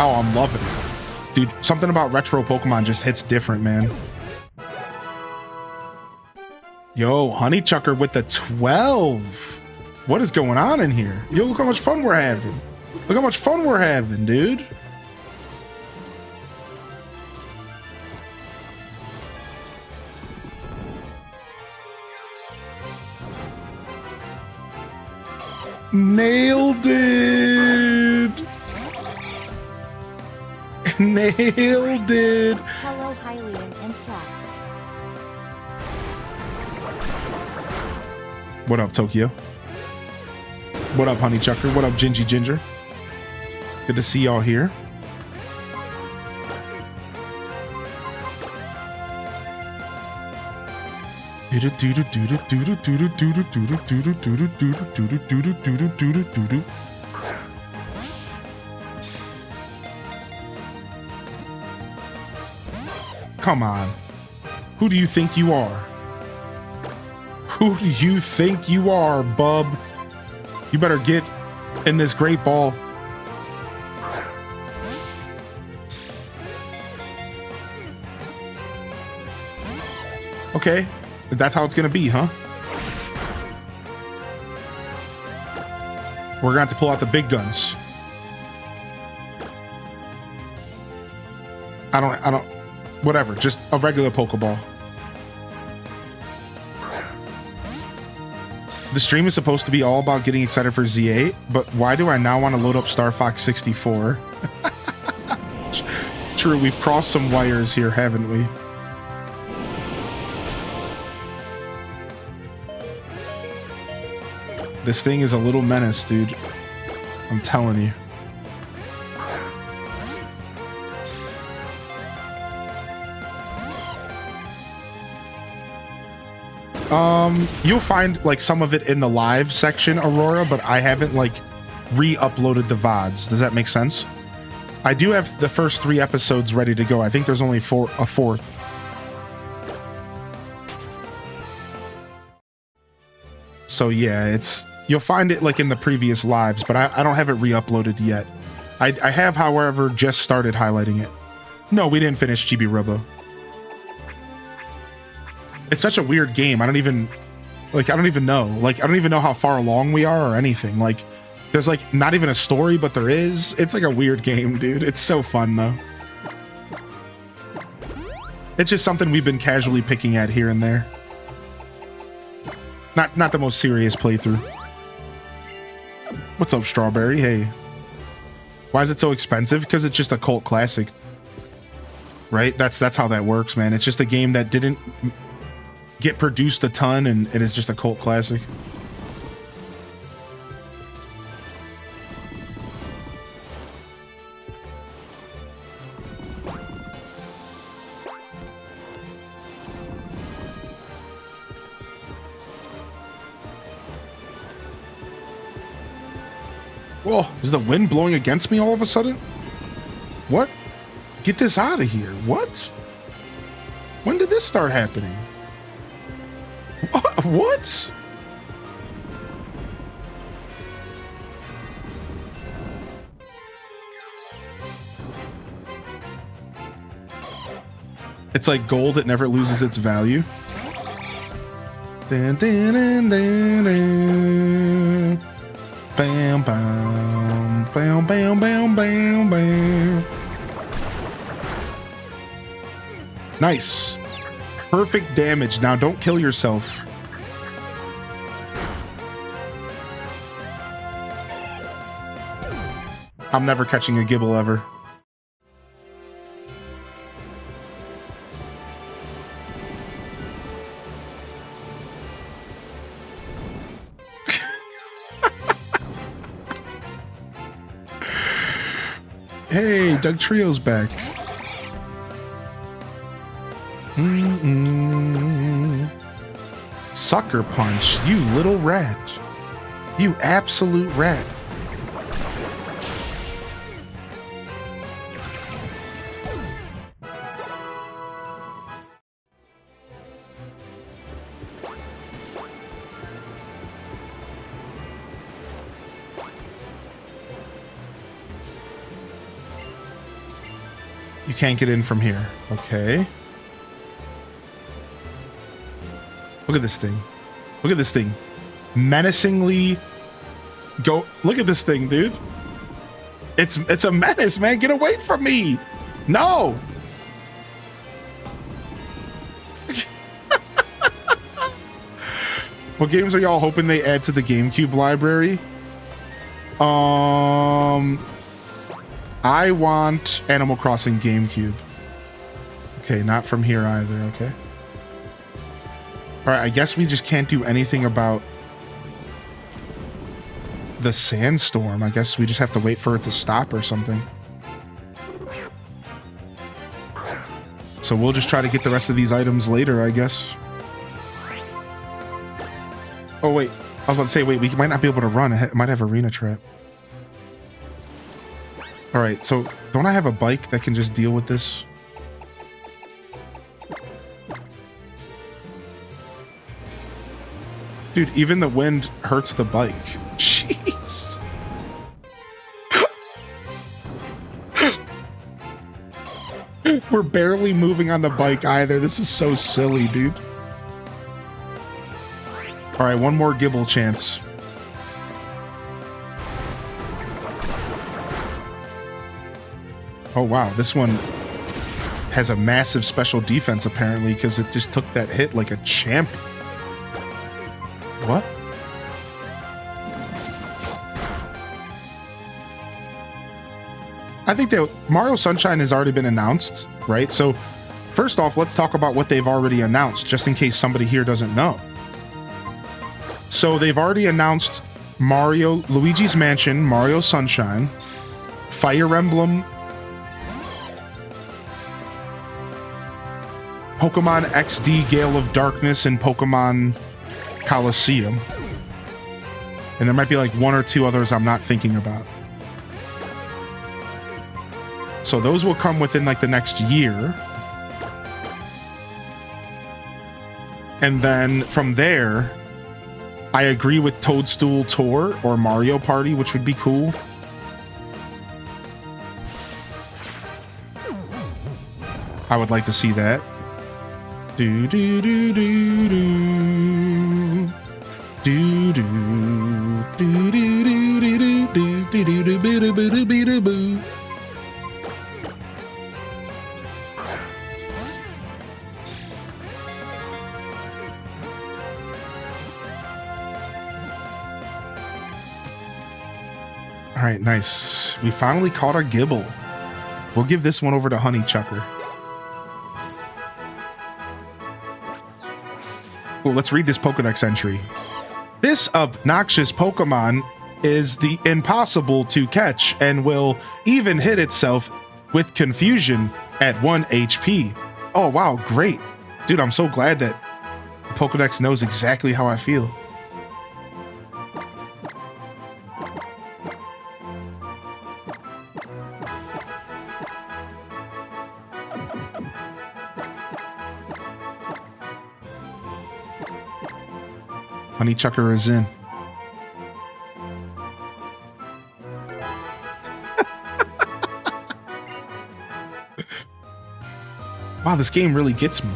Oh, I'm loving it. Dude, something about retro Pokemon just hits different, man. Yo, Honeychucker with the 12. What is going on in here? Yo, look how much fun we're having. Look how much fun we're having, dude. Nailed it. Nailed it. Hello, Hylian and chat. What up, Tokyo? What up, Honeychucker? What up, Gingy Ginger? Good to see y'all here. Come on. Who do you think you are? Who do you think you are, bub? You better get in this great ball. Okay, that's how it's gonna be, huh? We're gonna have to pull out the big guns. I don't, whatever, just a regular Pokeball. The stream is supposed to be all about getting excited for Z8, but why do I now want to load up Star Fox 64? True, we've crossed some wires here, haven't we? This thing is a little menace, dude. I'm telling you. You'll find like some of it in the live section, Aurora, but I haven't like re-uploaded the VODs. Does that make sense? I do have the first 3 episodes ready to go. I think there's only a fourth. So yeah, you'll find it like in the previous lives, but I don't have it re-uploaded yet. I have, however, just started highlighting it. No, we didn't finish Chibi Robo. It's such a weird game. I don't even know. Like, I don't even know how far along we are or anything. Like, there's like not even a story, but there is. It's like a weird game, dude. It's so fun though. It's just something we've been casually picking at here and there. Not the most serious playthrough. What's up, Strawberry? Hey. Why is it so expensive? Because it's just a cult classic. Right? That's how that works, man. It's just a game that didn't get produced a ton, and it is just a cult classic. Whoa, is the wind blowing against me all of a sudden? What? Get this out of here. What? When did this start happening? What? It's like gold, it never loses its value. Dun, dun, dun, dun, dun. Bam, bam, bam, bam, bam, bam, bam. Nice. Perfect damage. Now don't kill yourself. I'm never catching a Gibble ever. Hey, Doug Trio's back. Sucker punch, you little rat. You absolute rat. You can't get in from here. Okay. Look at this thing. Look at this thing. Menacingly go. Look at this thing, dude. It's a menace, man. Get away from me. No. What games are y'all hoping they add to the GameCube library? I want Animal Crossing GameCube. Okay, not from here either, okay. Alright, I guess we just can't do anything about the sandstorm. I guess we just have to wait for it to stop or something. So we'll just try to get the rest of these items later, I guess. Oh, wait. I was about to say, wait, we might not be able to run. It might have arena trap. Alright, so don't I have a bike that can just deal with this? Dude, even the wind hurts the bike. Jeez. We're barely moving on the bike either. This is so silly, dude. Alright, one more Gibble chance. Oh wow, this one has a massive special defense apparently because it just took that hit like a champ. What? I think that Mario Sunshine has already been announced, right? So first off, let's talk about what they've already announced, just in case somebody here doesn't know. So they've already announced Luigi's Mansion, Mario Sunshine, Fire Emblem, Pokemon XD Gale of Darkness, and Pokemon Coliseum. And there might be like one or two others I'm not thinking about. So those will come within like the next year. And then from there, I agree with Toadstool Tour or Mario Party, which would be cool. I would like to see that. Do do do do do do do do do do do do do do do do do. All right, nice. We finally caught our Gibble. We'll give this one over to Honeychucker. Well, let's read this Pokedex entry. This obnoxious Pokemon is the impossible to catch and will even hit itself with confusion at 1 HP. Oh, wow, great. Dude, I'm so glad that the Pokedex knows exactly how I feel. Honeychucker is in. Wow, this game really gets me.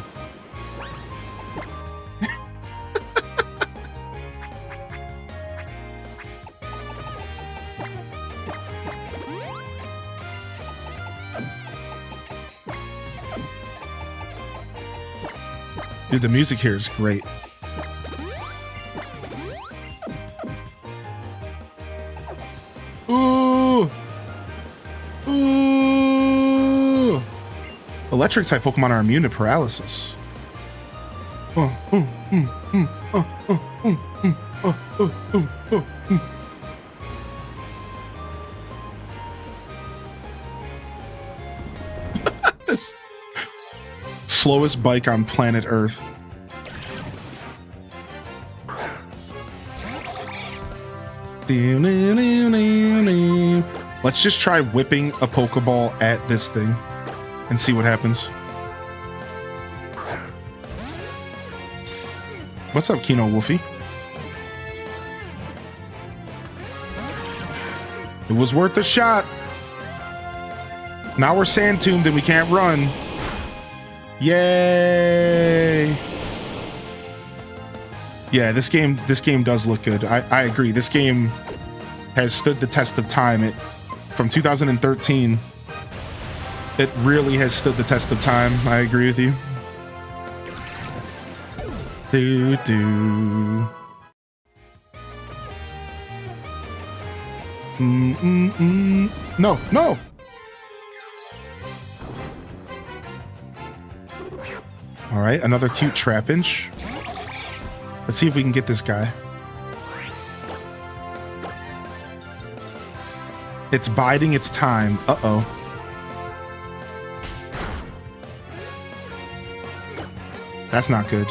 Dude, the music here is great. Ooh! Ooh! Electric type Pokemon are immune to paralysis. this. Slowest bike on planet Earth. Let's just try whipping a Pokeball at this thing and see what happens. What's up, Kino Wolfie? It was worth a shot. Now we're sand tuned and we can't run. Yay! Yeah, this game does look good. I agree. This game has stood the test of time. From 2013, it really has stood the test of time. I agree with you. No, no. All right, another cute Trapinch. Let's see if we can get this guy. It's biding its time. Uh-oh. That's not good.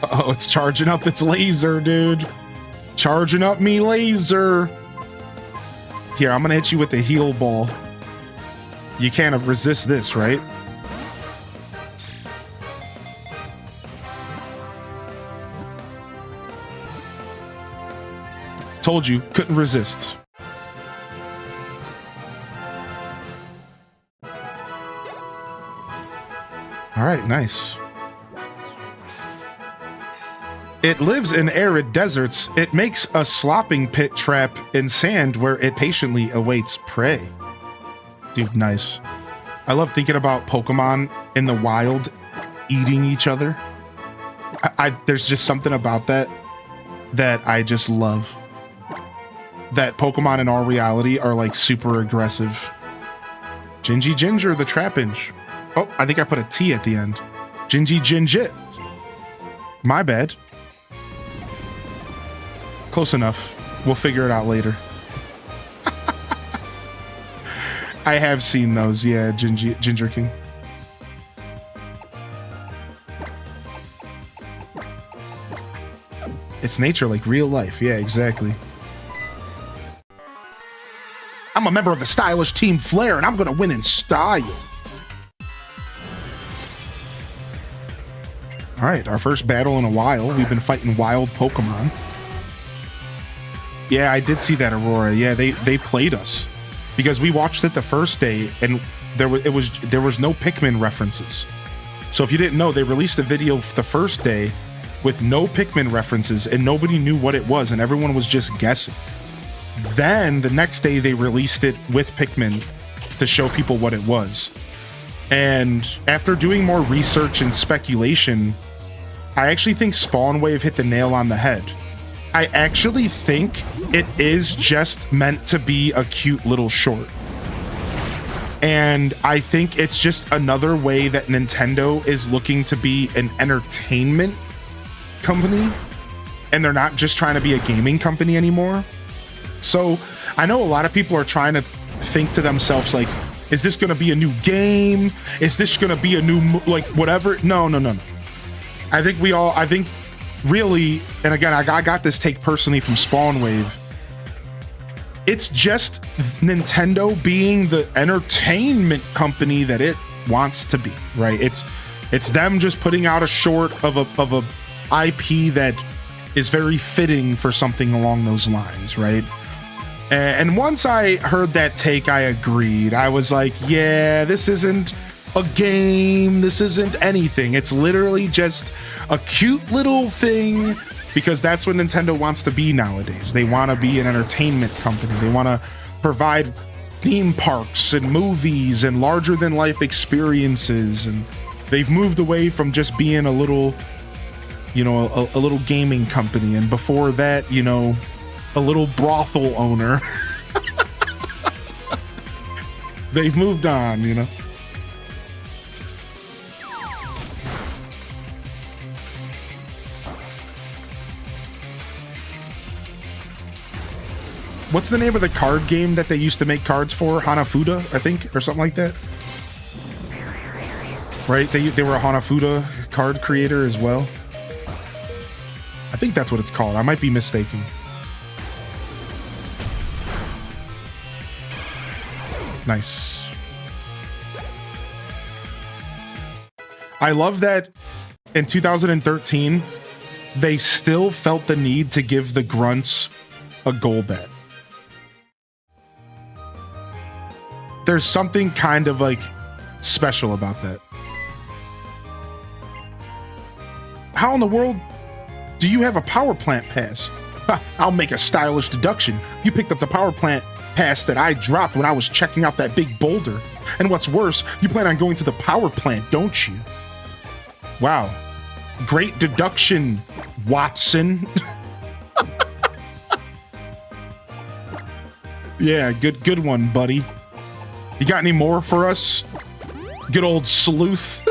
Uh-oh, it's charging up its laser, dude. Charging up me laser. Here, I'm gonna hit you with the heal ball. You can't resist this, right? Told you, couldn't resist. All right, nice. It lives in arid deserts. It makes a slopping pit trap in sand where it patiently awaits prey. Dude, nice. I love thinking about Pokemon in the wild eating each other. There's just something about that I just love. That Pokemon in our reality are like super aggressive. Gingy Ginger, the Trapinch. Oh, I think I put a T at the end. Gingy Gingit. My bad. Close enough. We'll figure it out later. I have seen those, yeah, Ginger King. It's nature like real life. Yeah, exactly. I'm a member of the stylish Team Flare, and I'm gonna win in style. All right, our first battle in a while. We've been fighting wild Pokemon. Yeah, I did see that, Aurora. Yeah, they played us because we watched it the first day, and there was no Pikmin references. So if you didn't know, they released the video the first day with no Pikmin references, and nobody knew what it was, and everyone was just guessing. Then the next day they released it with Pikmin to show people what it was. And after doing more research and speculation, I actually think Spawn Wave hit the nail on the head. I actually think it is just meant to be a cute little short. And I think it's just another way that Nintendo is looking to be an entertainment company, and they're not just trying to be a gaming company anymore. So I know a lot of people are trying to think to themselves, like, is this going to be a new game? Is this going to be a new, like, whatever? No. I think really, and again, I got this take personally from Spawn Wave. It's just Nintendo being the entertainment company that it wants to be, right? It's them just putting out a short of a IP that is very fitting for something along those lines, right? And once I heard that take, I agreed. I was like, yeah, this isn't a game. This isn't anything. It's literally just a cute little thing, because that's what Nintendo wants to be nowadays. They want to be an entertainment company. They want to provide theme parks and movies and larger than life experiences. And they've moved away from just being a little, a little gaming company. And before that, a little brothel owner. They've moved on, What's the name of the card game that they used to make cards for? Hanafuda, I think, or something like that. Right? They were a Hanafuda card creator as well. I think that's what it's called. I might be mistaken. Nice. I love that in 2013, they still felt the need to give the grunts a Golbat. There's something kind of like special about that. How in the world do you have a power plant pass? Ha, I'll make a stylish deduction. You picked up the power plant pass that I dropped when I was checking out that big boulder. And what's worse, you plan on going to the power plant, don't you? Wow. Great deduction, Watson. Yeah, good one, buddy. You got any more for us? Good old sleuth.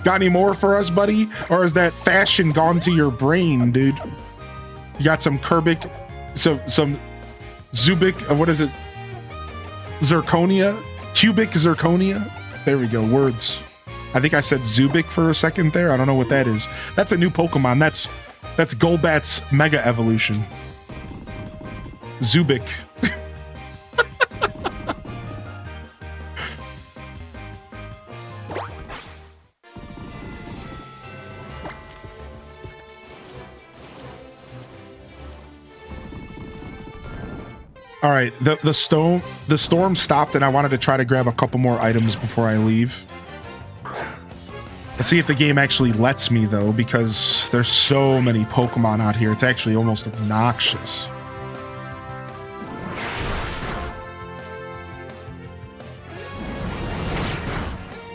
Got any more for us, buddy? Or is that fashion gone to your brain, dude? You got some Kerbic, some Zubik, what is it? Zirconia? Cubic zirconia? There we go, words. I think I said Zubik for a second there. I don't know what that is. That's a new Pokemon. That's Golbat's Mega Evolution. Zubik. All right, the storm stopped, and I wanted to try to grab a couple more items before I leave. Let's see if the game actually lets me, though, because there's so many Pokemon out here. It's actually almost obnoxious.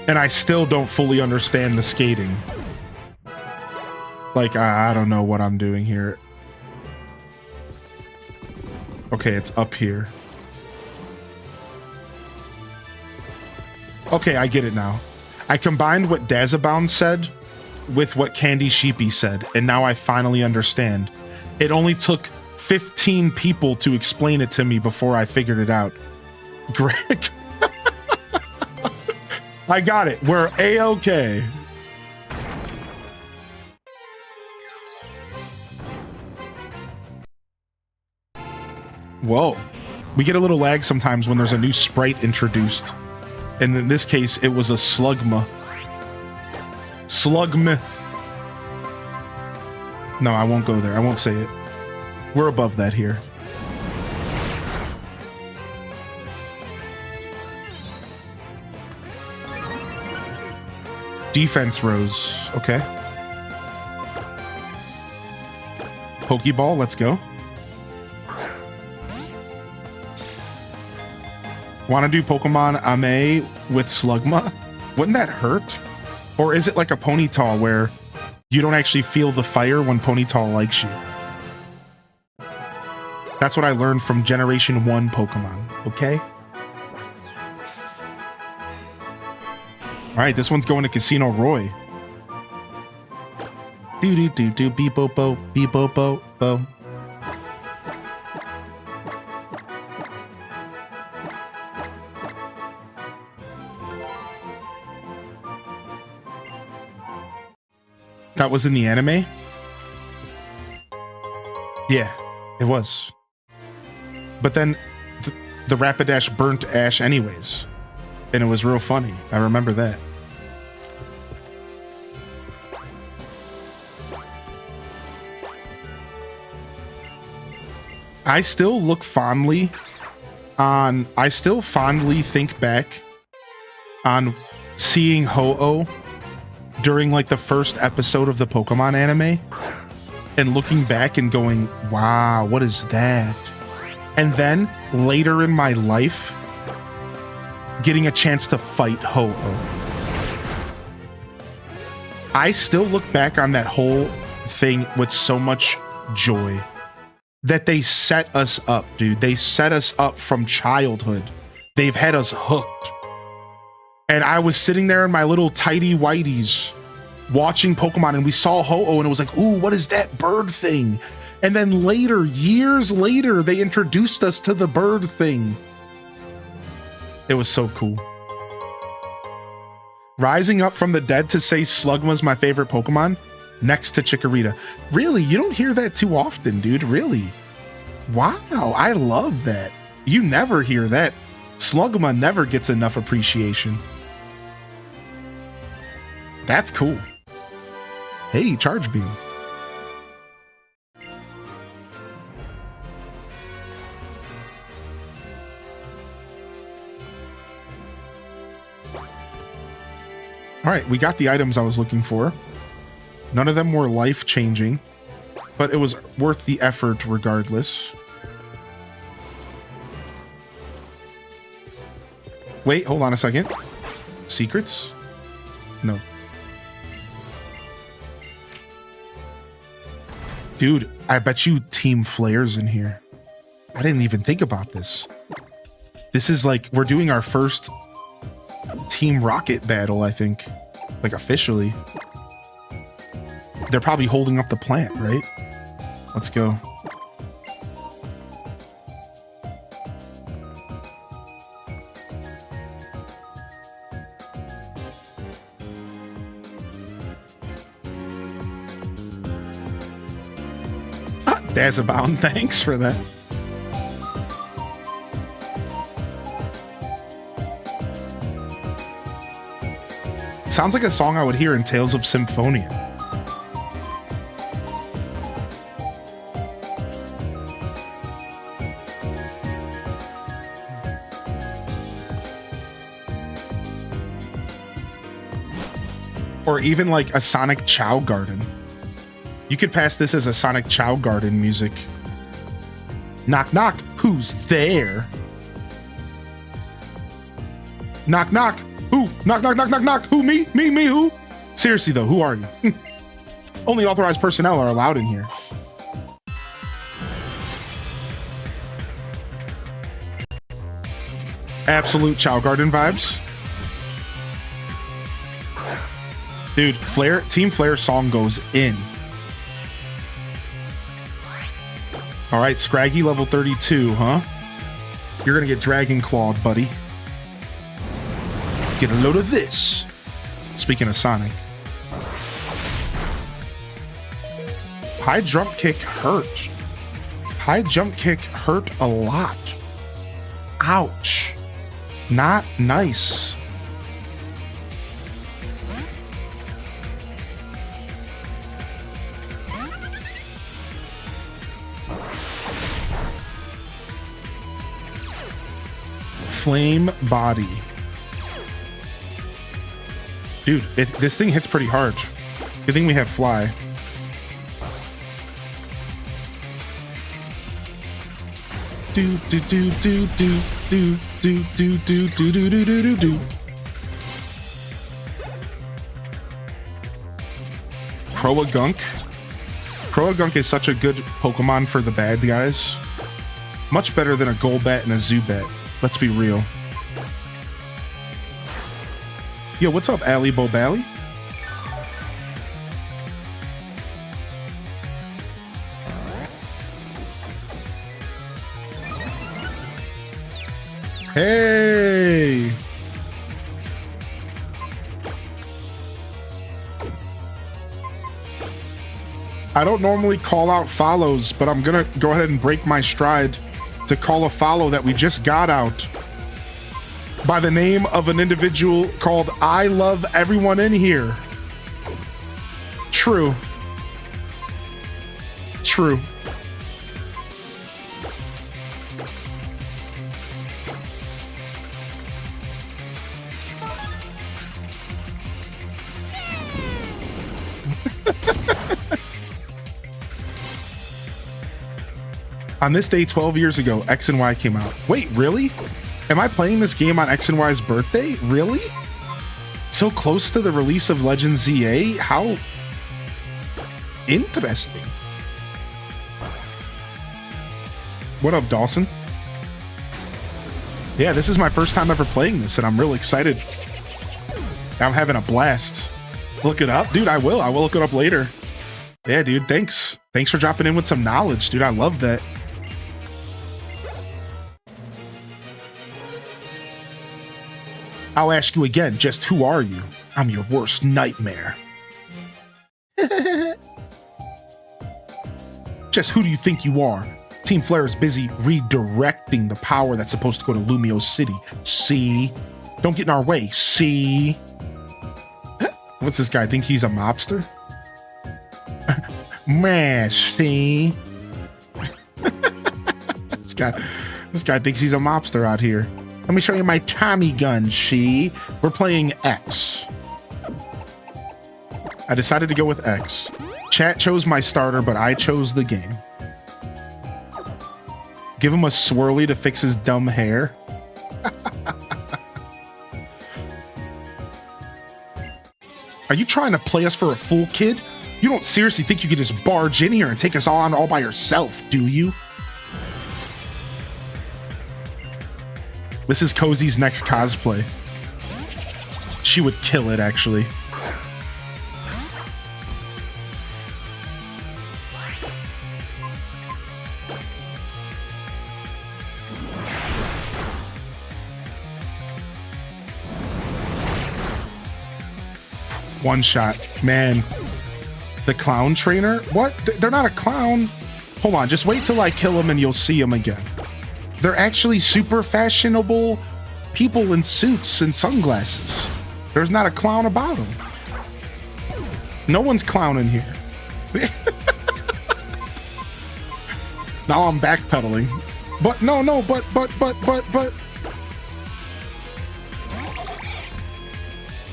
And I still don't fully understand the skating. Like, I don't know what I'm doing here. Okay, it's up here. Okay, I get it now. I combined what Dazabound said with what Candy Sheepy said, and now I finally understand. It only took 15 people to explain it to me before I figured it out. Greg. I got it. We're A-okay. Whoa. We get a little lag sometimes when there's a new sprite introduced. And in this case, it was a Slugma. Slugma. No, I won't go there. I won't say it. We're above that here. Defense rose. Okay. Pokeball, let's go. Want to do Pokemon Ame with Slugma? Wouldn't that hurt? Or is it like a Ponyta where you don't actually feel the fire when Ponyta likes you? That's what I learned from Generation 1 Pokemon, okay? Alright, this one's going to Casino Roy. Do-do-do-do, beep-bo-bo, beep-bo-bo-bo. That was in the anime? Yeah, it was. But then the Rapidash burnt Ash anyways. And it was real funny. I remember that. I still fondly think back on seeing Ho-Oh during like the first episode of the Pokemon anime and looking back and going, wow, what is that? And then later in my life, getting a chance to fight Ho-Oh. I still look back on that whole thing with so much joy that they set us up, dude. They set us up from childhood. They've had us hooked. And I was sitting there in my little tidy whities watching Pokemon and we saw Ho-Oh and it was like, ooh, what is that bird thing? And then later, years later, they introduced us to the bird thing. It was so cool. Rising up from the dead to say Slugma's my favorite Pokemon next to Chikorita. Really? You don't hear that too often, dude. Really? Wow. I love that. You never hear that. Slugma never gets enough appreciation. That's cool. Hey, Charge Beam. All right, we got the items I was looking for. None of them were life-changing, but it was worth the effort regardless. Wait, hold on a second. Secrets? No. Dude, I bet you Team Flare's in here. I didn't even think about this. This is like, we're doing our first Team Rocket battle, I think. Like, officially. They're probably holding up the plant, right? Let's go. Dazabound, thanks for that. Sounds like a song I would hear in Tales of Symphonia. Or even like a Sonic Chow Garden. You could pass this as a Sonic Chow Garden music. Knock, knock. Who's there? Knock, knock. Who? Knock, knock, knock, knock, knock. Who? Me? Me, who? Seriously, though, who are you? Only authorized personnel are allowed in here. Absolute Chow Garden vibes. Dude, Team Flare song goes in. All right, Scraggy level 32, huh? You're gonna get Dragon Clawed, buddy. Get a load of this. Speaking of Sonic. High jump kick hurt. High jump kick hurt a lot. Ouch. Not nice. Flame body. Dude, this thing hits pretty hard. Good thing we have fly. Do do do do do do do do do do do do do do. Croagunk. Croagunk is such a good Pokemon for the bad guys. Much better than a Golbat and a Zubat. Let's be real. Yo, what's up, Ali Bobally? Hey! I don't normally call out follows, but I'm gonna go ahead and break my stride to call a follow that we just got out by the name of an individual called I Love Everyone in Here. True. True. On this day 12 years ago, X and Y came out. Wait, really? Am I playing this game on X and Y's birthday? Really? So close to the release of Legend ZA? How interesting. What up, Dawson? Yeah, this is my first time ever playing this, and I'm really excited. I'm having a blast. Look it up, dude. I will look it up later. Yeah, dude. Thanks for dropping in with some knowledge, dude. I love that. I'll ask you again, just who are you? I'm your worst nightmare. Just who do you think you are? Team Flare is busy redirecting the power that's supposed to go to Lumio City. See? Don't get in our way. See? What's this guy? Think he's a mobster? See? This guy thinks he's a mobster out here. Let me show you my Tommy gun, see? We're playing X. I decided to go with X. Chat chose my starter, but I chose the game. Give him a swirly to fix his dumb hair. Are you trying to play us for a fool, kid? You don't seriously think you could just barge in here and take us all on all by yourself, do you? This is Cozy's next cosplay. She would kill it, actually. One shot. Man. The clown trainer? What? They're not a clown. Hold on. Just wait till I kill them and you'll see them again. They're actually super fashionable people in suits and sunglasses. There's not a clown about them. No one's clowning here. Now I'm backpedaling. But no, but.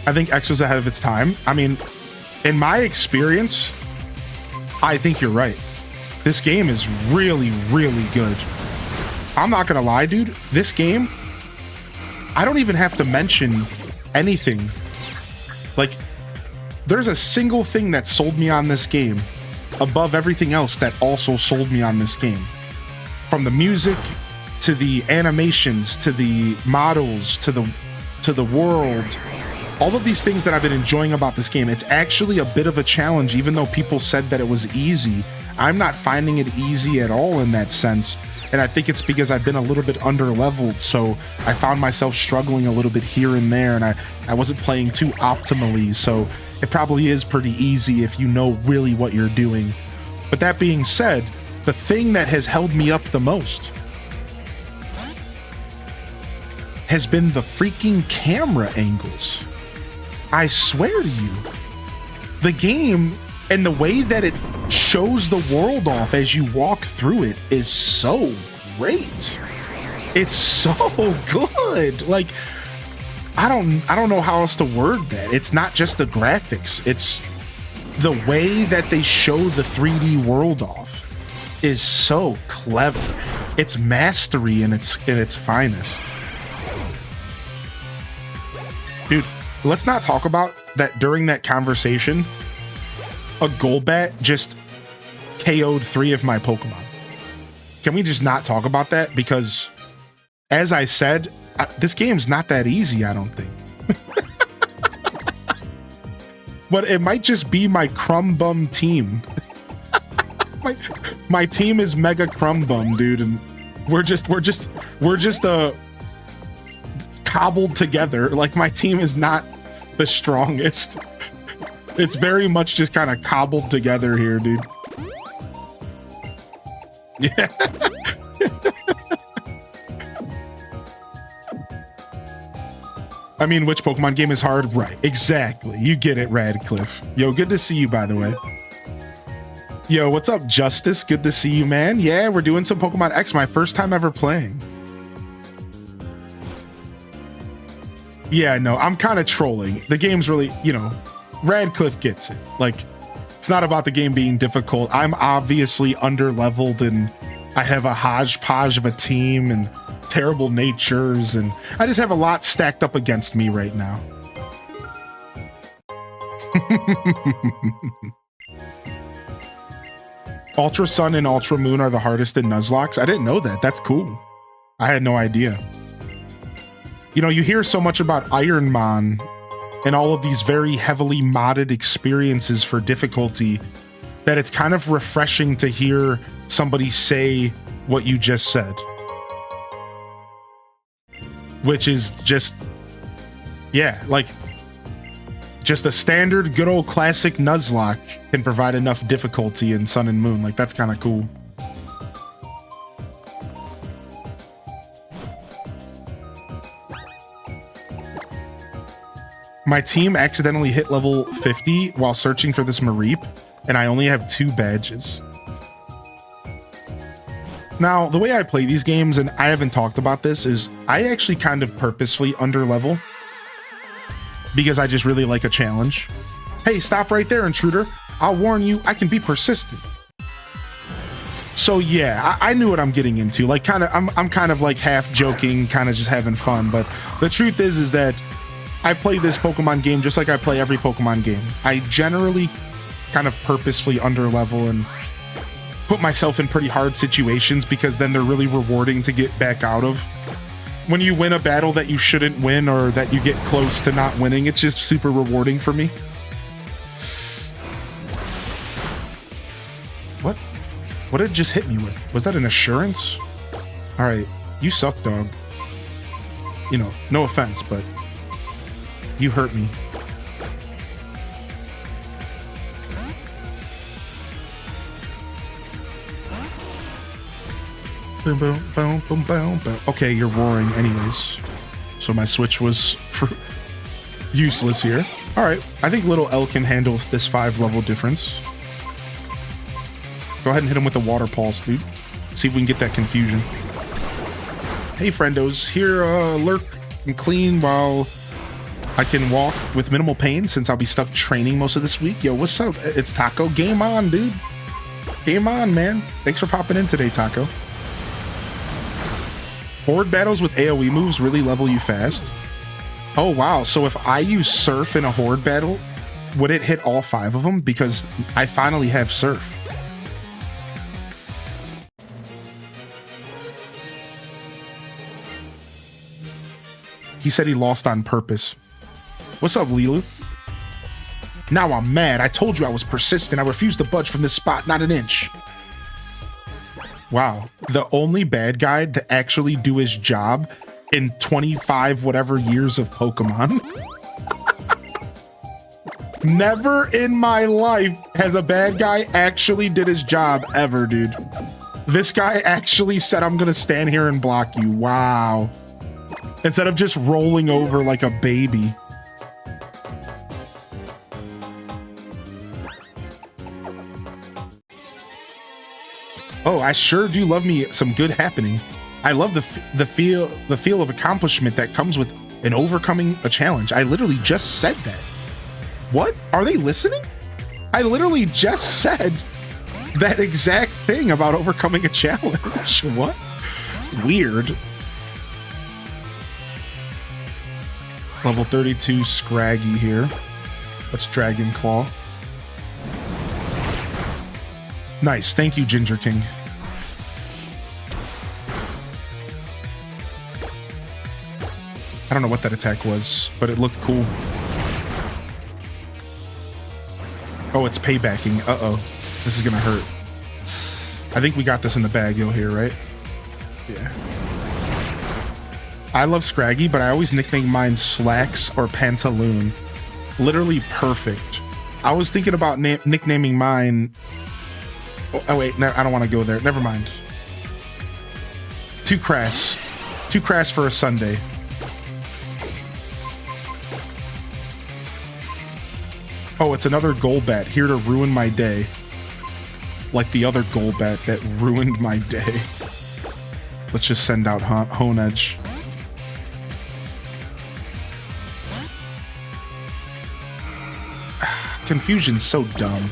I think X was ahead of its time. I mean, in my experience, I think you're right. This game is really, really good. I'm not gonna lie, dude. This game, I don't even have to mention anything. Like, there's a single thing that sold me on this game above everything else that also sold me on this game. From the music, to the animations, to the models, to the world. All of these things that I've been enjoying about this game, it's actually a bit of a challenge, even though people said that it was easy. I'm not finding it easy at all in that sense. And I think it's because I've been a little bit under-leveled, so I found myself struggling a little bit here and there, and I wasn't playing too optimally, so it probably is pretty easy if you know really what you're doing. But that being said, the thing that has held me up the most has been the freaking camera angles. I swear to you, the game and the way that it shows the world off as you walk through it is so great. It's so good. Like, I don't know how else to word that. It's not just the graphics. It's the way that they show the 3D world off is so clever. It's mastery in its finest. Dude, let's not talk about that during that conversation. A Golbat just KO'd 3 of my Pokemon. Can we just not talk about that? Because, as I said, this game's not that easy, I don't think. But it might just be my Crumb Bum team. my team is Mega Crumb Bum, dude, and we're just cobbled together. Like, my team is not the strongest. It's very much just kind of cobbled together here, dude. Yeah. I mean, which Pokemon game is hard? Right, exactly. You get it, Radcliffe. Yo, good to see you, by the way. Yo, what's up, Justice? Good to see you, man. Yeah, we're doing some Pokemon X, my first time ever playing. Yeah, no, I'm kind of trolling. The game's really, you know, Radcliffe gets it. Like, it's not about the game being difficult. I'm obviously under-leveled and I have a hodgepodge of a team and terrible natures, and I just have a lot stacked up against me right now. Ultra Sun and Ultra Moon are the hardest in Nuzlocke. I didn't know that. That's cool. I had no idea. You know, you hear so much about Ironmon and all of these very heavily modded experiences for difficulty that it's kind of refreshing to hear somebody say what you just said. Which is just, yeah, like, just a standard good old classic Nuzlocke can provide enough difficulty in Sun and Moon. Like, that's kind of cool. My team accidentally hit level 50 while searching for this Mareep, and I only have 2 badges. Now, the way I play these games, and I haven't talked about this, is I actually kind of purposefully underlevel because I just really like a challenge. Hey, stop right there, intruder. I'll warn you, I can be persistent. So yeah, I knew what I'm getting into. Like, I'm kind of like half joking, kind of just having fun. But the truth is that I play this Pokemon game just like I play every Pokemon game. I generally kind of purposefully underlevel and put myself in pretty hard situations because then they're really rewarding to get back out of. When you win a battle that you shouldn't win or that you get close to not winning, it's just super rewarding for me. What did it just hit me with? Was that an assurance? All right, you suck, dog. You know, no offense, but you hurt me. Boom, boom, boom, boom, boom, boom. Okay, you're roaring anyways. So my switch was useless here. All right, I think little L can handle this 5-level difference. Go ahead and hit him with the water pulse, dude. See if we can get that confusion. Hey, friendos. Here, lurk and clean while I can walk with minimal pain since I'll be stuck training most of this week. Yo, what's up? It's Taco. Game on, dude. Game on, man. Thanks for popping in today, Taco. Horde battles with AoE moves really level you fast. Oh, wow. So if I use Surf in a Horde battle, would it hit all 5 of them? Because I finally have Surf. He said he lost on purpose. What's up, Lilu? Now I'm mad. I told you I was persistent. I refused to budge from this spot, not an inch. Wow. The only bad guy to actually do his job in 25 whatever years of Pokemon. Never in my life has a bad guy actually did his job ever, dude. This guy actually said, I'm gonna stand here and block you. Wow. Instead of just rolling over like a baby. Oh, I sure do love me some good happening. I love the feel of accomplishment that comes with an overcoming a challenge. I literally just said that. What? Are they listening? I literally just said that exact thing about overcoming a challenge. What? Weird. Level 32 Scraggy here. Let's Dragon Claw. Nice. Thank you, Ginger King. I don't know what that attack was, but it looked cool. Oh, it's paybacking. Uh-oh. This is gonna hurt. I think we got this in the bag, you'll hear, right? Yeah. I love Scraggy, but I always nickname mine Slacks or Pantaloon. Literally perfect. I was thinking about nicknaming mine... Oh, wait, no, I don't want to go there. Never mind. Too crass. Too crass for a Sunday. Oh, it's another Golbat here to ruin my day. Like the other Golbat that ruined my day. Let's just send out Honedge. Confusion's so dumb.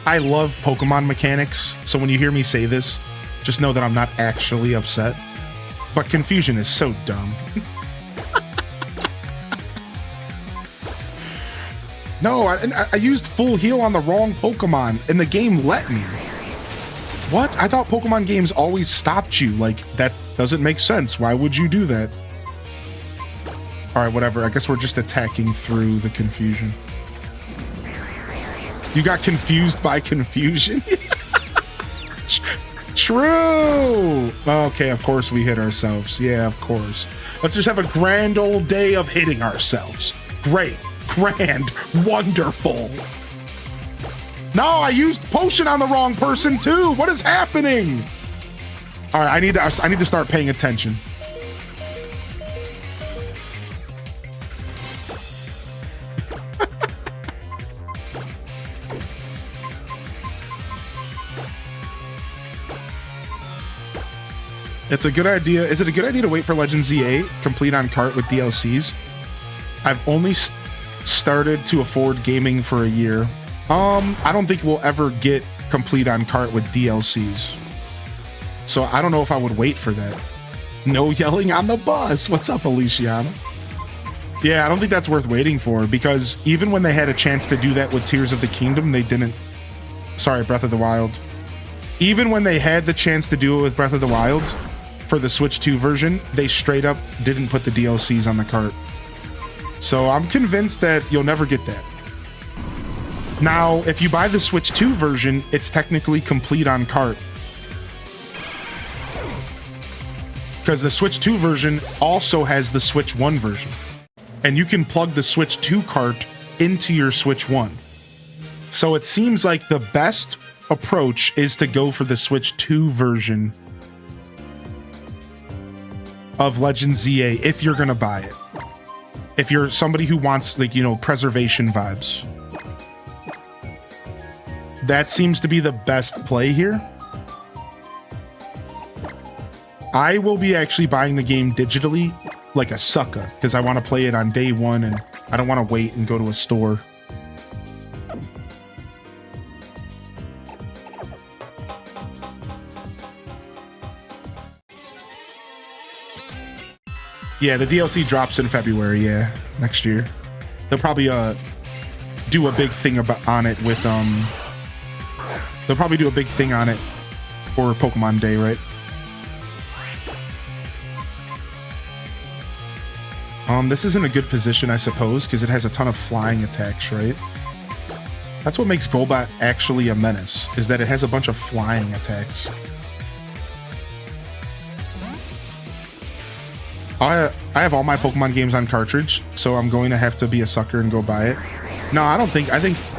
I love Pokemon mechanics, so when you hear me say this, just know that I'm not actually upset. But confusion is so dumb. No, I used full heal on the wrong Pokemon, and the game let me. What? I thought Pokemon games always stopped you. Like, that doesn't make sense. Why would you do that? All right, whatever. I guess we're just attacking through the confusion. You got confused by confusion? True! Okay, of course we hit ourselves. Yeah, of course. Let's just have a grand old day of hitting ourselves. Great. Grand. Wonderful. No, I used potion on the wrong person too. What is happening? All right, I need to start paying attention. It's a good idea. Is it a good idea to wait for Legend Z8 complete on cart with DLCs? I've only started to afford gaming for a year. I don't think we'll ever get complete on cart with DLCs. So I don't know if I would wait for that. No yelling on the bus. What's up, Aliciana? Yeah, I don't think that's worth waiting for, because even when they had a chance to do that with Tears of the Kingdom, they didn't. Sorry, Breath of the Wild. Even when they had the chance to do it with Breath of the Wild for the Switch 2 version, they straight up didn't put the DLCs on the cart. So I'm convinced that you'll never get that. Now, if you buy the Switch 2 version, it's technically complete on cart. Because the Switch 2 version also has the Switch 1 version. And you can plug the Switch 2 cart into your Switch 1. So it seems like the best approach is to go for the Switch 2 version of Legend ZA if you're going to buy it. If you're somebody who wants, like, you know, preservation vibes. That seems to be the best play here. I will be actually buying the game digitally like a sucker because I want to play it on day one and I don't want to wait and go to a store. Yeah, the DLC drops in February, yeah, next year. They'll probably do a big thing on it with they'll probably do a big thing on it for Pokemon Day, right? This isn't a good position, I suppose, because it has a ton of flying attacks, right? That's what makes Golbat actually a menace, is that it has a bunch of flying attacks. I have all my Pokemon games on cartridge, so I'm going to have to be a sucker and go buy it. No, I think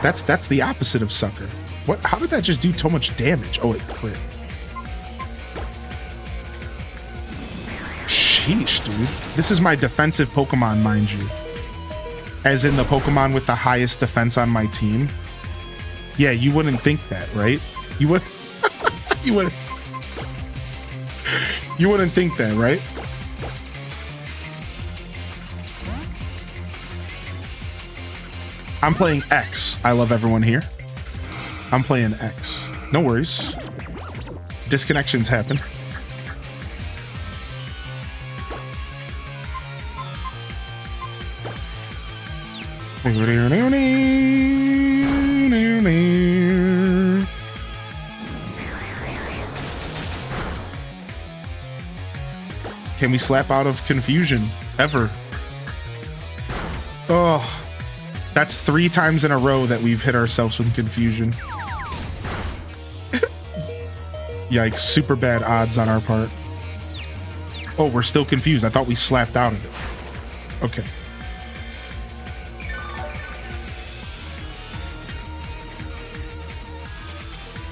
that's the opposite of sucker. What? How did that just do so much damage? Oh, it crit. Sheesh, dude. This is my defensive Pokemon, mind you. As in the Pokemon with the highest defense on my team. Yeah, you wouldn't think that, right? You would. you wouldn't think that, right? I'm playing X. I love everyone here. I'm playing X. No worries. Disconnections happen. Can we slap out of confusion ever? Oh, that's 3 times in a row that we've hit ourselves with confusion. Yikes, super bad odds on our part. Oh, we're still confused. I thought we slapped out of it. Okay.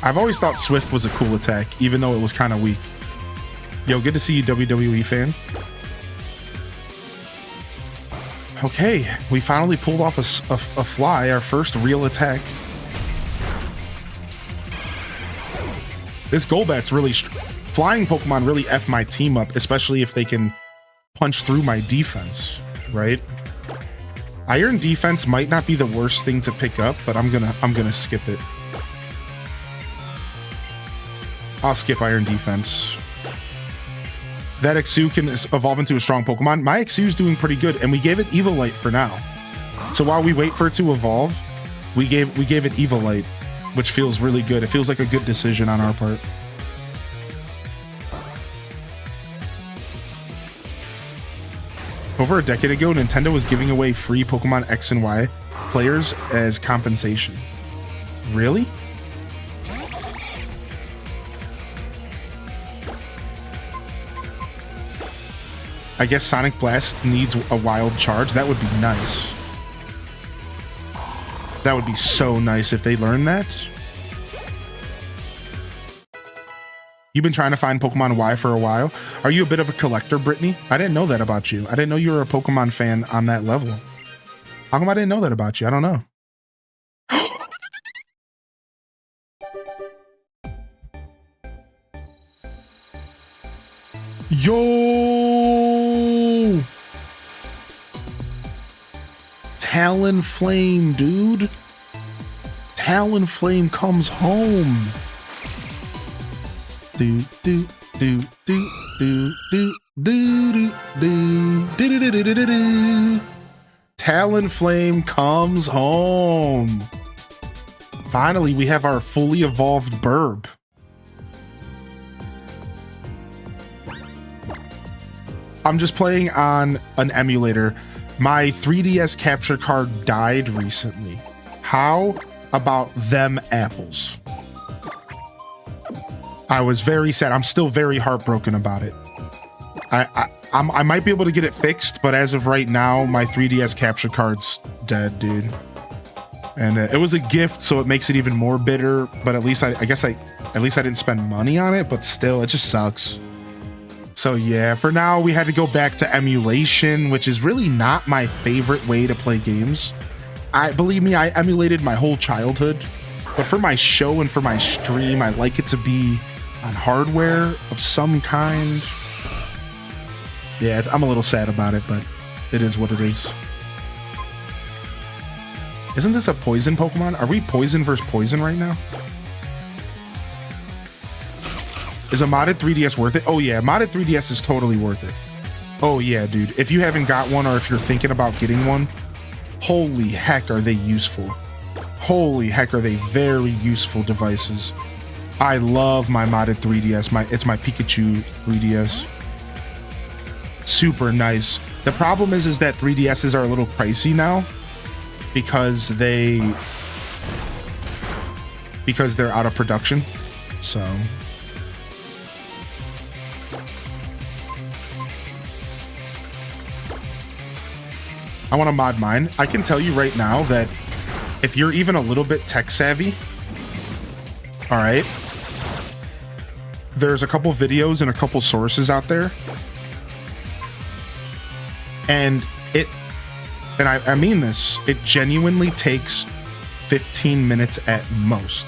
I've always thought Swift was a cool attack, even though it was kind of weak. Yo, good to see you, WWE fan. Okay, we finally pulled off a fly, our first real attack. This Golbat's really... Flying Pokemon really F my team up, especially if they can punch through my defense, right? Iron defense might not be the worst thing to pick up, but I'm gonna skip it. I'll skip Iron defense. That Exu can evolve into a strong Pokemon. My Exu's doing pretty good, and we gave it Evilite for now. So while we wait for it to evolve, we gave it Evilite, which feels really good. It feels like a good decision on our part. Over a decade ago, Nintendo was giving away free Pokemon X and Y players as compensation. Really? I guess Sonic Blast needs a wild charge. That would be nice. That would be so nice if they learned that. You've been trying to find Pokemon Y for a while. Are you a bit of a collector, Brittany? I didn't know that about you. I didn't know you were a Pokemon fan on that level. How come I didn't know that about you? I don't know. Yo! Talonflame, dude. Talonflame comes home. Do do do do do do do do do do do do do. Talonflame comes home. Finally, we have our fully evolved Burb. I'm just playing on an emulator. My 3DS capture card died recently. How about them apples? I was very sad. I'm still very heartbroken about it. I might be able to get it fixed, but as of right now, my 3DS capture card's dead, dude. And it was a gift, so it makes it even more bitter. But at least I guess at least I didn't spend money on it. But still, it just sucks. So yeah, for now we had to go back to emulation, which is really not my favorite way to play games. Believe me, I emulated my whole childhood, but for my show and for my stream, I like it to be on hardware of some kind. Yeah, I'm a little sad about it, but it is what it is. Isn't this a poison Pokemon? Are we poison versus poison right now? Is a modded 3DS worth it? Oh yeah, modded 3DS is totally worth it. Oh yeah, dude. If you haven't got one or if you're thinking about getting one, holy heck are they useful. Holy heck are they very useful devices. I love my modded 3DS. It's my Pikachu 3DS. Super nice. The problem is that 3DSs are a little pricey now because they're out of production. So I want to mod mine. I can tell you right now that if you're even a little bit tech savvy, all right, there's a couple videos and a couple sources out there, and I mean this, it genuinely takes 15 minutes at most.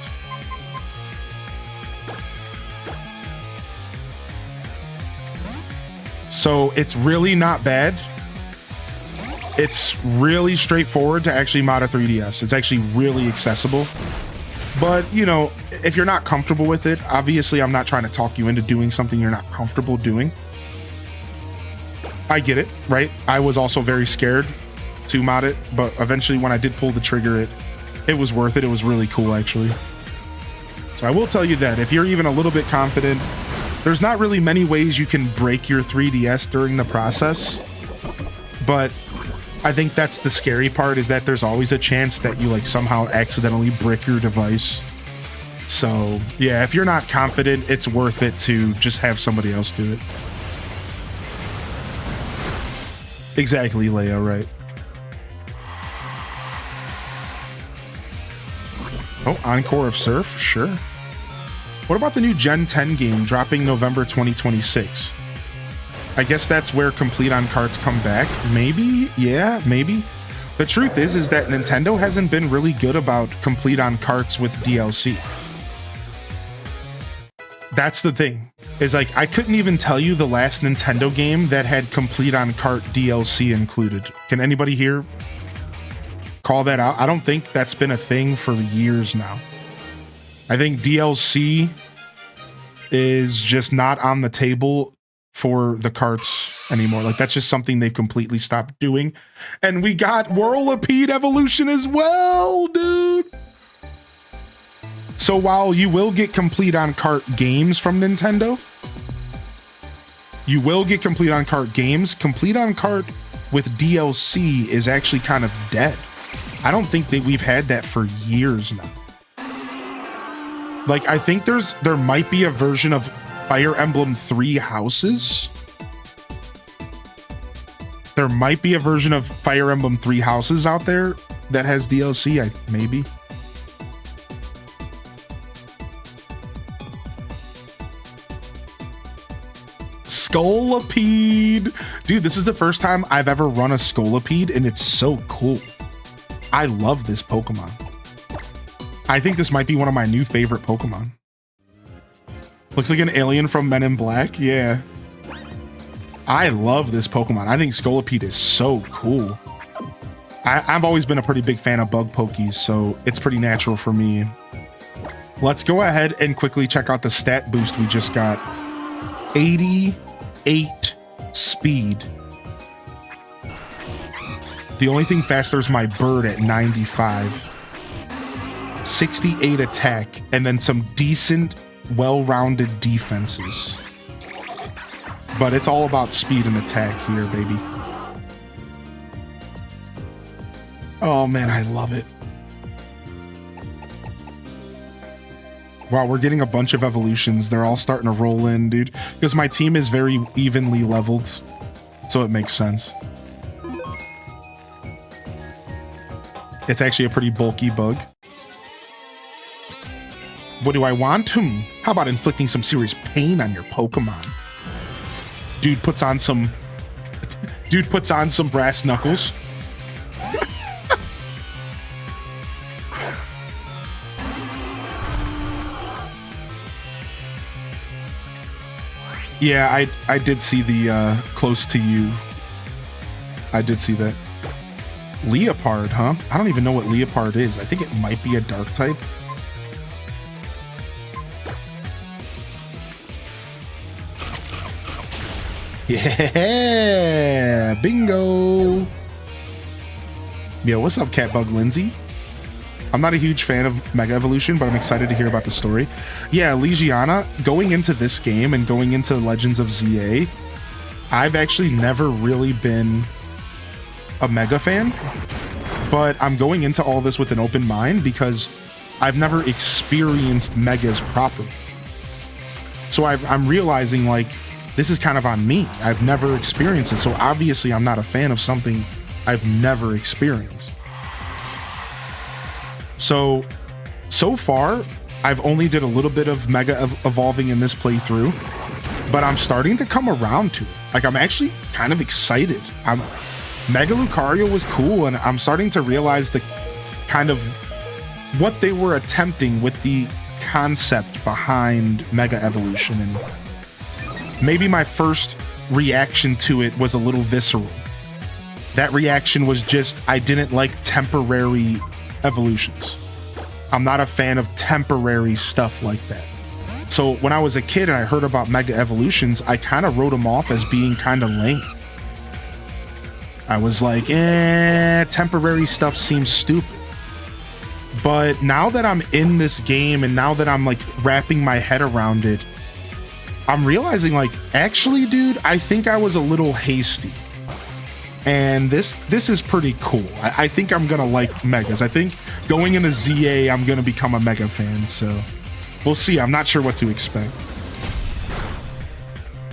So it's really not bad. It's really straightforward to actually mod a 3DS. It's actually really accessible. But, you know, if you're not comfortable with it, obviously I'm not trying to talk you into doing something you're not comfortable doing. I get it, right? I was also very scared to mod it, but eventually when I did pull the trigger, it was worth it. It was really cool, actually. So I will tell you that if you're even a little bit confident, there's not really many ways you can break your 3DS during the process, but I think that's the scary part, is that there's always a chance that you like somehow accidentally brick your device. So yeah, if you're not confident, it's worth it to just have somebody else do it. Exactly, Leo, right? Oh, Encore of Surf, sure. What about the new Gen 10 game dropping November 2026? I guess that's where Complete on Carts come back. Maybe? Yeah, maybe. The truth is that Nintendo hasn't been really good about Complete on Carts with DLC. That's the thing. Is like, I couldn't even tell you the last Nintendo game that had Complete on Cart DLC included. Can anybody here call that out? I don't think that's been a thing for years now. I think DLC is just not on the table for the carts anymore. Like, that's just something they've completely stopped doing. And we got Whirlipede Evolution as well, dude. So while you will get Complete on Cart games from Nintendo, you will get Complete on Cart games. Complete on Cart with DLC is actually kind of dead. I don't think that we've had that for years now. Like, I think there might be a version of Fire Emblem 3 Houses. There might be a version of Fire Emblem 3 Houses out there that has DLC, maybe. Scolipede! Dude, this is the first time I've ever run a Scolipede, and it's so cool. I love this Pokemon. I think this might be one of my new favorite Pokemon. Looks like an alien from Men in Black. Yeah. I love this Pokemon. I think Scolipede is so cool. I've always been a pretty big fan of bug pokies, so it's pretty natural for me. Let's go ahead and quickly check out the stat boost we just got. 88 speed. The only thing faster is my bird at 95. 68 attack, and then some decent, well-rounded defenses. But it's all about speed and attack here, baby. Oh man, I love it. Wow, we're getting a bunch of evolutions. They're all starting to roll in, dude. Because my team is very evenly leveled, so it makes sense. It's actually a pretty bulky bug. What do I want? How about inflicting some serious pain on your Pokemon? Dude puts on some brass knuckles. Yeah, I did see the close to you. I did see that. Leopard, huh? I don't even know what Leopard is. I think it might be a dark type. Yeah, bingo. Yo, what's up, Catbug Lindsay? I'm not a huge fan of Mega Evolution, but I'm excited to hear about the story. Yeah, Legiana, going into this game and going into Legends of ZA, I've actually never really been a Mega fan, but I'm going into all this with an open mind because I've never experienced Megas properly. So I'm realizing, like, this is kind of on me. I've never experienced it, so obviously I'm not a fan of something I've never experienced. So far, I've only did a little bit of Mega evolving in this playthrough, but I'm starting to come around to it. Like, I'm actually kind of excited. Mega Lucario was cool, and I'm starting to realize the kind of what they were attempting with the concept behind Mega Evolution, and maybe my first reaction to it was a little visceral. That reaction was just, I didn't like temporary evolutions. I'm not a fan of temporary stuff like that. So when I was a kid and I heard about Mega Evolutions, I kind of wrote them off as being kind of lame. I was like, temporary stuff seems stupid. But now that I'm in this game and now that I'm like wrapping my head around it, I'm realizing, like, actually, dude, I think I was a little hasty. And this is pretty cool. I think I'm gonna like Megas. I think going into ZA, I'm gonna become a Mega fan, so we'll see. I'm not sure what to expect.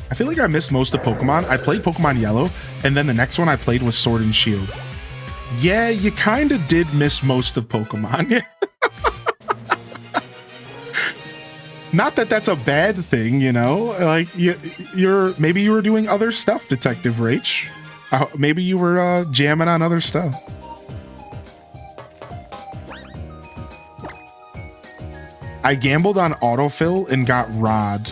I feel like I missed most of Pokemon. I played Pokemon Yellow, and then the next one I played was Sword and Shield. Yeah, you kind of did miss most of Pokemon. Not that that's a bad thing, you know? Like, maybe you were doing other stuff, Detective Rach. Maybe you were jamming on other stuff. I gambled on autofill and got Rod.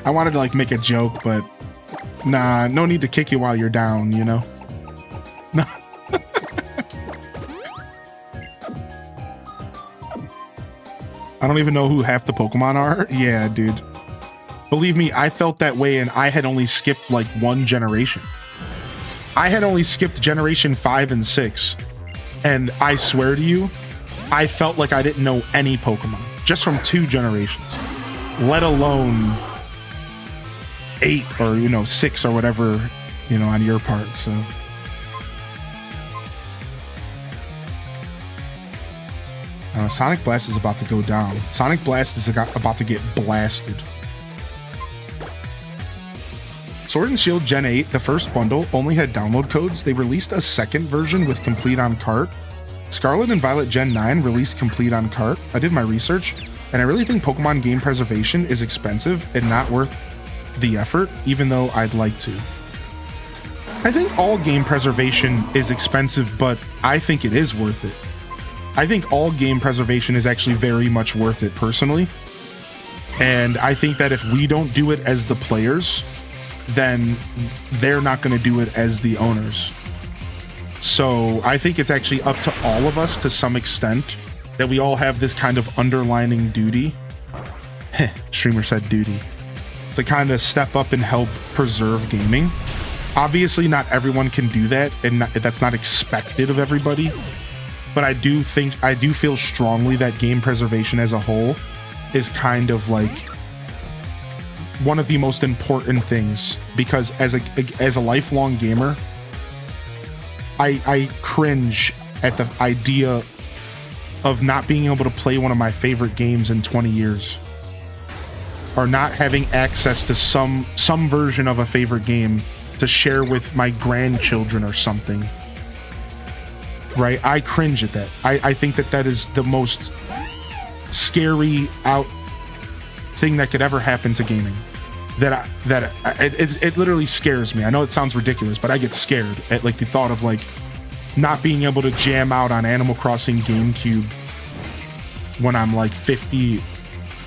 I wanted to, like, make a joke, but nah, no need to kick you while you're down, you know? No. I don't even know who half the Pokemon are. Yeah, dude. Believe me, I felt that way, and I had only skipped like one generation. I had only skipped generation 5 and 6. And I swear to you, I felt like I didn't know any Pokemon. just from 2 generations, let alone 8 or, you know, 6 or whatever, you know, on your part. So Sonic Blast is about to go down. Sonic Blast is about to get blasted. Sword and Shield Gen 8, the first bundle, only had download codes. They released a second version with complete on cart. Scarlet and Violet Gen 9 released complete on cart. I did my research, and I really think Pokemon game preservation is expensive and not worth the effort, even though I'd like to. I think all game preservation is expensive, but I think it is worth it. I think all game preservation is actually very much worth it personally. And I think that if we don't do it as the players, then they're not going to do it as the owners. So I think it's actually up to all of us to some extent that we all have this kind of underlining duty. Streamer said duty. To kind of step up and help preserve gaming. Obviously not everyone can do that, and that's not expected of everybody. But I do feel strongly that game preservation as a whole is kind of like one of the most important things, because as a lifelong gamer, I cringe at the idea of not being able to play one of my favorite games in 20 years, or not having access to some version of a favorite game to share with my grandchildren or something. Right? I cringe at that. I think that is the most scary thing that could ever happen to gaming. It literally scares me. I know it sounds ridiculous, but I get scared at like the thought of like not being able to jam out on Animal Crossing GameCube when I'm like 50,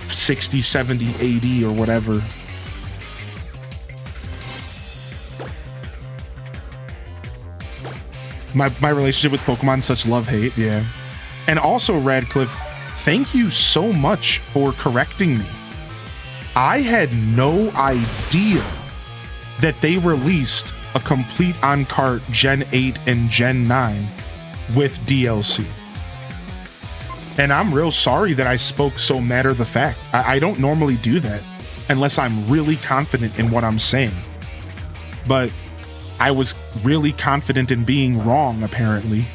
60, 70, 80 or whatever. My relationship with Pokemon is such love-hate, yeah. And also, Radcliffe, thank you so much for correcting me. I had no idea that they released a complete on-cart Gen 8 and Gen 9 with DLC. And I'm real sorry that I spoke so matter of the fact. I don't normally do that unless I'm really confident in what I'm saying. But I was really confident in being wrong, apparently.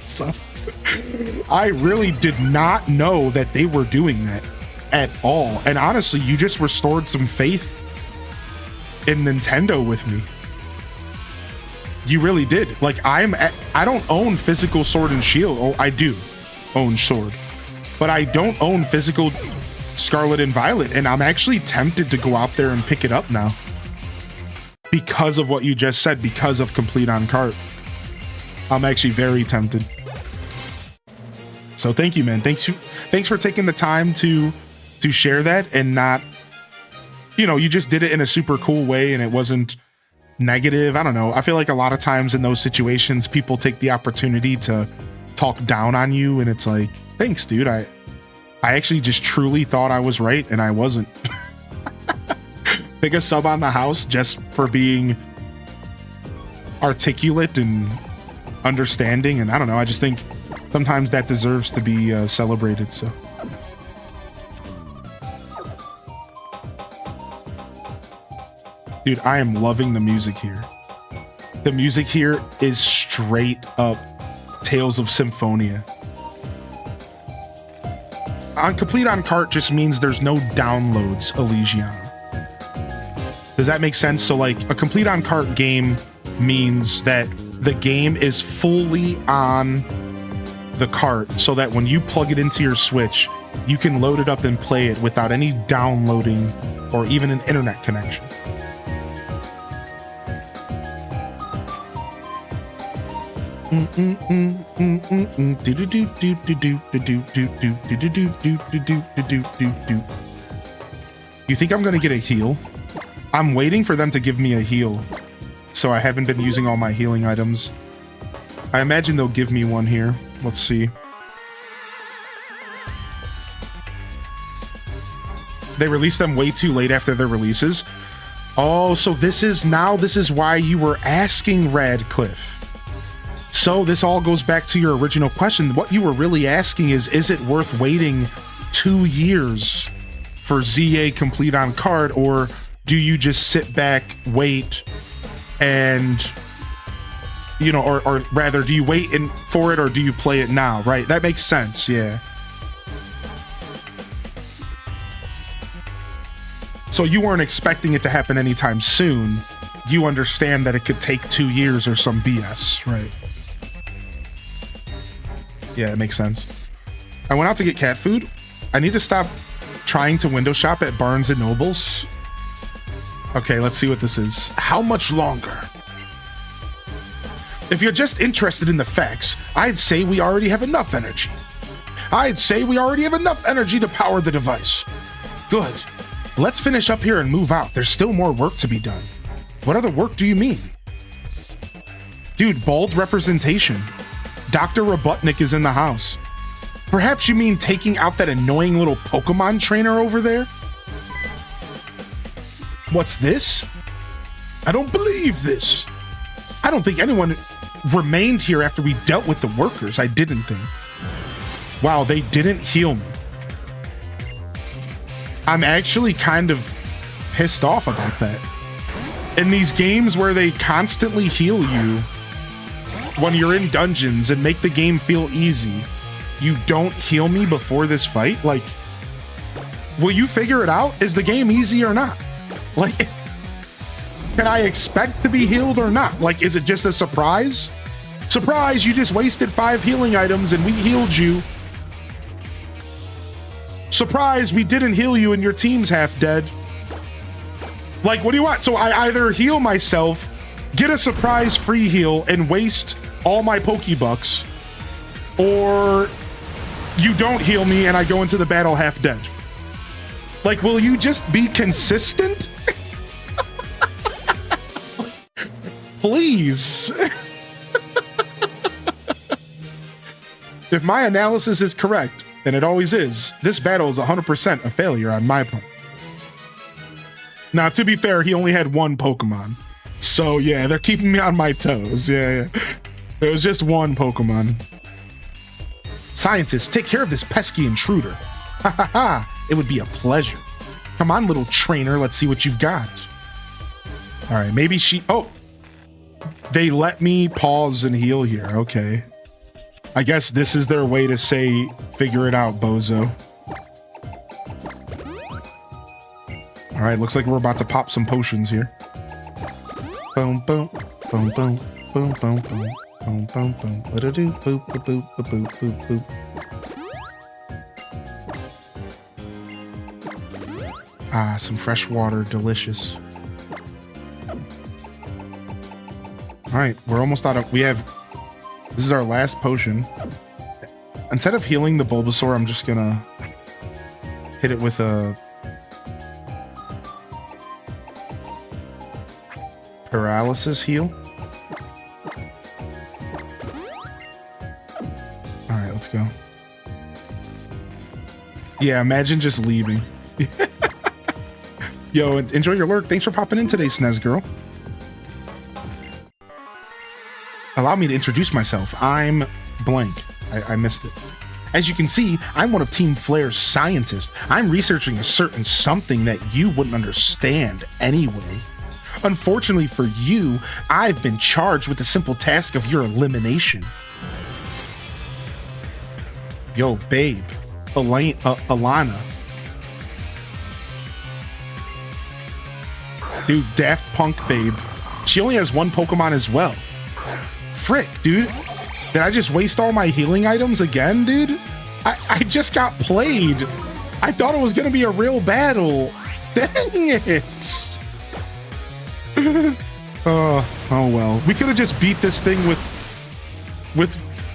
So I really did not know that they were doing that at all. And honestly, you just restored some faith in Nintendo with me. You really did. Like, I don't own physical Sword and Shield. Oh, I do own Sword, but I don't own physical Scarlet and Violet, and I'm actually tempted to go out there and pick it up now because of what you just said, because of complete on cart. I'm actually very tempted. So thank you, man. Thanks for taking the time to share that, and not, you know, you just did it in a super cool way and it wasn't negative. I don't know. I feel like a lot of times in those situations, people take the opportunity to talk down on you, and it's like, thanks, dude. I actually just truly thought I was right, and I wasn't. Pick a sub on the house just for being articulate and understanding, and I don't know. I just think sometimes that deserves to be celebrated. So. Dude, I am loving the music here. The music here is straight up Tales of Symphonia. On complete on cart just means there's no downloads, Elysiana. Does that make sense? So like a complete on cart game means that the game is fully on the cart, so that when you plug it into your Switch, you can load it up and play it without any downloading or even an internet connection. You think I'm gonna get a heal? I'm waiting for them to give me a heal, so I haven't been using all my healing items. I imagine they'll give me one here. Let's see. They released them way too late after their releases. Oh, so this is why you were asking, Radcliffe. So this all goes back to your original question. What you were really asking is it worth waiting 2 years for ZA complete on card, or do you just sit back, wait, and, you know, or rather, do you wait for it, or do you play it now, right? That makes sense, yeah. So you weren't expecting it to happen anytime soon. You understand that it could take 2 years or some BS, right? Yeah, it makes sense. I went out to get cat food. I need to stop trying to window shop at Barnes and Nobles. Okay, let's see what this is. How much longer? If you're just interested in the facts, I'd say we already have enough energy. I'd say we already have enough energy to power the device. Good. Let's finish up here and move out. There's still more work to be done. What other work do you mean? Dude, bold representation. Dr. Robotnik is in the house. Perhaps you mean taking out that annoying little Pokemon trainer over there? What's this? I don't believe this. I don't think anyone remained here after we dealt with the workers. I didn't think. Wow, they didn't heal me. I'm actually kind of pissed off about that. In these games where they constantly heal you when you're in dungeons and make the game feel easy, you don't heal me before this fight? Like, will you figure it out? Is the game easy or not? Like, can I expect to be healed or not? Like, is it just a surprise? Surprise, you just wasted 5 healing items and we healed you. Surprise, we didn't heal you and your team's half dead. Like, what do you want? So I either heal myself, get a surprise free heal, and waste all my Pokebucks, or you don't heal me and I go into the battle half dead. Like, will you just be consistent? Please. If my analysis is correct, and it always is, this battle is 100% a failure on my part. Now, to be fair, he only had 1 Pokemon. So, yeah, they're keeping me on my toes. Yeah. It was just 1 Pokemon. Scientists, take care of this pesky intruder. Ha ha ha. It would be a pleasure. Come on, little trainer. Let's see what you've got. All right, maybe she... Oh! They let me pause and heal here. Okay. I guess this is their way to say, figure it out, bozo. All right, looks like we're about to pop some potions here. Boom, boom, boom, boom, boom, boom, boom, boom, boom, boom. Let it do, boop, boop, boop, boop, boop, boop. Ah, some fresh water, delicious. All right, we're almost out of. This is our last potion. Instead of healing the Bulbasaur, I'm just gonna hit it with a paralysis heal. All right, let's go. Yeah, imagine just leaving. Yo, enjoy your lurk. Thanks for popping in today, Snez girl. Allow me to introduce myself. I'm blank. I missed it. As you can see, I'm one of Team Flare's scientists. I'm researching a certain something that you wouldn't understand anyway. Unfortunately for you, I've been charged with the simple task of your elimination. Yo, babe. Alana. Dude, Daft Punk babe. She only has 1 Pokemon as well. Frick, dude. Did I just waste all my healing items again, dude? I just got played. I thought it was gonna be a real battle. Dang it. Oh well. We could have just beat this thing with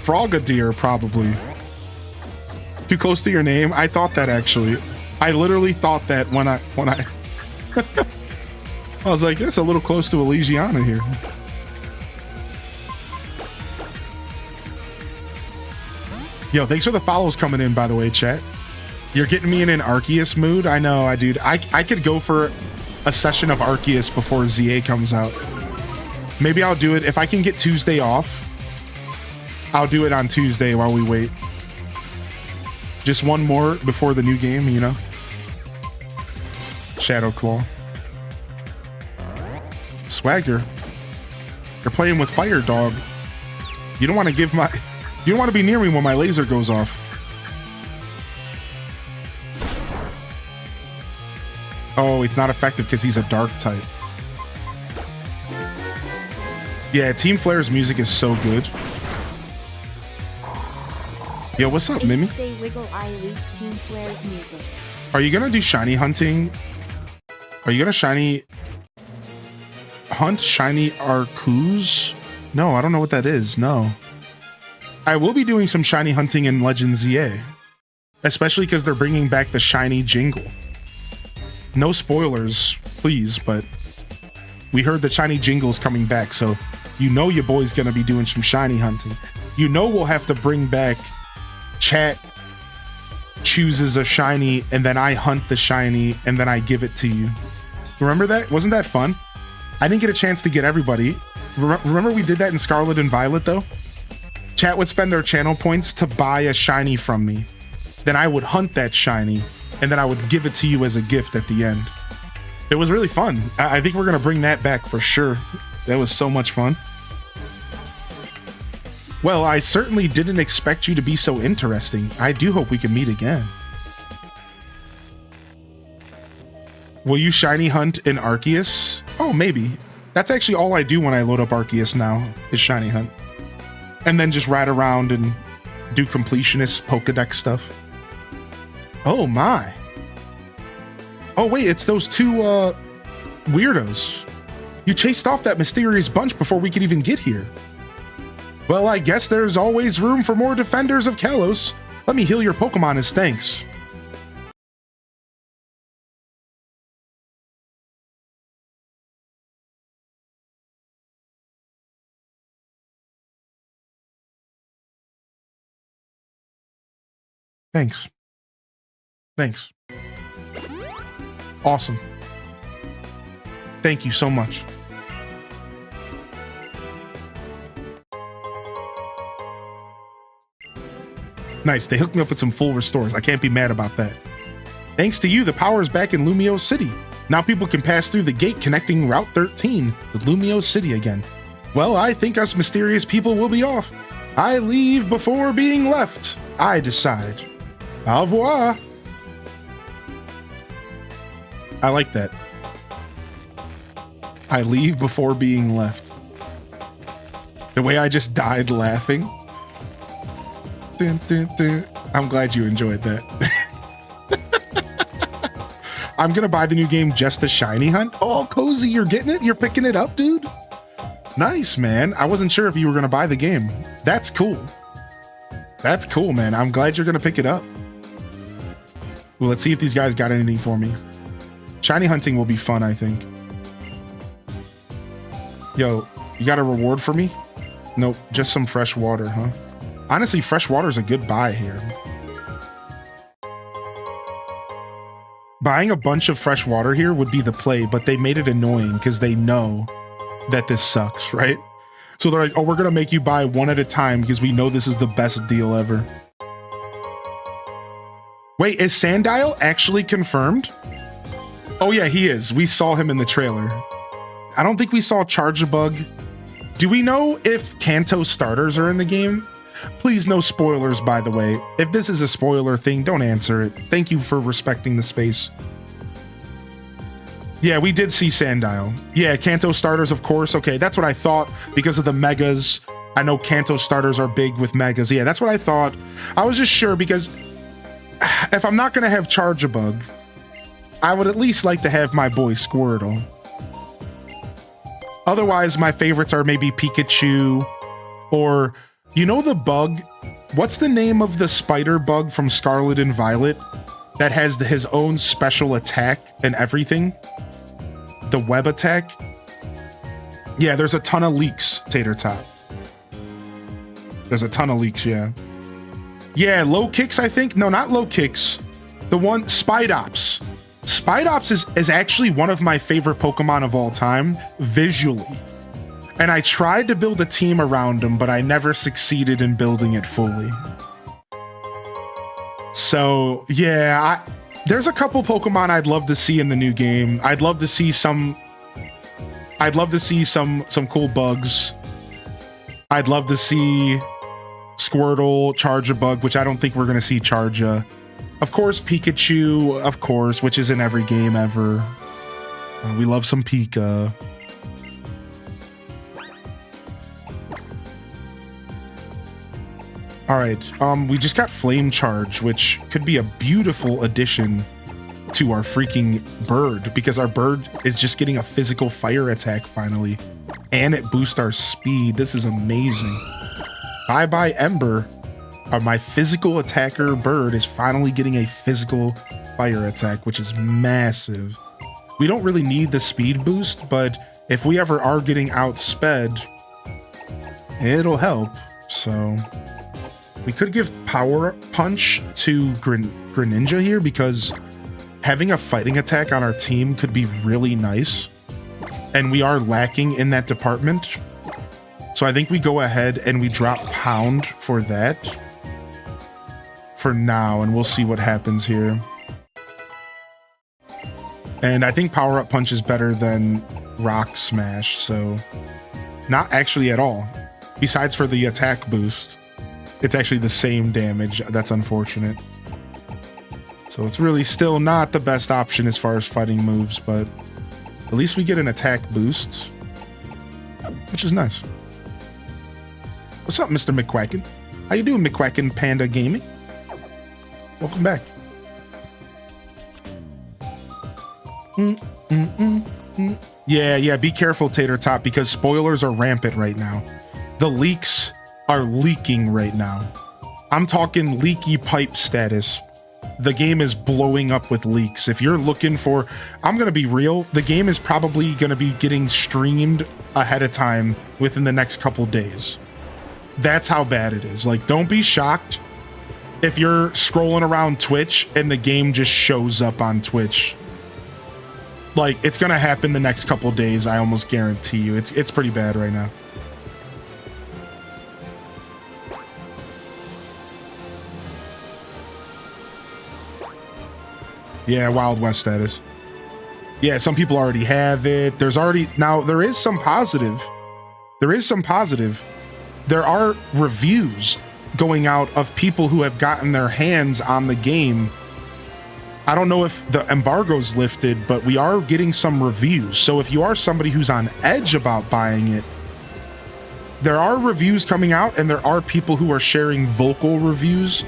Frogadier, probably. Too close to your name? I thought that, actually. I literally thought that when I I was like, that's a little close to Elysiana here. Yo, thanks for the follows coming in, by the way, chat. You're getting me in an Arceus mood. I know, dude. I could go for a session of Arceus before ZA comes out. Maybe I'll do it if I can get Tuesday off. I'll do it on Tuesday while we wait. Just one more before the new game, you know? Shadow Claw. Swagger. You're playing with Fire Dog. You don't want to give my... You don't want to be near me when my laser goes off. Oh, it's not effective because he's a dark type. Yeah, Team Flare's music is so good. Yo, what's up, Mimi? Wiggle Eye leaked Team Flare's music. Are you gonna do shiny hunting? Are you gonna shiny hunt shiny Arcus? No, I don't know what that is. No. I will be doing some shiny hunting in Legends EA, especially because they're bringing back the shiny jingle. No spoilers, please, but we heard the shiny jingle's coming back, so you know your boy's gonna be doing some shiny hunting. You know we'll have to bring back chat chooses a shiny and then I hunt the shiny and then I give it to you. Remember that? Wasn't that fun? I didn't get a chance to get everybody. Remember we did that in Scarlet and Violet though? Chat would spend their channel points to buy a shiny from me. Then I would hunt that shiny and then I would give it to you as a gift at the end. It was really fun. I think we're gonna bring that back for sure. That was so much fun. Well, I certainly didn't expect you to be so interesting. I do hope we can meet again. Will you shiny hunt in Arceus? Oh, maybe. That's actually all I do when I load up Arceus now, is shiny hunt. And then just ride around and do completionist Pokedex stuff. Oh my. Oh wait, it's those two weirdos. You chased off that mysterious bunch before we could even get here. Well, I guess there's always room for more defenders of Kalos. Let me heal your Pokemon as thanks. Thanks. Thanks. Awesome. Thank you so much. Nice, they hooked me up with some full restores. I can't be mad about that. Thanks to you, the power is back in Lumio City. Now people can pass through the gate connecting Route 13 to Lumio City again. Well, I think us mysterious people will be off. I leave before being left. I decide. Au revoir. I like that. I leave before being left. The way I just died laughing. Dun, dun, dun. I'm glad you enjoyed that. I'm gonna buy the new game just to shiny hunt. Oh, Cozy, you're getting it? You're picking it up, dude? Nice, man. I wasn't sure if you were gonna buy the game. That's cool. That's cool, man. I'm glad you're gonna pick it up. Well, let's see if these guys got anything for me. Shiny hunting will be fun, I think. Yo, you got a reward for me? Nope, just some fresh water, huh? Honestly, fresh water is a good buy here. Buying a bunch of fresh water here would be the play, but they made it annoying because they know that this sucks, right? So they're like, oh, we're going to make you buy one at a time because we know this is the best deal ever. Wait, is Sandile actually confirmed? Oh yeah, he is. We saw him in the trailer. I don't think we saw Charge-a-Bug. Do we know if Kanto starters are in the game? Please, no spoilers, by the way. If this is a spoiler thing, don't answer it. Thank you for respecting the space. Yeah, we did see Sandile. Yeah, Kanto starters, of course. Okay, that's what I thought because of the megas. I know Kanto starters are big with megas. Yeah, that's what I thought. I was just sure because if I'm not going to have Charge-a-Bug, I would at least like to have my boy Squirtle. Otherwise, my favorites are maybe Pikachu or... You know the bug? What's the name of the spider bug from Scarlet and Violet that has his own special attack and everything? The web attack? Yeah, there's a ton of leaks, Tater Tot. There's a ton of leaks, yeah. Yeah, low kicks, I think. No, not low kicks. The one, Spidops. Spidops is actually one of my favorite Pokemon of all time, visually. And I tried to build a team around him, but I never succeeded in building it fully. So, yeah, there's a couple Pokemon I'd love to see in the new game. I'd love to see some cool bugs. I'd love to see Squirtle, Charjabug, which I don't think we're going to see Charja. Of course, Pikachu, of course, which is in every game ever. We love some Pika. All right, we just got Flame Charge, which could be a beautiful addition to our freaking bird, because our bird is just getting a physical fire attack finally, and it boosts our speed. This is amazing. Bye-bye Ember. My physical attacker bird is finally getting a physical fire attack, which is massive. We don't really need the speed boost, but if we ever are getting outsped, it'll help. So we could give Power Punch to Greninja here, because having a fighting attack on our team could be really nice. And we are lacking in that department. So I think we go ahead and we drop Pound for that for now, and we'll see what happens here. And I think Power Up Punch is better than Rock Smash, so not actually at all. Besides for the attack boost, it's actually the same damage. That's unfortunate. So it's really still not the best option as far as fighting moves, but at least we get an attack boost, which is nice. What's up, Mr. McQuacken? How you doing, McQuacken Panda Gaming? Welcome back. Yeah, be careful, Tater Tot, because spoilers are rampant right now. The leaks are leaking right now. I'm talking leaky pipe status. The game is blowing up with leaks. If you're looking for, I'm going to be real, the game is probably going to be getting streamed ahead of time within the next couple days. That's how bad it is. Like, don't be shocked if you're scrolling around Twitch and the game just shows up on Twitch. Like, it's going to happen the next couple days, I almost guarantee you. It's pretty bad right now. Yeah, Wild West status. Yeah, some people already have it. There's already, now there is some positive. There are reviews going out of people who have gotten their hands on the game. I don't know if the embargo's lifted, but we are getting some reviews. So if you are somebody who's on edge about buying it, there are reviews coming out, and there are people who are sharing vocal reviews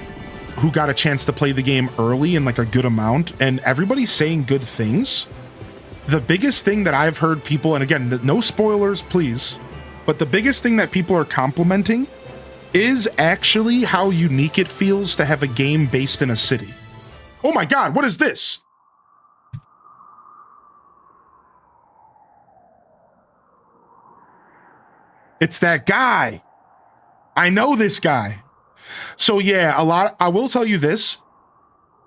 who got a chance to play the game early in like a good amount, and everybody's saying good things. The biggest thing that I've heard people, and again, no spoilers, please, but the biggest thing that people are complimenting is actually how unique it feels to have a game based in a city. Oh my God, what is this? It's that guy. I know this guy. So yeah, I will tell you this,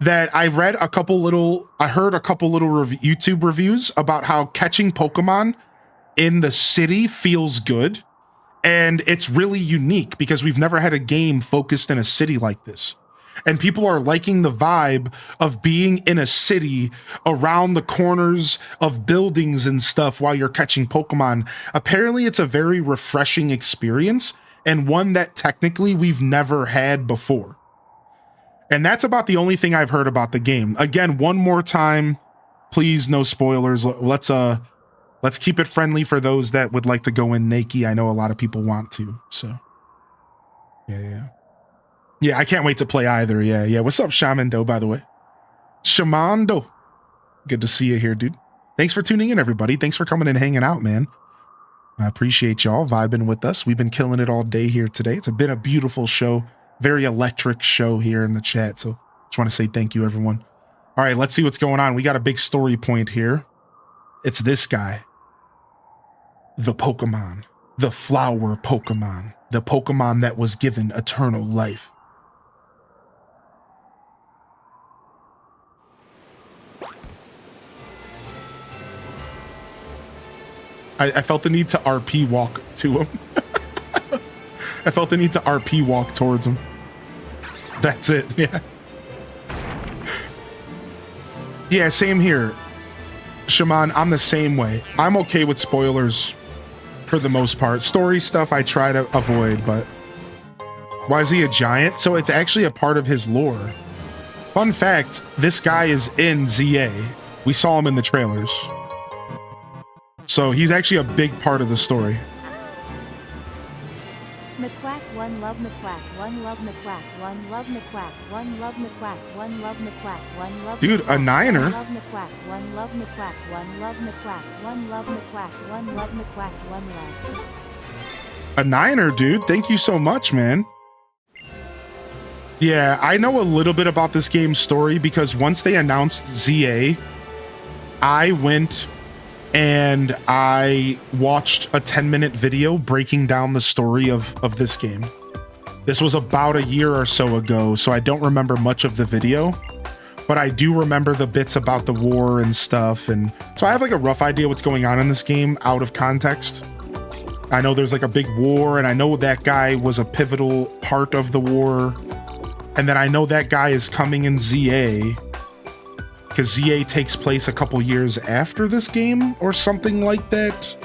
that I heard a couple little YouTube reviews about how catching Pokemon in the city feels good. And it's really unique because we've never had a game focused in a city like this. And people are liking the vibe of being in a city around the corners of buildings and stuff while you're catching Pokemon. Apparently it's a very refreshing experience, and one that technically we've never had before. And that's about the only thing I've heard about the game. Again, one more time, please, no spoilers. Let's keep it friendly for those that would like to go in naked. I know a lot of people want to, so. Yeah, I can't wait to play either. Yeah. What's up, Shamando, by the way? Shamando. Good to see you here, dude. Thanks for tuning in, everybody. Thanks for coming and hanging out, man. I appreciate y'all vibing with us. We've been killing it all day here today. It's been a beautiful show. Very electric show here in the chat. So just want to say thank you, everyone. All right, let's see what's going on. We got a big story point here. It's this guy. The Pokemon. The flower Pokemon. The Pokemon that was given eternal life. I felt the need to RP walk to him. I felt the need to RP walk towards him. That's it, yeah. Yeah, same here. Shaman, I'm the same way. I'm okay with spoilers for the most part. Story stuff I try to avoid, but... Why is he a giant? So it's actually a part of his lore. Fun fact, this guy is in ZA. We saw him in the trailers. So he's actually a big part of the story. McQuack, one love McQuack, one love McQuack, one love McQuack, one love McQuack, one love McQuack, one love Dude, a niner. One love McQuack, one love McQuack, one love McQuack, one love McQuack, one love McQuack, one love. A niner, dude. Thank you so much, man. Yeah, I know a little bit about this game's story because once they announced ZA, I went and I watched a 10-minute video breaking down the story of this game. This was about a year or so ago, so I don't remember much of the video, but I do remember the bits about the war and stuff, and so I have like a rough idea what's going on in this game out of context. I know there's like a big war, and I know that guy was a pivotal part of the war, and then I know that guy is coming in ZA, because ZA takes place a couple years after this game or something like that.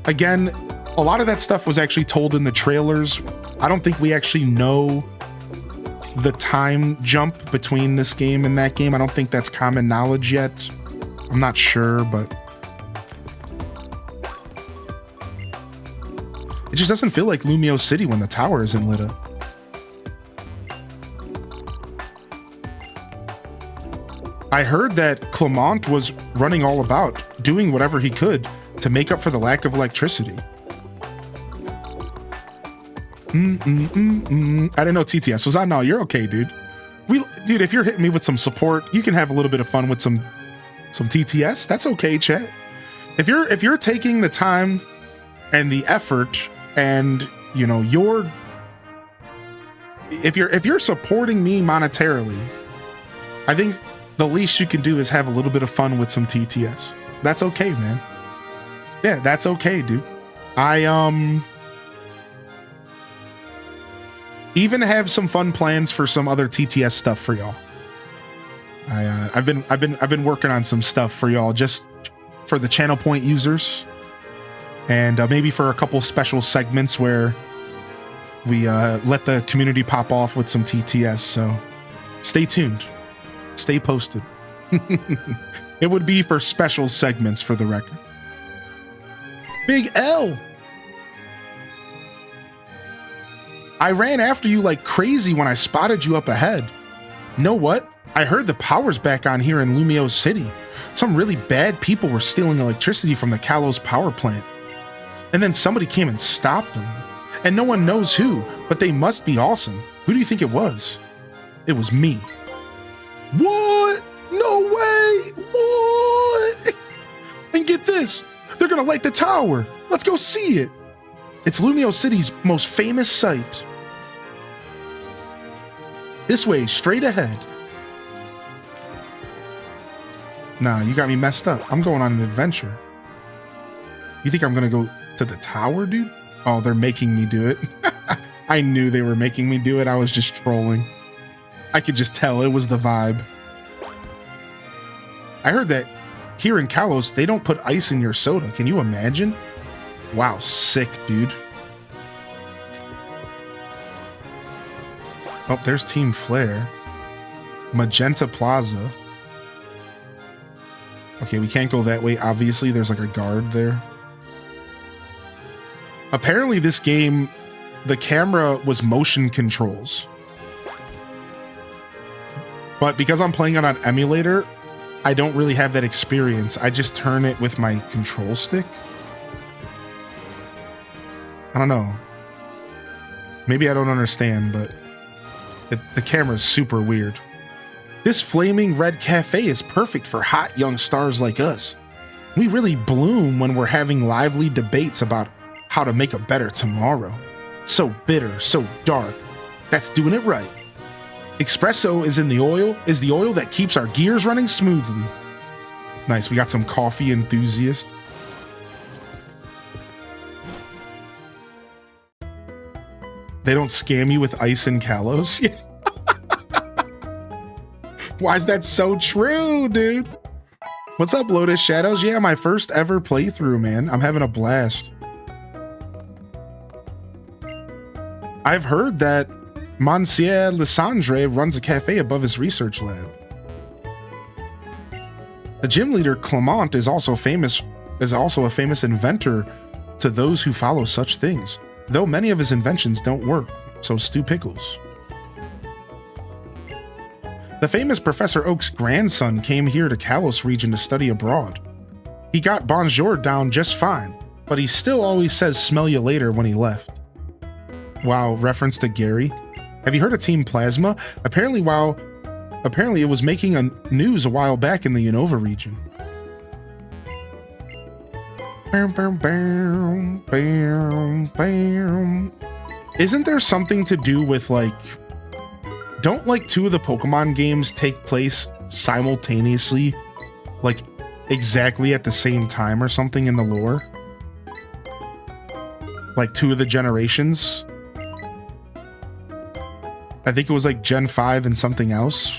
Again, a lot of that stuff was actually told in the trailers. I don't think we actually know the time jump between this game and that game. I don't think that's common knowledge yet. I'm not sure, but it just doesn't feel like Lumio City when the tower isn't lit up. I heard that Clement was running all about, doing whatever he could to make up for the lack of electricity. I didn't know TTS was on. No, you're okay, dude. Dude, if you're hitting me with some support, you can have a little bit of fun with some TTS. That's okay, chat. If you're taking the time and the effort, and you know if you're supporting me monetarily, I think the least you can do is have a little bit of fun with some TTS. That's okay, man. Yeah, that's okay, dude. I even have some fun plans for some other TTS stuff for y'all. I've been working on some stuff for y'all just for the channel point users, and maybe for a couple special segments where we let the community pop off with some TTS. So stay tuned. Stay posted. It would be for special segments for the record. Big L. I ran after you like crazy when I spotted you up ahead. Know what? I heard the power's back on here in Lumio City. Some really bad people were stealing electricity from the Kalos power plant. And then somebody came and stopped them. And no one knows who, but they must be awesome. Who do you think it was? It was me. What? No way! What? And get this, they're gonna light the tower. Let's go see it. It's Lumio City's most famous site. This way, straight ahead. Nah, you got me messed up. I'm going on an adventure. You think I'm gonna go to the tower, dude? Oh, they're making me do it. I knew they were making me do it. I was just trolling. I could just tell it was the vibe. I heard that here in Kalos, they don't put ice in your soda. Can you imagine? Wow, sick, dude. Oh, there's Team Flare. Magenta Plaza. Okay, we can't go that way. Obviously, there's like a guard there. Apparently, this game, the camera was motion controls. But because I'm playing it on emulator, I don't really have that experience. I just turn it with my control stick. I don't know. Maybe I don't understand, but the camera's super weird. This flaming red cafe is perfect for hot young stars like us. We really bloom when we're having lively debates about how to make a better tomorrow. So bitter, so dark. That's doing it right. Espresso is the oil that keeps our gears running smoothly. Nice, we got some coffee enthusiast. They don't scam you with ice and Kalos? Why is that so true, dude? What's up, Lotus Shadows? Yeah, my first ever playthrough, man. I'm having a blast. I've heard that Monsieur Lissandre runs a cafe above his research lab. The gym leader Clement is also a famous inventor to those who follow such things, though many of his inventions don't work, so stew pickles. The famous Professor Oak's grandson came here to Kalos region to study abroad. He got bonjour down just fine, but he still always says smell you later when he left. Wow, reference to Gary. Have you heard of Team Plasma? Apparently it was making a news a while back in the Unova region. Isn't there something to do with like, don't like two of the Pokemon games take place simultaneously, like exactly at the same time or something in the lore? Like two of the generations? I think it was like Gen 5 and something else.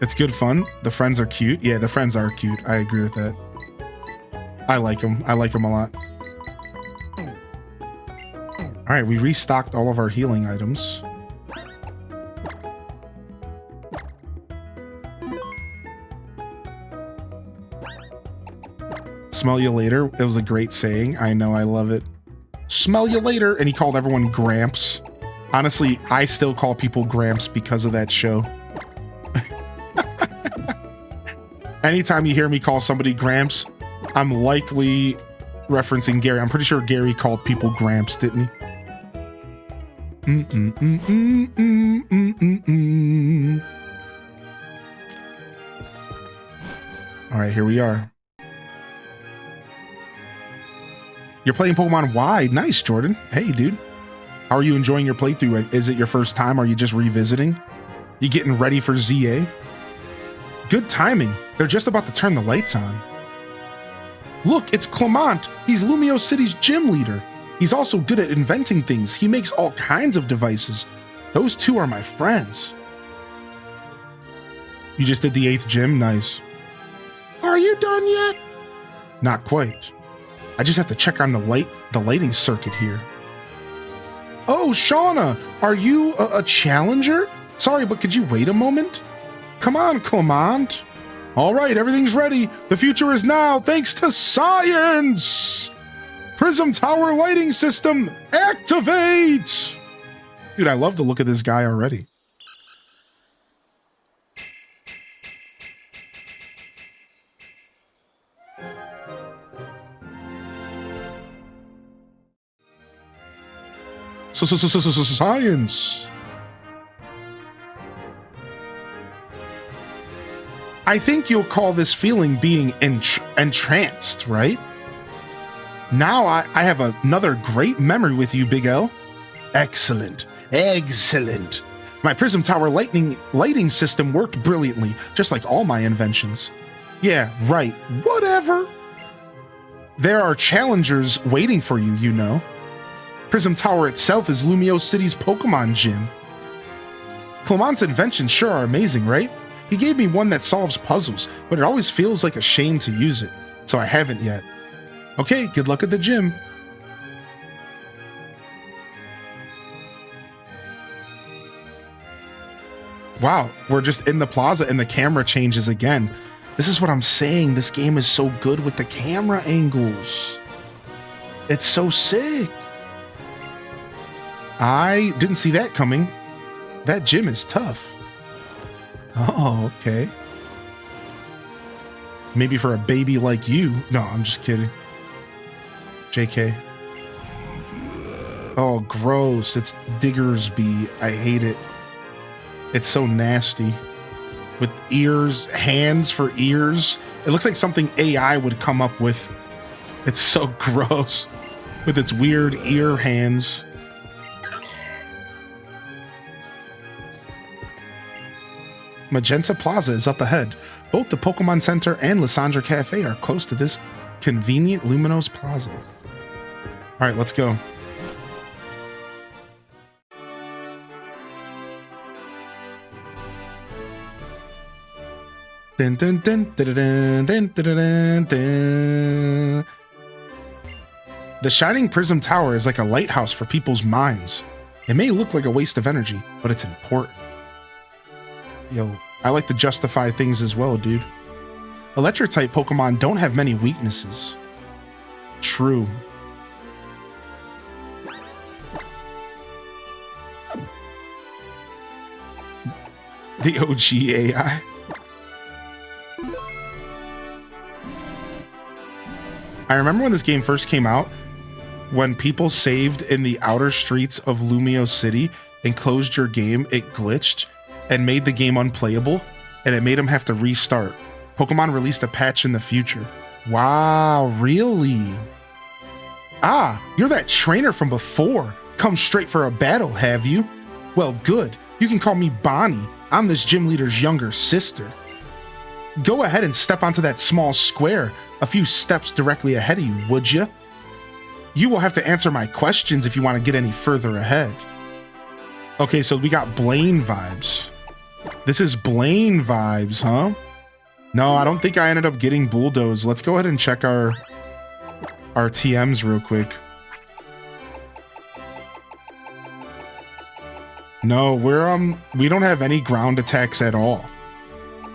It's good fun. The friends are cute. Yeah, the friends are cute. I agree with that. I like them. I like them a lot. All right, we restocked all of our healing items. Smell you later. It was a great saying. I know, I love it. Smell you later. And he called everyone Gramps. Honestly, I still call people Gramps because of that show. Anytime you hear me call somebody Gramps, I'm likely referencing Gary. I'm pretty sure Gary called people Gramps, didn't he? All right, here we are. You're playing Pokemon Y. Nice, Jordan. Hey, dude. How are you enjoying your playthrough? Is it your first time? Are you just revisiting? You getting ready for ZA? Good timing. They're just about to turn the lights on. Look, it's Clement. He's Lumio City's gym leader. He's also good at inventing things. He makes all kinds of devices. Those two are my friends. You just did the 8th gym? Nice. Are you done yet? Not quite. I just have to check on the lighting circuit here. Oh, Shauna, are you a challenger? Sorry, but could you wait a moment? Come on, Clement. All right, everything's ready. The future is now, thanks to science. Prism Tower lighting system, activate! Dude, I love the look of this guy already. Science. I think you'll call this feeling being entranced, right? Now I have another great memory with you, Big L. Excellent. Excellent. My Prism Tower lighting system worked brilliantly, just like all my inventions. Yeah, right. Whatever. There are challengers waiting for you, you know. Prism Tower itself is Lumio City's Pokemon gym. Clement's inventions sure are amazing, right? He gave me one that solves puzzles, but it always feels like a shame to use it, so I haven't yet. Okay, good luck at the gym. Wow, we're just in the plaza and the camera changes again. This is what I'm saying. This game is so good with the camera angles. It's so sick. I didn't see that coming. That gym is tough. Oh, okay. Maybe for a baby like you. No, I'm just kidding. JK. Oh, gross. It's Diggersby. I hate it. It's so nasty. With ears, hands for ears. It looks like something AI would come up with. It's so gross. with its weird ear hands. Magenta Plaza is up ahead. Both the Pokemon Center and Lysandra Cafe are close to this convenient Luminos Plaza. All right, let's go. Dun, dun, dun, dun, dun, dun, dun, dun, dun. The Shining Prism Tower is like a lighthouse for people's minds. It may look like a waste of energy, but it's important. Yo, I like to justify things as well, dude. Electric-type Pokemon don't have many weaknesses. True. The OG AI. I remember when this game first came out, when people saved in the outer streets of Lumio City and closed your game, it glitched and made the game unplayable, and it made them have to restart. Pokemon released a patch in the future. Wow, really? Ah, you're that trainer from before. Come straight for a battle, have you? Well, good. You can call me Bonnie. I'm this gym leader's younger sister. Go ahead and step onto that small square a few steps directly ahead of you, would you? You will have to answer my questions if you want to get any further ahead. Okay, so we got Blaine vibes. This is Blaine vibes, huh? No, I don't think I ended up getting Bulldoze. Let's go ahead and check our TMs real quick. No, we don't have any ground attacks at all.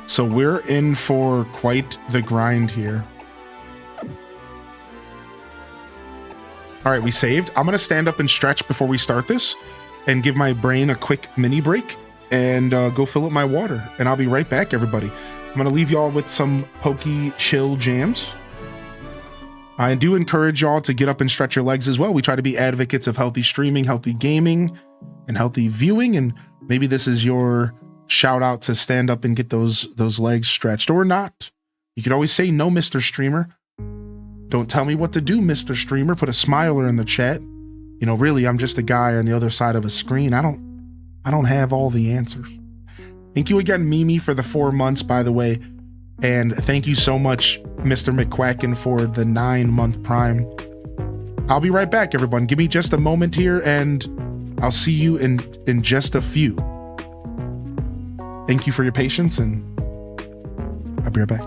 So we're in for quite the grind here. All right, we saved. I'm going to stand up and stretch before we start this and give my brain a quick mini break and go fill up my water. And I'll be right back, everybody. I'm going to leave y'all with some Pokey Chill jams. I do encourage y'all to get up and stretch your legs as well. We try to be advocates of healthy streaming, healthy gaming, and healthy viewing. And maybe this is your shout out to stand up and get those legs stretched, or not. You could always say no, Mr. Streamer. Don't tell me what to do, Mr. Streamer. Put a smiler in the chat. You know, really, I'm just a guy on the other side of a screen. I don't have all the answers. Thank you again, Mimi, for the 4 months, by the way. And thank you so much, Mr. McQuacken, for the 9-month Prime. I'll be right back, everyone. Give me just a moment here, and I'll see you in just a few. Thank you for your patience, and I'll be right back.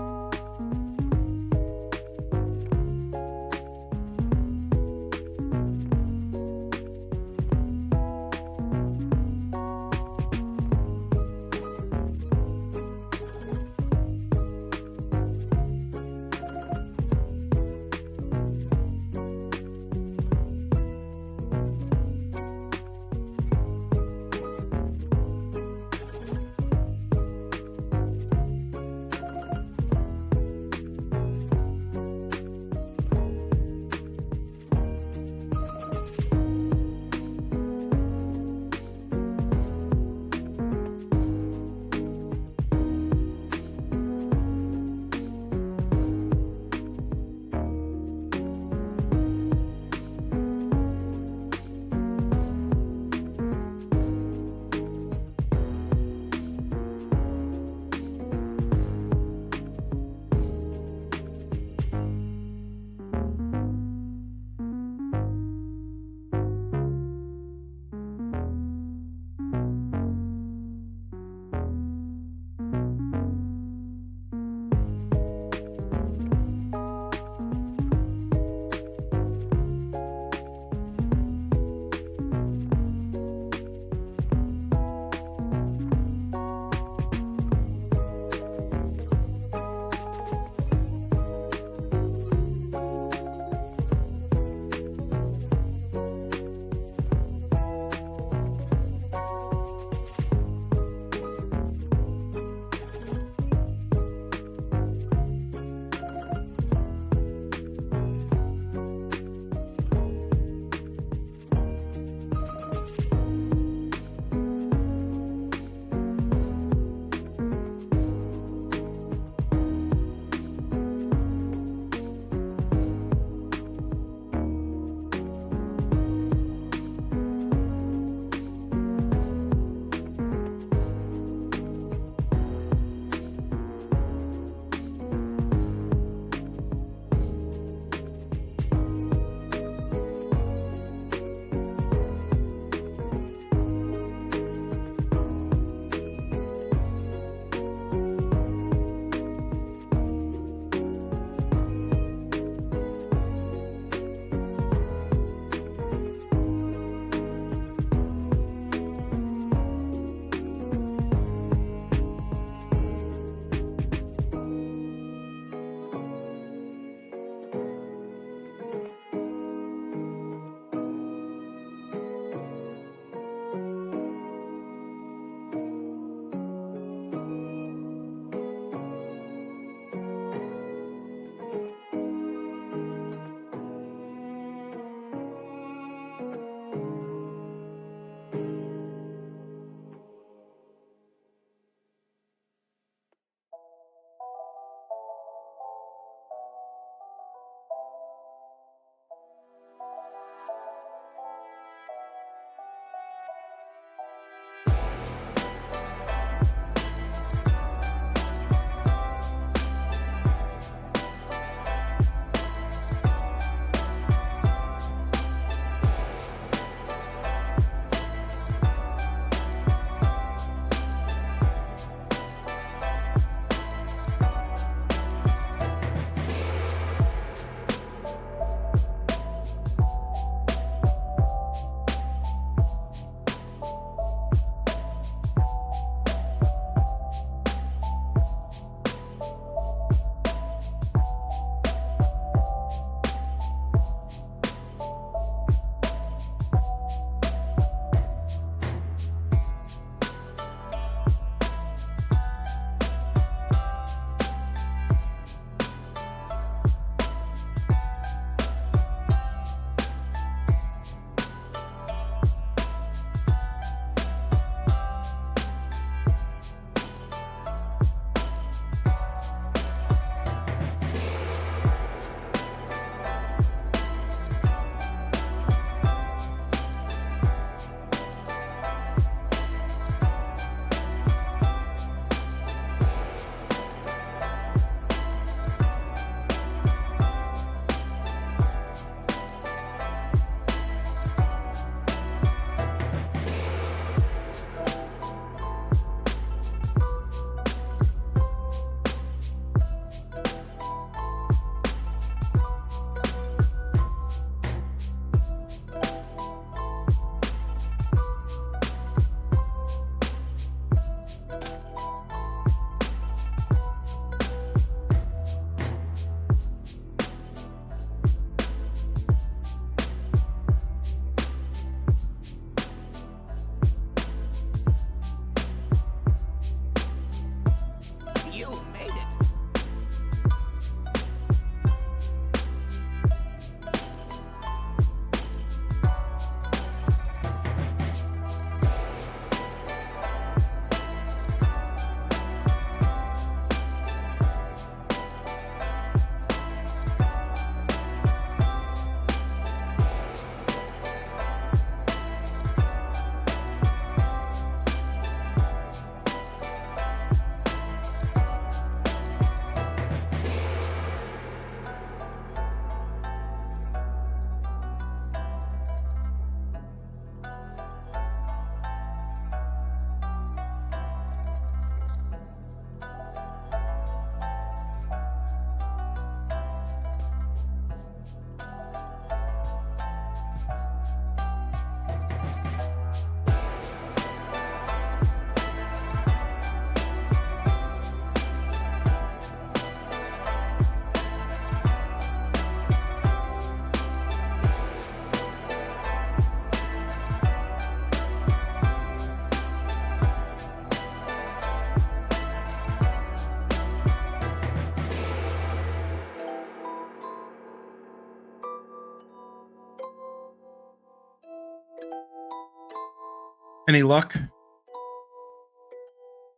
Any luck?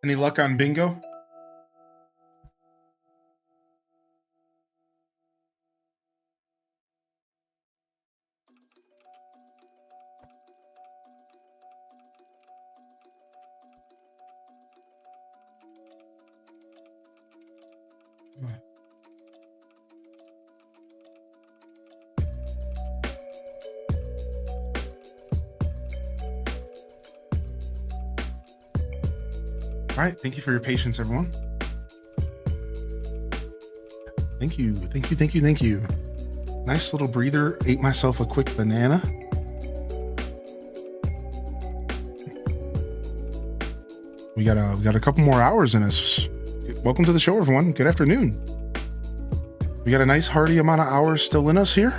Any luck on bingo? All right, thank you for your patience, everyone. Thank you, thank you, thank you, thank you. Nice little breather. Ate myself a quick banana. We got a couple more hours in us. Welcome to the show, everyone. Good afternoon. We got a nice hearty amount of hours still in us here.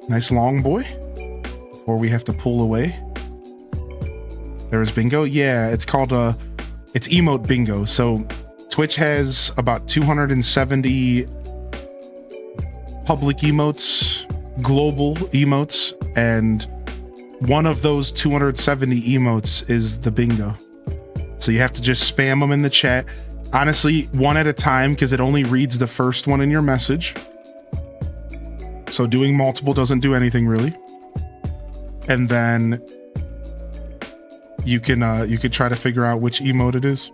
Nice long boy before we have to pull away. There is bingo. Yeah, it's called it's emote bingo. So Twitch has about 270 public emotes, global emotes, and one of those 270 emotes is the bingo. So you have to just spam them in the chat. Honestly, one at a time, because it only reads the first one in your message. So doing multiple doesn't do anything really. And then you could try to figure out which emote it is.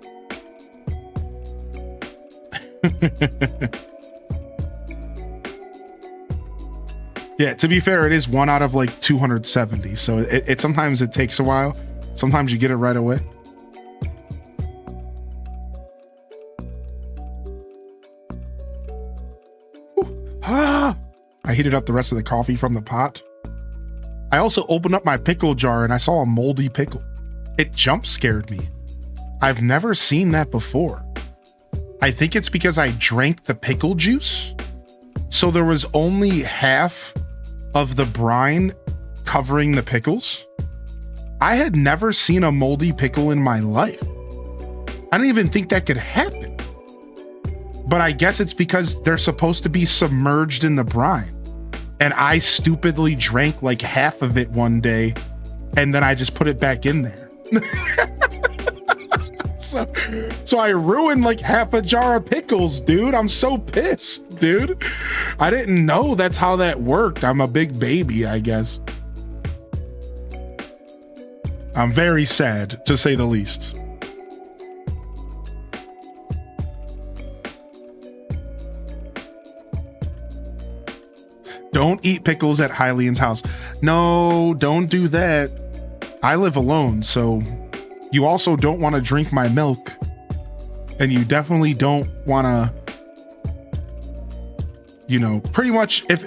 Yeah, to be fair, it is one out of like 270. So it sometimes it takes a while. Sometimes you get it right away. I heated up the rest of the coffee from the pot. I also opened up my pickle jar and I saw a moldy pickle. It jump scared me. I've never seen that before. I think it's because I drank the pickle juice. So there was only half of the brine covering the pickles. I had never seen a moldy pickle in my life. I didn't even think that could happen. But I guess it's because they're supposed to be submerged in the brine. And I stupidly drank like half of it one day, and then I just put it back in there. So I ruined like half a jar of pickles, dude. I'm so pissed, dude. I didn't know that's how that worked. I'm a big baby, I guess. I'm very sad, to say the least. Don't eat pickles at Hylian's house. No, don't do that. I live alone, so you also don't want to drink my milk. And you definitely don't want to, you know, pretty much if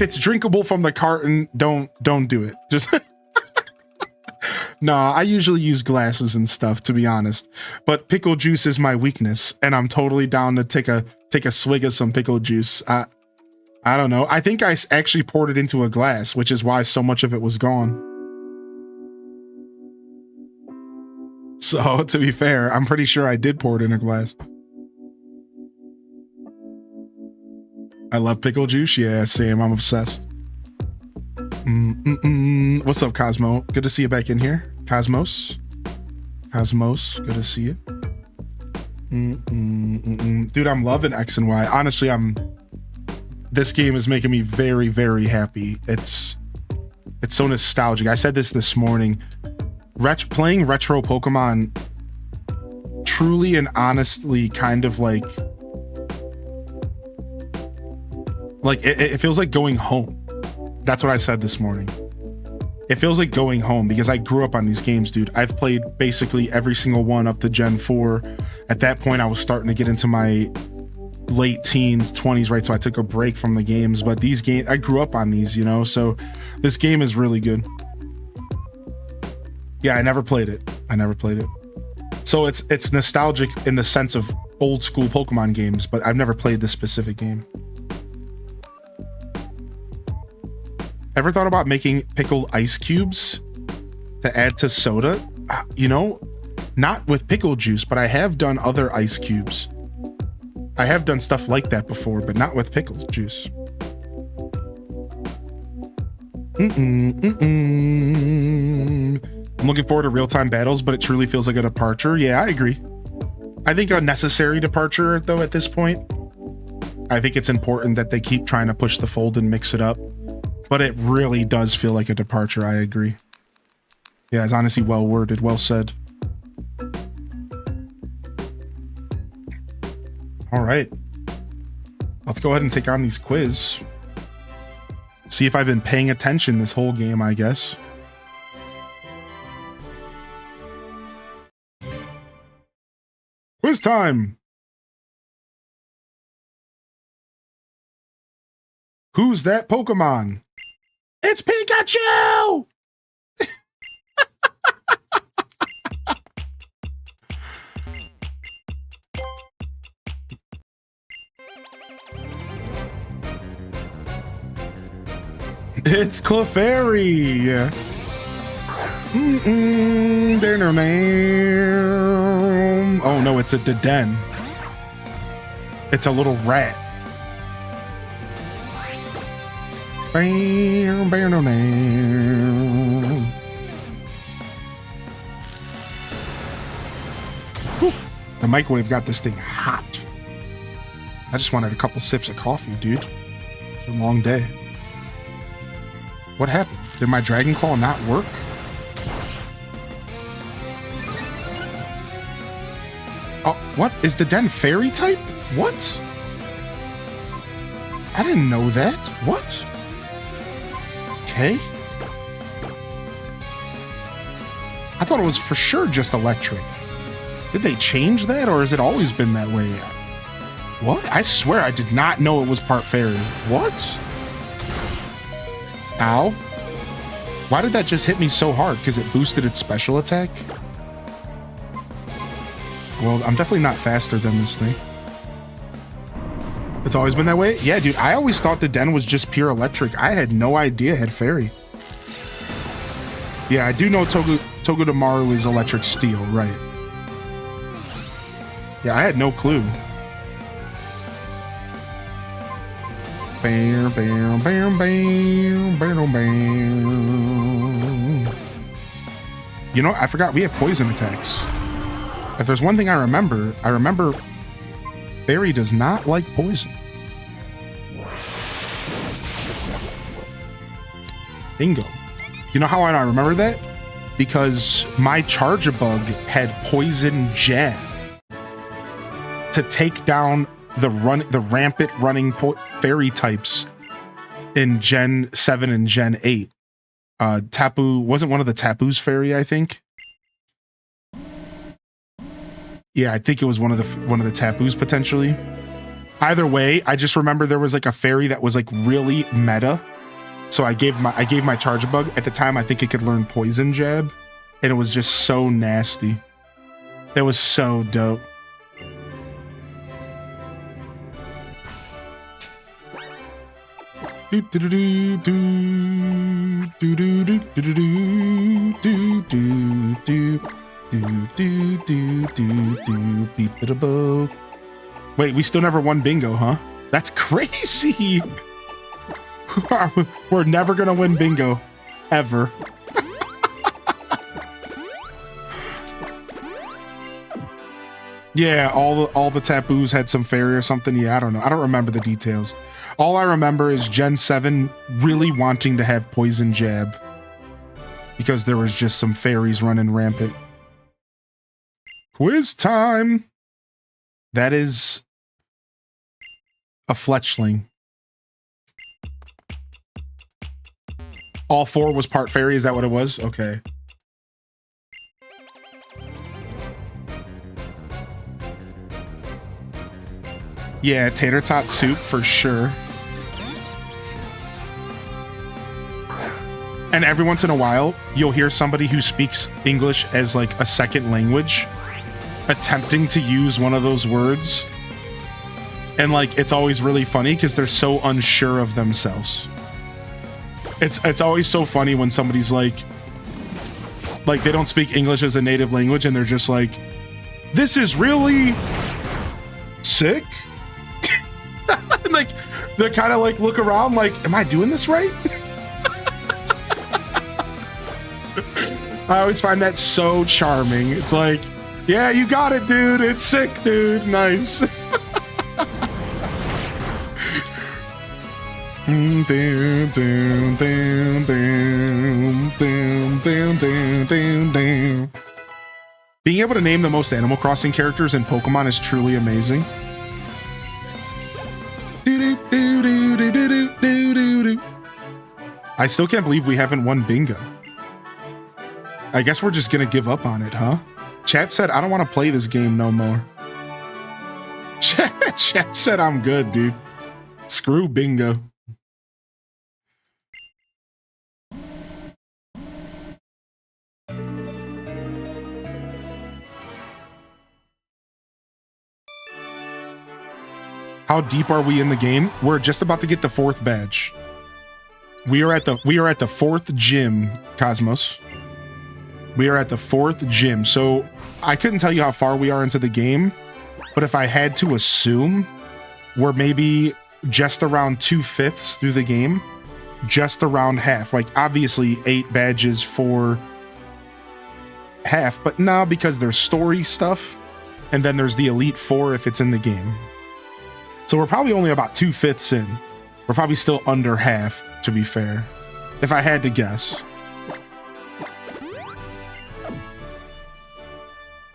it's drinkable from the carton, don't do it. Just Nah, I usually use glasses and stuff, to be honest. But pickle juice is my weakness, and I'm totally down to take a swig of some pickle juice. I don't know. I think I actually poured it into a glass, which is why so much of it was gone. So, to be fair, I'm pretty sure I did pour it in a glass. I love pickle juice. Yeah, same. I'm obsessed. What's up, Cosmo? Good to see you back in here. Cosmos, good to see you. Dude, I'm loving X and Y. Honestly, this game is making me very, very happy. It's so nostalgic. I said this morning. Playing retro Pokemon truly and honestly kind of like it feels like going home. That's what I said this morning. It feels like going home because I grew up on these games, dude. I've played basically every single one up to Gen 4. At that point, I was starting to get into my late teens, 20s, right? So I took a break from the games, but these games, I grew up on these, you know? So this game is really good. Yeah, I never played it. So it's nostalgic in the sense of old school Pokemon games, but I've never played this specific game. Ever thought about making pickled ice cubes to add to soda? You know, not with pickle juice, but I have done other ice cubes. I have done stuff like that before, but not with pickle juice. I'm looking forward to real-time battles, but it truly feels like a departure. Yeah, I agree. I think a necessary departure, though, at this point. I think it's important that they keep trying to push the fold and mix it up. But it really does feel like a departure, I agree. Yeah, it's honestly well worded, well said. All right. Let's go ahead and take on these quiz. See if I've been paying attention this whole game, I guess. Quiz time! Who's that Pokemon? It's Pikachu! It's Clefairy! There's no name. Oh no, it's a Deden. It's a little rat. Bam, bam, no name. Whew. The microwave got this thing hot. I just wanted a couple sips of coffee, dude. It's a long day. What happened? Did my Dragon Claw not work? Oh, what? Is the Den fairy type? What? I didn't know that. What? Okay. I thought it was for sure just electric. Did they change that, or has it always been that way? What? I swear I did not know it was part fairy. What? Ow. Why did that just hit me so hard? Because it boosted its special attack? Well, I'm definitely not faster than this thing. It's always been that way? Yeah, dude, I always thought the Den was just pure electric. I had no idea it had fairy. Yeah, I do know Togedemaru is electric steel, right. Yeah, I had no clue. Bam, bam, bam, bam, bam, bam. You know, I forgot we have poison attacks. If there's one thing I remember Fairy does not like poison. Bingo. You know how I remember that? Because my Charge-a-Bug had Poison Jab to take down the rampant running fairy types in Gen 7 and Gen 8. Tapu wasn't one of the Tapu's fairy, I think. Yeah, I think it was one of the Tapus potentially. Either way, I just remember there was like a fairy that was like really meta. So I gave my Charge-a-Bug. At the time, I think it could learn Poison Jab, and it was just so nasty. That was so dope. Do do do do do do do do do do do. Do beep it a bow. Wait, we still never won bingo, huh? That's crazy. We're never gonna win bingo, ever. Yeah, all the Tapus had some fairy or something. Yeah, I don't know. I don't remember the details. All I remember is Gen 7 really wanting to have Poison Jab because there was just some fairies running rampant. Quiz time! That is a fletchling. All four was part fairy, is that what it was? Okay. Yeah, tater tot soup for sure. And every once in a while, you'll hear somebody who speaks English as like a second language attempting to use one of those words, and like it's always really funny because they're so unsure of themselves. It's always so funny when somebody's like they don't speak English as a native language and they're just like, this is really sick. And like they kind of like look around like, am I doing this right? I always find that so charming. It's like, yeah, you got it, dude. It's sick, dude. Nice. Being able to name the most Animal Crossing characters in Pokemon is truly amazing. I still can't believe we haven't won bingo. I guess we're just gonna give up on it, huh? Chat said, I don't want to play this game no more. Chat said, I'm good, dude. Screw bingo. How deep are we in the game? We're just about to get the 4th badge. We are at the 4th gym, Cosmos. We are at the 4th gym. So I couldn't tell you how far we are into the game, but if I had to assume, we're maybe just around 2/5 through the game, just around half. Like obviously 8 badges for half, but no, because there's story stuff, and then there's the Elite 4 if it's in the game. So we're probably only about 2/5 in. We're probably still under half, to be fair, if I had to guess.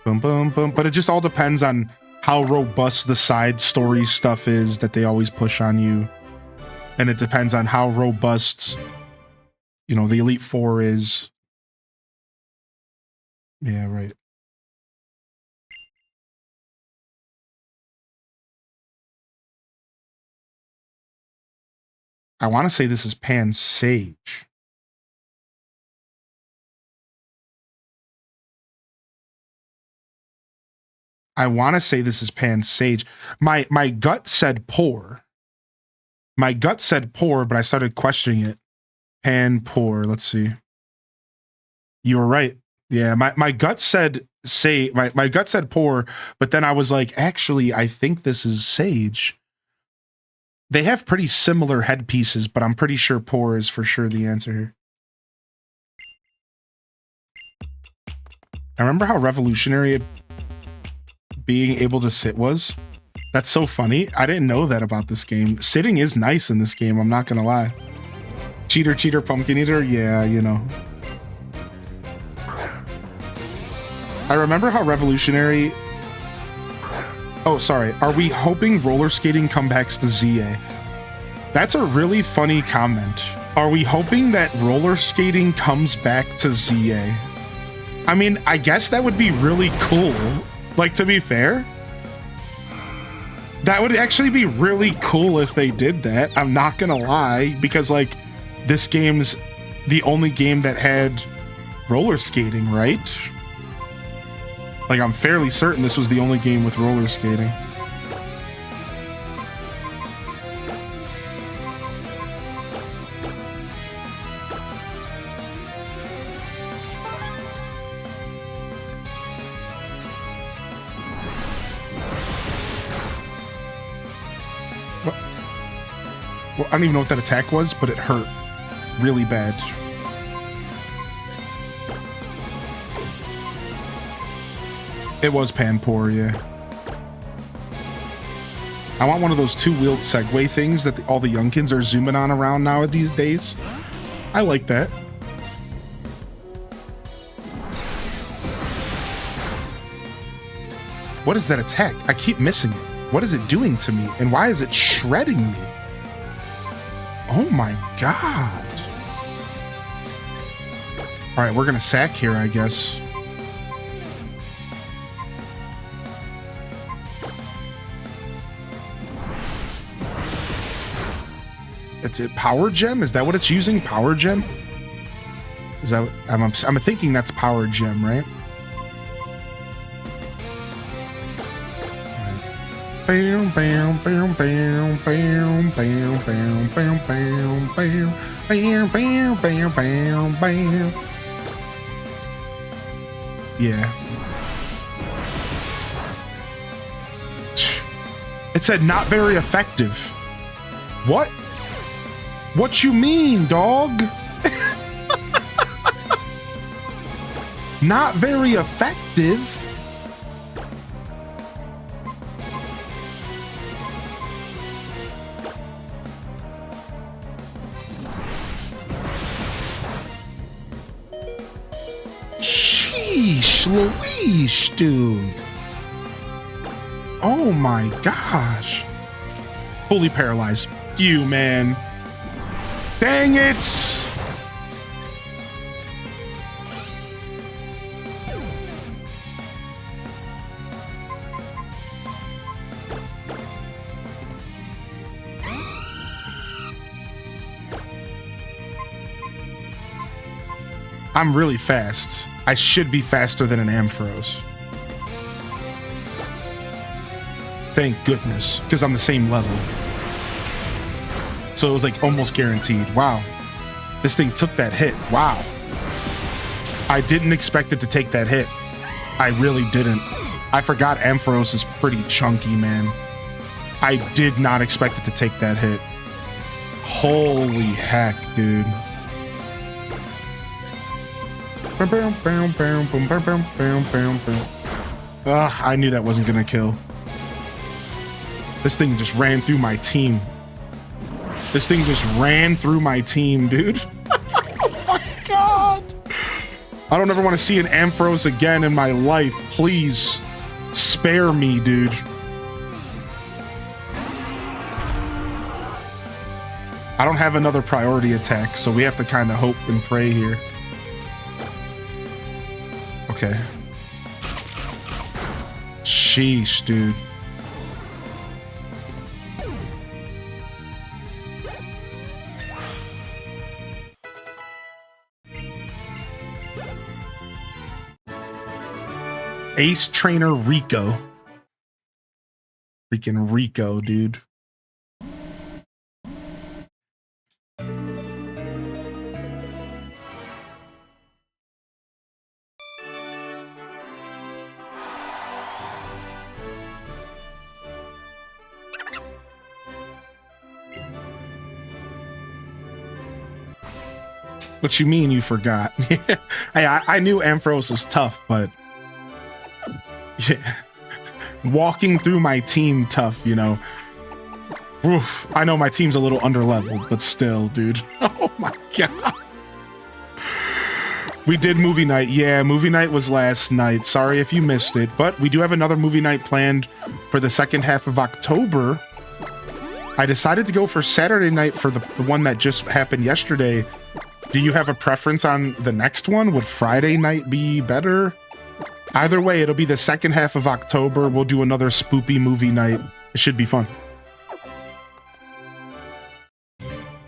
Boom, boom, boom. But it just all depends on how robust the side story stuff is that they always push on you. And it depends on how robust, you know, the Elite 4 is. Yeah, right. I want to say this is Pan Sage. I want to say this is Pan Sage. My gut said poor. My gut said poor, but I started questioning it. Pan poor. Let's see. You were right. Yeah, my gut said my gut said poor, but then I was like, actually, I think this is Sage. They have pretty similar headpieces, but I'm pretty sure poor is for sure the answer here. I remember how revolutionary being able to sit was. That's so funny. I didn't know that about this game. Sitting is nice in this game, I'm not gonna lie. Cheater, cheater, pumpkin eater? Yeah, you know. I remember how revolutionary... Oh, sorry. Are we hoping roller skating comebacks to ZA? That's a really funny comment. Are we hoping that roller skating comes back to ZA? I mean, I guess that would be really cool. Like, to be fair, that would actually be really cool if they did that. I'm not gonna lie, because, like, this game's the only game that had roller skating, right? Like, I'm fairly certain this was the only game with roller skating. What? Well, I don't even know what that attack was, but it hurt really bad. It was Panpour, yeah. I want one of those two-wheeled Segway things that all the youngkins are zooming on around now these days. I like that. What is that attack? I keep missing it. What is it doing to me? And why is it shredding me? Oh my god. Alright, we're gonna sack here, I guess. It's a power gem? Is that what it's using? Power gem? Is that what, I'm thinking that's power gem, right? Bam, bam, bam, bam, bam, bam, bam, bam, bam, bam, bam, bam, bam, bam, bam. Yeah. It said not very effective. What? What you mean, dog? Not very effective. Sheesh Louise, dude. Oh my gosh. Fully paralyzed. You, man. Dang it. I'm really fast. I should be faster than an Ampharos. Thank goodness, because I'm the same level. So it was like almost guaranteed. Wow. This thing took that hit. Wow. I didn't expect it to take that hit. I really didn't. I forgot Ampharos is pretty chunky, man. I did not expect it to take that hit. Holy heck, dude. I knew that wasn't gonna kill. This thing just ran through my team. This thing just ran through my team, dude. Oh my god. I don't ever want to see an Ampharos again in my life. Please spare me, dude. I don't have another priority attack, so we have to kind of hope and pray here. Okay. Sheesh, dude. Ace Trainer Rico. Freaking Rico, dude. What you mean you forgot? Hey, I knew Ampharos was tough, but yeah, walking through my team tough, you know. Oof, I know my team's a little underleveled, but still, dude. Oh my god. We did movie night. Yeah, movie night was last night. Sorry if you missed it, but we do have another movie night planned for the second half of October. I decided to go for Saturday night for the one that just happened yesterday. Do you have a preference on the next one? Would Friday night be better? Either way, it'll be the second half of October. We'll do another spoopy movie night. It should be fun.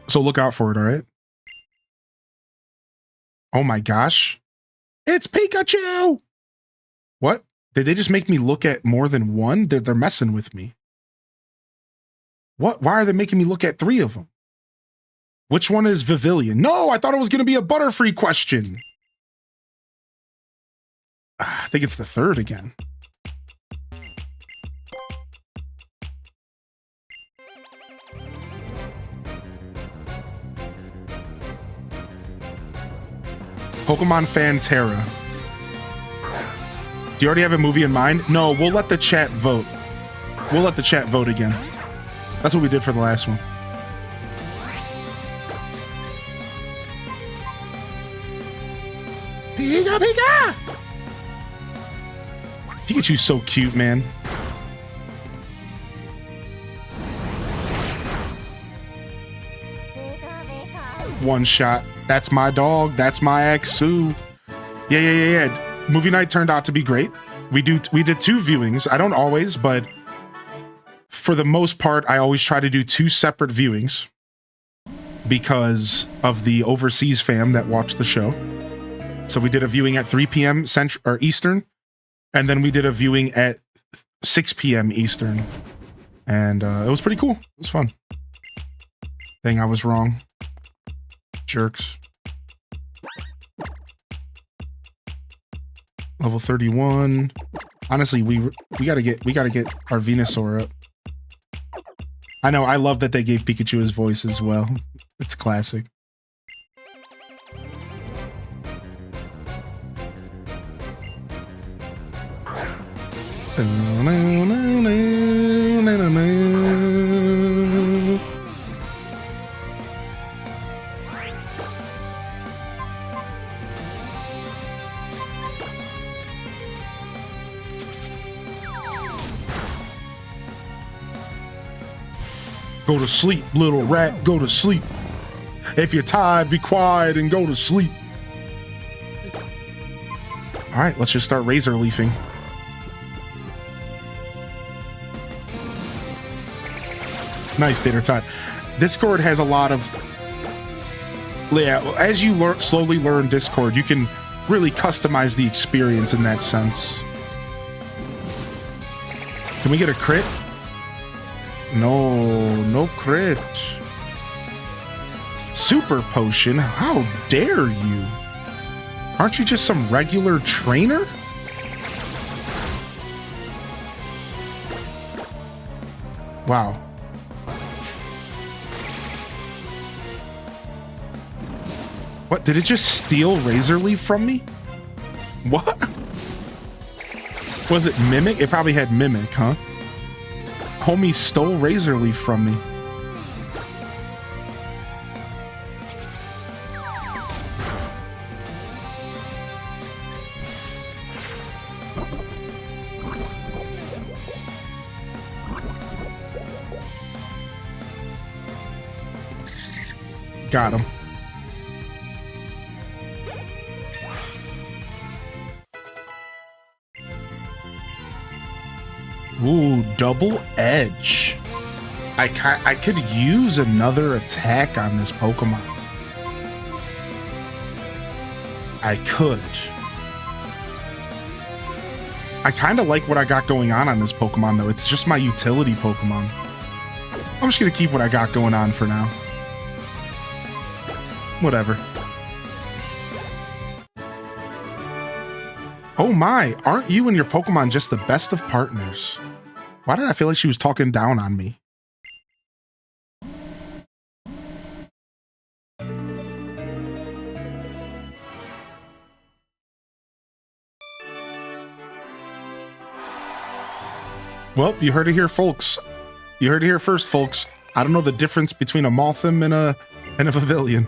So look out for it, all right? Oh my gosh. It's Pikachu! What? Did they just make me look at more than one? They're messing with me. What? Why are they making me look at 3 of them? Which one is Vivillon? No, I thought it was going to be a Butterfree question. I think it's the 3rd again. Pokemon Fantera. Do you already have a movie in mind? No, we'll let the chat vote. We'll let the chat vote again. That's what we did for the last one. Pika, Pika! Pikachu's so cute, man. One shot. That's my dog. That's my ex Sue. Yeah. Movie night turned out to be great. We did 2 viewings. I don't always, but for the most part, I always try to do 2 separate viewings because of the overseas fam that watched the show. So we did a viewing at 3 p.m. Central or Eastern, and then we did a viewing at 6 p.m. Eastern, and it was pretty cool. It was fun. Dang, I was wrong. Jerks. Level 31. Honestly, we gotta get our Venusaur up. I know. I love that they gave Pikachu his voice as well. It's classic. Go to sleep, little rat, go to sleep. If you're tired, be quiet and go to sleep. All right, let's just start razor leafing. Nice, dinner time. Discord has a lot of... Yeah, as you slowly learn Discord, you can really customize the experience in that sense. Can we get a crit? No crit. Super potion? How dare you? Aren't you just some regular trainer? Wow. What, did it just steal Razor Leaf from me? What? Was it Mimic? It probably had Mimic, huh? Homie stole Razor Leaf from me. Got him. Ooh, double edge. I could use another attack on this Pokemon. I could. I kind of like what I got going on this Pokemon, though. It's just my utility Pokemon. I'm just going to keep what I got going on for now. Whatever. Oh my, aren't you and your Pokemon just the best of partners? Why did I feel like she was talking down on me? Well, you heard it here, folks. You heard it here first, folks. I don't know the difference between a Maltham and a Pavilion.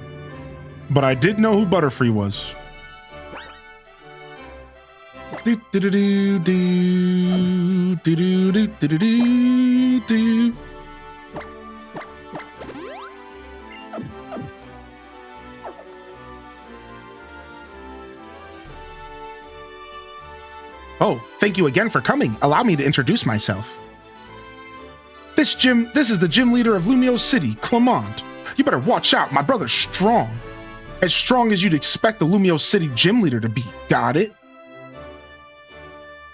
But I did know who Butterfree was. Do do do do do do do do do do. Oh, thank you again for coming. Allow me to introduce myself. This is the gym leader of Lumio City, Clement. You better watch out, my brother's strong. As strong as you'd expect the Lumio City gym leader to be. Got it?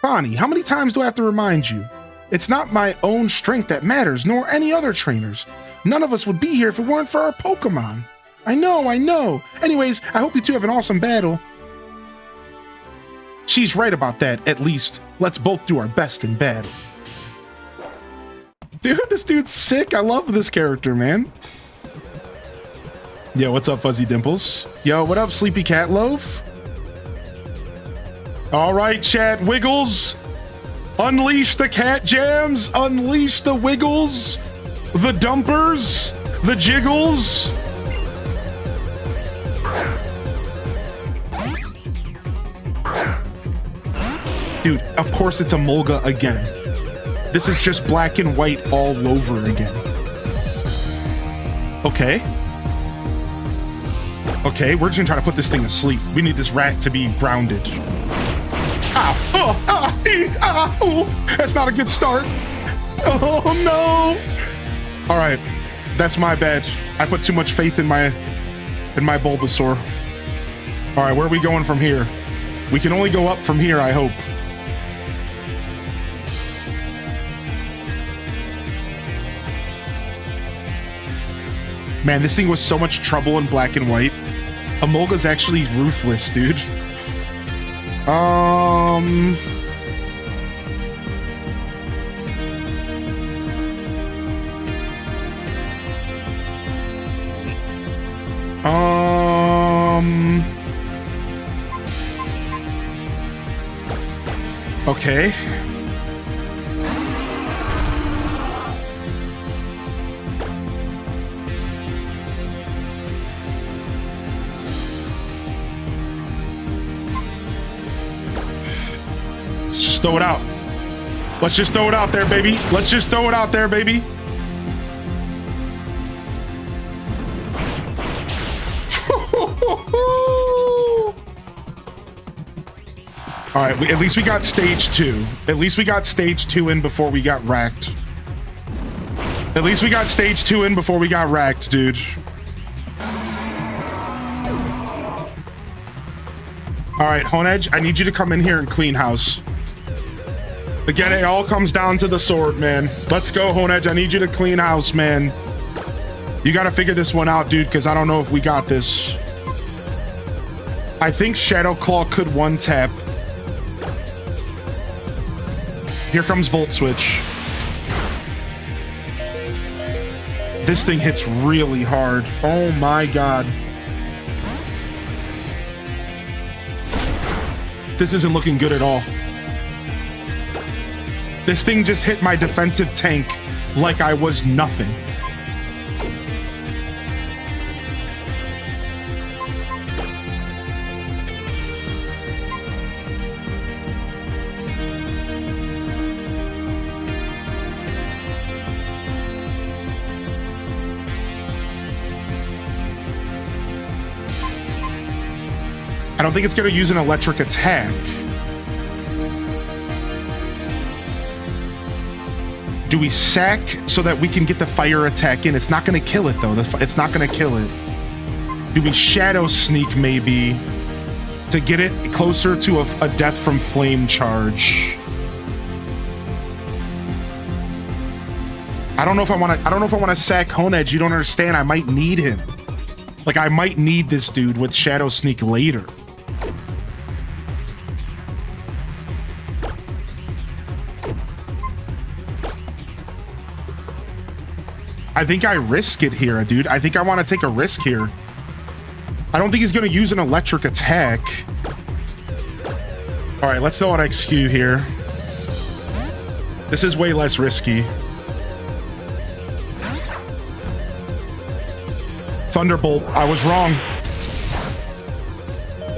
Bonnie, how many times do I have to remind you? It's not my own strength that matters, nor any other trainers. None of us would be here if it weren't for our Pokemon. I know. Anyways, I hope you two have an awesome battle. She's right about that, at least. Let's both do our best in battle. Dude, this dude's sick. I love this character, man. Yo, what's up, Fuzzy Dimples? Yo, what up, Sleepy Cat Loaf? All right, chat, Wiggles. Unleash the cat jams. Unleash the Wiggles. The Dumpers. The Jiggles. Dude, of course it's a Mulga again. This is just black and white all over again. Okay. Okay, we're just gonna try to put this thing to sleep. We need this rat to be grounded. Ow! Oh, that's not a good start. Oh no! All right, that's my bad. I put too much faith in my Bulbasaur. All right, where are we going from here? We can only go up from here, I hope. Man, this thing was so much trouble in black and white. Emolga's actually ruthless, dude. Okay. just throw it out. Let's just throw it out there, baby. Let's just throw it out there, baby. All right, at least we got stage 2. At least we got stage 2 in before we got racked. At least we got stage 2 in before we got racked, dude. All right, Honedge, I need you to come in here and clean house. Again, it all comes down to the sword, man. Let's go, Honedge. I need you to clean house, man. You got to figure this one out, dude, because I don't know if we got this. I think Shadow Claw could one-tap. Here comes Volt Switch. This thing hits really hard. Oh my god. This isn't looking good at all. This thing just hit my defensive tank like I was nothing. I don't think it's going to use an electric attack. Do we sack so that we can get the fire attack in? It's not going to kill it, though. It's not going to kill it. Do we shadow sneak, maybe, to get it closer to a death from flame charge? I don't know if I want to. I don't know if I want to sack Honedge. You don't understand. I might need him. Like, I might need this dude with shadow sneak later. I think I risk it here, dude. I think I want to take a risk here. I don't think he's going to use an electric attack. All right, let's throw out XQ here. This is way less risky. Thunderbolt. I was wrong.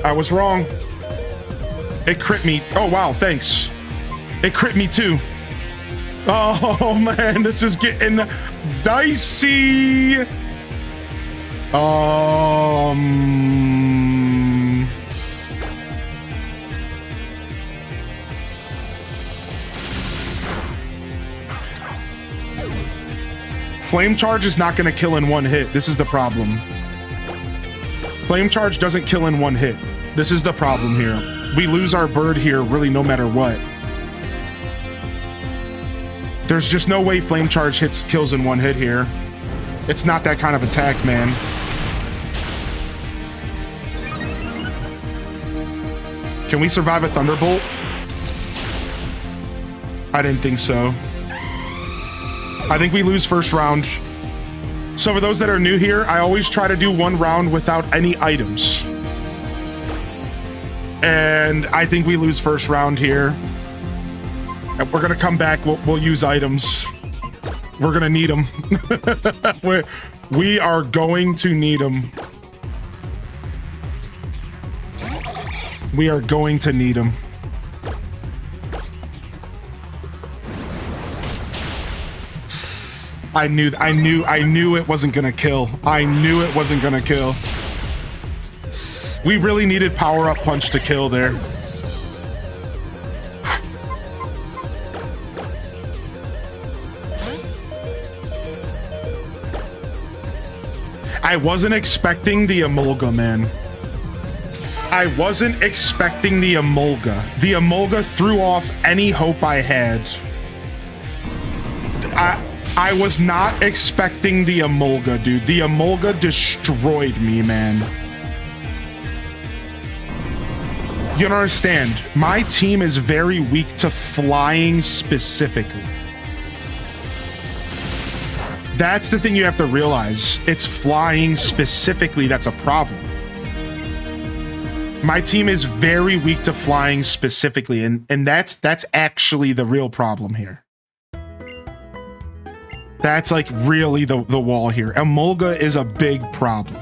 I was wrong. It crit me. Oh, wow. Thanks. It crit me too. Oh, man. This is getting dicey. Flame Charge is not going to kill in one hit. This is the problem. Flame Charge doesn't kill in one hit. This is the problem here. We lose our bird here really no matter what. There's just no way Flame Charge kills in one hit here. It's not that kind of attack, man. Can we survive a Thunderbolt? I didn't think so. I think we lose first round. So for those that are new here, I always try to do one round without any items. And I think we lose first round here. And we're gonna come back, we'll use items. We're gonna need them. we are going to need them. We are going to need them. I knew it wasn't gonna kill. I knew it wasn't gonna kill. We really needed Power Up Punch to kill there. I wasn't expecting the Emolga, man. I wasn't expecting the Emolga. The Emolga threw off any hope I had. I was not expecting the Emolga, dude. The Emolga destroyed me, man. You don't understand. My team is very weak to flying specifically. That's the thing you have to realize. It's flying specifically that's a problem. My team is very weak to flying specifically, and that's actually the real problem here. That's like really the wall here. Emolga is a big problem.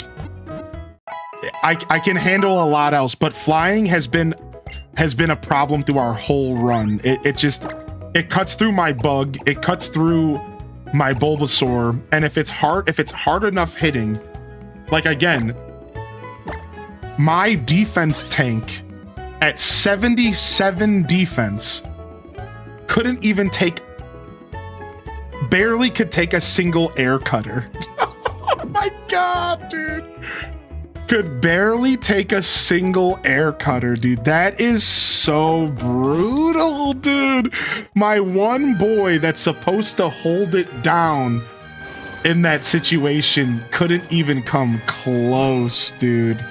I can handle a lot else, but flying has been has been a problem through our whole run. It cuts through my bug, it cuts through my Bulbasaur, and if it's hard enough hitting, like again, my defense tank at 77 defense barely could take a single air cutter. Oh my god, dude. Could barely take a single air cutter, dude. That is so brutal, dude. My one boy that's supposed to hold it down in that situation couldn't even come close, dude.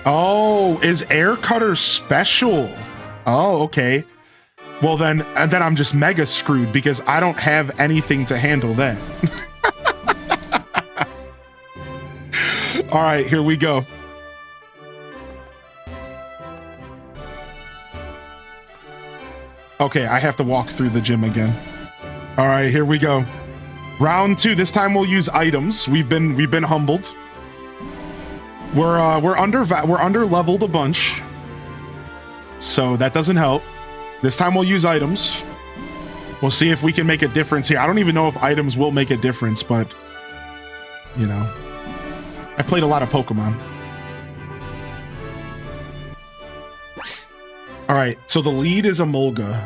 Oh, is air cutter special? Oh, okay. Well, then I'm just mega screwed because I don't have anything to handle that. All right, here we go. Okay, I have to walk through the gym again. All right, here we go. Round 2. This time we'll use items. We've been humbled. We're under leveled a bunch, so that doesn't help. This time we'll use items. We'll see if we can make a difference here. I don't even know if items will make a difference, but you know, I've played a lot of Pokemon. All right, so the lead is Emolga.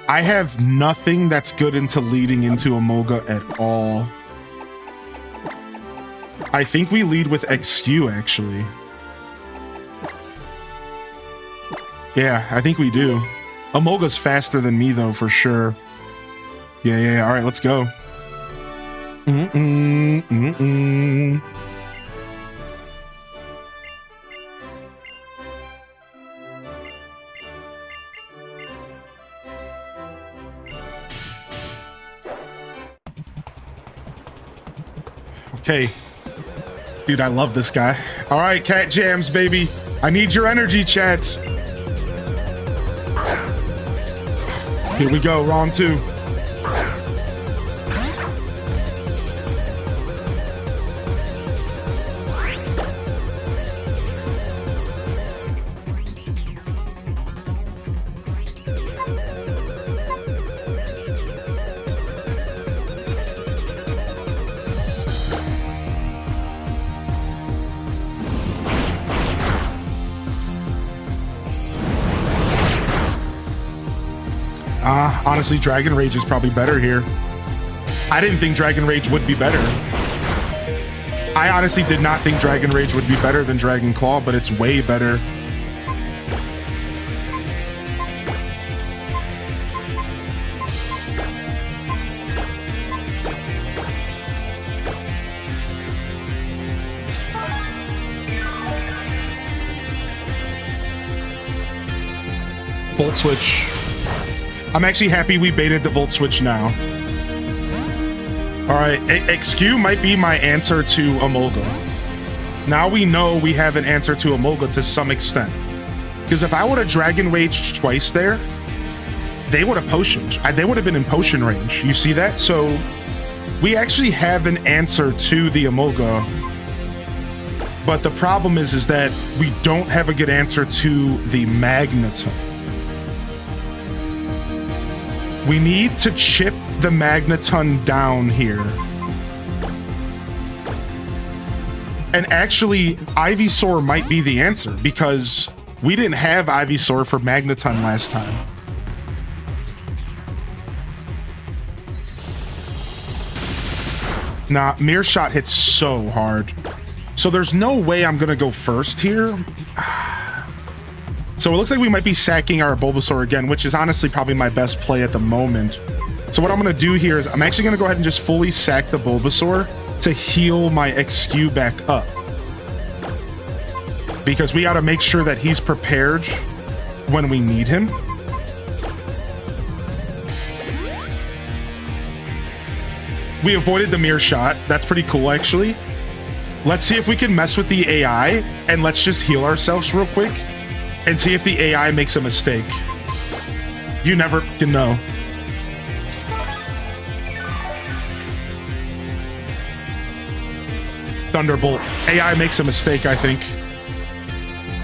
I have nothing that's good into leading into Emolga at all. I think we lead with XQ, actually. Yeah, I think we do. Emolga's faster than me, though, for sure. Yeah. All right, let's go. Okay. Dude, I love this guy. All right, Cat Jams, baby. I need your energy, chat. Here we go, round 2. Honestly, Dragon Rage is probably better here. I didn't think Dragon Rage would be better. I honestly did not think Dragon Rage would be better than Dragon Claw, but it's way better. Volt Switch. I'm actually happy we baited the Volt Switch now. All right, XQ might be my answer to Emolga. Now we know we have an answer to Emolga to some extent. Because if I would have Dragon Raged twice there, they would have potioned. They would have been in potion range. You see that? So we actually have an answer to the Emolga. But the problem is that we don't have a good answer to the Magneton. We need to chip the Magneton down here. And actually, Ivysaur might be the answer because we didn't have Ivysaur for Magneton last time. Nah, Mirror Shot hits so hard. So there's no way I'm gonna go first here. So it looks like we might be sacking our Bulbasaur again, which is honestly probably my best play at the moment. So what I'm going to do here is I'm actually going to go ahead and just fully sack the Bulbasaur to heal my XQ back up. Because we got to make sure that he's prepared when we need him. We avoided the Mirror Shot. That's pretty cool, actually. Let's see if we can mess with the AI, and let's just heal ourselves real quick. And see if the AI makes a mistake. You never can know. Thunderbolt. AI makes a mistake, I think.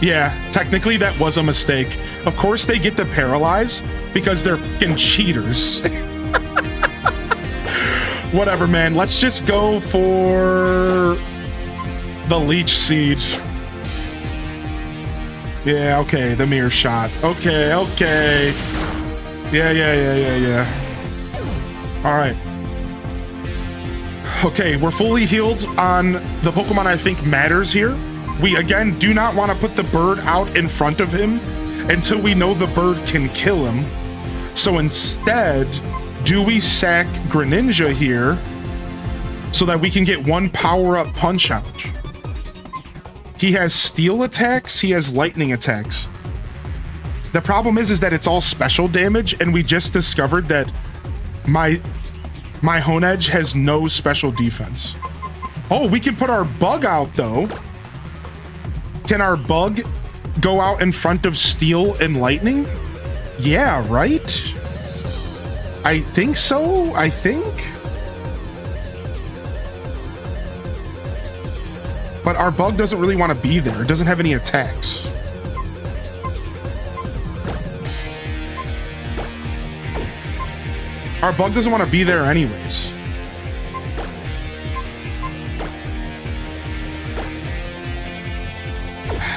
Yeah, technically that was a mistake. Of course they get to paralyze because they're fucking cheaters. Whatever, man. Let's just go for the Leech Seed. Yeah, okay, the Mirror Shot. Okay. Yeah. All right. Okay, we're fully healed on the Pokemon I think matters here. We, again, do not want to put the bird out in front of him until we know the bird can kill him. So instead, do we sack Greninja here so that we can get one power-up Punch-Out? He has Steel attacks, he has Lightning attacks. The problem is that it's all special damage, and we just discovered that my Honedge has no special defense. Oh, we can put our Bug out, though. Can our Bug go out in front of Steel and Lightning? Yeah, right? I think so, I think. But our Bug doesn't really want to be there. It doesn't have any attacks. Our Bug doesn't want to be there anyways.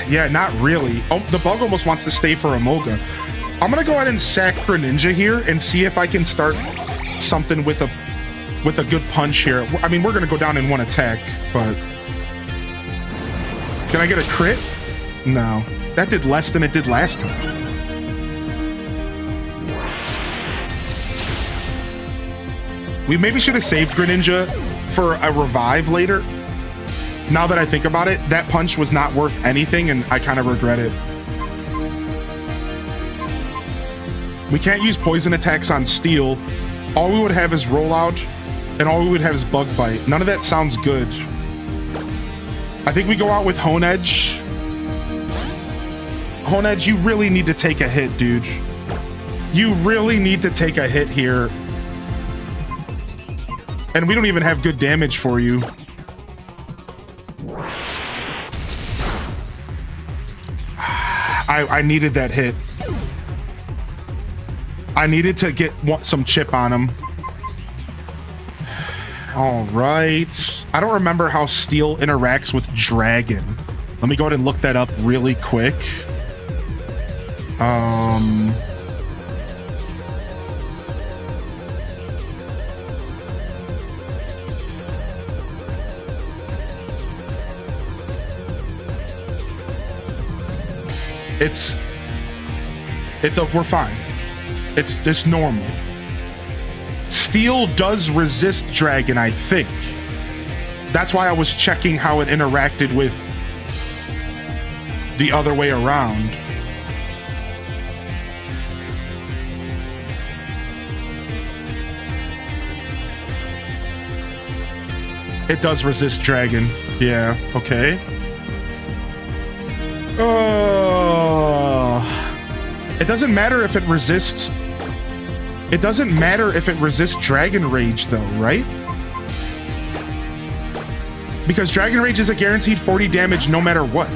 Yeah, not really. Oh, the Bug almost wants to stay for Emolga. I'm gonna go ahead and sack Greninja here and see if I can start something with a good punch here. I mean, we're gonna go down in one attack, but can I get a crit? No, that did less than it did last time. We maybe should have saved Greninja for a revive later. Now that I think about it, that punch was not worth anything, and I kind of regret it. We can't use poison attacks on Steel. All we would have is Rollout, and all we would have is Bug Bite. None of that sounds good. I think we go out with Honedge. Honedge, you really need to take a hit, dude. You really need to take a hit here. And we don't even have good damage for you. I needed that hit. I needed to get some chip on him. All right. I don't remember how Steel interacts with Dragon. Let me go ahead and look that up really quick. We're fine. It's just normal. Steel does resist Dragon, I think. That's why I was checking how it interacted with the other way around. It does resist Dragon. Yeah, okay. It doesn't matter if it resists. It doesn't matter if it resists Dragon Rage, though, right? Because Dragon Rage is a guaranteed 40 damage no matter what.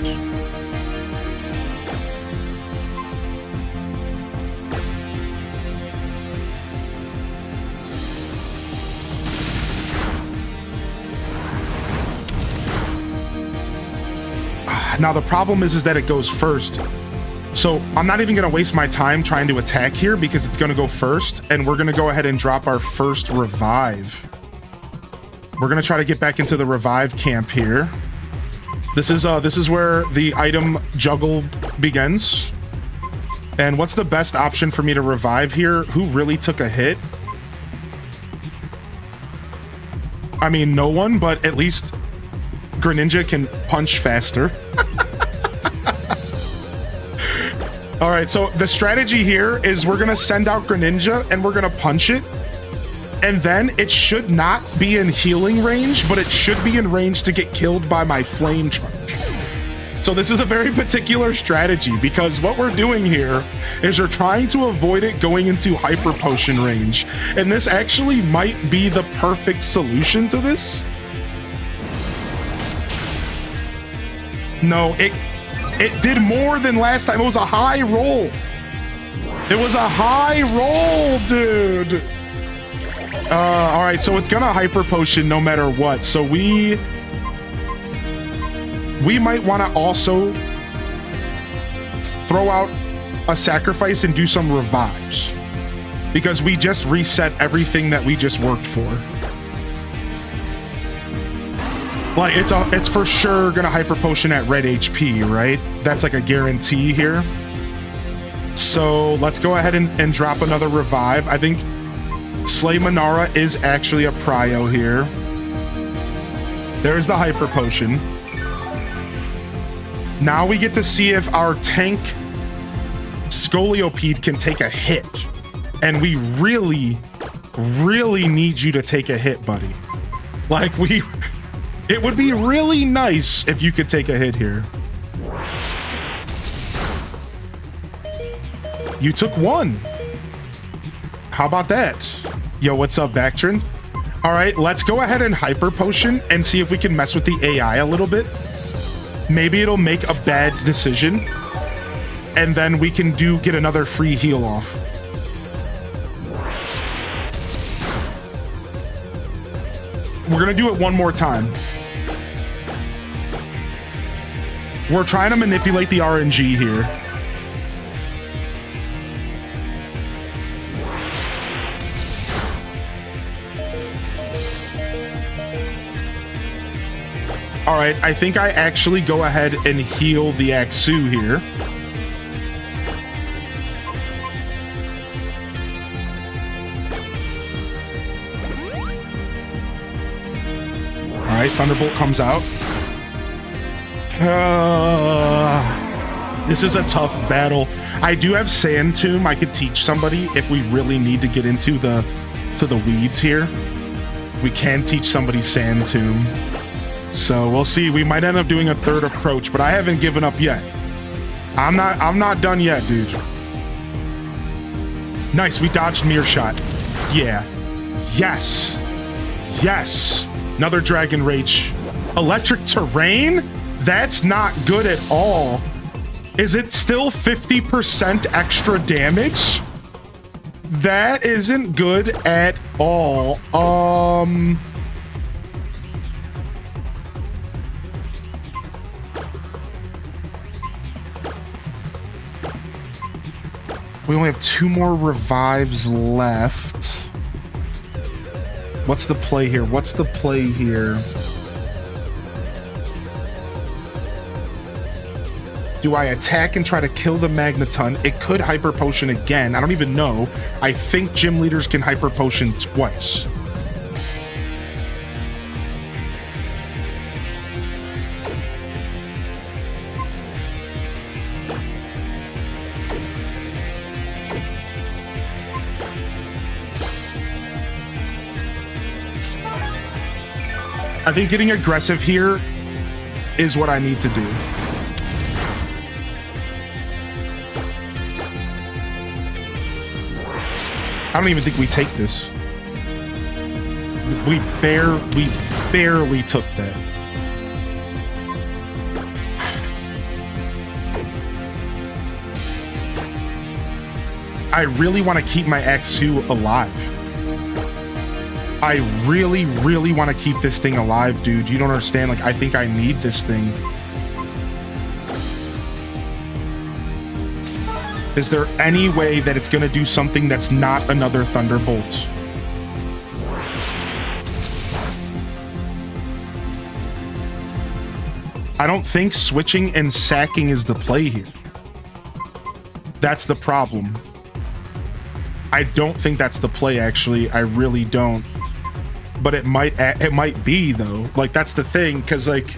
Now, the problem is that it goes first. So I'm not even going to waste my time trying to attack here because it's going to go first, and we're going to go ahead and drop our first revive. We're going to try to get back into the revive camp here. This is where the item juggle begins. And what's the best option for me to revive here? Who really took a hit? I mean, no one, but at least Greninja can punch faster. All right, so the strategy here is we're gonna send out Greninja and we're gonna punch it, and then it should not be in healing range, but it should be in range to get killed by my flame charge. So this is a very particular strategy because what we're doing here is we're trying to avoid it going into hyper potion range, and this actually might be the perfect solution to this. No, it did more than last time. It was a high roll. It was a high roll, dude. All right, so it's gonna hyper potion no matter what. So we might want to also throw out a sacrifice and do some revives, because we just reset everything that we just worked for. Like, it's for sure gonna hyper potion at red HP, right? That's like a guarantee here. So let's go ahead and drop another revive. I think Slay Manara is actually a prio here. There's the hyper potion. Now we get to see if our tank Scoliopede can take a hit. And we really, really need you to take a hit, buddy. Like, it would be really nice if you could take a hit here. You took one. How about that? Yo, what's up, Bactrin? All right, let's go ahead and hyper potion and see if we can mess with the AI a little bit. Maybe it'll make a bad decision, and then we can get another free heal off. We're gonna do it one more time. We're trying to manipulate the RNG here. All right, I think I actually go ahead and heal the Aksu here. All right, Thunderbolt comes out. This is a tough battle. I do have Sand Tomb. I could teach somebody if we really need to get into the weeds here. We can teach somebody Sand Tomb. So we'll see. We might end up doing a third approach, but I haven't given up yet. I'm not done yet, dude. Nice, we dodged Mirror Shot. Yeah. Yes. Yes. Another Dragon Rage. Electric Terrain? That's not good at all. Is it still 50% extra damage? That isn't good at all. We only have 2 more revives left. What's the play here? What's the play here? Do I attack and try to kill the Magneton? It could hyper potion again. I don't even know. I think gym leaders can hyper potion twice. I think getting aggressive here is what I need to do. I don't even think we take this. We barely took that. I really want to keep my Aksu alive. I really, really want to keep this thing alive, dude. You don't understand. Like, I think I need this thing. Is there any way that it's going to do something that's not another Thunderbolt? I don't think switching and sacking is the play here. That's the problem. I don't think that's the play, actually. I really don't. But it might be, though. Like, that's the thing, because, like...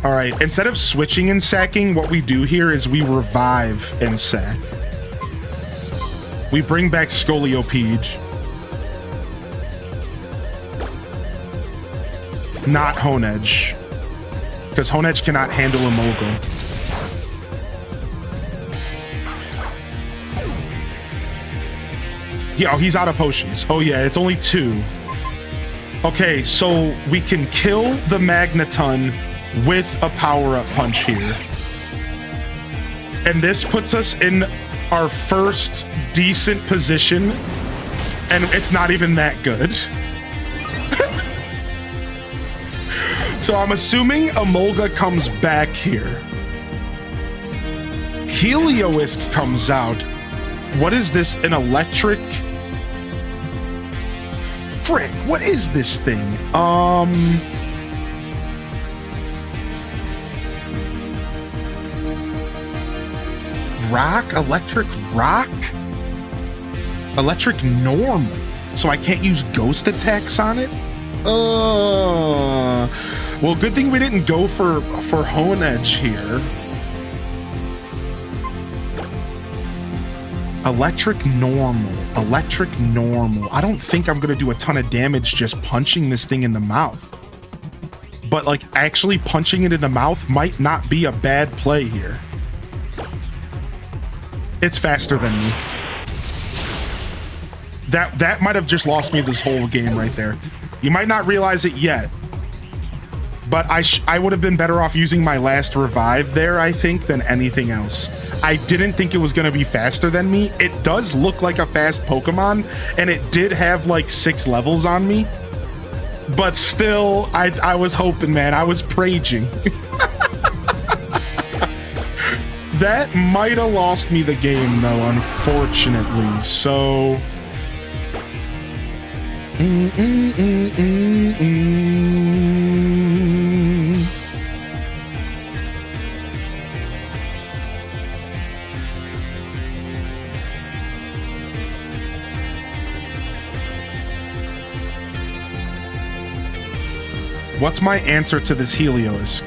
All right, instead of switching and sacking, what we do here is we revive and sack. We bring back Scoliopede. Not Honedge. Because Honedge cannot handle a Mogul. Yeah, oh, he's out of potions. Oh yeah, it's only 2. Okay, so we can kill the Magneton with a power-up punch here. And this puts us in our first decent position, and it's not even that good. So I'm assuming Emolga comes back here. Helioisk comes out. What is this? An electric... Frick, what is this thing? Rock? Electric rock? Electric normal. So I can't use ghost attacks on it? Well, good thing we didn't go for Hone Edge here. Electric normal. Electric normal. I don't think I'm gonna do a ton of damage just punching this thing in the mouth. But like actually punching it in the mouth might not be a bad play here. It's faster than me. That might have just lost me this whole game right there. You might not realize it yet, but I would have been better off using my last revive there, I think, than anything else. I didn't think it was going to be faster than me. It does look like a fast Pokemon, and it did have like 6 levels on me. But still, I was hoping, man. I was praging. That might have lost me the game, though, unfortunately. So... What's my answer to this Helioisk?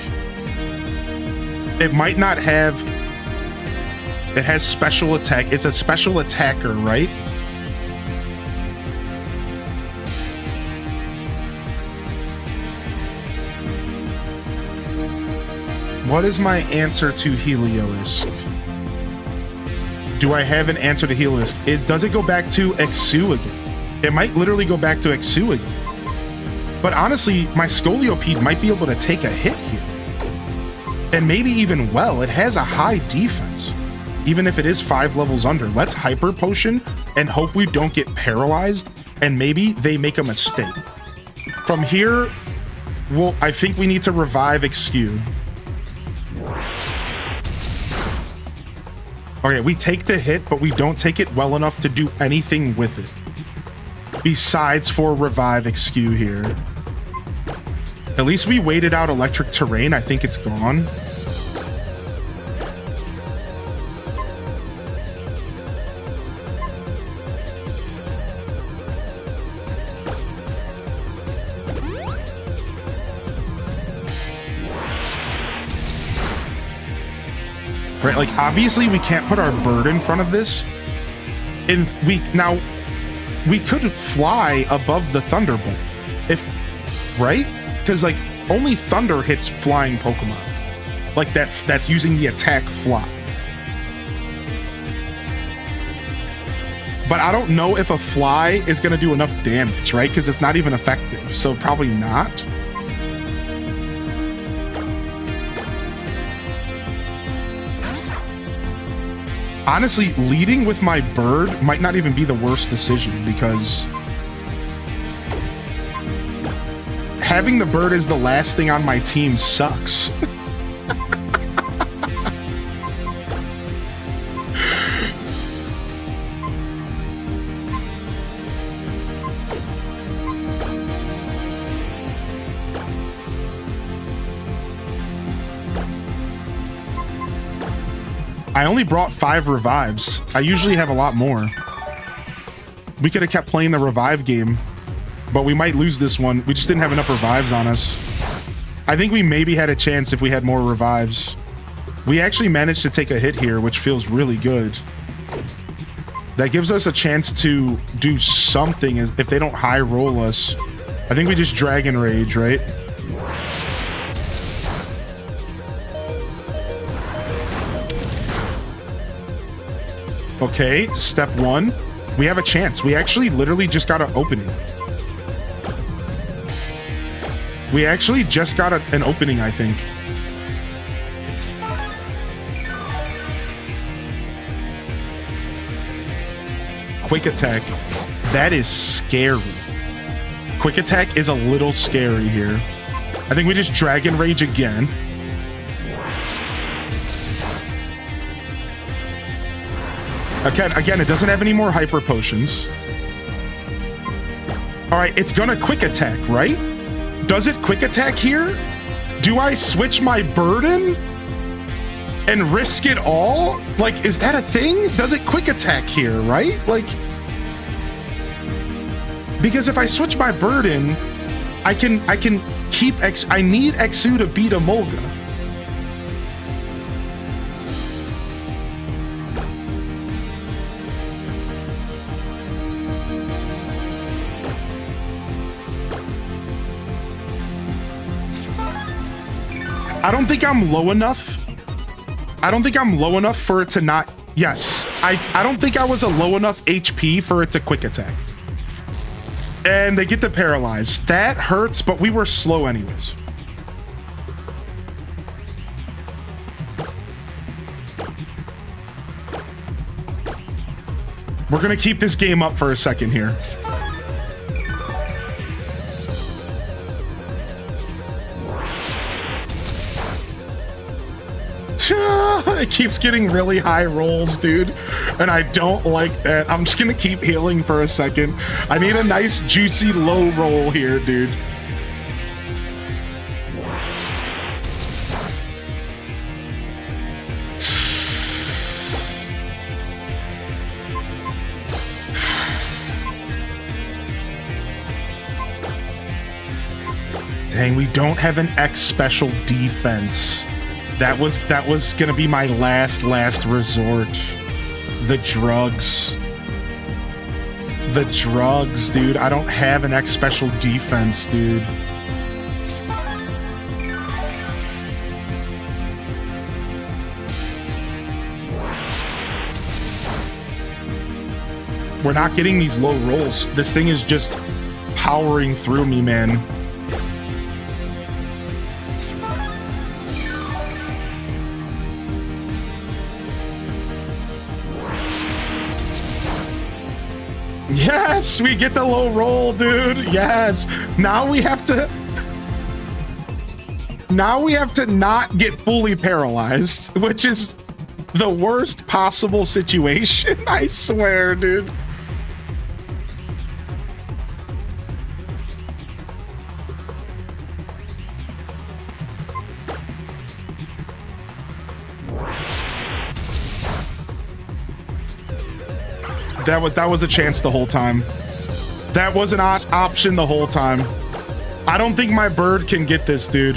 It might not have... It has special attack. It's a special attacker, right? What is my answer to Helioisk? Do I have an answer to Helioisk? It doesn't go back to Exu again. It might literally go back to Exu again. But honestly, my Scolipede might be able to take a hit here. And maybe even well, it has a high defense. Even if it is 5 levels under. Let's Hyper Potion and hope we don't get paralyzed, and maybe they make a mistake. From here, well, I think we need to revive Exu. Okay, we take the hit, but we don't take it well enough to do anything with it. Besides for revive Exu here. At least we waited out electric terrain. I think it's gone. Right, like obviously we can't put our bird in front of this. And we could fly above the Thunderbolt. Right? Because like only Thunder hits flying Pokemon. Like that's using the attack fly. But I don't know if a fly is gonna do enough damage, right? Because it's not even effective, so probably not. Honestly, leading with my bird might not even be the worst decision, because having the bird as the last thing on my team sucks. I only brought 5 revives. I usually have a lot more. We could have kept playing the revive game, but we might lose this one. We just didn't have enough revives on us. I think we maybe had a chance if we had more revives. We actually managed to take a hit here, which feels really good. That gives us a chance to do something if they don't high roll us. I think we just Dragon Rage, right? Okay, step 1. We have a chance. We actually literally just got an opening. We actually just got an opening, I think. Quick attack. That is scary. Quick attack is a little scary here. I think we just Dragon Rage again. Again, it doesn't have any more hyper potions. All right, it's gonna quick attack, right? Does it quick attack here? Do I switch my burden and risk it all? Like, is that a thing? Does it quick attack here, right? Like, because if I switch my burden, I can keep I need Exu to beat Emolga. I don't think I'm low enough. I don't think I'm low enough for it to not... Yes. I don't think I was a low enough HP for it to quick attack. And they get to paralyze. That hurts, but we were slow anyways. We're going to keep this game up for a second here. It keeps getting really high rolls, dude, and I don't like that. I'm just gonna keep healing for a second. I need a nice juicy low roll here, dude. Dang, we don't have an X special defense. That was gonna be my last resort. The drugs. The drugs, dude. I don't have an X special defense, dude. We're not getting these low rolls. This thing is just powering through me, man. Yes, we get the low roll, dude. Yes. Now we have to not get fully paralyzed, which is the worst possible situation. I swear, dude. That was a chance the whole time. That was an option the whole time. I don't think my bird can get this, dude.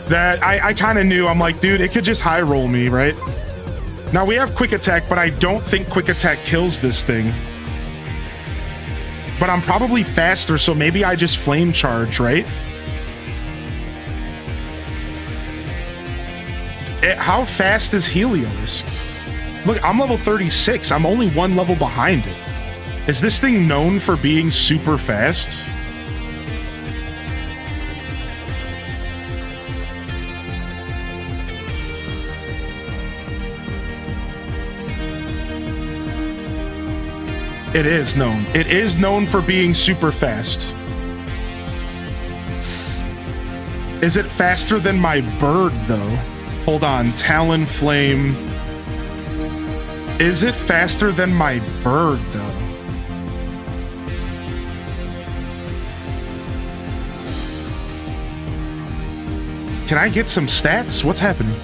That I kind of knew. I'm like, dude, it could just high roll me, right? Now we have quick attack, but I don't think quick attack kills this thing. But I'm probably faster, so maybe I just flame charge, right? How fast is Helios? Look, I'm level 36. I'm only one level behind it. Is this thing known for being super fast? It is known. It is known for being super fast. Is it faster than my bird, though? Hold on. Talon Flame. Is it faster than my bird, though? Can I get some stats? What's happening?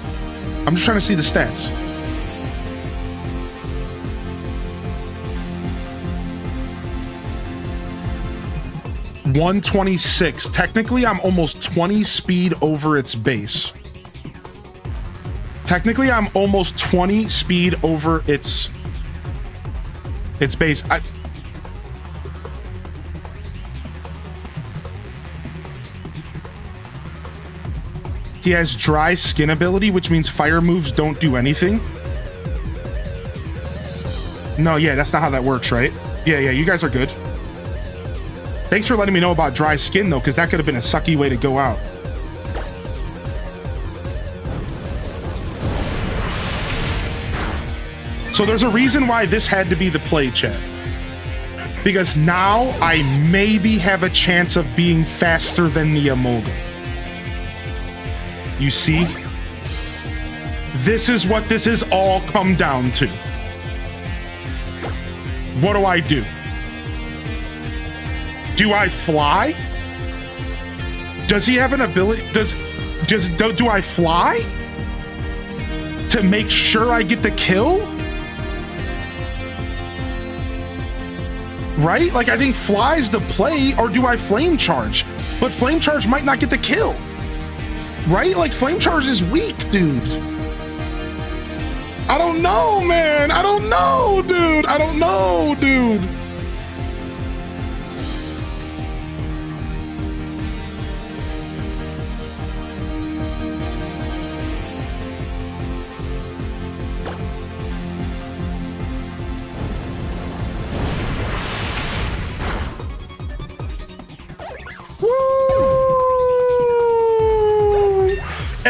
I'm just trying to see the stats. $126. Technically, I'm almost 20 speed over its base. Technically, I'm almost 20 speed over its base. He has dry skin ability, which means fire moves don't do anything. No, yeah, that's not how that works, right? Yeah, you guys are good. Thanks for letting me know about dry skin, though, because that could have been a sucky way to go out. So there's a reason why this had to be the play, chat. Because now I maybe have a chance of being faster than the Emolga. You see? This is what this has all come down to. What do I do? Do I fly? Does he have an ability? Do I fly? To make sure I get the kill? Right? Like, I think fly's the play, or do I flame charge? But flame charge might not get the kill. Right? Like, flame charge is weak, dude. I don't know, man. I don't know, dude. I don't know, dude.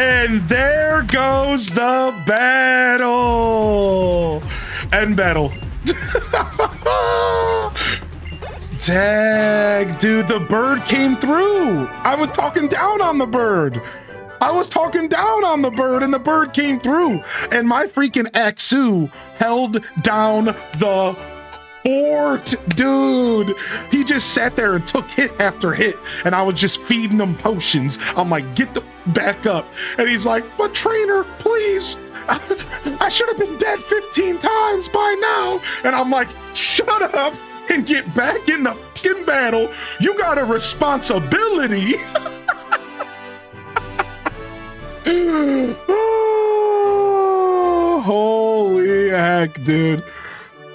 And there goes the battle. End battle. Dang, dude, the bird came through. I was talking down on the bird. I was talking down on the bird, and the bird came through. And my freaking Axu held down the fort, dude. He just sat there and took hit after hit, and I was just feeding him potions. I'm like, get the back up. And he's like, but trainer, please. I should have been dead 15 times by now. And I'm like, shut up and get back in the fucking battle. You got a responsibility. Oh, holy heck, dude.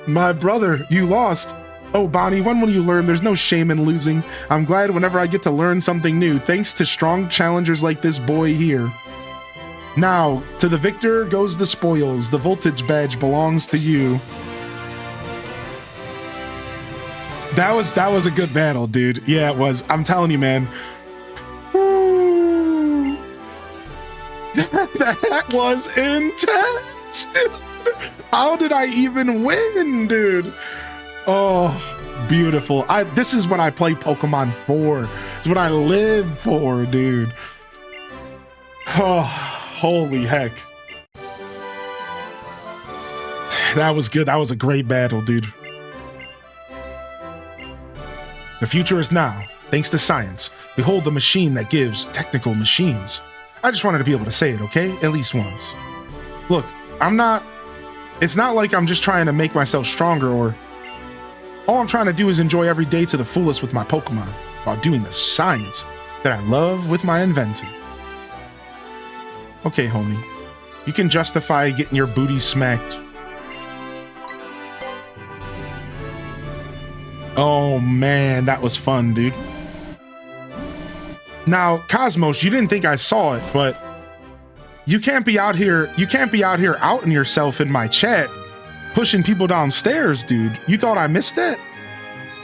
My brother, you lost. Oh, Bonnie, when will you learn? There's no shame in losing. I'm glad whenever I get to learn something new, thanks to strong challengers like this boy here. Now, to the victor goes the spoils. The voltage badge belongs to you. That was a good battle, dude. Yeah, it was. I'm telling you, man. Woo. That was intense, dude. How did I even win, dude? Oh, beautiful. This is what I play Pokemon for. It's what I live for, dude. Oh, holy heck. That was good. That was a great battle, dude. The future is now, thanks to science. Behold the machine that gives technical machines. I just wanted to be able to say it, okay? At least once. Look, it's not like I'm just trying to make myself stronger, or all I'm trying to do is enjoy every day to the fullest with my Pokemon while doing the science that I love with my inventing. Okay, homie. You can justify getting your booty smacked. Oh man, that was fun, dude. Now, Cosmos, you didn't think I saw it, but you can't be out here outing yourself in my chat, pushing people downstairs, dude. You thought I missed that?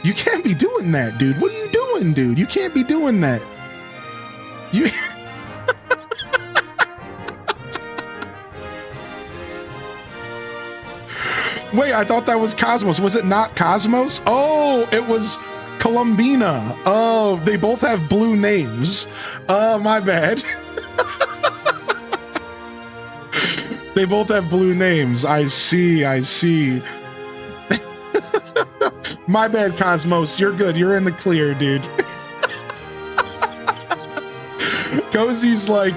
You can't be doing that, dude. What are you doing, dude? You can't be doing that. You... Wait, I thought that was Cosmos. Was it not Cosmos? Oh, it was Columbina. Oh, they both have blue names. Oh, my bad. They both have blue names. I see. My bad, Cosmos. You're good. You're in the clear, dude. Cozy's like,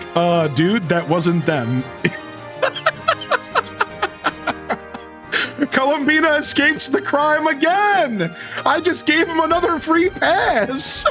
dude, that wasn't them. Columbina escapes the crime again. I just gave him another free pass.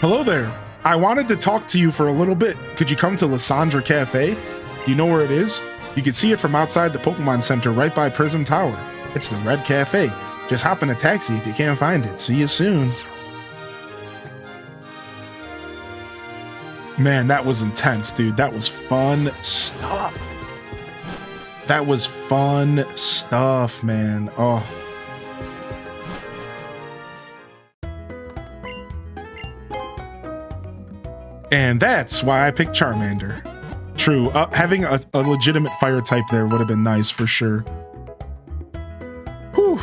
Hello there. I wanted to talk to you for a little bit. Could you come to Lysandra Cafe? Do you know where it is? You can see it from outside the Pokemon Center right by Prism Tower. It's the Red Cafe. Just hop in a taxi if you can't find it. See you soon. Man, that was intense, dude. That was fun stuff. That was fun stuff, man. Oh. And that's why I picked Charmander. True, having a legitimate fire type there would have been nice for sure. Whew.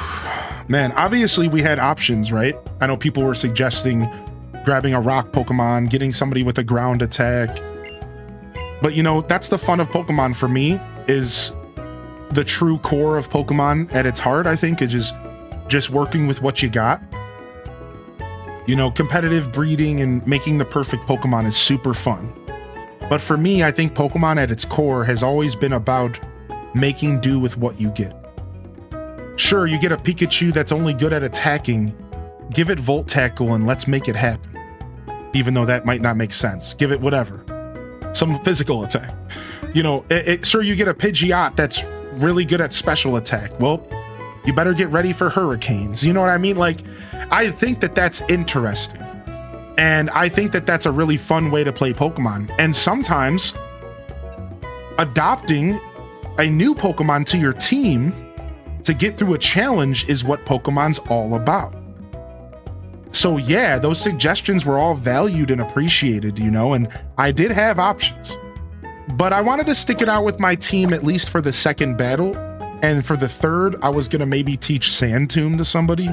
Man, obviously we had options, right? I know people were suggesting grabbing a rock Pokemon, getting somebody with a ground attack. But you know, that's the fun of Pokemon for me, is the true core of Pokemon at its heart, I think, is just working with what you got. You know, competitive breeding and making the perfect Pokemon is super fun. But for me, I think Pokemon at its core has always been about making do with what you get. Sure, you get a Pikachu that's only good at attacking. Give it Volt Tackle and let's make it happen. Even though that might not make sense. Give it whatever. Some physical attack. You know, sure, you get a Pidgeot that's really good at special attack. Well, you better get ready for hurricanes. You know what I mean? Like, I think that that's interesting. And I think that that's a really fun way to play Pokemon. And sometimes adopting a new Pokemon to your team to get through a challenge is what Pokemon's all about. So yeah, those suggestions were all valued and appreciated, you know, and I did have options. But I wanted to stick it out with my team at least for the second battle. And for the third, I was going to maybe teach Sand Tomb to somebody.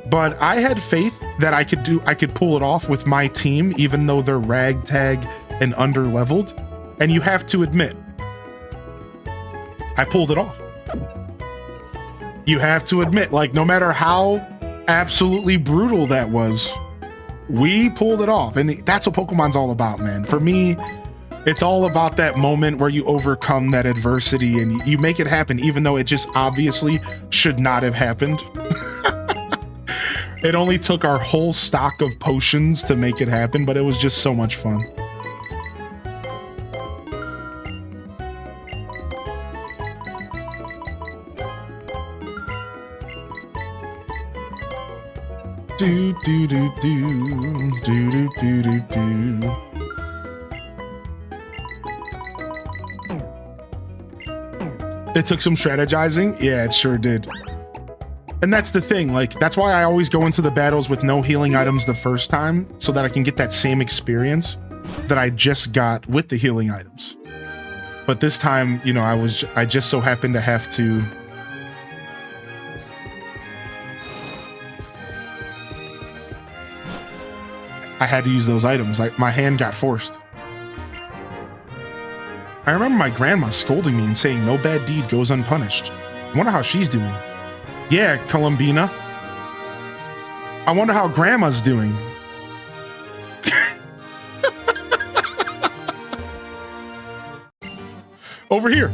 But I had faith that I could pull it off with my team, even though they're ragtag and underleveled. And you have to admit, I pulled it off. You have to admit, like, no matter how absolutely brutal that was, we pulled it off. And that's what Pokemon's all about, man. For me, it's all about that moment where you overcome that adversity and you make it happen, even though it just obviously should not have happened. It only took our whole stock of potions to make it happen, but it was just so much fun. Do do do do do do do do. It took some strategizing. Yeah, it sure did. And that's the thing, like, that's why I always go into the battles with no healing items the first time, so that I can get that same experience that I just got with the healing items. But this time, you know, I just so happened to have to I had to use those items. Like, my hand got forced. I remember my grandma scolding me and saying no bad deed goes unpunished. I wonder how she's doing. Yeah, Columbina. I wonder how Grandma's doing. Over here.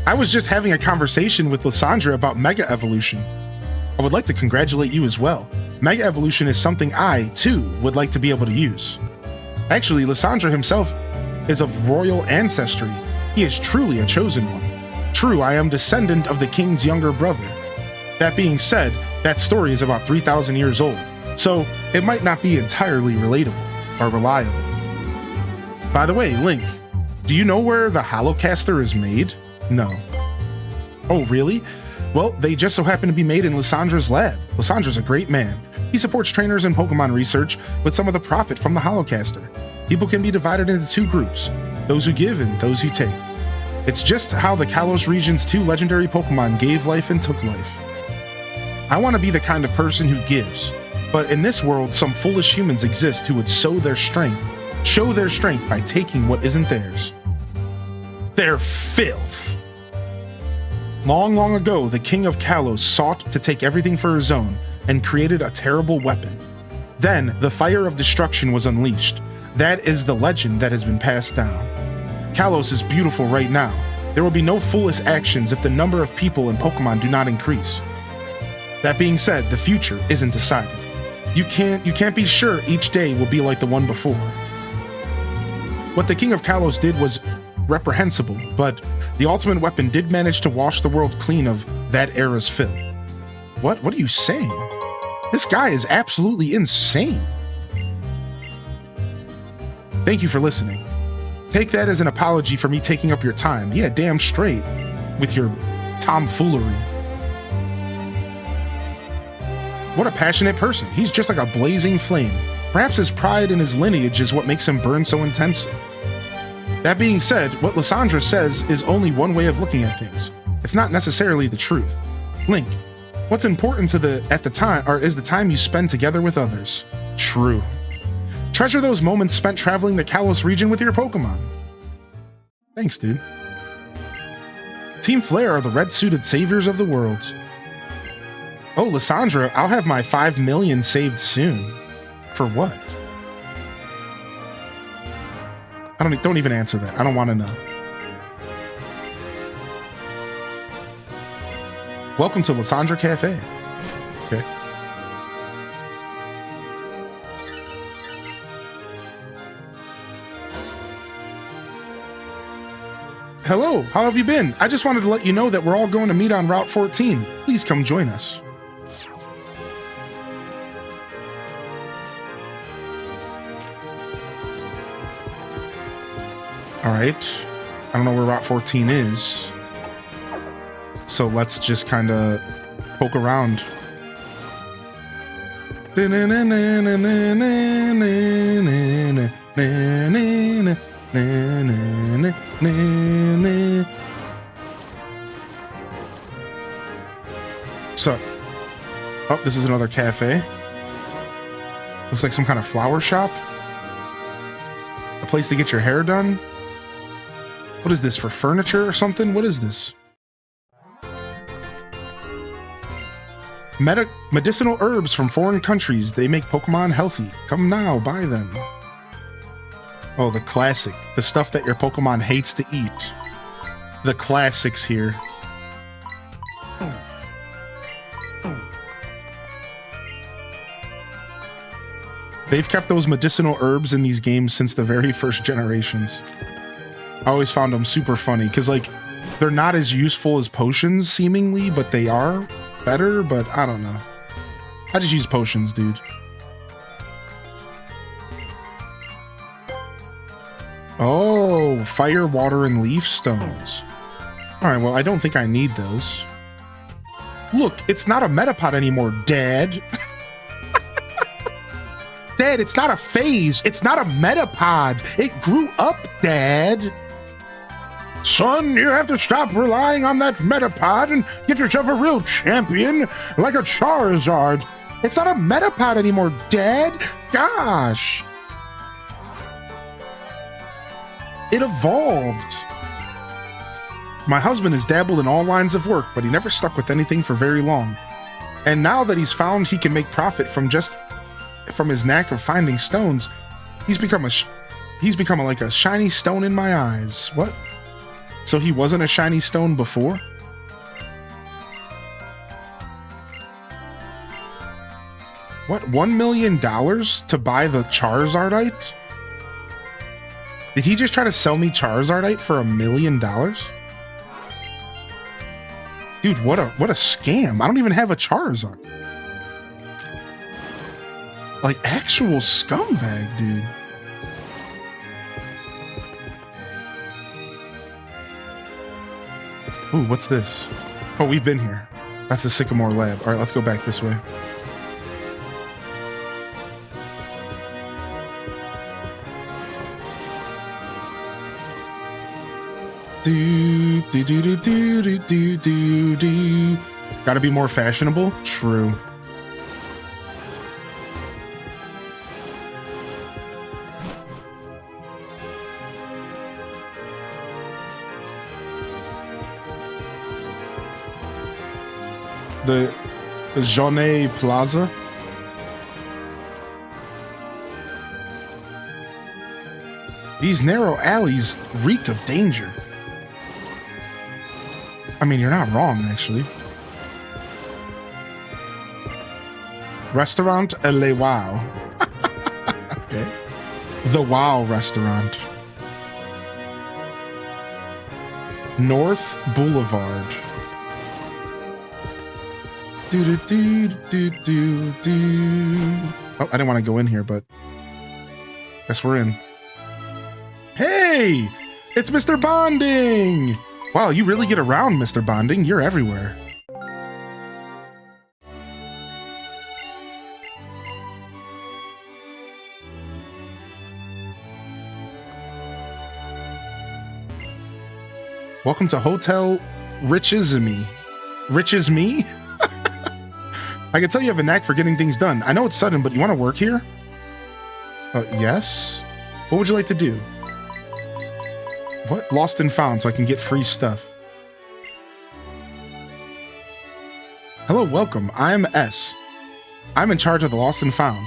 I was just having a conversation with Lysandra about Mega Evolution. I would like to congratulate you as well. Mega Evolution is something I, too, would like to be able to use. Actually, Lysandra himself is of royal ancestry. He is truly a chosen one. True, I am descendant of the king's younger brother. That being said, that story is about 3,000 years old, so it might not be entirely relatable or reliable. By the way, Link, do you know where the Holocaster is made? No. Oh, really? Well, they just so happen to be made in Lysandra's lab. Lysandra's a great man. He supports trainers and Pokemon research with some of the profit from the Holocaster. People can be divided into two groups, those who give and those who take. It's just how the Kalos region's two legendary Pokemon gave life and took life. I want to be the kind of person who gives, but in this world, some foolish humans exist who would show their strength by taking what isn't theirs. They're filth. Long, long ago, the king of Kalos sought to take everything for his own and created a terrible weapon. Then, the fire of destruction was unleashed. That is the legend that has been passed down. Kalos is beautiful right now. There will be no foolish actions if the number of people and Pokemon do not increase. That being said, the future isn't decided. You can't be sure each day will be like the one before. What the king of Kalos did was reprehensible, but the ultimate weapon did manage to wash the world clean of that era's filth. What are you saying? This guy is absolutely insane. Thank you for listening. Take that as an apology for me taking up your time. Yeah, damn straight with your tomfoolery. What a passionate person. He's just like a blazing flame. Perhaps his pride in his lineage is what makes him burn so intensely. That being said, what Lysandra says is only one way of looking at things. It's not necessarily the truth. Link, what's important at the time is the time you spend together with others. True. Treasure those moments spent traveling the Kalos region with your Pokemon. Thanks, dude. Team Flare are the red-suited saviors of the world. Oh, Lysandra, I'll have my 5 million saved soon. For what? Don't even answer that. I don't want to know. Welcome to Lysandra Cafe. Okay. Hello, how have you been? I just wanted to let you know that we're all going to meet on Route 14. Please come join us. Alright. I don't know where Route 14 is. So let's just kind of poke around. So, oh, this is another cafe. Looks like some kind of flower shop. A place to get your hair done. What is this, for furniture or something? What is this? Medicinal herbs from foreign countries. They make Pokemon healthy. Come now, buy them. Oh, the classic. The stuff that your Pokemon hates to eat. The classics here. They've kept those medicinal herbs in these games since the very first generations. I always found them super funny, because, like, they're not as useful as potions, seemingly, but they are better, but I don't know. I just use potions, dude. Oh, fire, water, and leaf stones. Alright, well, I don't think I need those. Look, it's not a Metapod anymore, Dad. Dad, it's not a phase. It's not a Metapod. It grew up, Dad. Son, you have to stop relying on that Metapod and get yourself a real champion like a Charizard. It's not a Metapod anymore, Dad. Gosh. It evolved. My husband has dabbled in all lines of work, but he never stuck with anything for very long. And now that he's found he can make profit from his knack of finding stones, he's become like a shiny stone in my eyes. What? So he wasn't a shiny stone before? What, $1 million to buy the Charizardite? Did he just try to sell me Charizardite for $1 million? Dude, what a scam. I don't even have a Charizard. Like, actual scumbag, dude. Ooh, what's this? Oh, we've been here. That's the Sycamore Lab. All right, let's go back this way. Do do do do do do do do. Gotta be more fashionable? True. The Journée Plaza. These narrow alleys reek of danger. I mean, you're not wrong, actually. Restaurant Le Wow. Okay. The Wow Restaurant. North Boulevard. Do do do do do. Oh, I didn't want to go in here, but guess we're in. Hey, it's Mr. Bonding. Wow, you really get around, Mr. Bonding. You're everywhere. Welcome to Hotel Richisme. Riches me? I can tell you have a knack for getting things done. I know it's sudden, but you want to work here? Yes. What would you like to do? What? Lost and found, so I can get free stuff. Hello, welcome. I'm S. I'm in charge of the Lost and Found.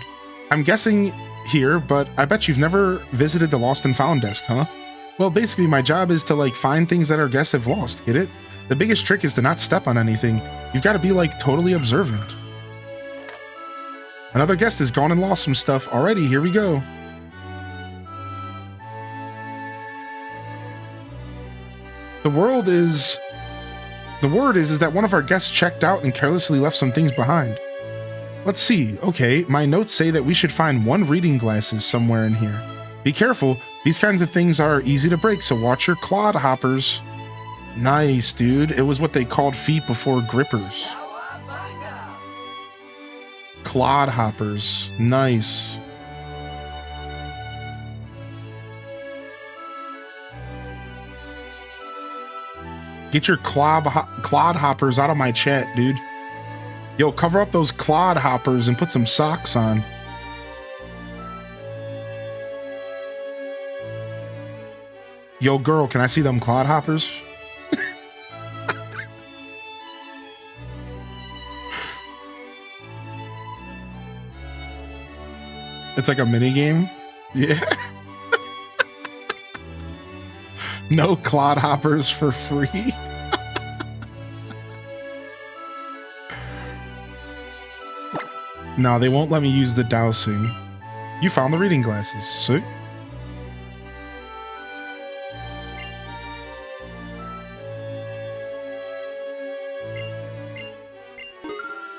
I'm guessing here, but I bet you've never visited the Lost and Found desk, huh? Well, basically, my job is to, like, find things that our guests have lost, get it? The biggest trick is to not step on anything. You've got to be, like, totally observant. Another guest has gone and lost some stuff already. Here we go. The word is that one of our guests checked out and carelessly left some things behind. Let's see. Okay, my notes say that we should find one reading glasses somewhere in here. Be careful. These kinds of things are easy to break, so watch your clodhoppers. Nice, dude. It was what they called feet before grippers. Clodhoppers. Nice. Get your clodhoppers out of my chat, dude. Yo, cover up those clodhoppers and put some socks on. Yo, girl, can I see them clodhoppers? It's like a mini game. Yeah. No clodhoppers for free. No, they won't let me use the dowsing. You found the reading glasses. See?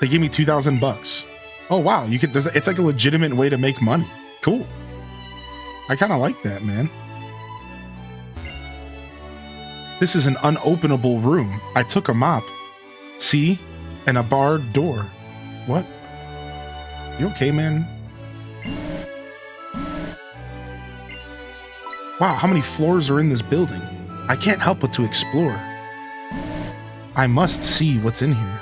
They gave me 2,000 bucks. Oh wow, you could. It's like a legitimate way to make money. Cool. I kind of like that, man. This is an unopenable room. I took a mop. See? And a barred door. What? You okay, man? Wow, how many floors are in this building? I can't help but to explore. I must see what's in here.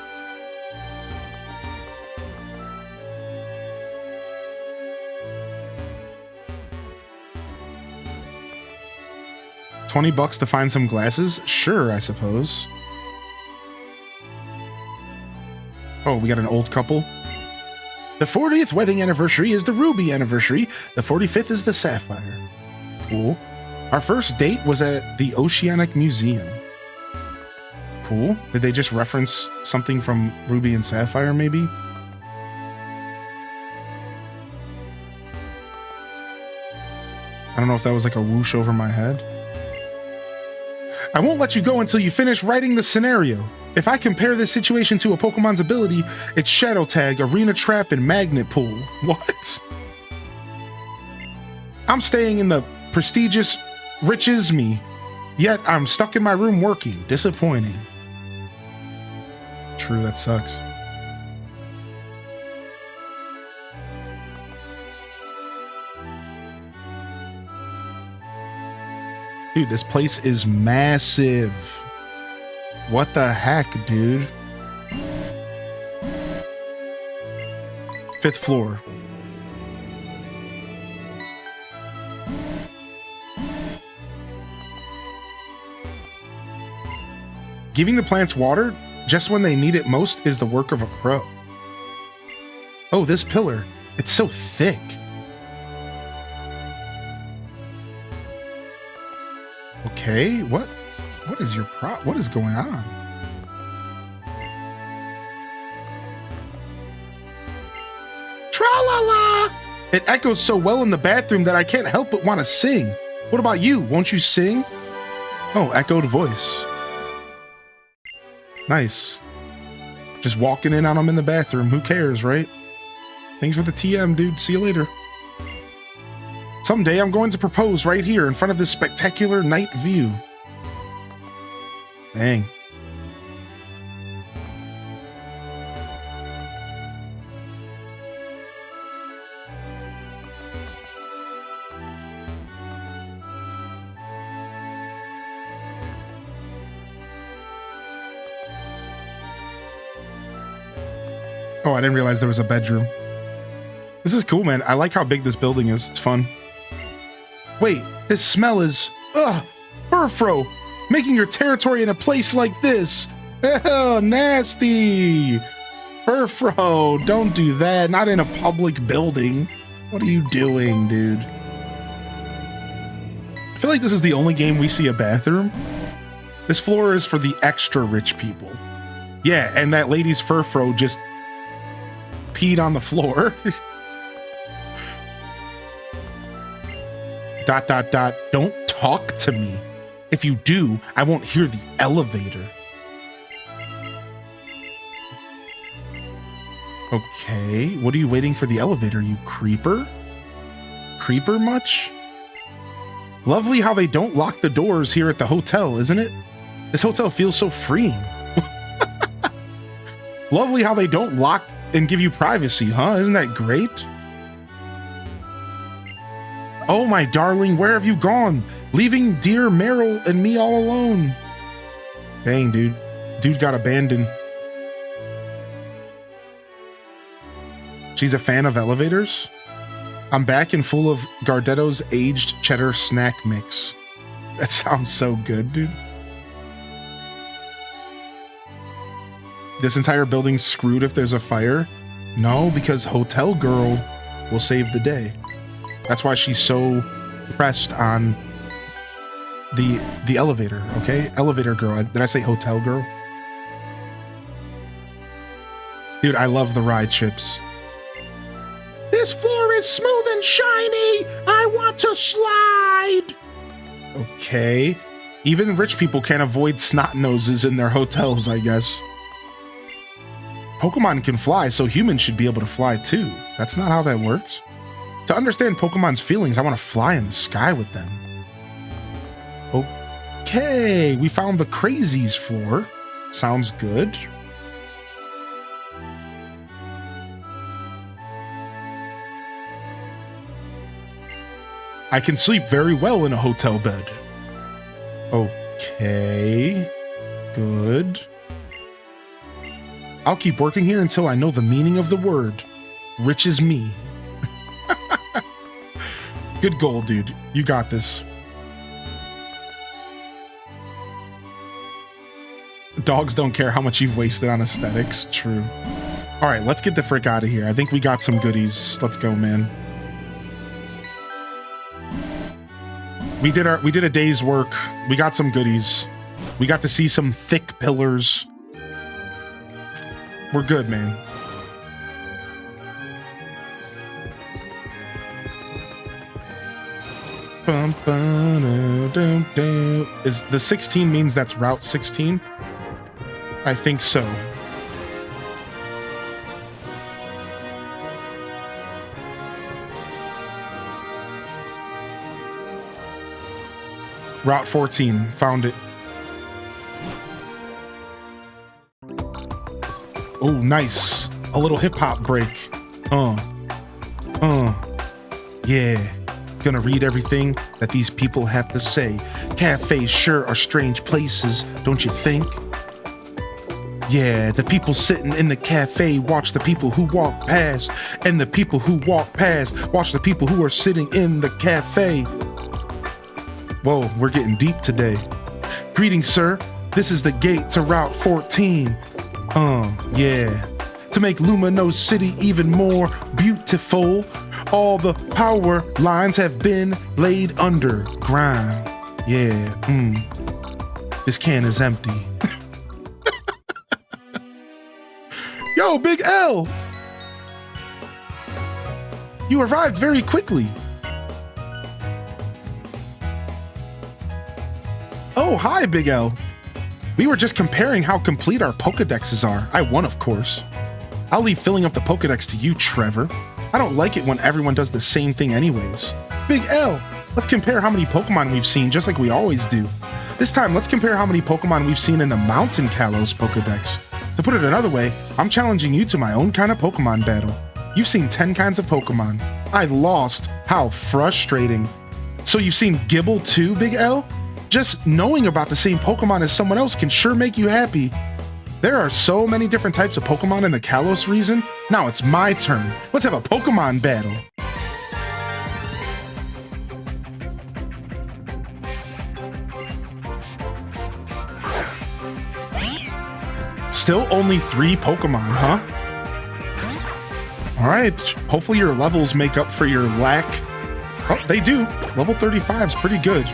$20 to find some glasses? Sure, I suppose. Oh, we got an old couple. The 40th wedding anniversary is the ruby anniversary. The 45th is the sapphire. Cool. Our first date was at the Oceanic Museum. Cool. Did they just reference something from Ruby and Sapphire, maybe? I don't know if that was like a whoosh over my head. I won't let you go until you finish writing the scenario. If I compare this situation to a Pokemon's ability, it's Shadow Tag, Arena Trap, and Magnet Pull. What? I'm staying in the prestigious Richisme, yet I'm stuck in my room working. Disappointing. True, that sucks. Dude, this place is massive. What the heck, dude? 5th floor. Giving the plants water just when they need it most is the work of a pro. Oh, this pillar. It's so thick. Okay, what is your what is going on? Tra-la-la! It echoes so well in the bathroom that I can't help but want to sing. What about you? Won't you sing? Oh, echoed voice. Nice. Just walking in on them in the bathroom. Who cares, right? Thanks for the TM, dude. See you later. Someday I'm going to propose right here in front of this spectacular night view. Dang. Oh, I didn't realize there was a bedroom. This is cool, man. I like how big this building is. It's fun. Wait, this smell is... Ugh! Furfro! Making your territory in a place like this! Oh, nasty! Furfro, don't do that. Not in a public building. What are you doing, dude? I feel like this is the only game we see a bathroom. This floor is for the extra rich people. Yeah, and that lady's Furfro just peed on the floor. ... Don't talk to me. If you do, I won't hear the elevator. Okay, what are you waiting for the elevator, you creeper? Creeper much? Lovely how they don't lock the doors here at the hotel, isn't it? This hotel feels so freeing. Lovely how they don't lock and give you privacy, huh? Isn't that great? Oh, my darling, where have you gone? Leaving dear Meryl and me all alone. Dang, dude. Dude got abandoned. She's a fan of elevators? I'm back and full of Gardetto's aged cheddar snack mix. That sounds so good, dude. This entire building's screwed if there's a fire? No, because Hotel Girl will save the day. That's why she's so pressed on the elevator, okay? Elevator girl. Did I say hotel girl? Dude, I love the ride chips. This floor is smooth and shiny. I want to slide. Okay. Even rich people can't avoid snot noses in their hotels, I guess. Pokemon can fly, so humans should be able to fly too. That's not how that works. To understand Pokemon's feelings, I want to fly in the sky with them. Okay, we found the Crazies floor. Sounds good. I can sleep very well in a hotel bed. Okay, good. I'll keep working here until I know the meaning of the word. Rich is me. Good goal, dude. You got this. Dogs don't care how much you've wasted on aesthetics. True. All right, let's get the frick out of here. I think we got some goodies. Let's go, man. We did a day's work. We got some goodies. We got to see some thick pillars. We're good, man. Is the 16 means that's Route 16? I think so. Route 14, found it. Oh, nice. A little hip-hop break. Yeah. Gonna read everything that these people have to say. Cafes sure are strange places, don't you think? Yeah, the people sitting in the cafe watch the people who walk past, and the people who walk past watch the people who are sitting in the cafe. Whoa, we're getting deep today. Greetings, sir. This is the gate to Route 14. Yeah. To make Lumino City even more beautiful, all the power lines have been laid underground. Yeah, This can is empty. Yo, Big L! You arrived very quickly. Oh, hi, Big L. We were just comparing how complete our Pokedexes are. I won, of course. I'll leave filling up the Pokedex to you, Trevor. I don't like it when everyone does the same thing anyways. Big L, let's compare how many Pokemon we've seen just like we always do. This time, let's compare how many Pokemon we've seen in the Mountain Kalos Pokedex. To put it another way, I'm challenging you to my own kind of Pokemon battle. You've seen 10 kinds of Pokemon. I lost. How frustrating. So you've seen Gibble too, Big L? Just knowing about the same Pokemon as someone else can sure make you happy. There are so many different types of Pokemon in the Kalos region. Now it's my turn. Let's have a Pokemon battle. Still only 3 Pokemon, huh? Alright, hopefully your levels make up for your lack. Oh, they do. Level 35 is pretty good.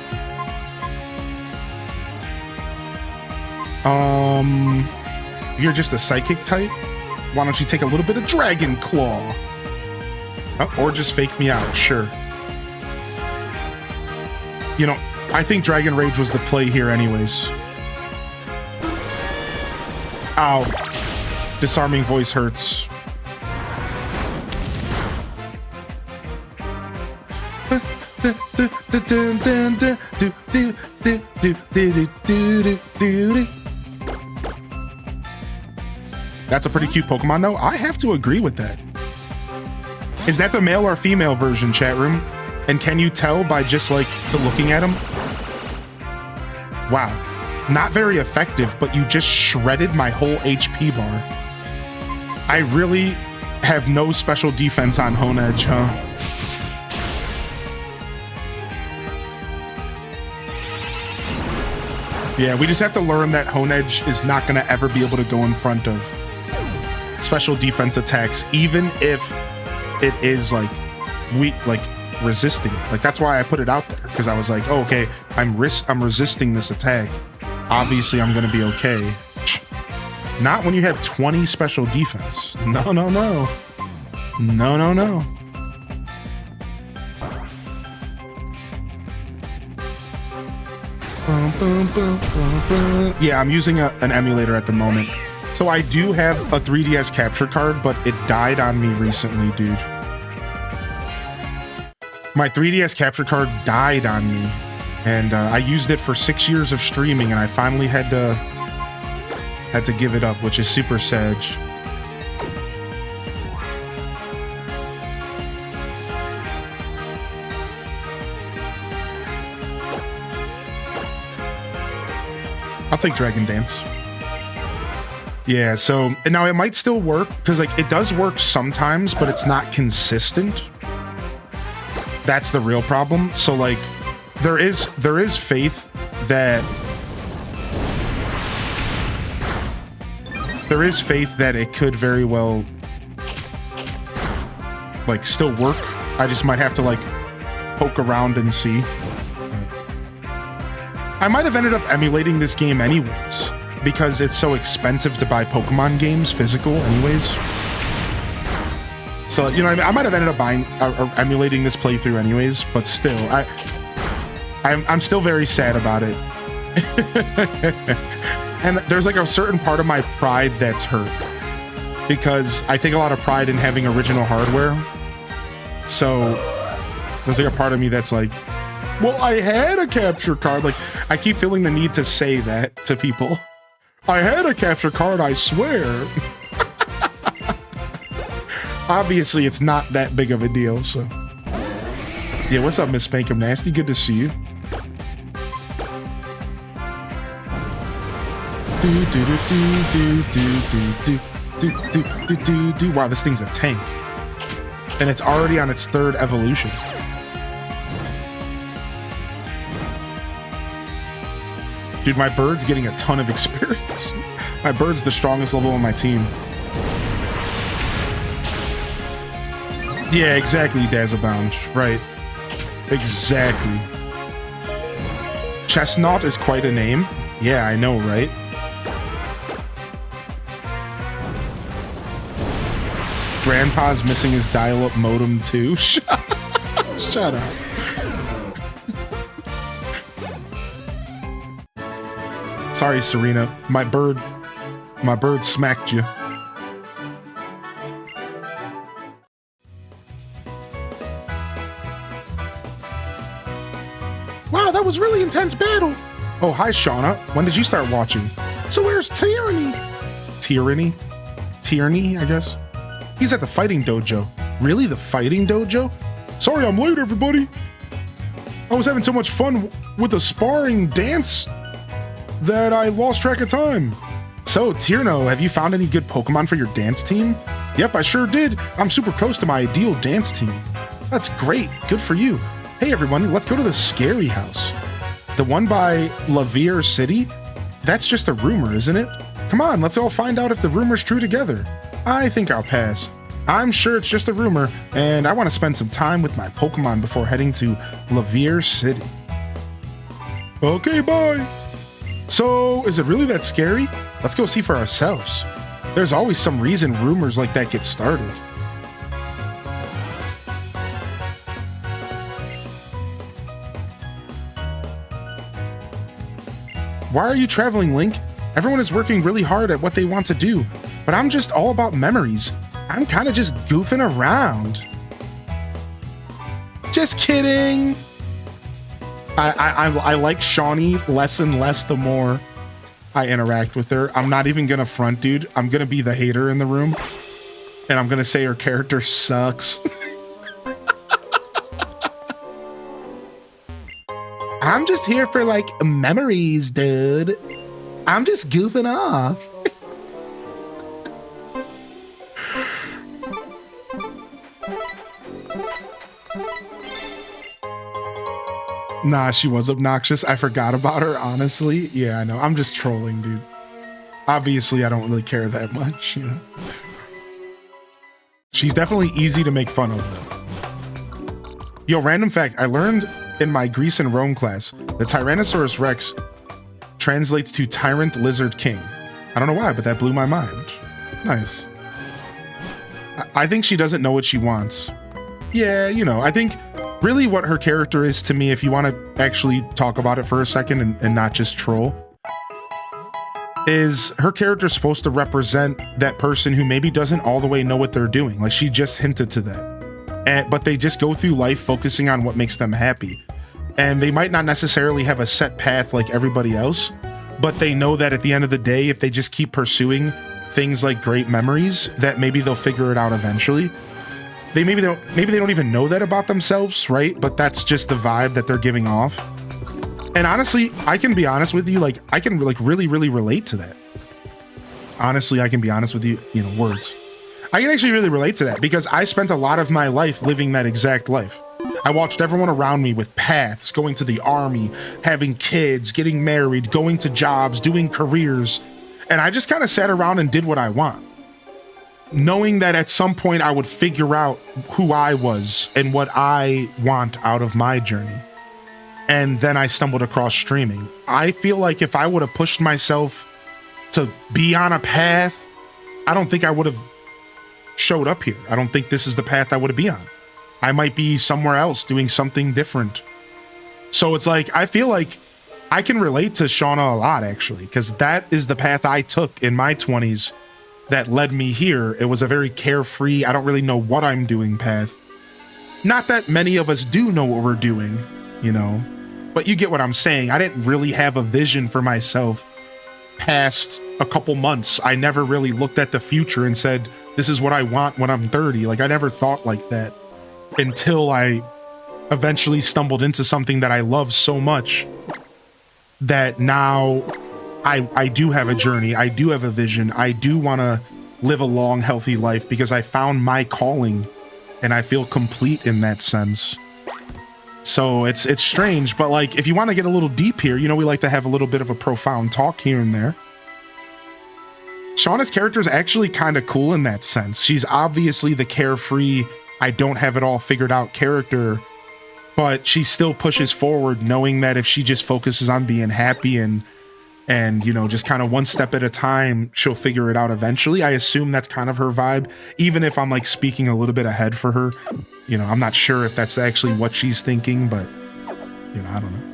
You're just a Psychic type? Why don't you take a little bit of Dragon Claw? Oh, or just fake me out, sure. You know, I think Dragon Rage was the play here anyways. Ow. Disarming voice hurts. That's a pretty cute Pokemon though. I have to agree with that. Is that the male or female version, chat room? And can you tell by just like the looking at him? Wow. Not very effective, but you just shredded my whole HP bar. I really have no special defense on Honedge, huh? Yeah, we just have to learn that Honedge is not going to ever be able to go in front of special defense attacks, even if it is like weak, like resisting. Like that's why I put it out there, because I was like, oh, okay, I'm resisting this attack. Obviously, I'm going to be okay. Not when you have 20 special defense. No, no, no. No, no, no. Yeah, I'm using an emulator at the moment. So I do have a 3DS capture card, but it died on me recently, dude. My 3DS capture card died on me. And I used it for 6 years of streaming, and I finally had to give it up, which is super sad. I'll take Dragon Dance. Yeah, so and now it might still work because like it does work sometimes, but it's not consistent. That's the real problem. So like there is faith that it could very well like still work. I just might have to like poke around and see. I might have ended up emulating this game anyways, because it's so expensive to buy Pokemon games physical anyways. So, you know, I might have ended up buying or emulating this playthrough anyways, but still, I'm still very sad about it. And there's like a certain part of my pride that's hurt, because I take a lot of pride in having original hardware. So there's like a part of me that's like, well, I had a capture card. Like, I keep feeling the need to say that to people. I had a capture card, I swear. Obviously, it's not that big of a deal, so. Yeah, what's up, Miss Spankum Nasty? Good to see you. Wow, this thing's a tank. And it's already on its 3rd evolution. Dude, my bird's getting a ton of experience. My bird's the strongest level on my team. Yeah, exactly, Dazabound. Right. Exactly. Chestnut is quite a name. Yeah, I know, right? Grandpa's missing his dial-up modem too. Shut up. Sorry, Serena. My bird smacked you. Wow, that was really intense battle. Oh, hi, Shauna. When did you start watching? So where's Tyranny? Tyranny? Tyranny, I guess. He's at the fighting dojo. Really? The fighting dojo? Sorry I'm late, everybody. I was having so much fun with the sparring dance that I lost track of time. So, Tierno, have you found any good Pokemon for your dance team? Yep, I sure did. I'm super close to my ideal dance team. That's great. Good for you. Hey, everyone, let's go to the Scary House. The one by Lavier City? That's just a rumor, isn't it? Come on, let's all find out if the rumor's true together. I think I'll pass. I'm sure it's just a rumor, and I want to spend some time with my Pokemon before heading to Lavier City. Okay, bye. So, is it really that scary? Let's go see for ourselves. There's always some reason rumors like that get started. Why are you traveling, Link? Everyone is working really hard at what they want to do, but I'm just all about memories. I'm kind of just goofing around. Just kidding. I like Shawnee less and less the more I interact with her. I'm not even gonna front, dude. I'm gonna be the hater in the room, and I'm gonna say her character sucks. I'm just here for like memories, dude. I'm just goofing off. Nah, she was obnoxious. I forgot about her, honestly. Yeah, I know. I'm just trolling, dude. Obviously, I don't really care that much, you know. She's definitely easy to make fun of, though. Yo, random fact. I learned in my Greece and Rome class that Tyrannosaurus Rex translates to Tyrant Lizard King. I don't know why, but that blew my mind. Nice. I think she doesn't know what she wants. Yeah, you know, I think really what her character is to me, if you want to actually talk about it for a second and not just troll, is her character supposed to represent that person who maybe doesn't all the way know what they're doing. Like, she just hinted to that. But they just go through life focusing on what makes them happy. And they might not necessarily have a set path like everybody else, but they know that at the end of the day, if they just keep pursuing things like great memories, that maybe they'll figure it out eventually. Maybe they don't even know that about themselves, right? But that's just the vibe that they're giving off. And honestly, I can be honest with you, like, I can like really relate to that. Honestly, I can be honest with you, you know, words. I can actually really relate to that because I spent a lot of my life living that exact life. I watched everyone around me with paths, going to the army, having kids, getting married, going to jobs, doing careers. And I just kind of sat around and did what I want, knowing that at some point I would figure out who I was and what I want out of my journey. And then I stumbled across streaming. I feel like if I would have pushed myself to be on a path, I don't think I would have showed up here. I don't think this is the path I would be on. I might be somewhere else doing something different. So it's like, I feel like I can relate to Shauna a lot, actually, because that is the path I took in my 20s that led me here. It was a very carefree, I don't really know what I'm doing path. Not that many of us do know what we're doing, you know, but you get what I'm saying. I didn't really have a vision for myself past a couple months. I never really looked at the future and said, this is what I want when I'm 30. Like, I never thought like that until I eventually stumbled into something that I love so much that now I do have a journey. I do have a vision. I do want to live a long, healthy life because I found my calling and I feel complete in that sense. So it's strange, but like, if you want to get a little deep here, you know, we like to have a little bit of a profound talk here and there. Shauna's character is actually kind of cool in that sense. She's obviously the carefree, I don't have it all figured out character, but she still pushes forward knowing that if she just focuses on being happy and you know, just kind of one step at a time, she'll figure it out eventually. I assume that's kind of her vibe, even if I'm like speaking a little bit ahead for her. You know, I'm not sure if that's actually what she's thinking, but you know, I don't know.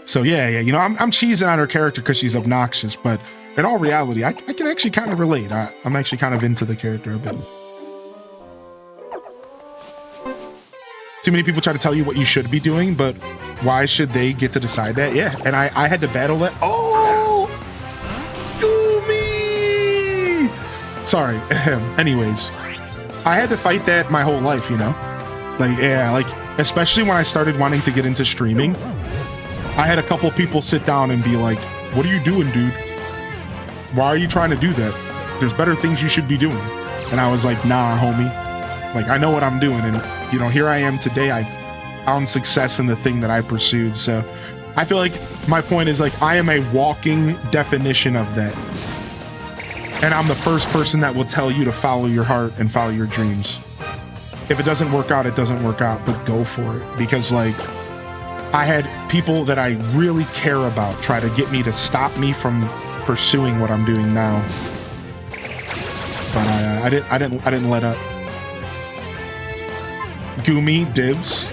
So yeah, you know, I'm cheesing on her character because she's obnoxious, but in all reality, I can actually kind of relate. I'm actually kind of into the character a bit. too many people try to tell you what you should be doing, but why should they get to decide that? Yeah, and I had to battle that. Oh, Goomy! Sorry. Anyways, I had to fight that my whole life, you know? Like, yeah, like, especially when I started wanting to get into streaming, I had a couple people sit down and be like, what are you doing, dude? Why are you trying to do that? There's better things you should be doing. And I was like, nah, homie. Like, I know what I'm doing. And, you know, here I am today. I found success in the thing that I pursued. So I feel like my point is, like, I am a walking definition of that. And I'm the first person that will tell you to follow your heart and follow your dreams. If it doesn't work out, it doesn't work out, but go for it. Because, like, I had people that I really care about try to get me to stop me from pursuing what I'm doing now. But I didn't let up. Goomy dibs.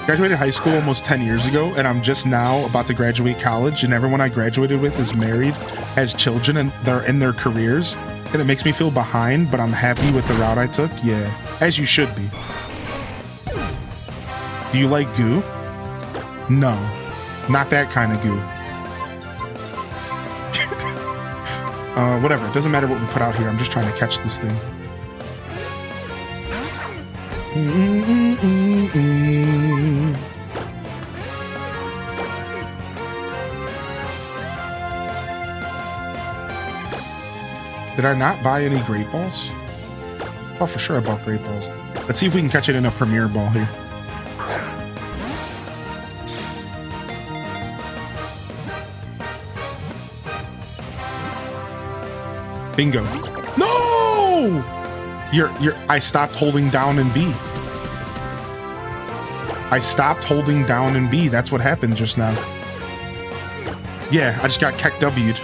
Graduated high school almost 10 years ago, and I'm just now about to graduate college, and everyone I graduated with is married, has children, and they're in their careers, and it makes me feel behind, but I'm happy with the route I took. Yeah, as you should be. Do you like goo? No, not that kind of goo. Whatever, it doesn't matter what we put out here. I'm just trying to catch this thing. Did I not buy any great balls? Oh, for sure I bought great balls. Let's see if we can catch it in a premier ball here. Bingo. No! I stopped holding down and B. I stopped holding down and B. That's what happened just now. Yeah, I just got keck W'd.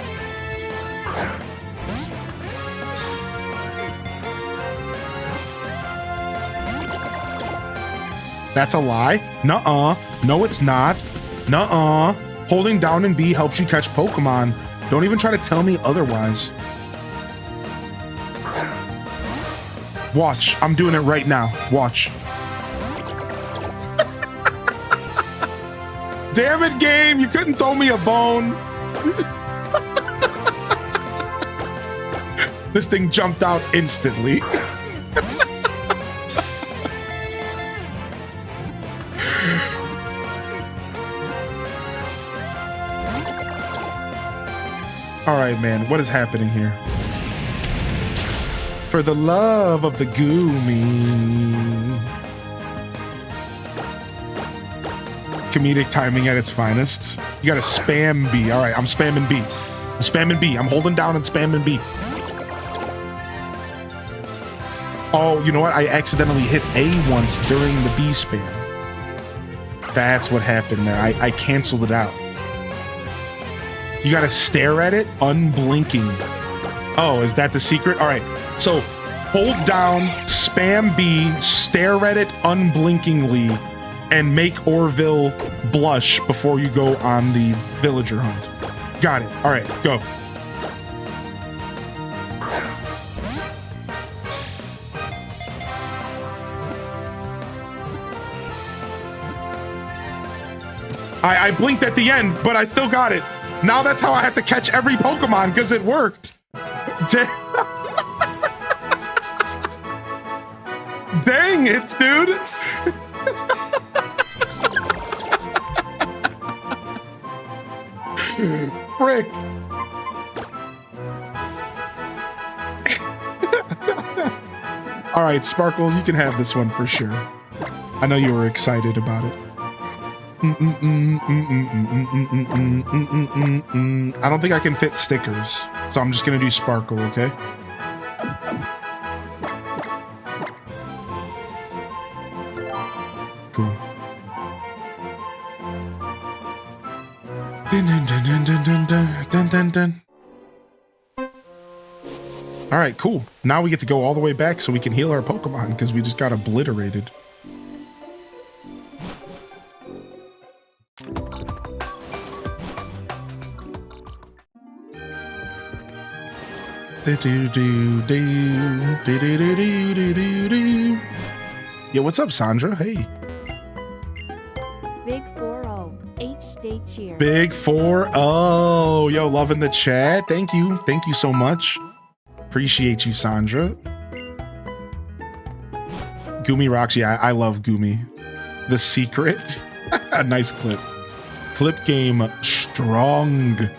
That's a lie. Nuh-uh. No, it's not. Nuh-uh. Holding down and B helps you catch Pokemon. Don't even try to tell me otherwise. Watch. I'm doing it right now. Watch. Damn it, game. You couldn't throw me a bone. This thing jumped out instantly. All right, man. What is happening here? For the love of the Goomy. Comedic timing at its finest. You gotta spam B. All right, I'm spamming B. I'm spamming B. I'm holding down and spamming B. Oh, you know what? I accidentally hit A once during the B spam. That's what happened there. I canceled it out. You gotta stare at it unblinking. Oh, is that the secret? All right. So hold down, spam B, stare at it unblinkingly, and make Orville blush before you go on the villager hunt. Got it. All right, go. I blinked at the end, but I still got it. Now that's how I have to catch every Pokemon because it worked. Dang it, dude. Frick. All right, Sparkle, you can have this one for sure. I know you were excited about it. I don't think I can fit stickers, so I'm just gonna do Sparkle, okay? Cool. All right, cool. Now we get to go all the way back so we can heal our Pokemon because we just got obliterated. Yeah, what's up, Sandra? Hey. Big 4-0. H-Day cheers. Big 4-0. Yo, loving the chat. Thank you. Thank you so much. Appreciate you, Sandra. Gumi rocks. Yeah, I love Gumi. The Secret. Nice clip. Clip game strong.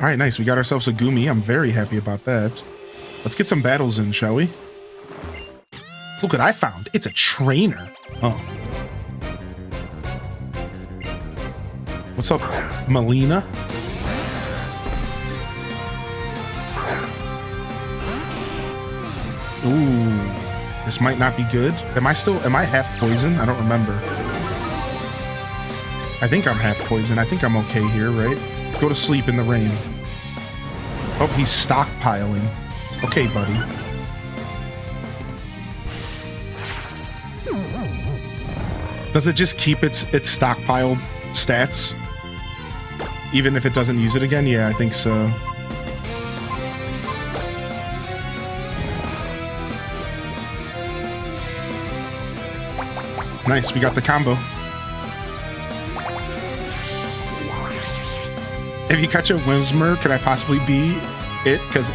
All right, nice. We got ourselves a Gumi. I'm very happy about that. Let's get some battles in, shall we? Look what I found. It's a trainer. Oh. What's up, Melina? Ooh. This might not be good. Am I half poison? I don't remember. I think I'm half poison. I think I'm okay here, right? Go to sleep in the rain. Oh, he's stockpiling. Okay, buddy. Does it just keep its stockpiled stats? Even if it doesn't use it again? Yeah, I think so. Nice, we got the combo. If you catch a Whimsmer, could I possibly be it? Because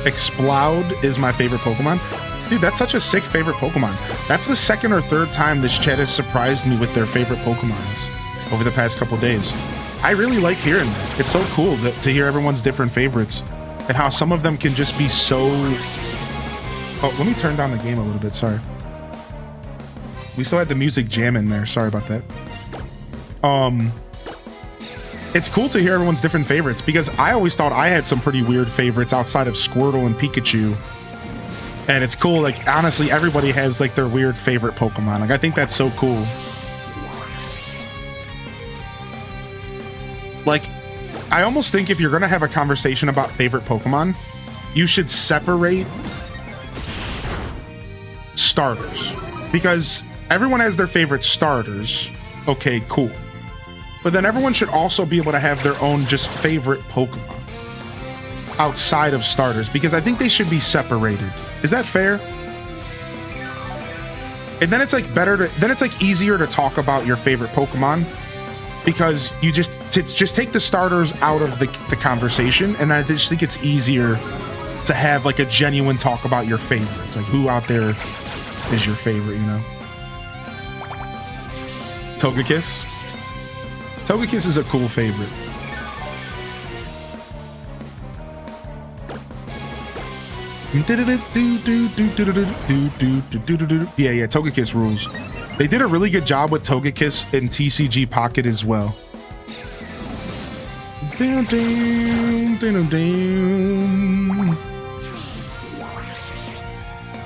Exploud is my favorite Pokemon. Dude, that's such a sick favorite Pokemon. That's the second or third time this chat has surprised me with their favorite Pokemons over the past couple days. I really like hearing that. It's so cool to hear everyone's different favorites and how some of them can just be so... Oh, let me turn down the game a little bit, sorry. We still had the music jam in there, sorry about that. It's cool to hear everyone's different favorites because I always thought I had some pretty weird favorites outside of Squirtle and Pikachu. And it's cool, like, honestly, everybody has, like, their weird favorite Pokemon. Like, I think that's so cool. Like, I almost think if you're gonna have a conversation about favorite Pokemon, you should separate starters. Because everyone has their favorite starters. Okay, cool. But then everyone should also be able to have their own just favorite Pokemon outside of starters, because I think they should be separated. Is that fair? And then it's like easier to talk about your favorite Pokemon because you just take the starters out of the conversation, and I just think it's easier to have like a genuine talk about your favorites. Like, who out there is your favorite, you know? Togekiss? Togekiss is a cool favorite. Yeah, Togekiss rules. They did a really good job with Togekiss in TCG Pocket as well. I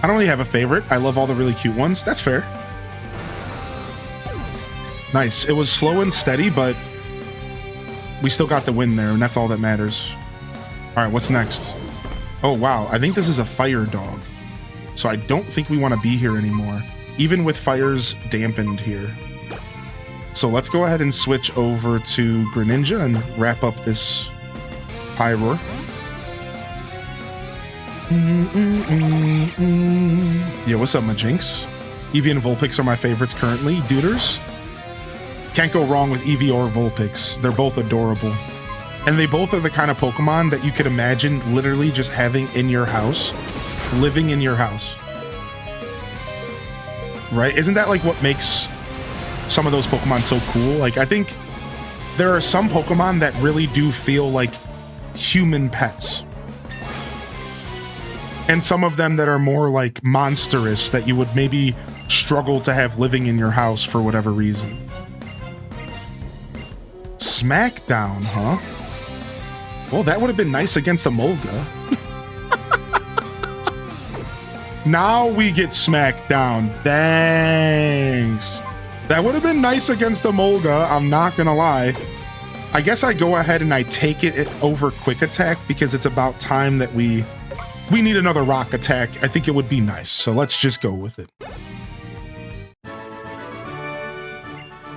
don't really have a favorite. I love all the really cute ones. That's fair. Nice. It was slow and steady, but we still got the win there, and that's all that matters. All right, what's next? Oh, wow. I think this is a fire dog. So I don't think we want to be here anymore, even with fires dampened here. So let's go ahead and switch over to Greninja and wrap up this Pyroar. Yeah, what's up, Majinx? Eevee and Vulpix are my favorites currently. Duders? Can't go wrong with Eevee or Vulpix. They're both adorable. And they both are the kind of Pokemon that you could imagine literally just having in your house, living in your house. Right? Isn't that like what makes some of those Pokemon so cool? Like, I think there are some Pokemon that really do feel like human pets. And some of them that are more like monstrous that you would maybe struggle to have living in your house for whatever reason. Smackdown, huh? Well, that would have been nice against a Molga. Now we get smacked down. Thanks. That would have been nice against a Molga, I'm not gonna lie. I guess I go ahead and I take it over Quick Attack because it's about time that we need another Rock Attack. I think it would be nice, so let's just go with it.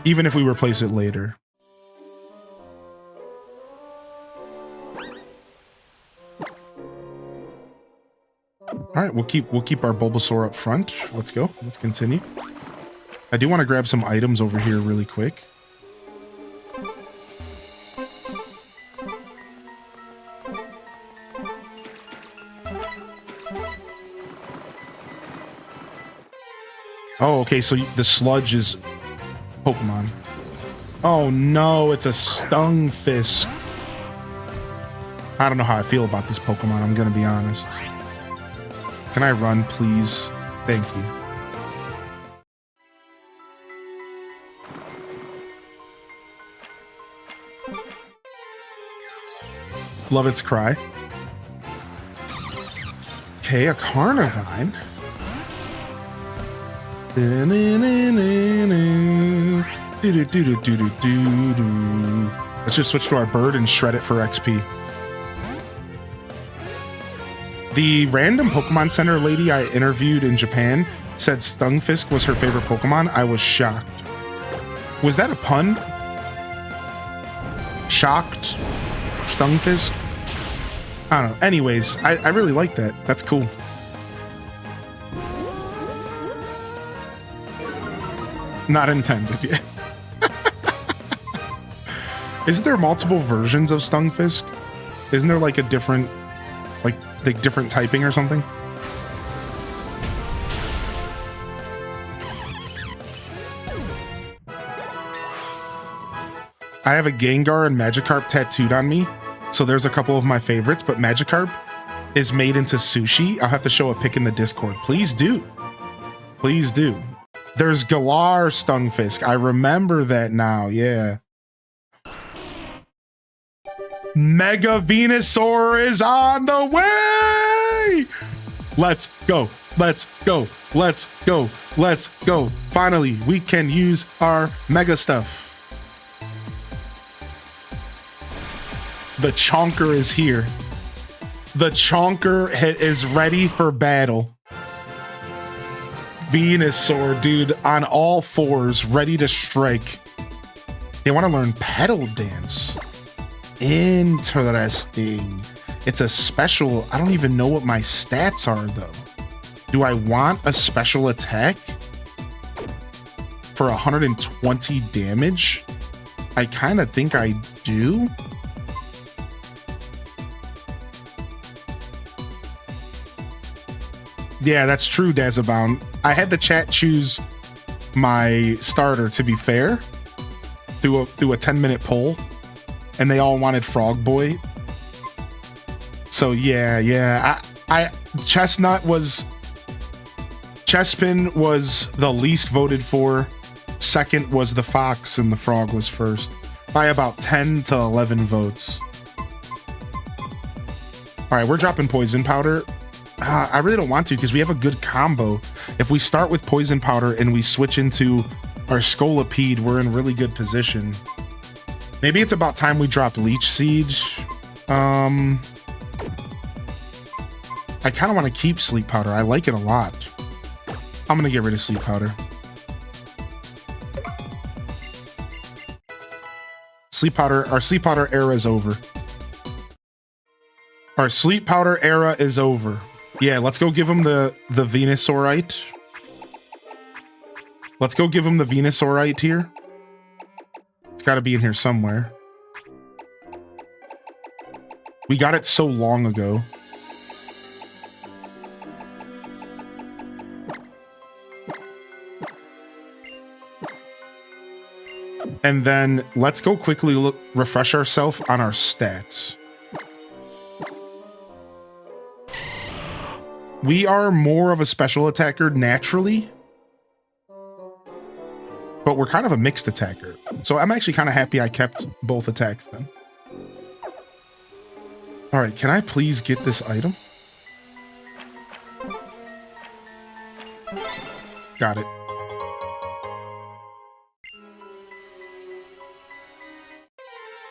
Even if we replace it later. All right, we'll keep our Bulbasaur up front. Let's go. Let's continue. I do want to grab some items over here really quick. Oh, okay, so the sludge is Pokemon. Oh no, it's a Stunfisk. I don't know how I feel about this Pokemon, I'm gonna be honest. Can I run, please? Thank you. Love its cry. Okay, a Carnivine. Let's just switch to our bird and shred it for XP. The random Pokemon Center lady I interviewed in Japan said Stunfisk was her favorite Pokemon. I was shocked. Was that a pun? Shocked? Stunfisk? I don't know. Anyways, I really like that. That's cool. Not intended, yeah. Isn't there multiple versions of Stunfisk? Isn't there like a different, like different typing or something? I have a Gengar and Magikarp tattooed on me, so there's a couple of my favorites, but Magikarp is made into sushi. I'll have to show a pic in the Discord. Please do. Please do. There's Galar Stunfisk. I remember that now, yeah. Mega Venusaur is on the way! Let's go. Let's go. Let's go. Let's go. Finally, we can use our Mega stuff. The Chonker is here. The Chonker is ready for battle. Venusaur, dude, on all fours, ready to strike. They want to learn Petal Dance. Interesting. It's a special. I don't even know what my stats are, though. Do I want a special attack for 120 damage? I kind of think I do. Yeah, that's true, Dazabound. I had the chat choose my starter, to be fair, through a 10-minute poll, and they all wanted Frog Boy. So yeah. Chestnut was... Chespin was the least voted for. Second was the Fox, and the Frog was first. By about 10 to 11 votes. Alright, we're dropping Poison Powder. I really don't want to because we have a good combo. If we start with Poison Powder and we switch into our Scolipede, we're in really good position. Maybe it's about time we drop Leech Siege. I kind of want to keep Sleep Powder. I like it a lot. I'm going to get rid of Sleep Powder. Sleep Powder, our Sleep Powder era is over. Our Sleep Powder era is over. Yeah, let's go give him the Venusaurite. Let's go give him the Venusaurite here. It's got to be in here somewhere. We got it so long ago. And then let's go quickly refresh ourselves on our stats. We are more of a special attacker naturally, but we're kind of a mixed attacker. So I'm actually kind of happy I kept both attacks then. All right, can I please get this item? Got it.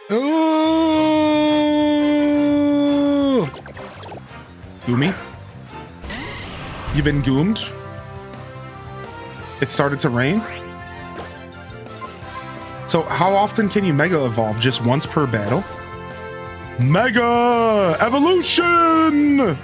Oh! Goomy? You've been goomed? It started to rain? So how often can you Mega Evolve? Just once per battle? Mega Evolution!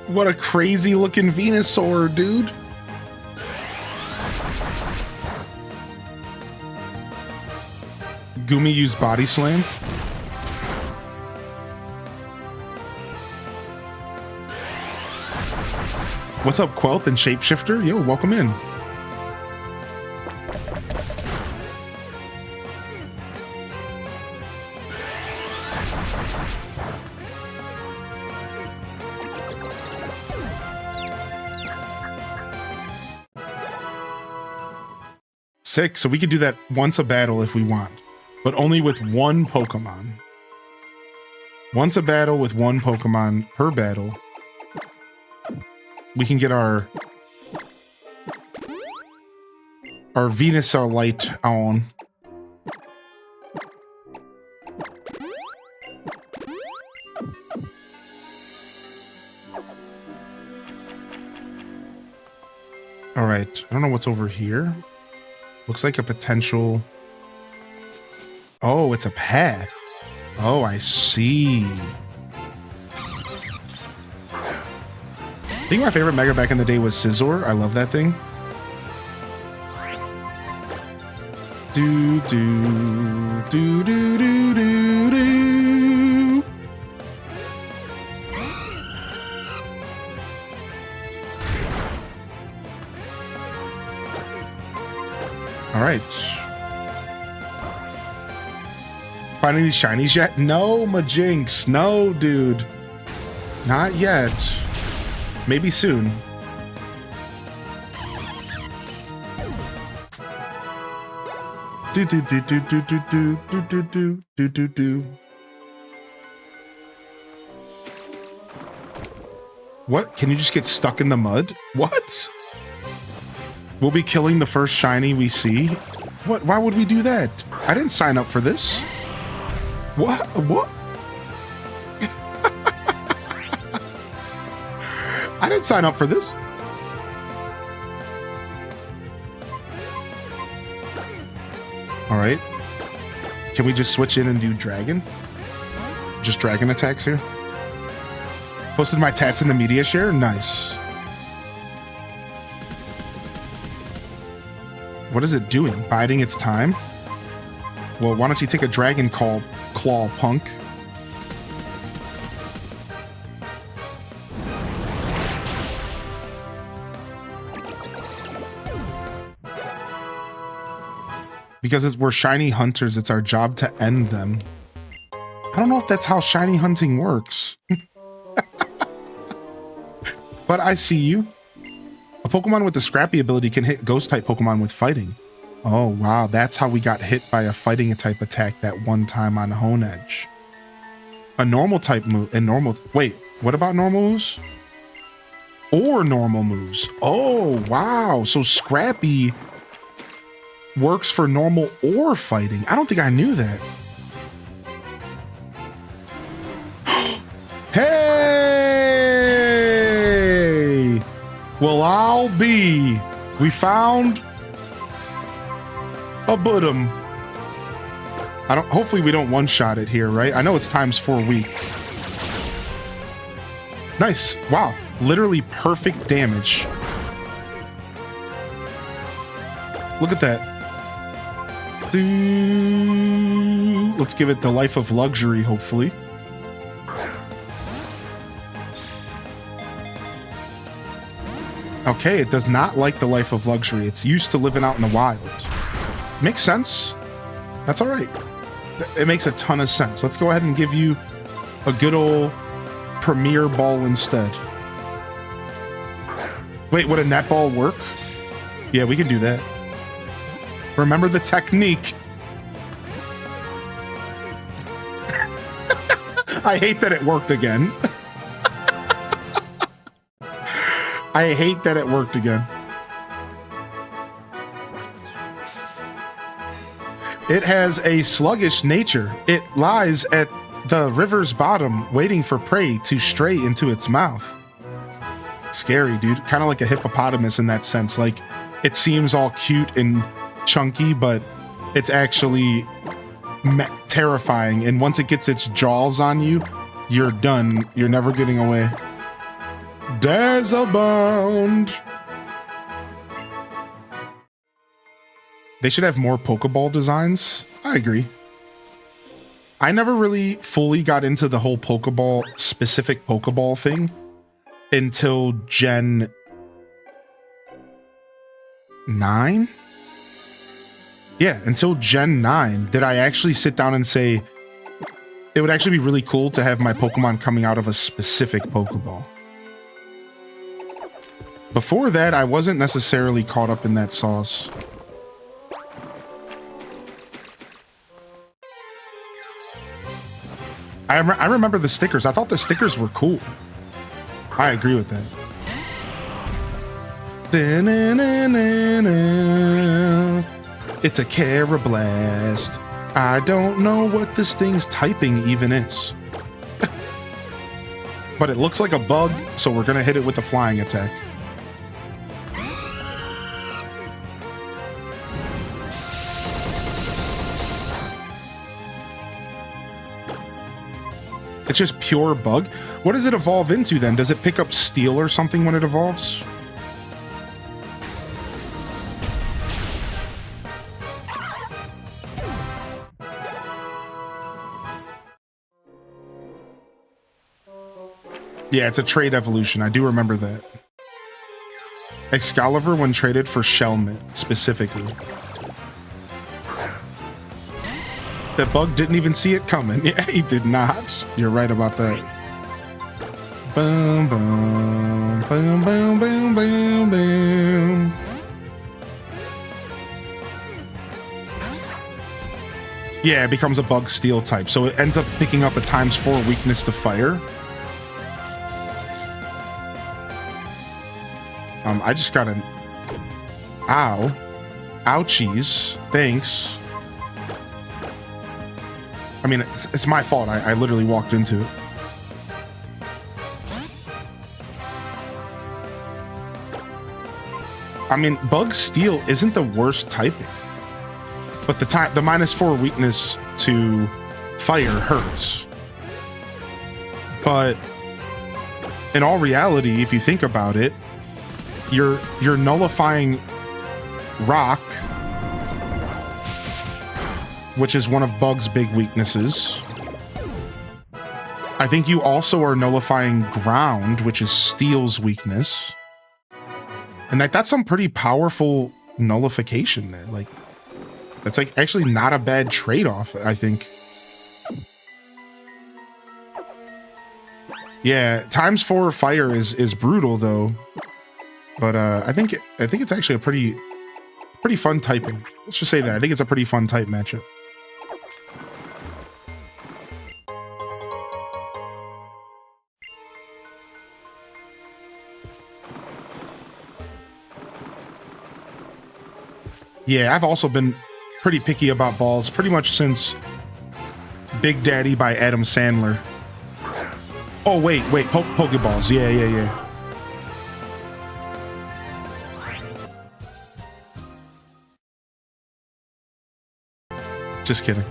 What a crazy looking Venusaur, dude. Gumi used Body Slam. What's up, Quelth and Shapeshifter? Yo, welcome in. Sick, so we could do that once a battle if we want, but only with one Pokemon. Once a battle with one Pokemon per battle. We can get our Venusaur light on. All right, I don't know what's over here. Looks like a potential. Oh, it's a path. Oh, I see. I think my favorite Mega back in the day was Scizor. I love that thing. Do do do do do do do. All right. Finding these shinies yet? No, Majinx. No, dude. Not yet. Maybe soon. Do do do do do do do do do do do do do. What? Can you just get stuck in the mud? What? We'll be killing the first shiny we see? What? Why would we do that? I didn't sign up for this. What? What? I didn't sign up for this. All right. Can we just switch in and do dragon? Just dragon attacks here. Posted my tats in the media share. Nice. What is it doing? Biding its time? Well, why don't you take a dragon claw, punk? Because we're shiny hunters, it's our job to end them. I don't know if that's how shiny hunting works. But I see you. A Pokemon with the Scrappy ability can hit Ghost-type Pokemon with fighting. Oh, wow. That's how we got hit by a fighting-type attack that one time on Honedge. A normal-type move... Wait, what about normal moves? Or normal moves. Oh, wow. So Scrappy works for normal or fighting. I don't think I knew that. Hey! Well, I'll be. We found a Budum. Hopefully we don't one-shot it here, right? I know it's ×4 weak. Nice. Wow. Literally perfect damage. Look at that. Let's give it the life of luxury, hopefully. Okay, it does not like the life of luxury. It's used to living out in the wild. Makes sense. That's all right. It makes a ton of sense. Let's go ahead and give you a good old Premier Ball instead. Wait, would a netball work? Yeah, we can do that. Remember the technique. I hate that it worked again. I hate that it worked again. It has a sluggish nature. It lies at the river's bottom, waiting for prey to stray into its mouth. Scary, dude. Kind of like a hippopotamus in that sense. Like, it seems all cute and chunky, but it's actually terrifying. And once it gets its jaws on you, you're done. You're never getting away. Dazzlebound. They should have more Pokeball designs. I agree. I never really fully got into the whole specific Pokeball thing until Gen 9? Yeah, until Gen 9 did I actually sit down and say, it would actually be really cool to have my Pokemon coming out of a specific Pokeball. Before that, I wasn't necessarily caught up in that sauce. I remember the stickers. I thought the stickers were cool. I agree with that. It's a Carablast. I don't know what this thing's typing even is. But it looks like a bug, so we're gonna hit it with a flying attack. It's just pure bug. What does it evolve into then? Does it pick up steel or something when it evolves? Yeah, it's a trade evolution. I do remember that. Excalibur when traded for Shelmet, specifically. That bug didn't even see it coming. Yeah, he did not. You're right about that. Boom, boom, boom, boom, boom, boom, boom. Yeah, it becomes a bug steel type, so it ends up picking up a ×4 weakness to fire. I just got an... Ow. Ouchies. Thanks. I mean, it's my fault. I literally walked into it. I mean, Bug Steel isn't the worst typing. But the -4 weakness to fire hurts. But in all reality, if you think about it, you're nullifying rock, which is one of Bug's big weaknesses. I think you also are nullifying ground, which is Steel's weakness. And that's some pretty powerful nullification there. Like, that's like actually not a bad trade-off, I think. Yeah, ×4 fire is brutal though. But I think it's actually a pretty fun typing. Let's just say that. I think it's a pretty fun type matchup. Yeah, I've also been pretty picky about balls pretty much since Big Daddy by Adam Sandler. Oh, wait, Pokeballs. Yeah. Just kidding.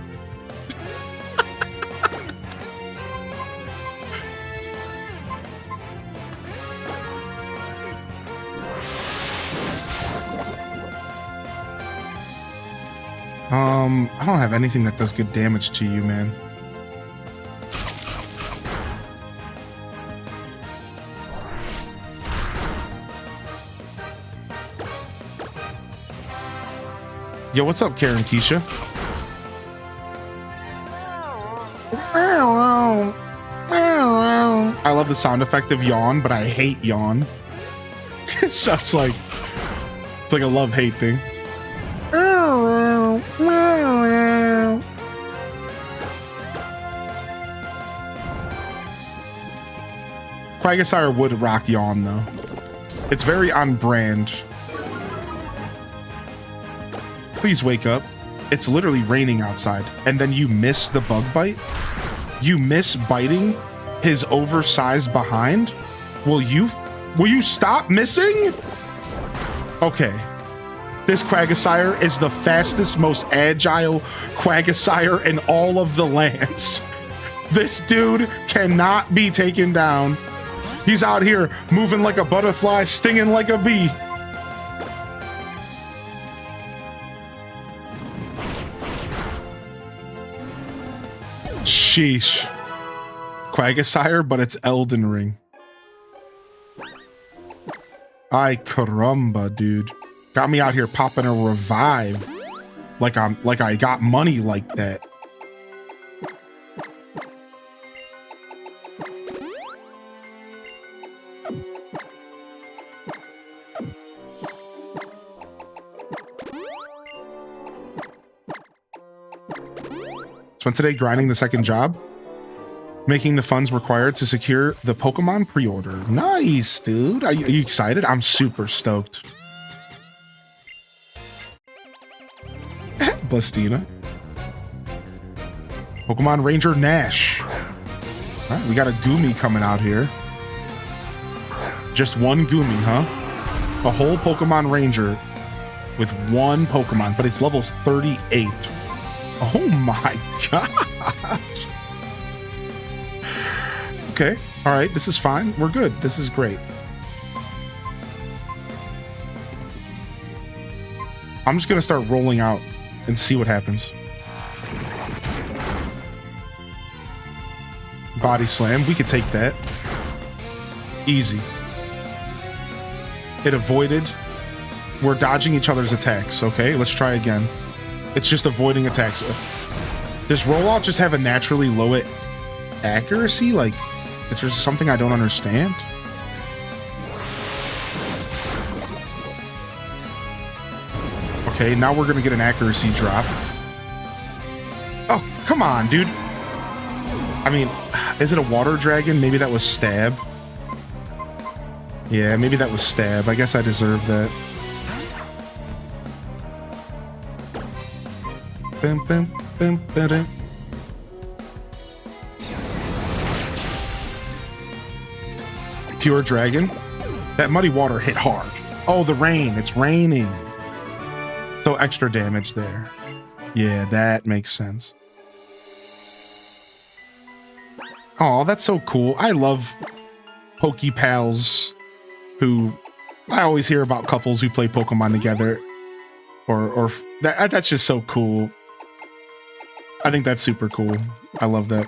I don't have anything that does good damage to you, man. Yo, what's up, Karen Keisha? I love the sound effect of yawn, but I hate yawn. It sounds like it's like a love-hate thing. Quagsire would rock yawn though. It's very on brand. Please wake up. It's literally raining outside, and then you miss the bug bite. You miss biting his oversized behind. Will you stop missing? Okay. This Quagsire is the fastest, most agile Quagsire in all of the lands. This dude cannot be taken down. He's out here moving like a butterfly, stinging like a bee. Sheesh. Quagsire, but it's Elden Ring. Ay caramba, dude. Got me out here popping a revive. Like I got money like that. Spent today grinding the second job, making the funds required to secure the Pokemon pre-order. Nice, dude. Are you excited? I'm super stoked. Blastina. Pokemon Ranger Nash. All right, we got a Goomy coming out here. Just one Goomy, huh? A whole Pokemon Ranger with one Pokemon, but it's level 38. Oh my gosh. Okay. All right. This is fine. We're good. This is great. I'm just going to start rolling out and see what happens. Body slam. We could take that. Easy. It avoided. We're dodging each other's attacks. Okay. Let's try again. It's just avoiding attacks. Does rollout just have a naturally low accuracy? Like, is there something I don't understand? Okay, now we're gonna get an accuracy drop. Oh, come on, dude. I mean, is it a water dragon? Maybe that was stab. Yeah, maybe that was stab. I guess I deserve that. Bum, bum, bum, ba-dum. Pure dragon. That muddy water hit hard. Oh, the rain. It's raining. So extra damage there. Yeah, that makes sense. Oh, that's so cool. I love Pokepals who... I always hear about couples who play Pokemon together. Or that's just so cool. I think that's super cool. I love that.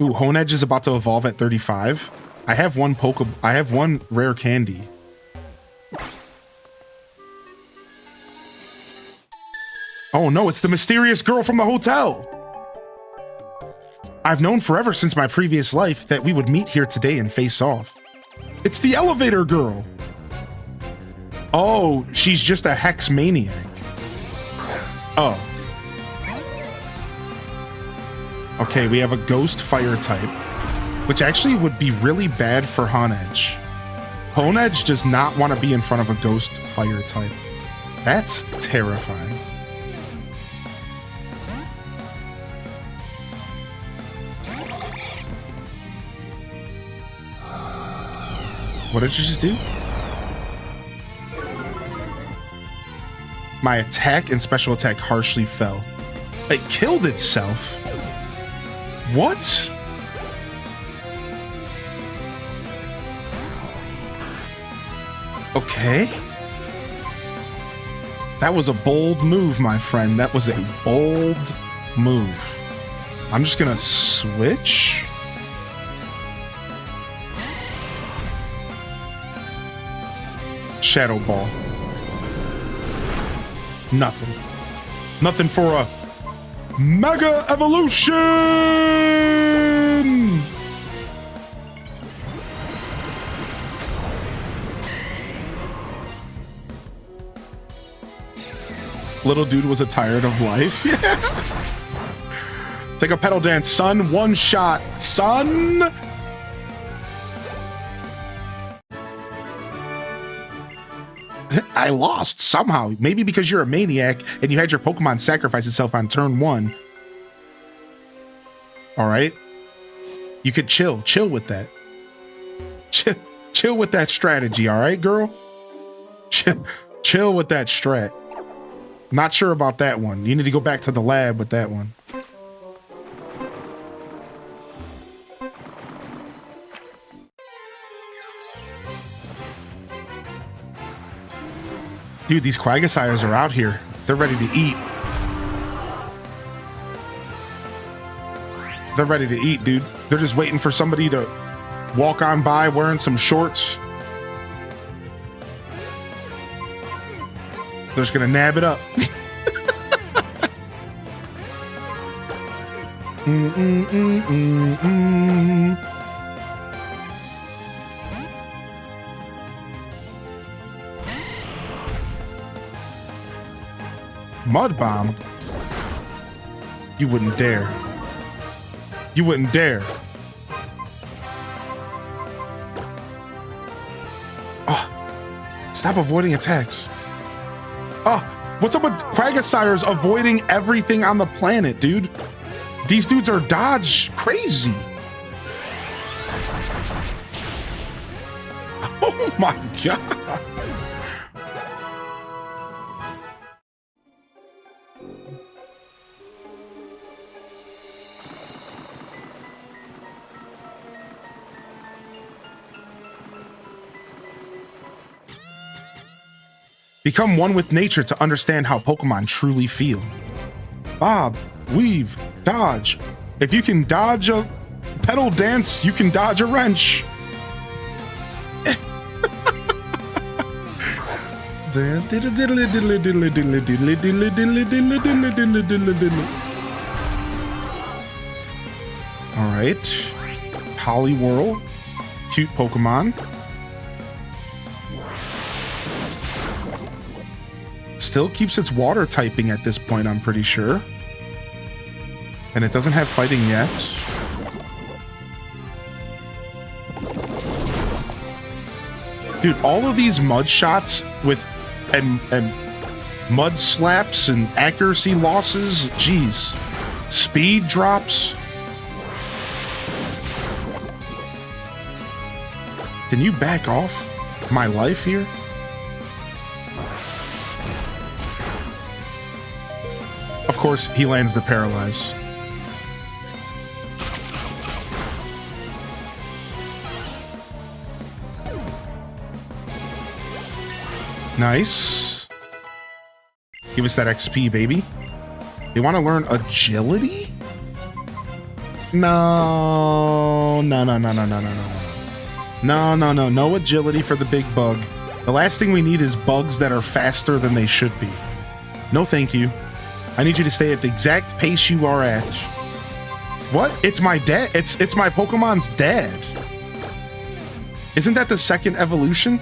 Ooh, Honedge is about to evolve at 35. I have one rare candy. Oh no, it's the mysterious girl from the hotel. I've known forever since my previous life that we would meet here today and face off. It's the elevator girl. Oh, she's just a hex maniac. Oh. Okay, we have a ghost fire type, which actually would be really bad for Honedge. Honedge does not want to be in front of a ghost fire type. That's terrifying. What did you just do? My attack and special attack harshly fell. It killed itself. What? Okay. That was a bold move, my friend. That was a bold move. I'm just gonna switch. Shadow Ball. Nothing. Nothing for a Mega Evolution! Little dude was tired of life. Take a pedal dance, son. One shot, son. I lost somehow. Maybe because you're a maniac and you had your Pokemon sacrifice itself on turn 1. All right. You could chill with that. Chill with that strategy. All right, girl. Chill with that strat. Not sure about that one. You need to go back to the lab with that one. Dude, these Quagsires are out here. They're ready to eat. They're ready to eat, dude. They're just waiting for somebody to walk on by wearing some shorts. They're just gonna nab it up. Mud bomb? You wouldn't dare. You wouldn't dare. Oh, stop avoiding attacks. Oh, what's up with Quagsires avoiding everything on the planet, dude? These dudes are dodge crazy. Oh my god. Become one with nature to understand how Pokemon truly feel. Bob, weave, dodge. If you can dodge a pedal dance, you can dodge a wrench. All right. Poliwhirl. Cute Pokemon. Still keeps its water typing at this point, I'm pretty sure. And it doesn't have fighting yet. Dude, all of these mud shots with and mud slaps and accuracy losses, geez. Speed drops. Can you back off my life here? Of course, he lands the Paralyze. Nice. Give us that XP, baby. They want to learn agility? No. No agility for the big bug. The last thing we need is bugs that are faster than they should be. No, thank you. I need you to stay at the exact pace you are at. What? It's my dad. It's my Pokemon's dad. Isn't that the second evolution?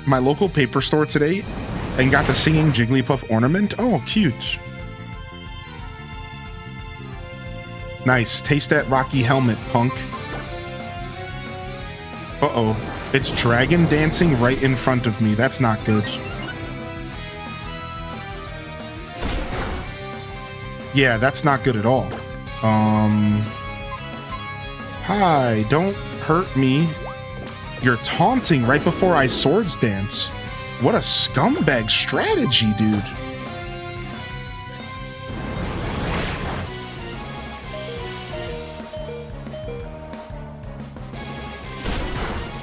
My local paper store today and got the singing Jigglypuff ornament. Oh, cute. Nice. Taste that rocky helmet, punk. Uh-oh. It's dragon dancing right in front of me. That's not good. Yeah, that's not good at all. Hi, don't hurt me. You're taunting right before I swords dance. What a scumbag strategy, dude.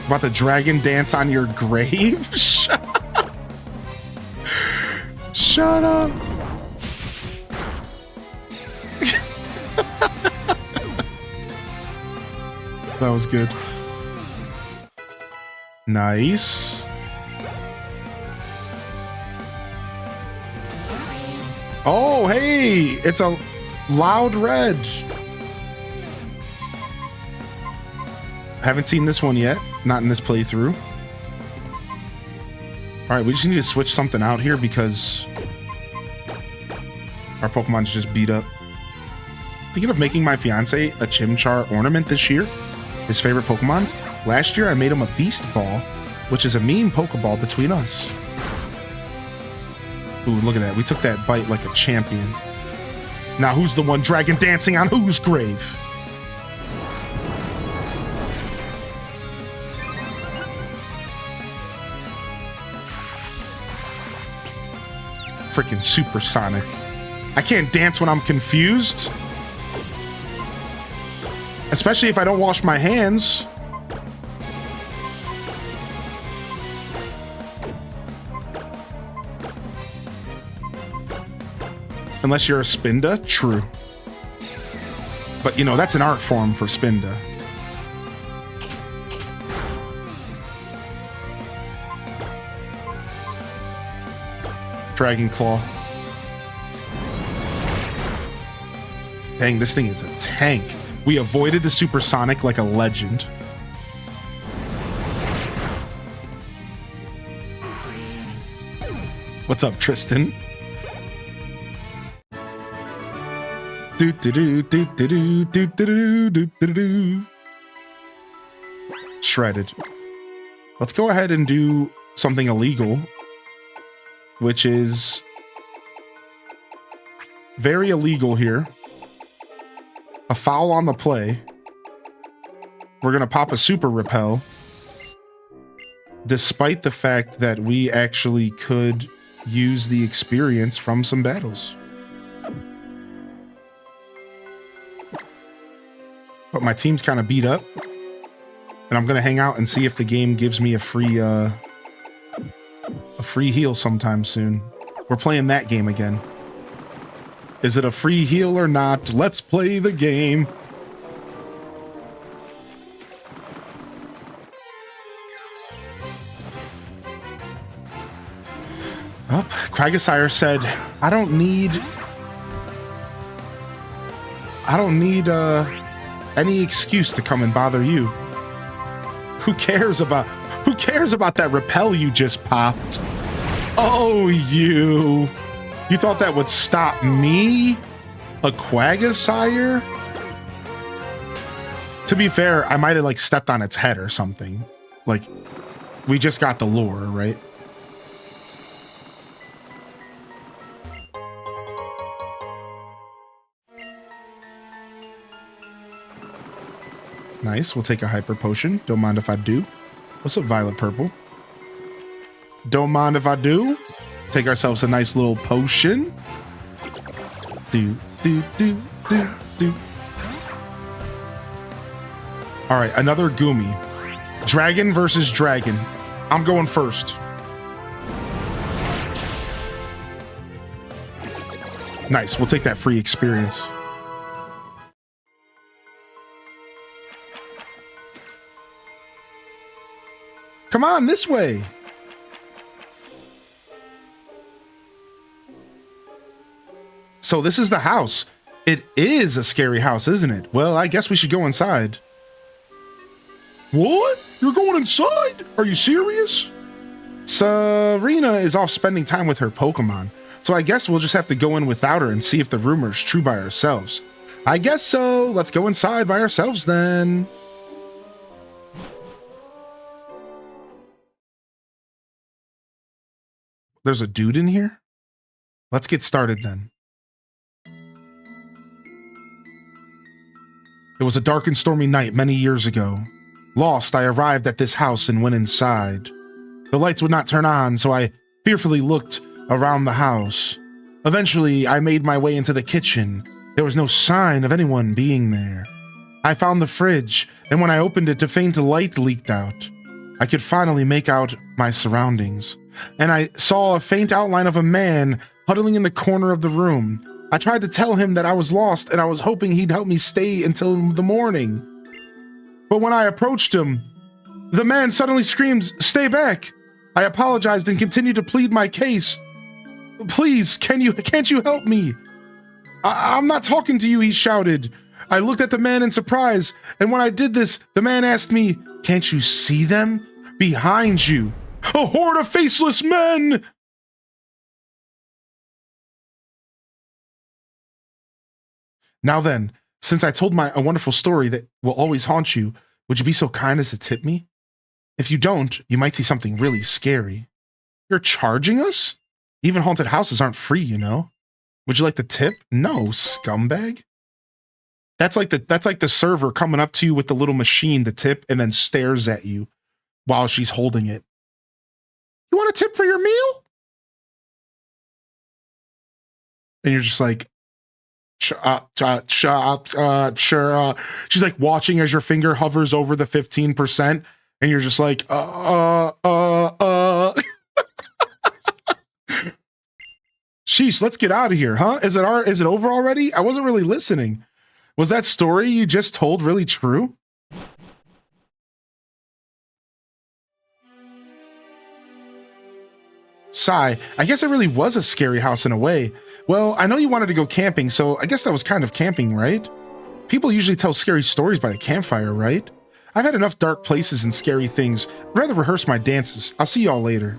About to dragon dance on your grave? Shut up. That was good. Nice. Oh, hey! It's a loud red. Haven't seen this one yet. Not in this playthrough. Alright, we just need to switch something out here because our Pokemon's just beat up. Thinking of making my fiance a Chimchar ornament this year. His favorite Pokemon. Last year, I made him a Beast Ball, which is a mean Pokeball between us. Ooh, look at that. We took that bite like a champion. Now, who's the one dragon dancing on whose grave? Freaking supersonic. I can't dance when I'm confused. Especially if I don't wash my hands. Unless you're a Spinda, true. But you know, that's an art form for Spinda. Dragon Claw. Dang, this thing is a tank. We avoided the supersonic like a legend. What's up, Tristan? Do do do do do do do do do do. Shredded. Let's go ahead and do something illegal, which is very illegal here. A foul on the play. We're gonna pop a super repel, despite the fact that we actually could use the experience from some battles. But my team's kind of beat up, and I'm gonna hang out and see if the game gives me a free heal sometime soon. We're playing that game again. Is it a free heal or not? Let's play the game. Oh, Quagsire said, I don't need any excuse to come and bother you. Who cares about that repel you just popped? Oh, you thought that would stop me? A Quagsire? To be fair, I might have like stepped on its head or something. Like, we just got the lure, right? Nice, we'll take a hyper potion. Don't mind if I do. What's up, Violet Purple? Don't mind if I do. Take ourselves a nice little potion. Do. All right, another Goomy. Dragon versus dragon. I'm going first. Nice, we'll take that free experience. Come on, this way. So this is the house. It is a scary house, isn't it? Well, I guess we should go inside. What? You're going inside? Are you serious? Serena is off spending time with her Pokemon, so I guess we'll just have to go in without her and see if the rumor's true by ourselves. I guess so. Let's go inside by ourselves then. There's a dude in here? Let's get started then. It was a dark and stormy night many years ago. Lost, I arrived at this house and went inside. The lights would not turn on, so I fearfully looked around the house. Eventually, I made my way into the kitchen. There was no sign of anyone being there. I found the fridge, and when I opened it, a faint light leaked out. I could finally make out my surroundings, and I saw a faint outline of a man huddling in the corner of the room. I tried to tell him that I was lost, and I was hoping he'd help me stay until the morning. But when I approached him, the man suddenly screamed, "Stay back!" I apologized and continued to plead my case. "Please, can't you help me?" I'm not talking to you," he shouted. I looked at the man in surprise, and when I did this, the man asked me, "Can't you see them? Behind you. A horde of faceless men!" Now then, since I told a wonderful story that will always haunt you, Would you be so kind as to tip me? If you don't, you might see something really scary. You're charging us? Even haunted houses aren't free, you know. Would you like the tip? No, scumbag. That's like the server coming up to you with the little machine, the tip, and then stares at you while she's holding it. You want a tip for your meal? And you're just like, sure. She's like watching as your finger hovers over the 15%, and you're just like, Sheesh, let's get out of here, huh? Is it over already? I wasn't really listening. Was that story you just told really true? Sigh, I guess it really was a scary house in a way. Well, I know you wanted to go camping, so I guess that was kind of camping, right? People usually tell scary stories by the campfire, right? I've had enough dark places and scary things. I'd rather rehearse my dances. I'll see y'all later.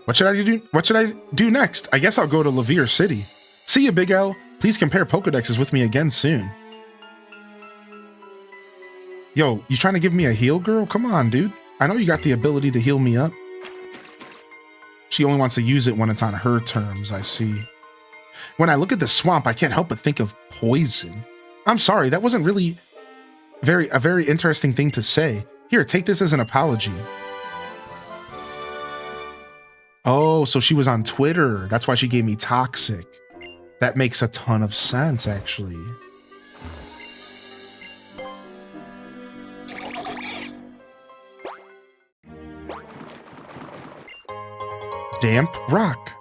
What should I do next? I guess I'll go to Lurker City. See you, Big L. Please compare Pokedexes with me again soon. Yo, you trying to give me a heal, girl? Come on, dude. I know you got the ability to heal me up. She only wants to use it when it's on her terms, I see. When I look at the swamp, I can't help but think of poison. I'm sorry, that wasn't really a very interesting thing to say. Here, take this as an apology. Oh, so she was on Twitter. That's why she gave me toxic. That makes a ton of sense, actually. Damp rock.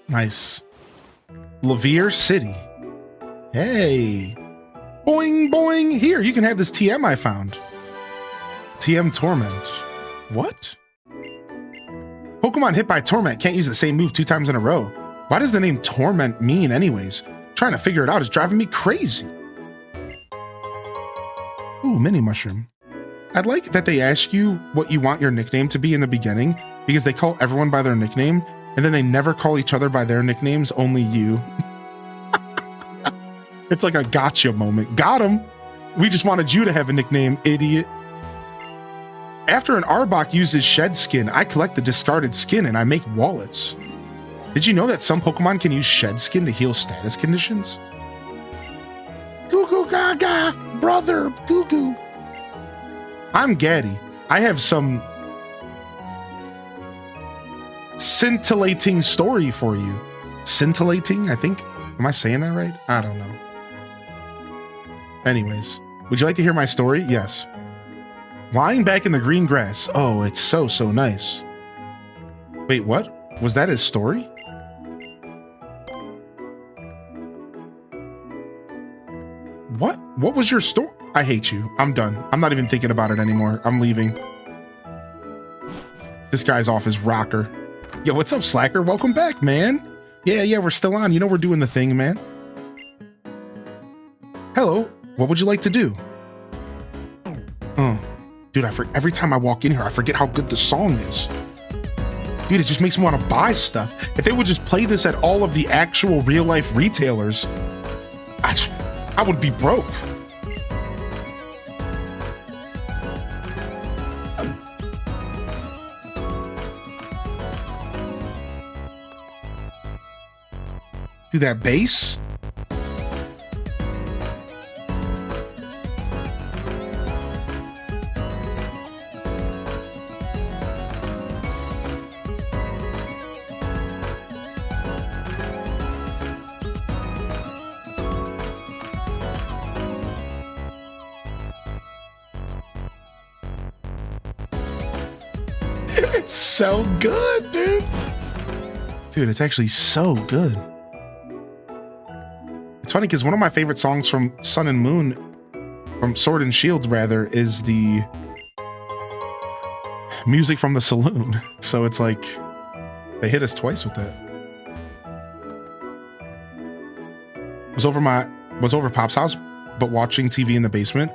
Nice. Lurker City. Hey. Boing, boing. Here, you can have this TM I found. TM Torment. What? Pokemon hit by Torment can't use the same move 2 times in a row. Why does the name Torment mean anyways? Trying to figure it out is driving me crazy. Ooh, mini mushroom. I'd like that they ask you what you want your nickname to be in the beginning, because they call everyone by their nickname, and then they never call each other by their nicknames, only you. It's like a gotcha moment. Got him! We just wanted you to have a nickname, idiot. After an Arbok uses shed skin, I collect the discarded skin and I make wallets. Did you know that some Pokemon can use shed skin to heal status conditions? Goo goo gaga, brother, goo goo. I'm Gaddy. I have some scintillating story for you. Scintillating, I think. Am I saying that right? I don't know. Anyways, would you like to hear my story? Yes. Lying back in the green grass. Oh, it's so, so nice. Wait, what? Was that his story? What? What was your story? I hate you. I'm done. I'm not even thinking about it anymore. I'm leaving. This guy's off his rocker. Yo, what's up, Slacker? Welcome back, man. Yeah, we're still on. You know we're doing the thing, man. Hello. What would you like to do? Dude, every time I walk in here, I forget how good the song is. Dude, it just makes me want to buy stuff. If they would just play this at all of the actual real-life retailers, I would be broke. Dude, that bass? It's so good, dude. Dude, it's actually so good. It's funny because one of my favorite songs from Sun and Moon, from Sword and Shield rather, is the music from the saloon. So it's like they hit us twice with that. Was over Pop's house, but watching TV in the basement.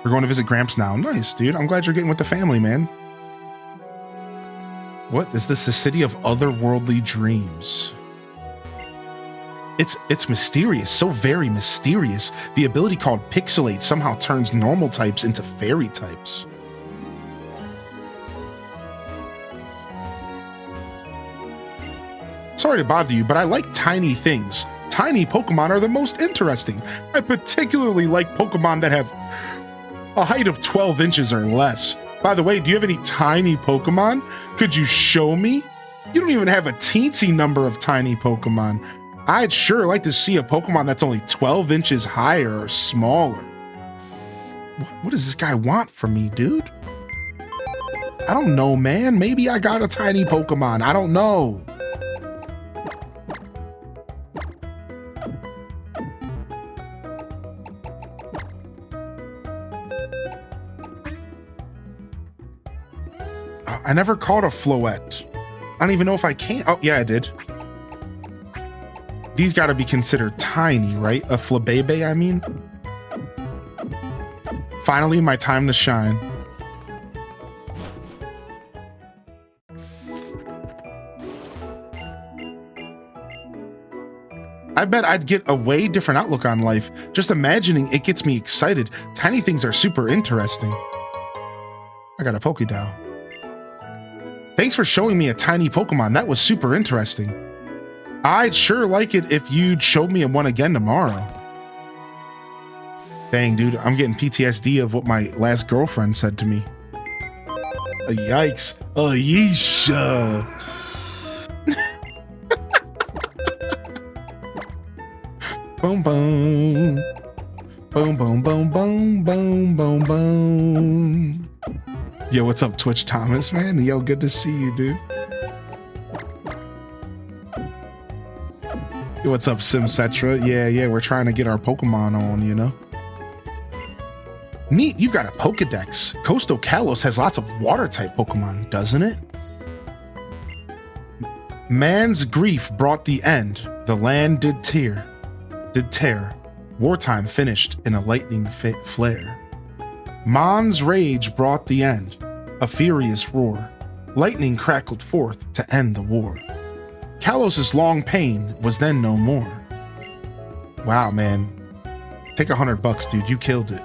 We're going to visit Gramps now. Nice, dude. I'm glad you're getting with the family, man. What is this? The city of otherworldly dreams. It's mysterious, so very mysterious. The ability called Pixelate somehow turns normal types into fairy types. Sorry to bother you, but I like tiny things. Tiny Pokemon are the most interesting. I particularly like Pokemon that have a height of 12 inches or less. By the way, do you have any tiny Pokemon? Could you show me? You don't even have a teensy number of tiny Pokemon. I'd sure like to see a Pokemon that's only 12 inches higher or smaller. What does this guy want from me, dude? I don't know, man. Maybe I got a tiny Pokemon. I don't know. I never caught a Floette. I don't even know if I can. Oh, yeah, I did. These got to be considered tiny, right? A Flabebe, I mean. Finally, my time to shine. I bet I'd get a way different outlook on life. Just imagining it gets me excited. Tiny things are super interesting. I got a Pokédoll. Thanks for showing me a tiny Pokemon. That was super interesting. I'd sure like it if you'd show me one again tomorrow. Dang, dude, I'm getting PTSD of what my last girlfriend said to me. Yikes. Yeesh. Boom, boom. Boom, boom, boom, boom, boom, boom, boom. Yo, what's up, Twitch Thomas, man? Yo, good to see you, dude. Yo, what's up, Simcetra? Yeah, we're trying to get our Pokemon on, you know? Neat, you've got a Pokedex. Coastal Kalos has lots of water-type Pokemon, doesn't it? Man's grief brought the end. The land did tear. Wartime finished in a lightning flare. Mon's rage brought the end, a furious roar. Lightning crackled forth to end the war. Kalos's long pain was then no more. Wow, man. Take $100, dude. You killed it.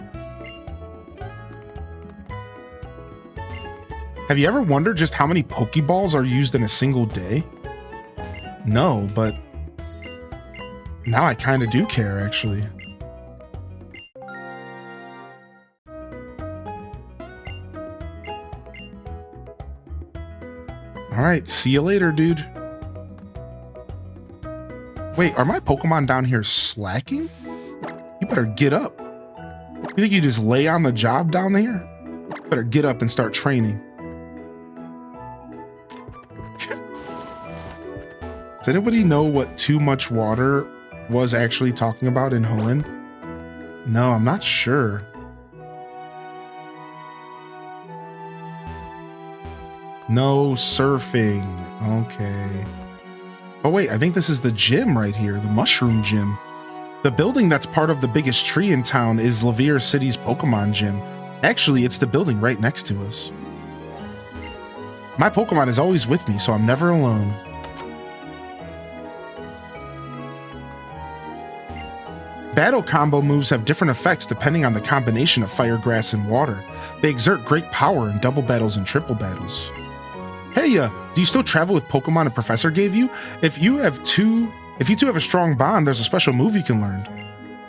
Have you ever wondered just how many Pokeballs are used in a single day? No, but now I kind of do care, actually. Alright, see you later, dude. Wait, are my Pokemon down here slacking? You better get up. You think you just lay on the job down there? Better get up and start training. Does anybody know what too much water was actually talking about in Hoenn? No, I'm not sure. No surfing. Okay. Oh wait, I think this is the gym right here, the Mushroom Gym. The building that's part of the biggest tree in town is Lavier City's Pokemon Gym. Actually, it's the building right next to us. My Pokemon is always with me, so I'm never alone. Battle combo moves have different effects depending on the combination of fire, grass, and water. They exert great power in double battles and triple battles. Hey, do you still travel with Pokemon a professor gave you? If you two have a strong bond, there's a special move you can learn.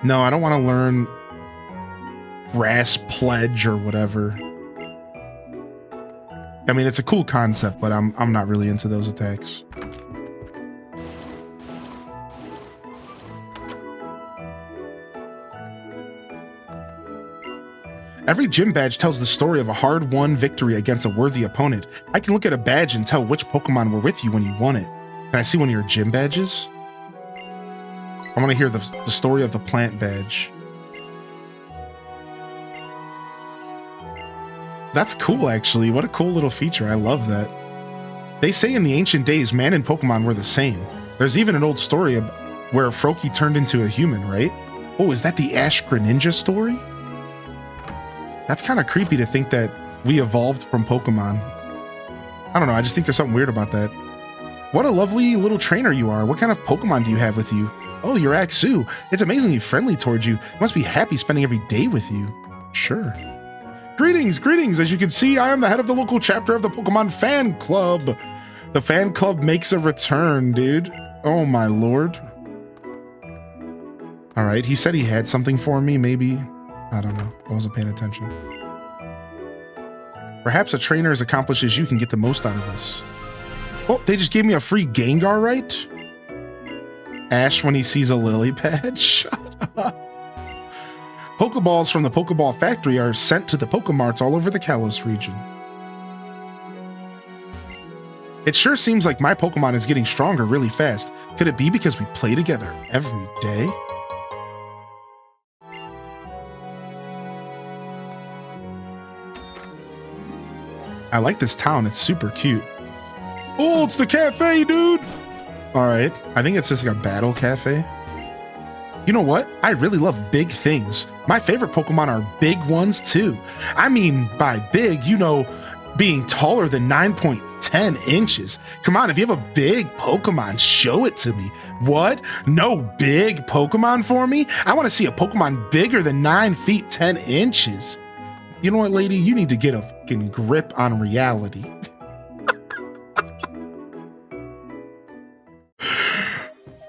No, I don't want to learn Grass Pledge or whatever. I mean, it's a cool concept, but I'm not really into those attacks. Every gym badge tells the story of a hard-won victory against a worthy opponent. I can look at a badge and tell which Pokemon were with you when you won it. Can I see one of your gym badges? I want to hear the story of the plant badge. That's cool, actually. What a cool little feature. I love that. They say in the ancient days, man and Pokemon were the same. There's even an old story where Froakie turned into a human, right? Oh, is that the Ash Greninja story? That's kind of creepy to think that we evolved from Pokemon. I don't know, I just think there's something weird about that. What a lovely little trainer you are. What kind of Pokemon do you have with you? Oh, you're Axu. It's amazingly friendly towards you. I must be happy spending every day with you. Sure. Greetings, greetings. As you can see, I am the head of the local chapter of the Pokemon Fan Club. The fan club makes a return, dude. Oh my lord. All right, he said he had something for me, maybe. I don't know. I wasn't paying attention. Perhaps a trainer as accomplished as you can get the most out of this. Oh, they just gave me a free Gengar, right? Ash when he sees a lily pad? Shut up. Pokeballs from the Pokeball factory are sent to the Pokemarts all over the Kalos region. It sure seems like my Pokemon is getting stronger really fast. Could it be because we play together every day? I like this town. It's super cute. Oh, it's the cafe, dude. All right. I think it's just like a battle cafe. You know what? I really love big things. My favorite Pokemon are big ones too. I mean, by big, you know, being taller than 9.10 inches. Come on, if you have a big Pokemon, show it to me. What? No big Pokemon for me? I want to see a Pokemon bigger than 9 feet 10 inches. You know what, lady? You need to get a fucking grip on reality.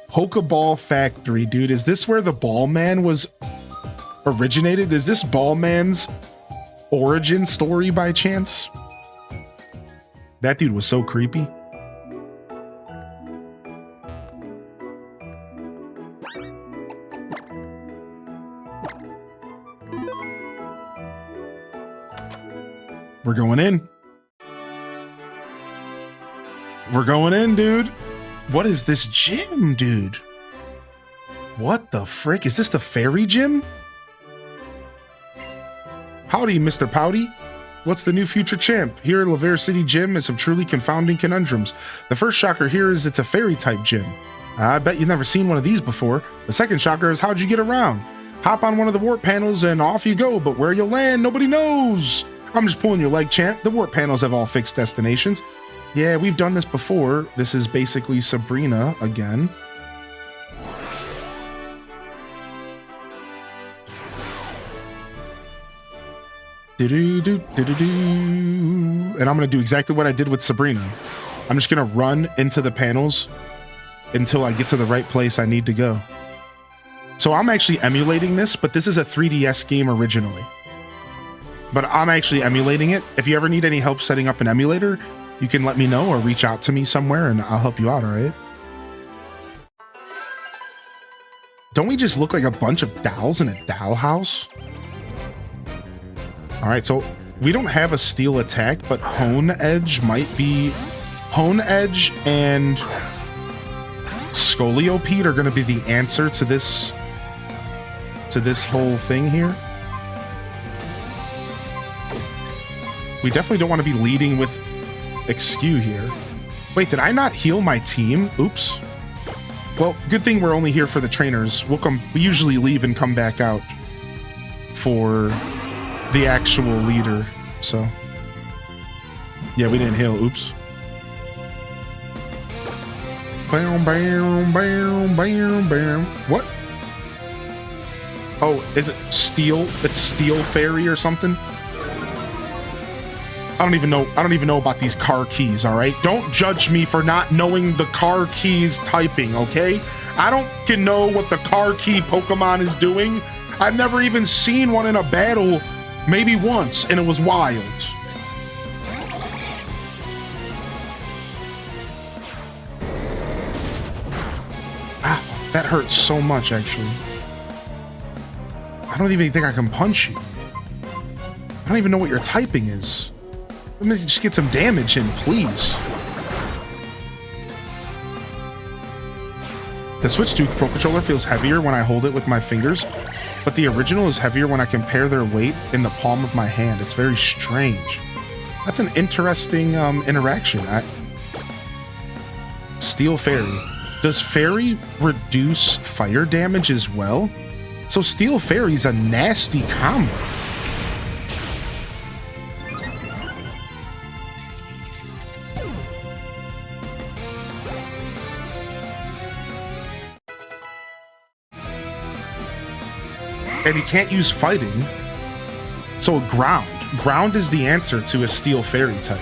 Pokeball Factory, dude. Is this where the Ball Man was originated? Is this Ball Man's origin story by chance? That dude was so creepy. We're going in. We're going in, dude. What is this gym, dude? What the frick? Is this the fairy gym? Howdy, Mr. Pouty. What's the new future champ? Here at Laver City Gym is some truly confounding conundrums. The first shocker here is it's a fairy type gym. I bet you've never seen one of these before. The second shocker is how'd you get around? Hop on one of the warp panels and off you go, but where you'll land, nobody knows. I'm just pulling your leg, champ. The warp panels have all fixed destinations. Yeah, we've done this before. This is basically Sabrina again. Do-do-do-do-do-do. And I'm gonna do exactly what I did with Sabrina. I'm just gonna run into the panels until I get to the right place I need to go. So I'm actually emulating this, but this is a 3DS game originally. But I'm actually emulating it. If you ever need any help setting up an emulator, you can let me know or reach out to me somewhere and I'll help you out, all right? Don't we just look like a bunch of dolls in a doll house? All right, so we don't have a steel attack, but Hone Edge might be... Hone Edge and Scoliopede are going to be the answer to this whole thing here. We definitely don't want to be leading with Excu here. Wait, did I not heal my team? Oops. Well, good thing we're only here for the trainers. We usually leave and come back out for the actual leader. So yeah, we didn't heal. Oops. Bam, bam, bam, bam, bam. What? Oh, is it Steel? It's Steel Fairy or something? I don't even know about these car keys, all right? Don't judge me for not knowing the car keys typing, okay? I don't know what the car key Pokemon is doing. I've never even seen one in a battle, maybe once, and it was wild. Ah, that hurts so much, actually. I don't even think I can punch you. I don't even know what your typing is. Let me just get some damage in, please. The Switch 2 Pro Controller feels heavier when I hold it with my fingers, but the original is heavier when I compare their weight in the palm of my hand. It's very strange. That's an interesting interaction. Steel Fairy. Does Fairy reduce fire damage as well? So Steel Fairy's a nasty combo. and you can't use fighting. So ground. Ground is the answer to a steel fairy type.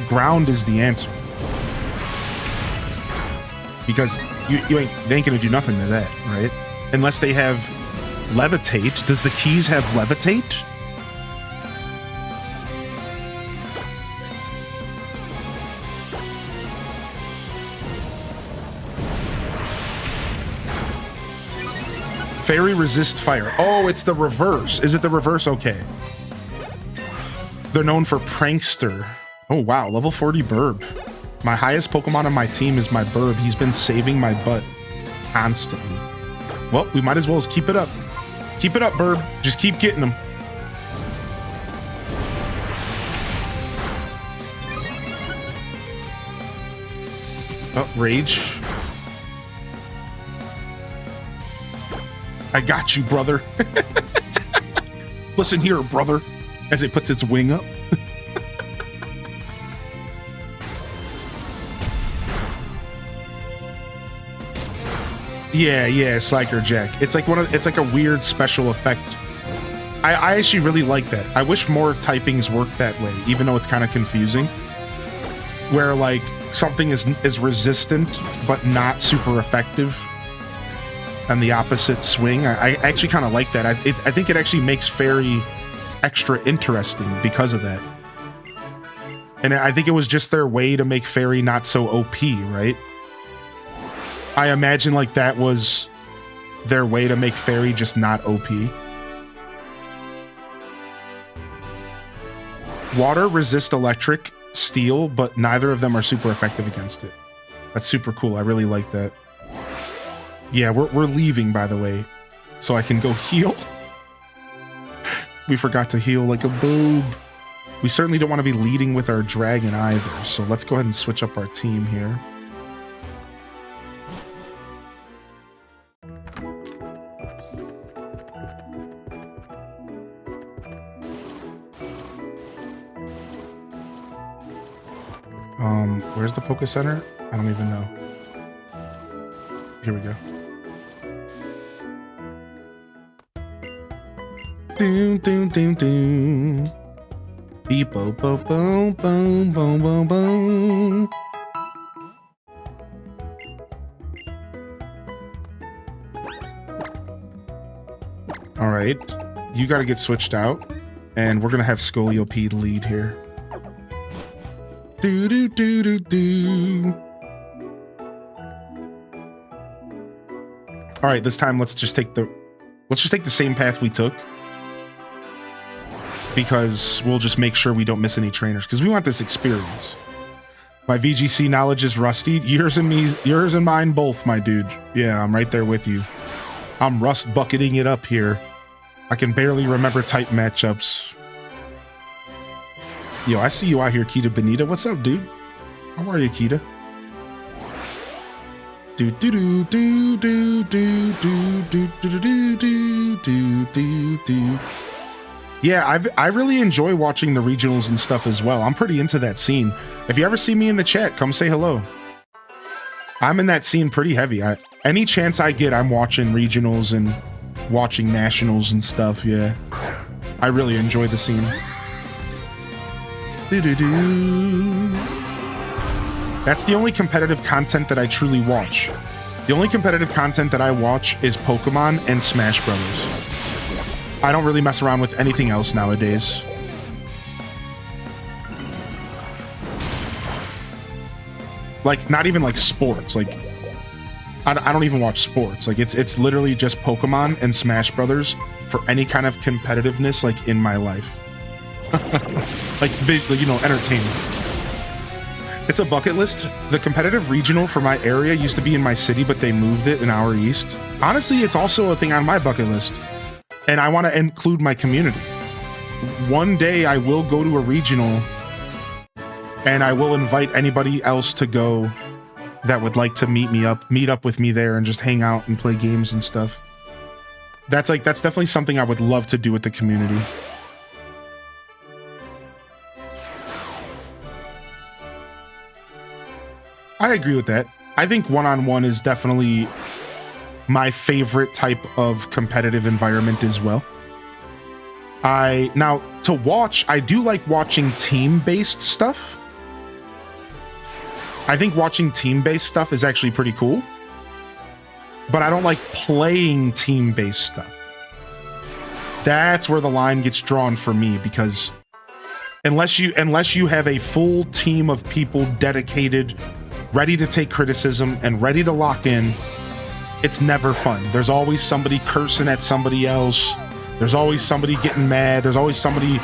Ground is the answer. Because they ain't gonna do nothing to that, right? Unless they have levitate. Does the keys have levitate? Fairy resist fire. Oh, it's the reverse. Is it the reverse? Okay. They're known for prankster. Oh, wow. Level 40 Burb. My highest Pokemon on my team is my Burb. He's been saving my butt constantly. Well, we might as well keep it up. Keep it up, Burb. Just keep getting them. Oh, Rage. I got you, brother. Listen here, brother. As it puts its wing up. Yeah, Sliker Jack. It's like it's like a weird special effect. I actually really like that. I wish more typings worked that way, even though it's kind of confusing. Where like something is resistant but not super effective. And the opposite swing. I actually kind of like that. I think it actually makes Fairy extra interesting because of that. And I think it was just their way to make Fairy not so OP, right? I imagine like that was their way to make Fairy just not OP. Water resists electric, steel, but neither of them are super effective against it. That's super cool. I really like that. Yeah, we're leaving, by the way, so I can go heal. We forgot to heal like a boob. We certainly don't want to be leading with our dragon either, so let's go ahead and switch up our team here. Where's the Poké Center? I don't even know. Here we go. Doom, doom, doom, doom. Beep, boom, boom, boom, boom, boom, boom, boom. All right, you got to get switched out, and we're gonna have Scoliope lead here. Do do do do do. All right, this time let's just take the same path we took, because we'll just make sure we don't miss any trainers, because we want this experience. My VGC knowledge is rusty. Yours and mine both, my dude. Yeah, I'm right there with you. I'm rust bucketing it up here. I can barely remember type matchups. Yo, I see you out here, Kita Benita. What's up, dude? How are you, Kita? Do do do do do do do do do do do do do. Yeah, I really enjoy watching the regionals and stuff as well. I'm pretty into that scene. If you ever see me in the chat, come say hello. I'm in that scene pretty heavy. Any chance I get, I'm watching regionals and watching nationals and stuff. Yeah, I really enjoy the scene. Do-do-do. That's the only competitive content that I truly watch. The only competitive content that I watch is Pokemon and Smash Brothers. I don't really mess around with anything else nowadays. Like, not even like sports. Like, I don't even watch sports. Like, it's literally just Pokemon and Smash Brothers for any kind of competitiveness, like, in my life. Like, you know, entertainment. It's a bucket list. The competitive regional for my area used to be in my city, but they moved it an hour east. Honestly, it's also a thing on my bucket list. And I want to include my community. One day I will go to a regional, and I will invite anybody else to go that would like to meet up with me there and just hang out and play games and stuff. That's definitely something I would love to do with the community. I agree with that. I think one-on-one is definitely my favorite type of competitive environment as well. Now to watch, I do like watching team-based stuff. I think watching team-based stuff is actually pretty cool, but I don't like playing team-based stuff. That's where the line gets drawn for me, because unless you have a full team of people dedicated, ready to take criticism and ready to lock in, it's never fun. There's always somebody cursing at somebody else. There's always somebody getting mad. There's always somebody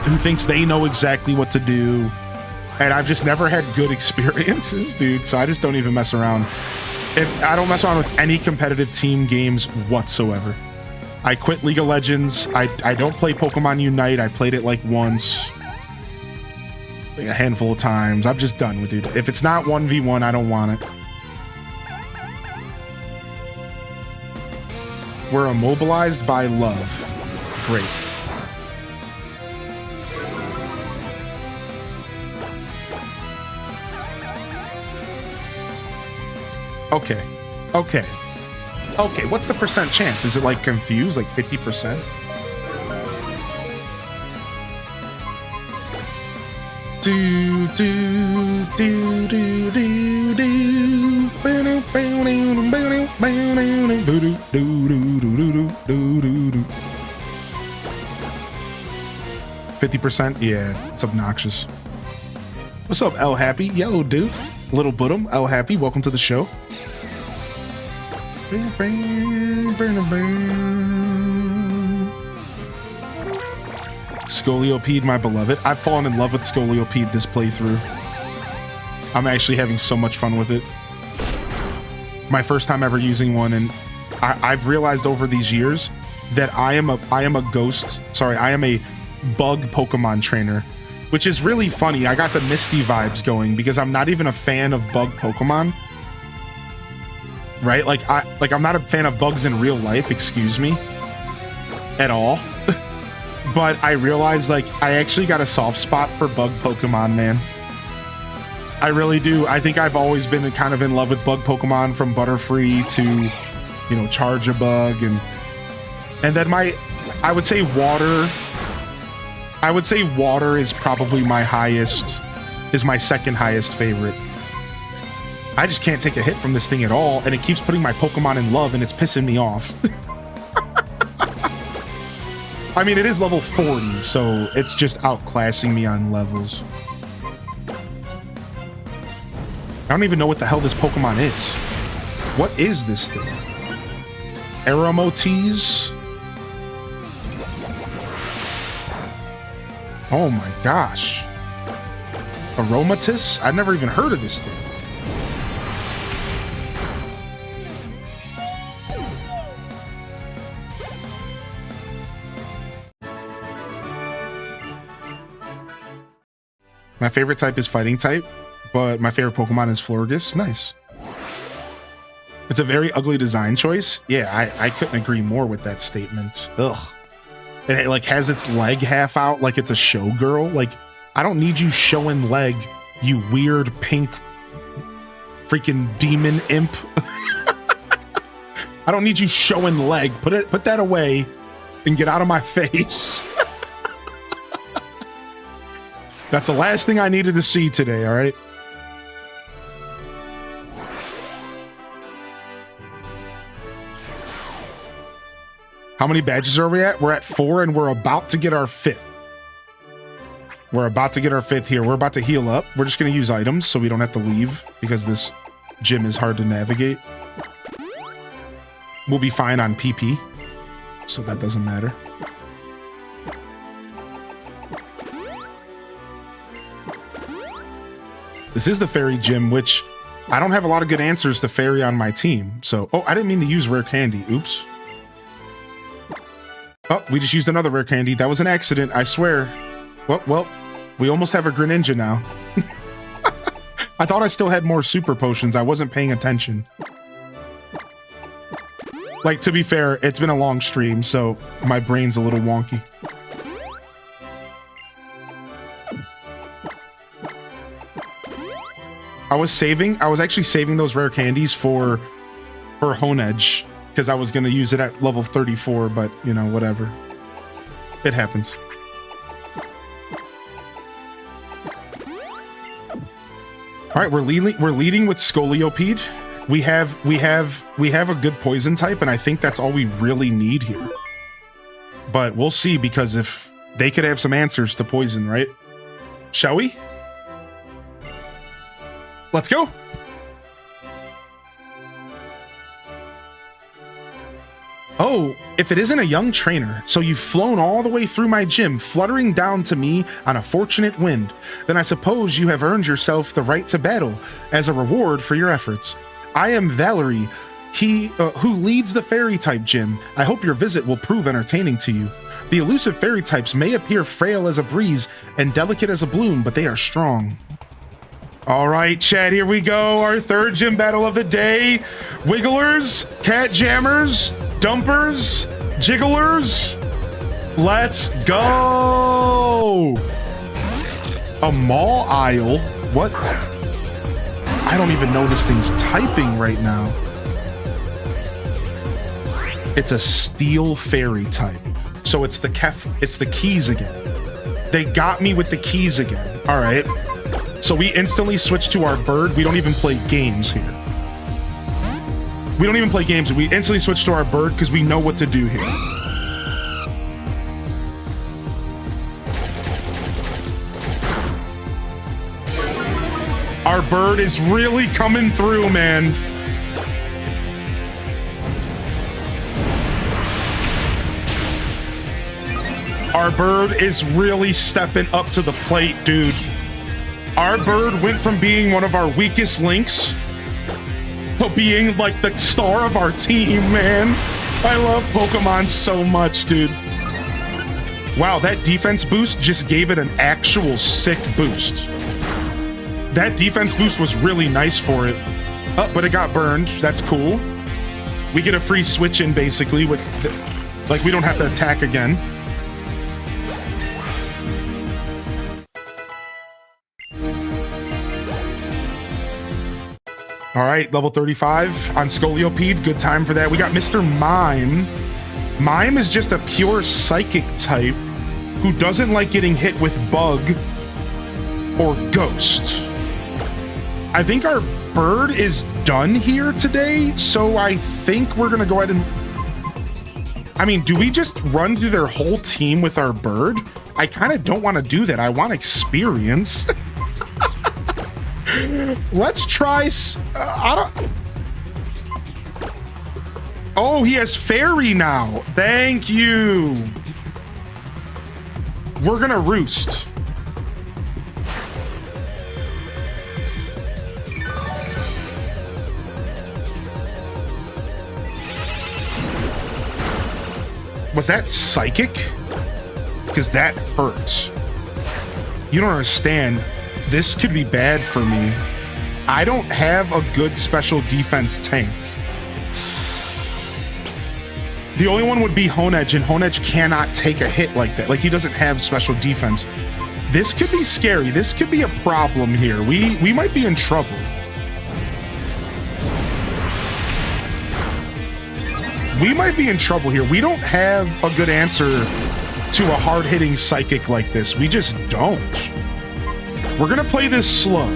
who thinks they know exactly what to do. And I've just never had good experiences, dude. So I just don't even mess around. I don't mess around with any competitive team games whatsoever. I quit League of Legends. I don't play Pokemon Unite. I played it like once, like a handful of times. I'm just done with it. If it's not 1v1, I don't want it. We're immobilized by love. Great. Okay. What's the percent chance? Is it like confused, like 50%? Do do do do do do. 50%? Yeah, it's obnoxious. What's up, El Happy? Yo, dude. Little Budum, El Happy, welcome to the show. Scoliopede, my beloved. I've fallen in love with Scoliopede this playthrough. I'm actually having so much fun with it. My first time ever using one, and I've realized over these years that I am a bug Pokemon trainer, which is really funny. I got the Misty vibes going because I'm not even a fan of bug Pokemon. Right? I'm not a fan of bugs in real life, excuse me, at all. But I realized, like, I actually got a soft spot for bug Pokemon, man. I really do. I think I've always been kind of in love with bug Pokemon, from Butterfree to, you know, Charge-a-Bug, and then I would say water is probably my second highest favorite. I just can't take a hit from this thing at all, and it keeps putting my Pokemon in love, and it's pissing me off. I mean, it is level 40, so it's just outclassing me on levels. I don't even know what the hell this Pokemon is. What is this thing? Aromotes? Oh my gosh. Aromatis? I've never even heard of this thing. My favorite type is fighting type, but my favorite Pokemon is Florges. Nice. It's a very ugly design choice. Yeah, I couldn't agree more with that statement. Ugh. It like has its leg half out like it's a showgirl. Like, I don't need you showing leg, you weird pink freaking demon imp. I don't need you showing leg. Put that away and get out of my face. That's the last thing I needed to see today, all right? How many badges are we at? We're at 4, and we're about to get our 5th. We're about to get our 5th here. We're about to heal up. We're just going to use items so we don't have to leave because this gym is hard to navigate. We'll be fine on PP, so that doesn't matter. This is the fairy gym, which I don't have a lot of good answers to fairy on my team. So, oh, I didn't mean to use rare candy. Oops. Oh, we just used another rare candy. That was an accident, I swear. Well, we almost have a Greninja now. I thought I still had more super potions. I wasn't paying attention. Like, to be fair, it's been a long stream, so my brain's a little wonky. I was actually saving those rare candies for Honedge, because I was going to use it at level 34, but, you know, whatever. It happens. All right, we're leading with Scoliopede. We have a good poison type, and I think that's all we really need here. But we'll see, because if they could have some answers to poison, right? Shall we? Let's go. Oh, if it isn't a young trainer, so you've flown all the way through my gym, fluttering down to me on a fortunate wind, then I suppose you have earned yourself the right to battle as a reward for your efforts. I am Valerie, who leads the fairy type gym. I hope your visit will prove entertaining to you. The elusive fairy types may appear frail as a breeze and delicate as a bloom, but they are strong. All right, Chad, here we go. Our third gym battle of the day. Wigglers, cat jammers, dumpers, jigglers. Let's go. A mall aisle. What? I don't even know this thing's typing right now. It's a steel fairy type. So it's the keys again. They got me with the keys again. All right. So we instantly switch to our bird. We don't even play games here. We don't even play games. We instantly switch to our bird because we know what to do here. Our bird is really coming through, man. Our bird is really stepping up to the plate, dude. Our bird went from being one of our weakest links to being like the star of our team, man. I love Pokemon so much, dude. Wow, that defense boost just gave it an actual sick boost. That defense boost was really nice for it. Oh, but it got burned. That's cool. We get a free switch in, basically, with like we don't have to attack again. All right, level 35 on Scoliopede. Good time for that. We got Mr. Mime. Mime is just a pure psychic type who doesn't like getting hit with bug or ghost. I think our bird is done here today, so I think we're gonna go ahead and... I mean, do we just run through their whole team with our bird? I kind of don't want to do that. I want experience. Let's try... I don't... Oh, he has fairy now. Thank you. We're gonna roost. Was that psychic? Because that hurts. You don't understand. This could be bad for me. I don't have a good special defense tank. The only one would be Honedge, and Honedge cannot take a hit like that. Like, he doesn't have special defense. This could be scary. This could be a problem here. We might be in trouble. We might be in trouble here. We don't have a good answer to a hard-hitting psychic like this. We just don't. We're gonna play this slow.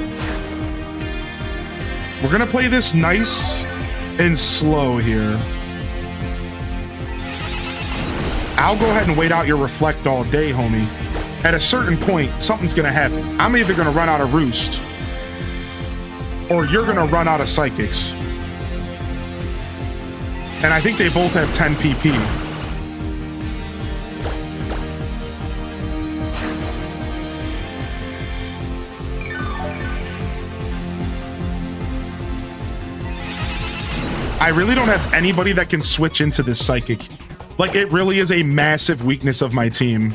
We're gonna play this nice and slow here. I'll go ahead and wait out your reflect all day, homie. At a certain point, something's gonna happen. I'm either gonna run out of roost, or you're gonna run out of psychics. And I think they both have 10 PP. I really don't have anybody that can switch into this psychic. Like, it really is a massive weakness of my team.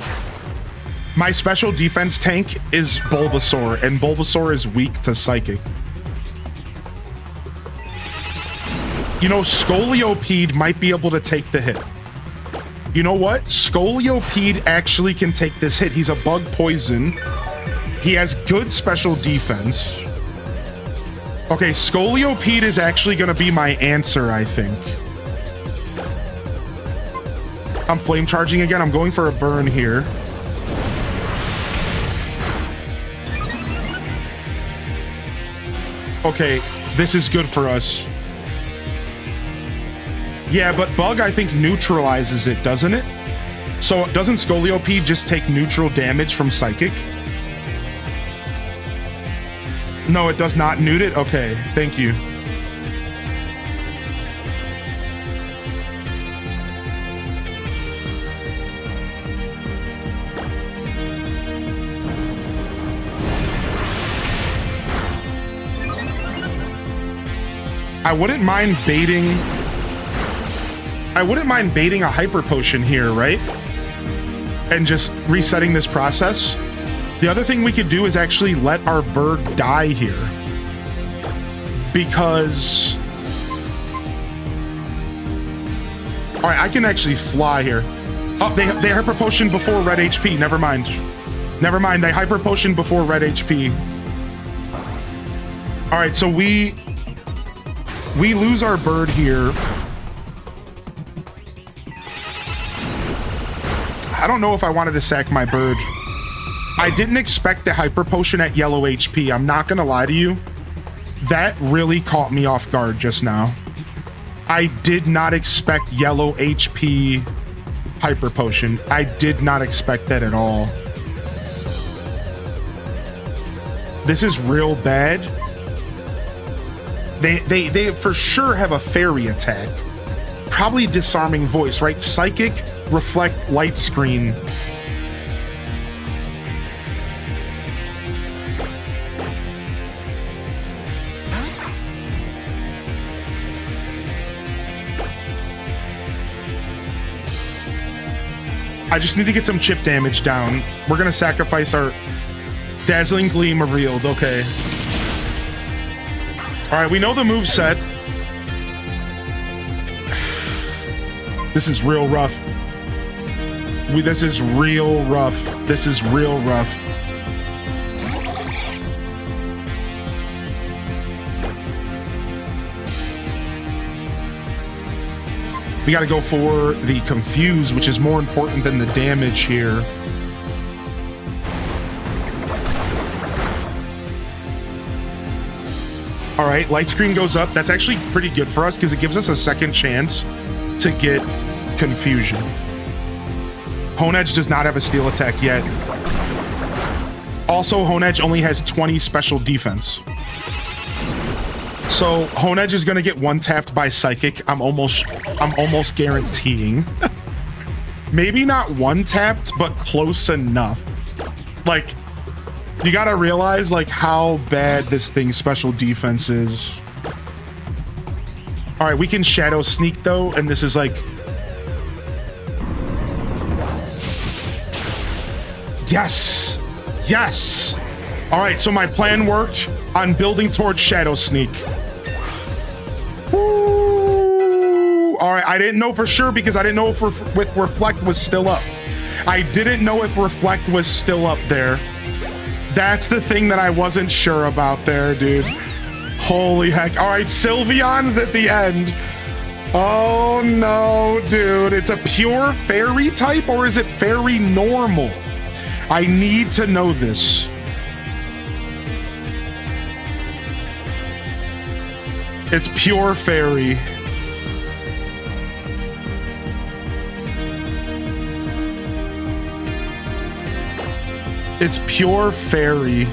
My special defense tank is Bulbasaur, and Bulbasaur is weak to psychic. You know, Scoliopede might be able to take the hit. You know what? Scoliopede actually can take this hit. He's a bug poison. He has good special defense. Okay, Scoliopede is actually going to be my answer, I think. I'm flame charging again. I'm going for a burn here. Okay, this is good for us. Yeah, but Bug, I think, neutralizes it, doesn't it? So doesn't Scoliope just take neutral damage from Psychic? No, it does not newt it? Okay, thank you. I wouldn't mind baiting a hyper potion here, right? And just resetting this process. The other thing we could do is actually let our bird die here. Because... Alright, I can actually fly here. Oh, they hyper potion before red HP. Never mind. Never mind, they hyper potion before red HP. Alright, so we lose our bird here. I don't know if I wanted to sack my bird. I didn't expect the hyper potion at yellow HP. I'm not gonna lie to you. That really caught me off guard just now. I did not expect yellow HP hyper potion. I did not expect that at all. This is real bad. They for sure have a fairy attack. Probably disarming voice, right? Psychic, reflect, light screen. I just need to get some chip damage down. We're gonna sacrifice our Dazzling Gleam revealed. Okay. All right, we know the moveset. This is real rough. This is real rough. This is real rough. We got to go for the confuse, which is more important than the damage here. All right, light screen goes up. That's actually pretty good for us because it gives us a second chance to get confusion. Hone Edge does not have a steel attack yet. Also, Hone Edge only has 20 special defense. So Hone Edge is gonna get one tapped by Psychic. I'm almost guaranteeing. Maybe not one tapped, but close enough. Like, you gotta realize like how bad this thing's special defense is. All right, we can Shadow Sneak though, and this is like... Yes! Yes! All right, so my plan worked on building towards Shadow Sneak. Woo! All right, I didn't know for sure because I didn't know if Reflect was still up. I didn't know if Reflect was still up there. That's the thing that I wasn't sure about there, dude. Holy heck. All right, Sylveon's at the end. Oh no, dude. It's a pure fairy type or is it fairy normal? I need to know this. It's pure fairy. It's pure fairy.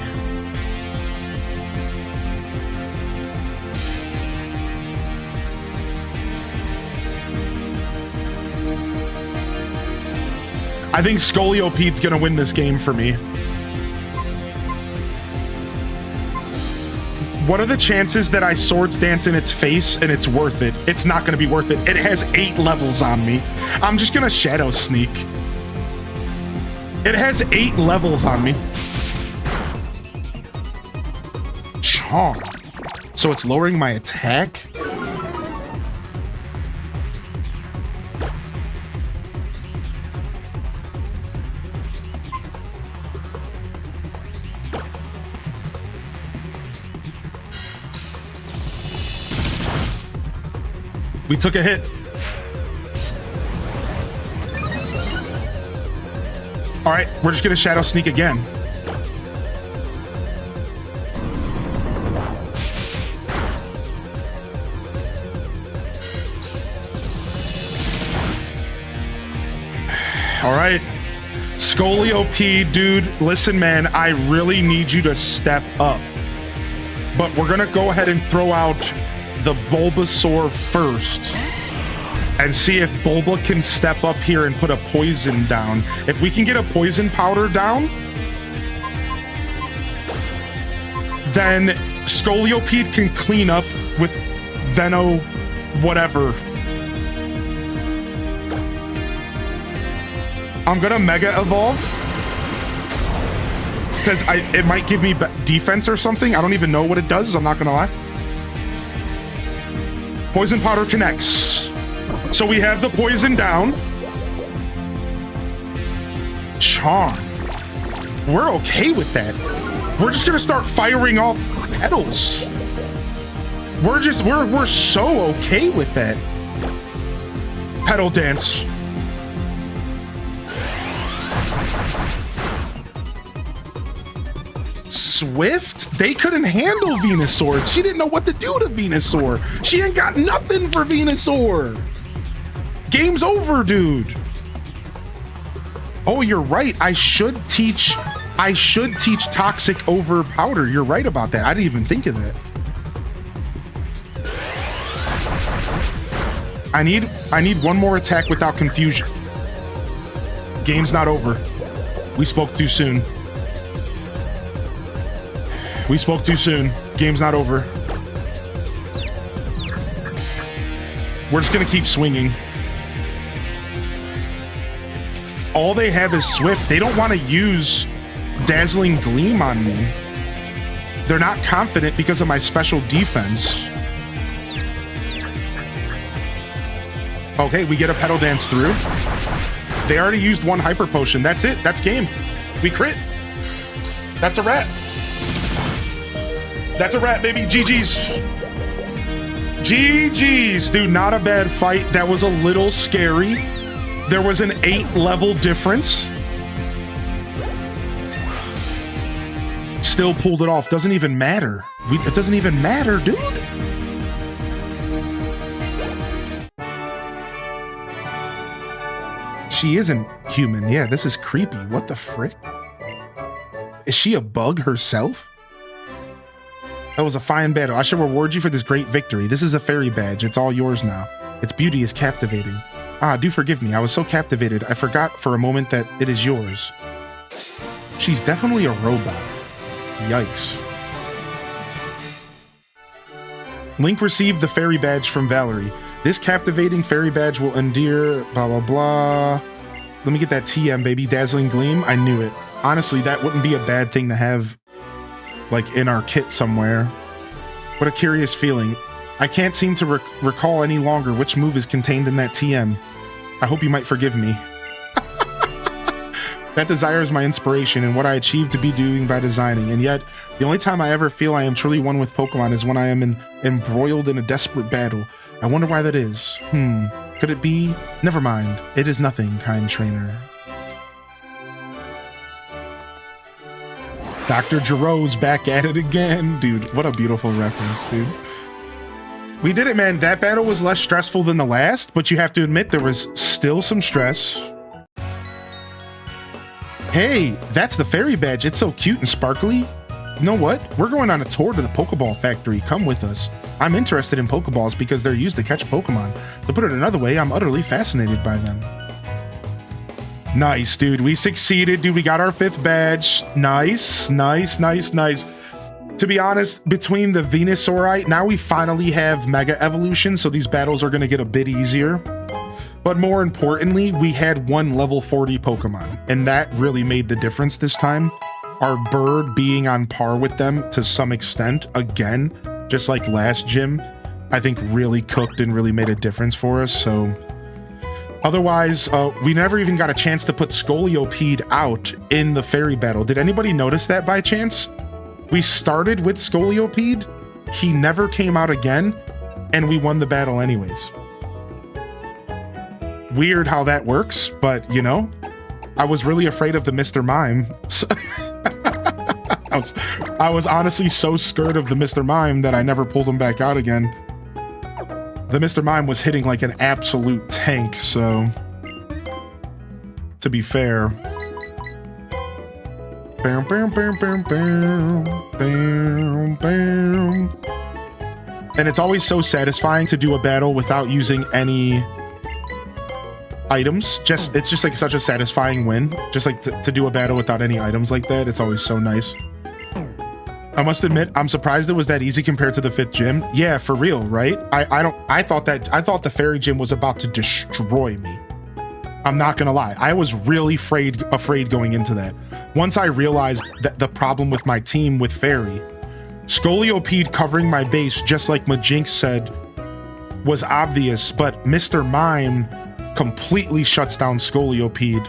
I think Scoliopede's gonna win this game for me. What are the chances that I Swords Dance in its face and it's worth it? It's not gonna be worth it. It has 8 levels on me. I'm just gonna Shadow Sneak. It has 8 levels on me. Charm. So it's lowering my attack? We took a hit. All right, we're just gonna Shadow Sneak again. All right. Scolio-P, dude, listen, man, I really need you to step up. But we're gonna go ahead and throw out the Bulbasaur first and see if Bulba can step up here and put a poison down. If we can get a poison powder down, then Scolio-P can clean up with Veno whatever. I'm gonna Mega Evolve because it might give me defense or something. I don't even know what it does. I'm not gonna lie. Poison Powder connects. So we have the poison down. Charm. We're okay with that. We're just gonna start firing off petals. We're so okay with that. Petal Dance. Swift? They couldn't handle Venusaur. She didn't know what to do to Venusaur. She ain't got nothing for Venusaur. Game's over, dude. Oh, you're right. I should teach Toxic over Powder. You're right about that. I didn't even think of that. I need one more attack without confusion. Game's not over. We spoke too soon. We spoke too soon. Game's not over. We're just gonna keep swinging. All they have is Swift. They don't want to use Dazzling Gleam on me. They're not confident because of my special defense. Okay, we get a Petal Dance through. They already used one Hyper Potion. That's it. That's game. We crit. That's a wrap. That's a wrap, baby. GG's. GG's. Dude, not a bad fight. That was a little scary. There was an 8-level difference. Still pulled it off. Doesn't even matter. It doesn't even matter, dude. She isn't human. Yeah, this is creepy. What the frick? Is she a bug herself? That was a fine battle. I shall reward you for this great victory. This is a fairy badge. It's all yours now. Its beauty is captivating. Ah, do forgive me. I was so captivated, I forgot for a moment that it is yours. She's definitely a robot. Yikes. Link received the fairy badge from Valerie. This captivating fairy badge will endear blah, blah, blah. Let me get that TM, baby. Dazzling Gleam. I knew it. Honestly, that wouldn't be a bad thing to have, like, in our kit somewhere. What a curious feeling. I can't seem to recall any longer which move is contained in that TM. I hope you might forgive me. That desire is my inspiration and what I achieved to be doing by designing, and yet, the only time I ever feel I am truly one with Pokemon is when I am embroiled in a desperate battle. I wonder why that is. Could it be? Never mind. It is nothing, kind trainer. Dr. Giroux's back at it again. Dude, what a beautiful reference, dude. We did it, man. That battle was less stressful than the last, but you have to admit there was still some stress. Hey, that's the fairy badge. It's so cute and sparkly. You know what? We're going on a tour to the Pokeball factory. Come with us. I'm interested in Pokeballs because they're used to catch Pokemon. To put it another way, I'm utterly fascinated by them. Nice, dude. We succeeded, dude. We got our 5th badge. Nice, nice, nice, nice. To be honest, between the Venusaurite, now we finally have Mega Evolution, so these battles are going to get a bit easier. But more importantly, we had one level 40 Pokemon, and that really made the difference this time. Our bird being on par with them to some extent, again, just like last gym, I think really cooked and really made a difference for us, so... Otherwise, we never even got a chance to put Scolio-P out in the fairy battle. Did anybody notice that by chance? We started with Scolio-P, he never came out again, and we won the battle anyways. Weird how that works, but you know, I was really afraid of the Mr. Mime. So I was honestly so scared of the Mr. Mime that I never pulled him back out again. The Mr. Mime was hitting like an absolute tank, so to be fair. Bam, bam, bam, bam, bam, bam, bam. And it's always so satisfying to do a battle without using any items. It's just like such a satisfying win. Just like to do a battle without any items like that. It's always so nice. I must admit, I'm surprised it was that easy compared to the 5th gym. Yeah, for real, right? I thought the fairy gym was about to destroy me. I'm not gonna lie. I was really afraid going into that. Once I realized that the problem with my team with fairy, Scoliopede covering my base, just like Majinx said, was obvious, but Mr. Mime completely shuts down Scoliopede.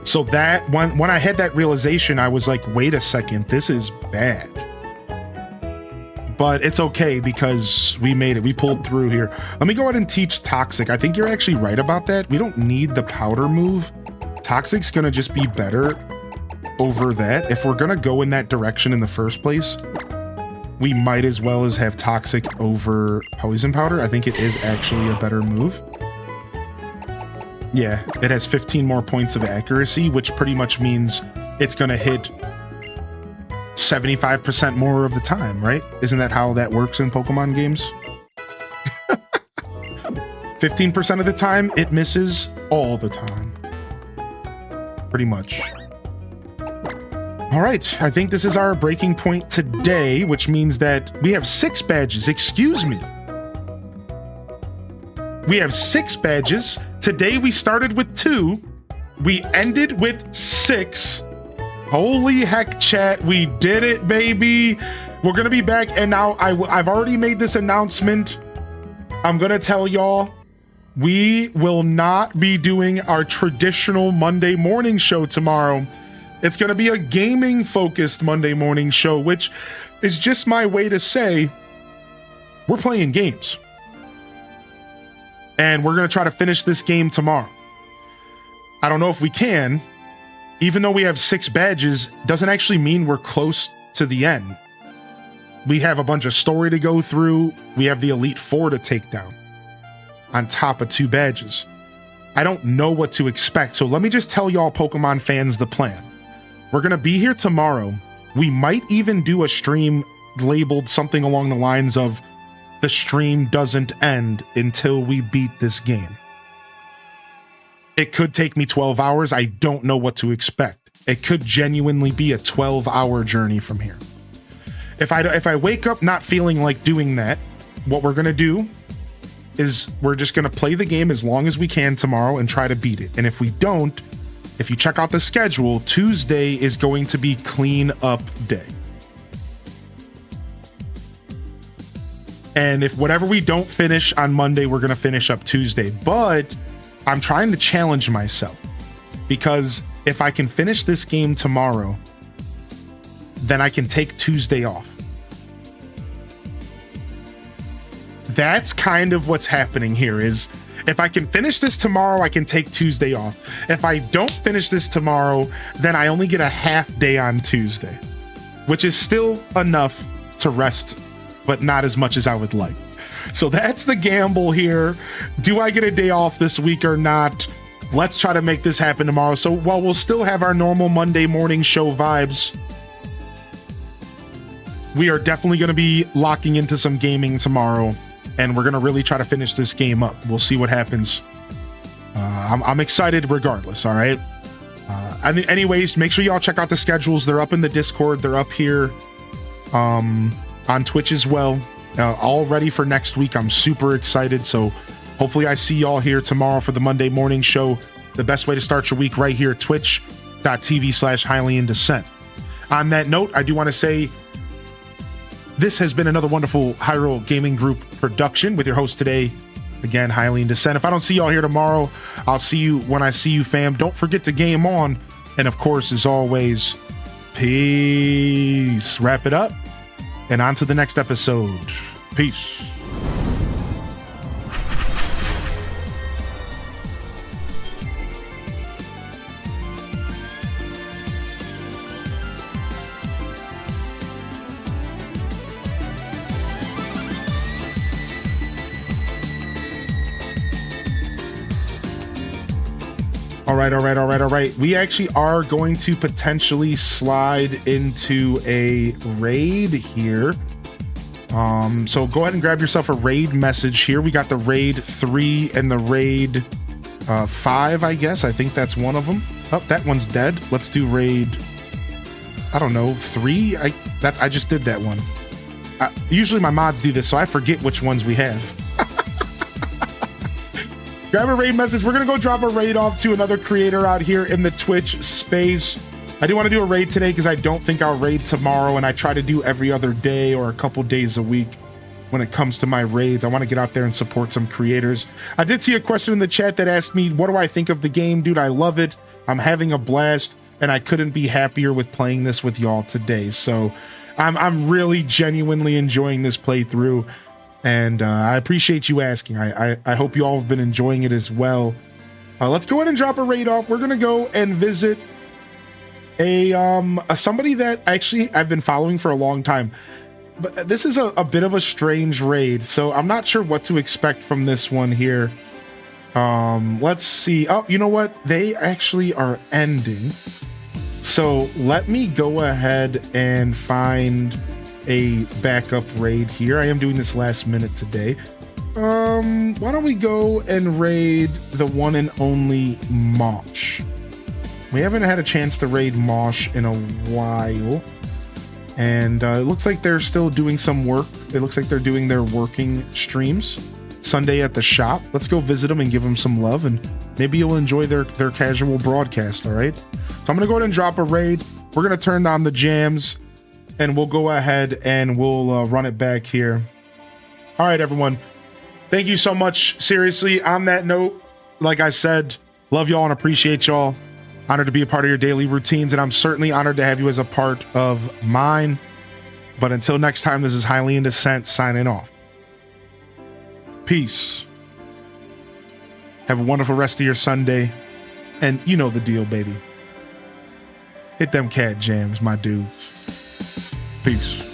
So that when I had that realization, I was like, wait a second, this is bad. But it's okay because we made it. We pulled through here. Let me go ahead and teach Toxic. I think you're actually right about that. We don't need the powder move. Toxic's gonna just be better over that. If we're gonna go in that direction in the first place, we might as well as have Toxic over Poison Powder. I think it is actually a better move. Yeah, it has 15 more points of accuracy, which pretty much means it's gonna hit 75% more of the time, right? Isn't that how that works in Pokemon games? 15% of the time, it misses all the time. Pretty much. All right, I think this is our breaking point today, which means that we have 6 badges. Excuse me. We have 6 badges. Today we started with 2. We ended with 6. Holy heck, chat, we did it, baby. We're gonna be back, and now I've already made this announcement. I'm gonna tell y'all, we will not be doing our traditional Monday morning show tomorrow. It's gonna be a gaming-focused Monday morning show, which is just my way to say we're playing games. And we're gonna try to finish this game tomorrow. I don't know if we can. Even though we have 6 badges, doesn't actually mean we're close to the end. We have a bunch of story to go through. We have the Elite Four to take down on top of 2 badges. I don't know what to expect, so let me just tell y'all Pokemon fans the plan. We're gonna be here tomorrow. We might even do a stream labeled something along the lines of the stream doesn't end until we beat this game. It could take me 12 hours. I don't know what to expect. It could genuinely be a 12-hour journey from here. If I wake up not feeling like doing that, what we're going to do is we're just going to play the game as long as we can tomorrow and try to beat it. And if we don't, if you check out the schedule, Tuesday is going to be clean up day. And if whatever we don't finish on Monday, we're going to finish up Tuesday. But I'm trying to challenge myself, because if I can finish this game tomorrow, then I can take Tuesday off. That's kind of what's happening here. Is if I can finish this tomorrow, I can take Tuesday off. If I don't finish this tomorrow, then I only get a half day on Tuesday, which is still enough to rest, but not as much as I would like. So that's the gamble here. Do I get a day off this week or not? Let's try to make this happen tomorrow. So while we'll still have our normal Monday morning show vibes, we are definitely going to be locking into some gaming tomorrow, and we're going to really try to finish this game up. We'll see what happens. I'm excited regardless, all right? Anyways, make sure y'all check out the schedules. They're up in the Discord. They're up here on Twitch as well. All ready for next week. I'm super excited. So hopefully I see y'all here tomorrow for the Monday morning show. The best way to start your week right here, twitch.tv/HighlyInDescent. On that note, I do want to say this has been another wonderful Hyrule Gaming Group production with your host today, again, Highly in Descent. If I don't see y'all here tomorrow, I'll see you when I see you, fam. Don't forget to game on. And of course, as always, peace. Wrap it up. And on to the next episode. Peace. All right, all right, all right, all right. We actually are going to potentially slide into a raid here. So go ahead and grab yourself a raid message here. We got the raid 3 and the raid 5, I guess. I think that's one of them. Oh, that one's dead. Let's do raid, I don't know, 3. I just did that one. Usually my mods do this, so I forget which ones we have. Grab a raid message. We're going to go drop a raid off to another creator out here in the Twitch space. I do want to do a raid today because I don't think I'll raid tomorrow, and I try to do every other day or a couple days a week when it comes to my raids. I want to get out there and support some creators. I did see a question in the chat that asked me, what do I think of the game? Dude, I love it. I'm having a blast, and I couldn't be happier with playing this with y'all today. So I'm really genuinely enjoying this playthrough. And I appreciate you asking. I hope you all have been enjoying it as well. Let's go ahead and drop a raid off. We're gonna go and visit a somebody that actually I've been following for a long time. But this is a bit of a strange raid, so I'm not sure what to expect from this one here. Let's see. Oh, you know what? They actually are ending. So let me go ahead and find a backup raid here. I am doing this last minute today. Why don't we go and raid the one and only Mosh? We haven't had a chance to raid Mosh in a while, and it looks like they're still doing some work. It looks like they're doing their working streams Sunday at the shop. Let's go visit them and give them some love, and maybe you'll enjoy their casual broadcast. All right, so I'm gonna go ahead and drop a raid. We're gonna turn on the jams, and we'll go ahead and we'll run it back here. All right, everyone. Thank you so much. Seriously, on that note, like I said, love y'all and appreciate y'all. Honored to be a part of your daily routines, and I'm certainly honored to have you as a part of mine. But until next time, this is Highly in Dissent signing off. Peace. Have a wonderful rest of your Sunday. And you know the deal, baby. Hit them cat jams, my dudes. Peace.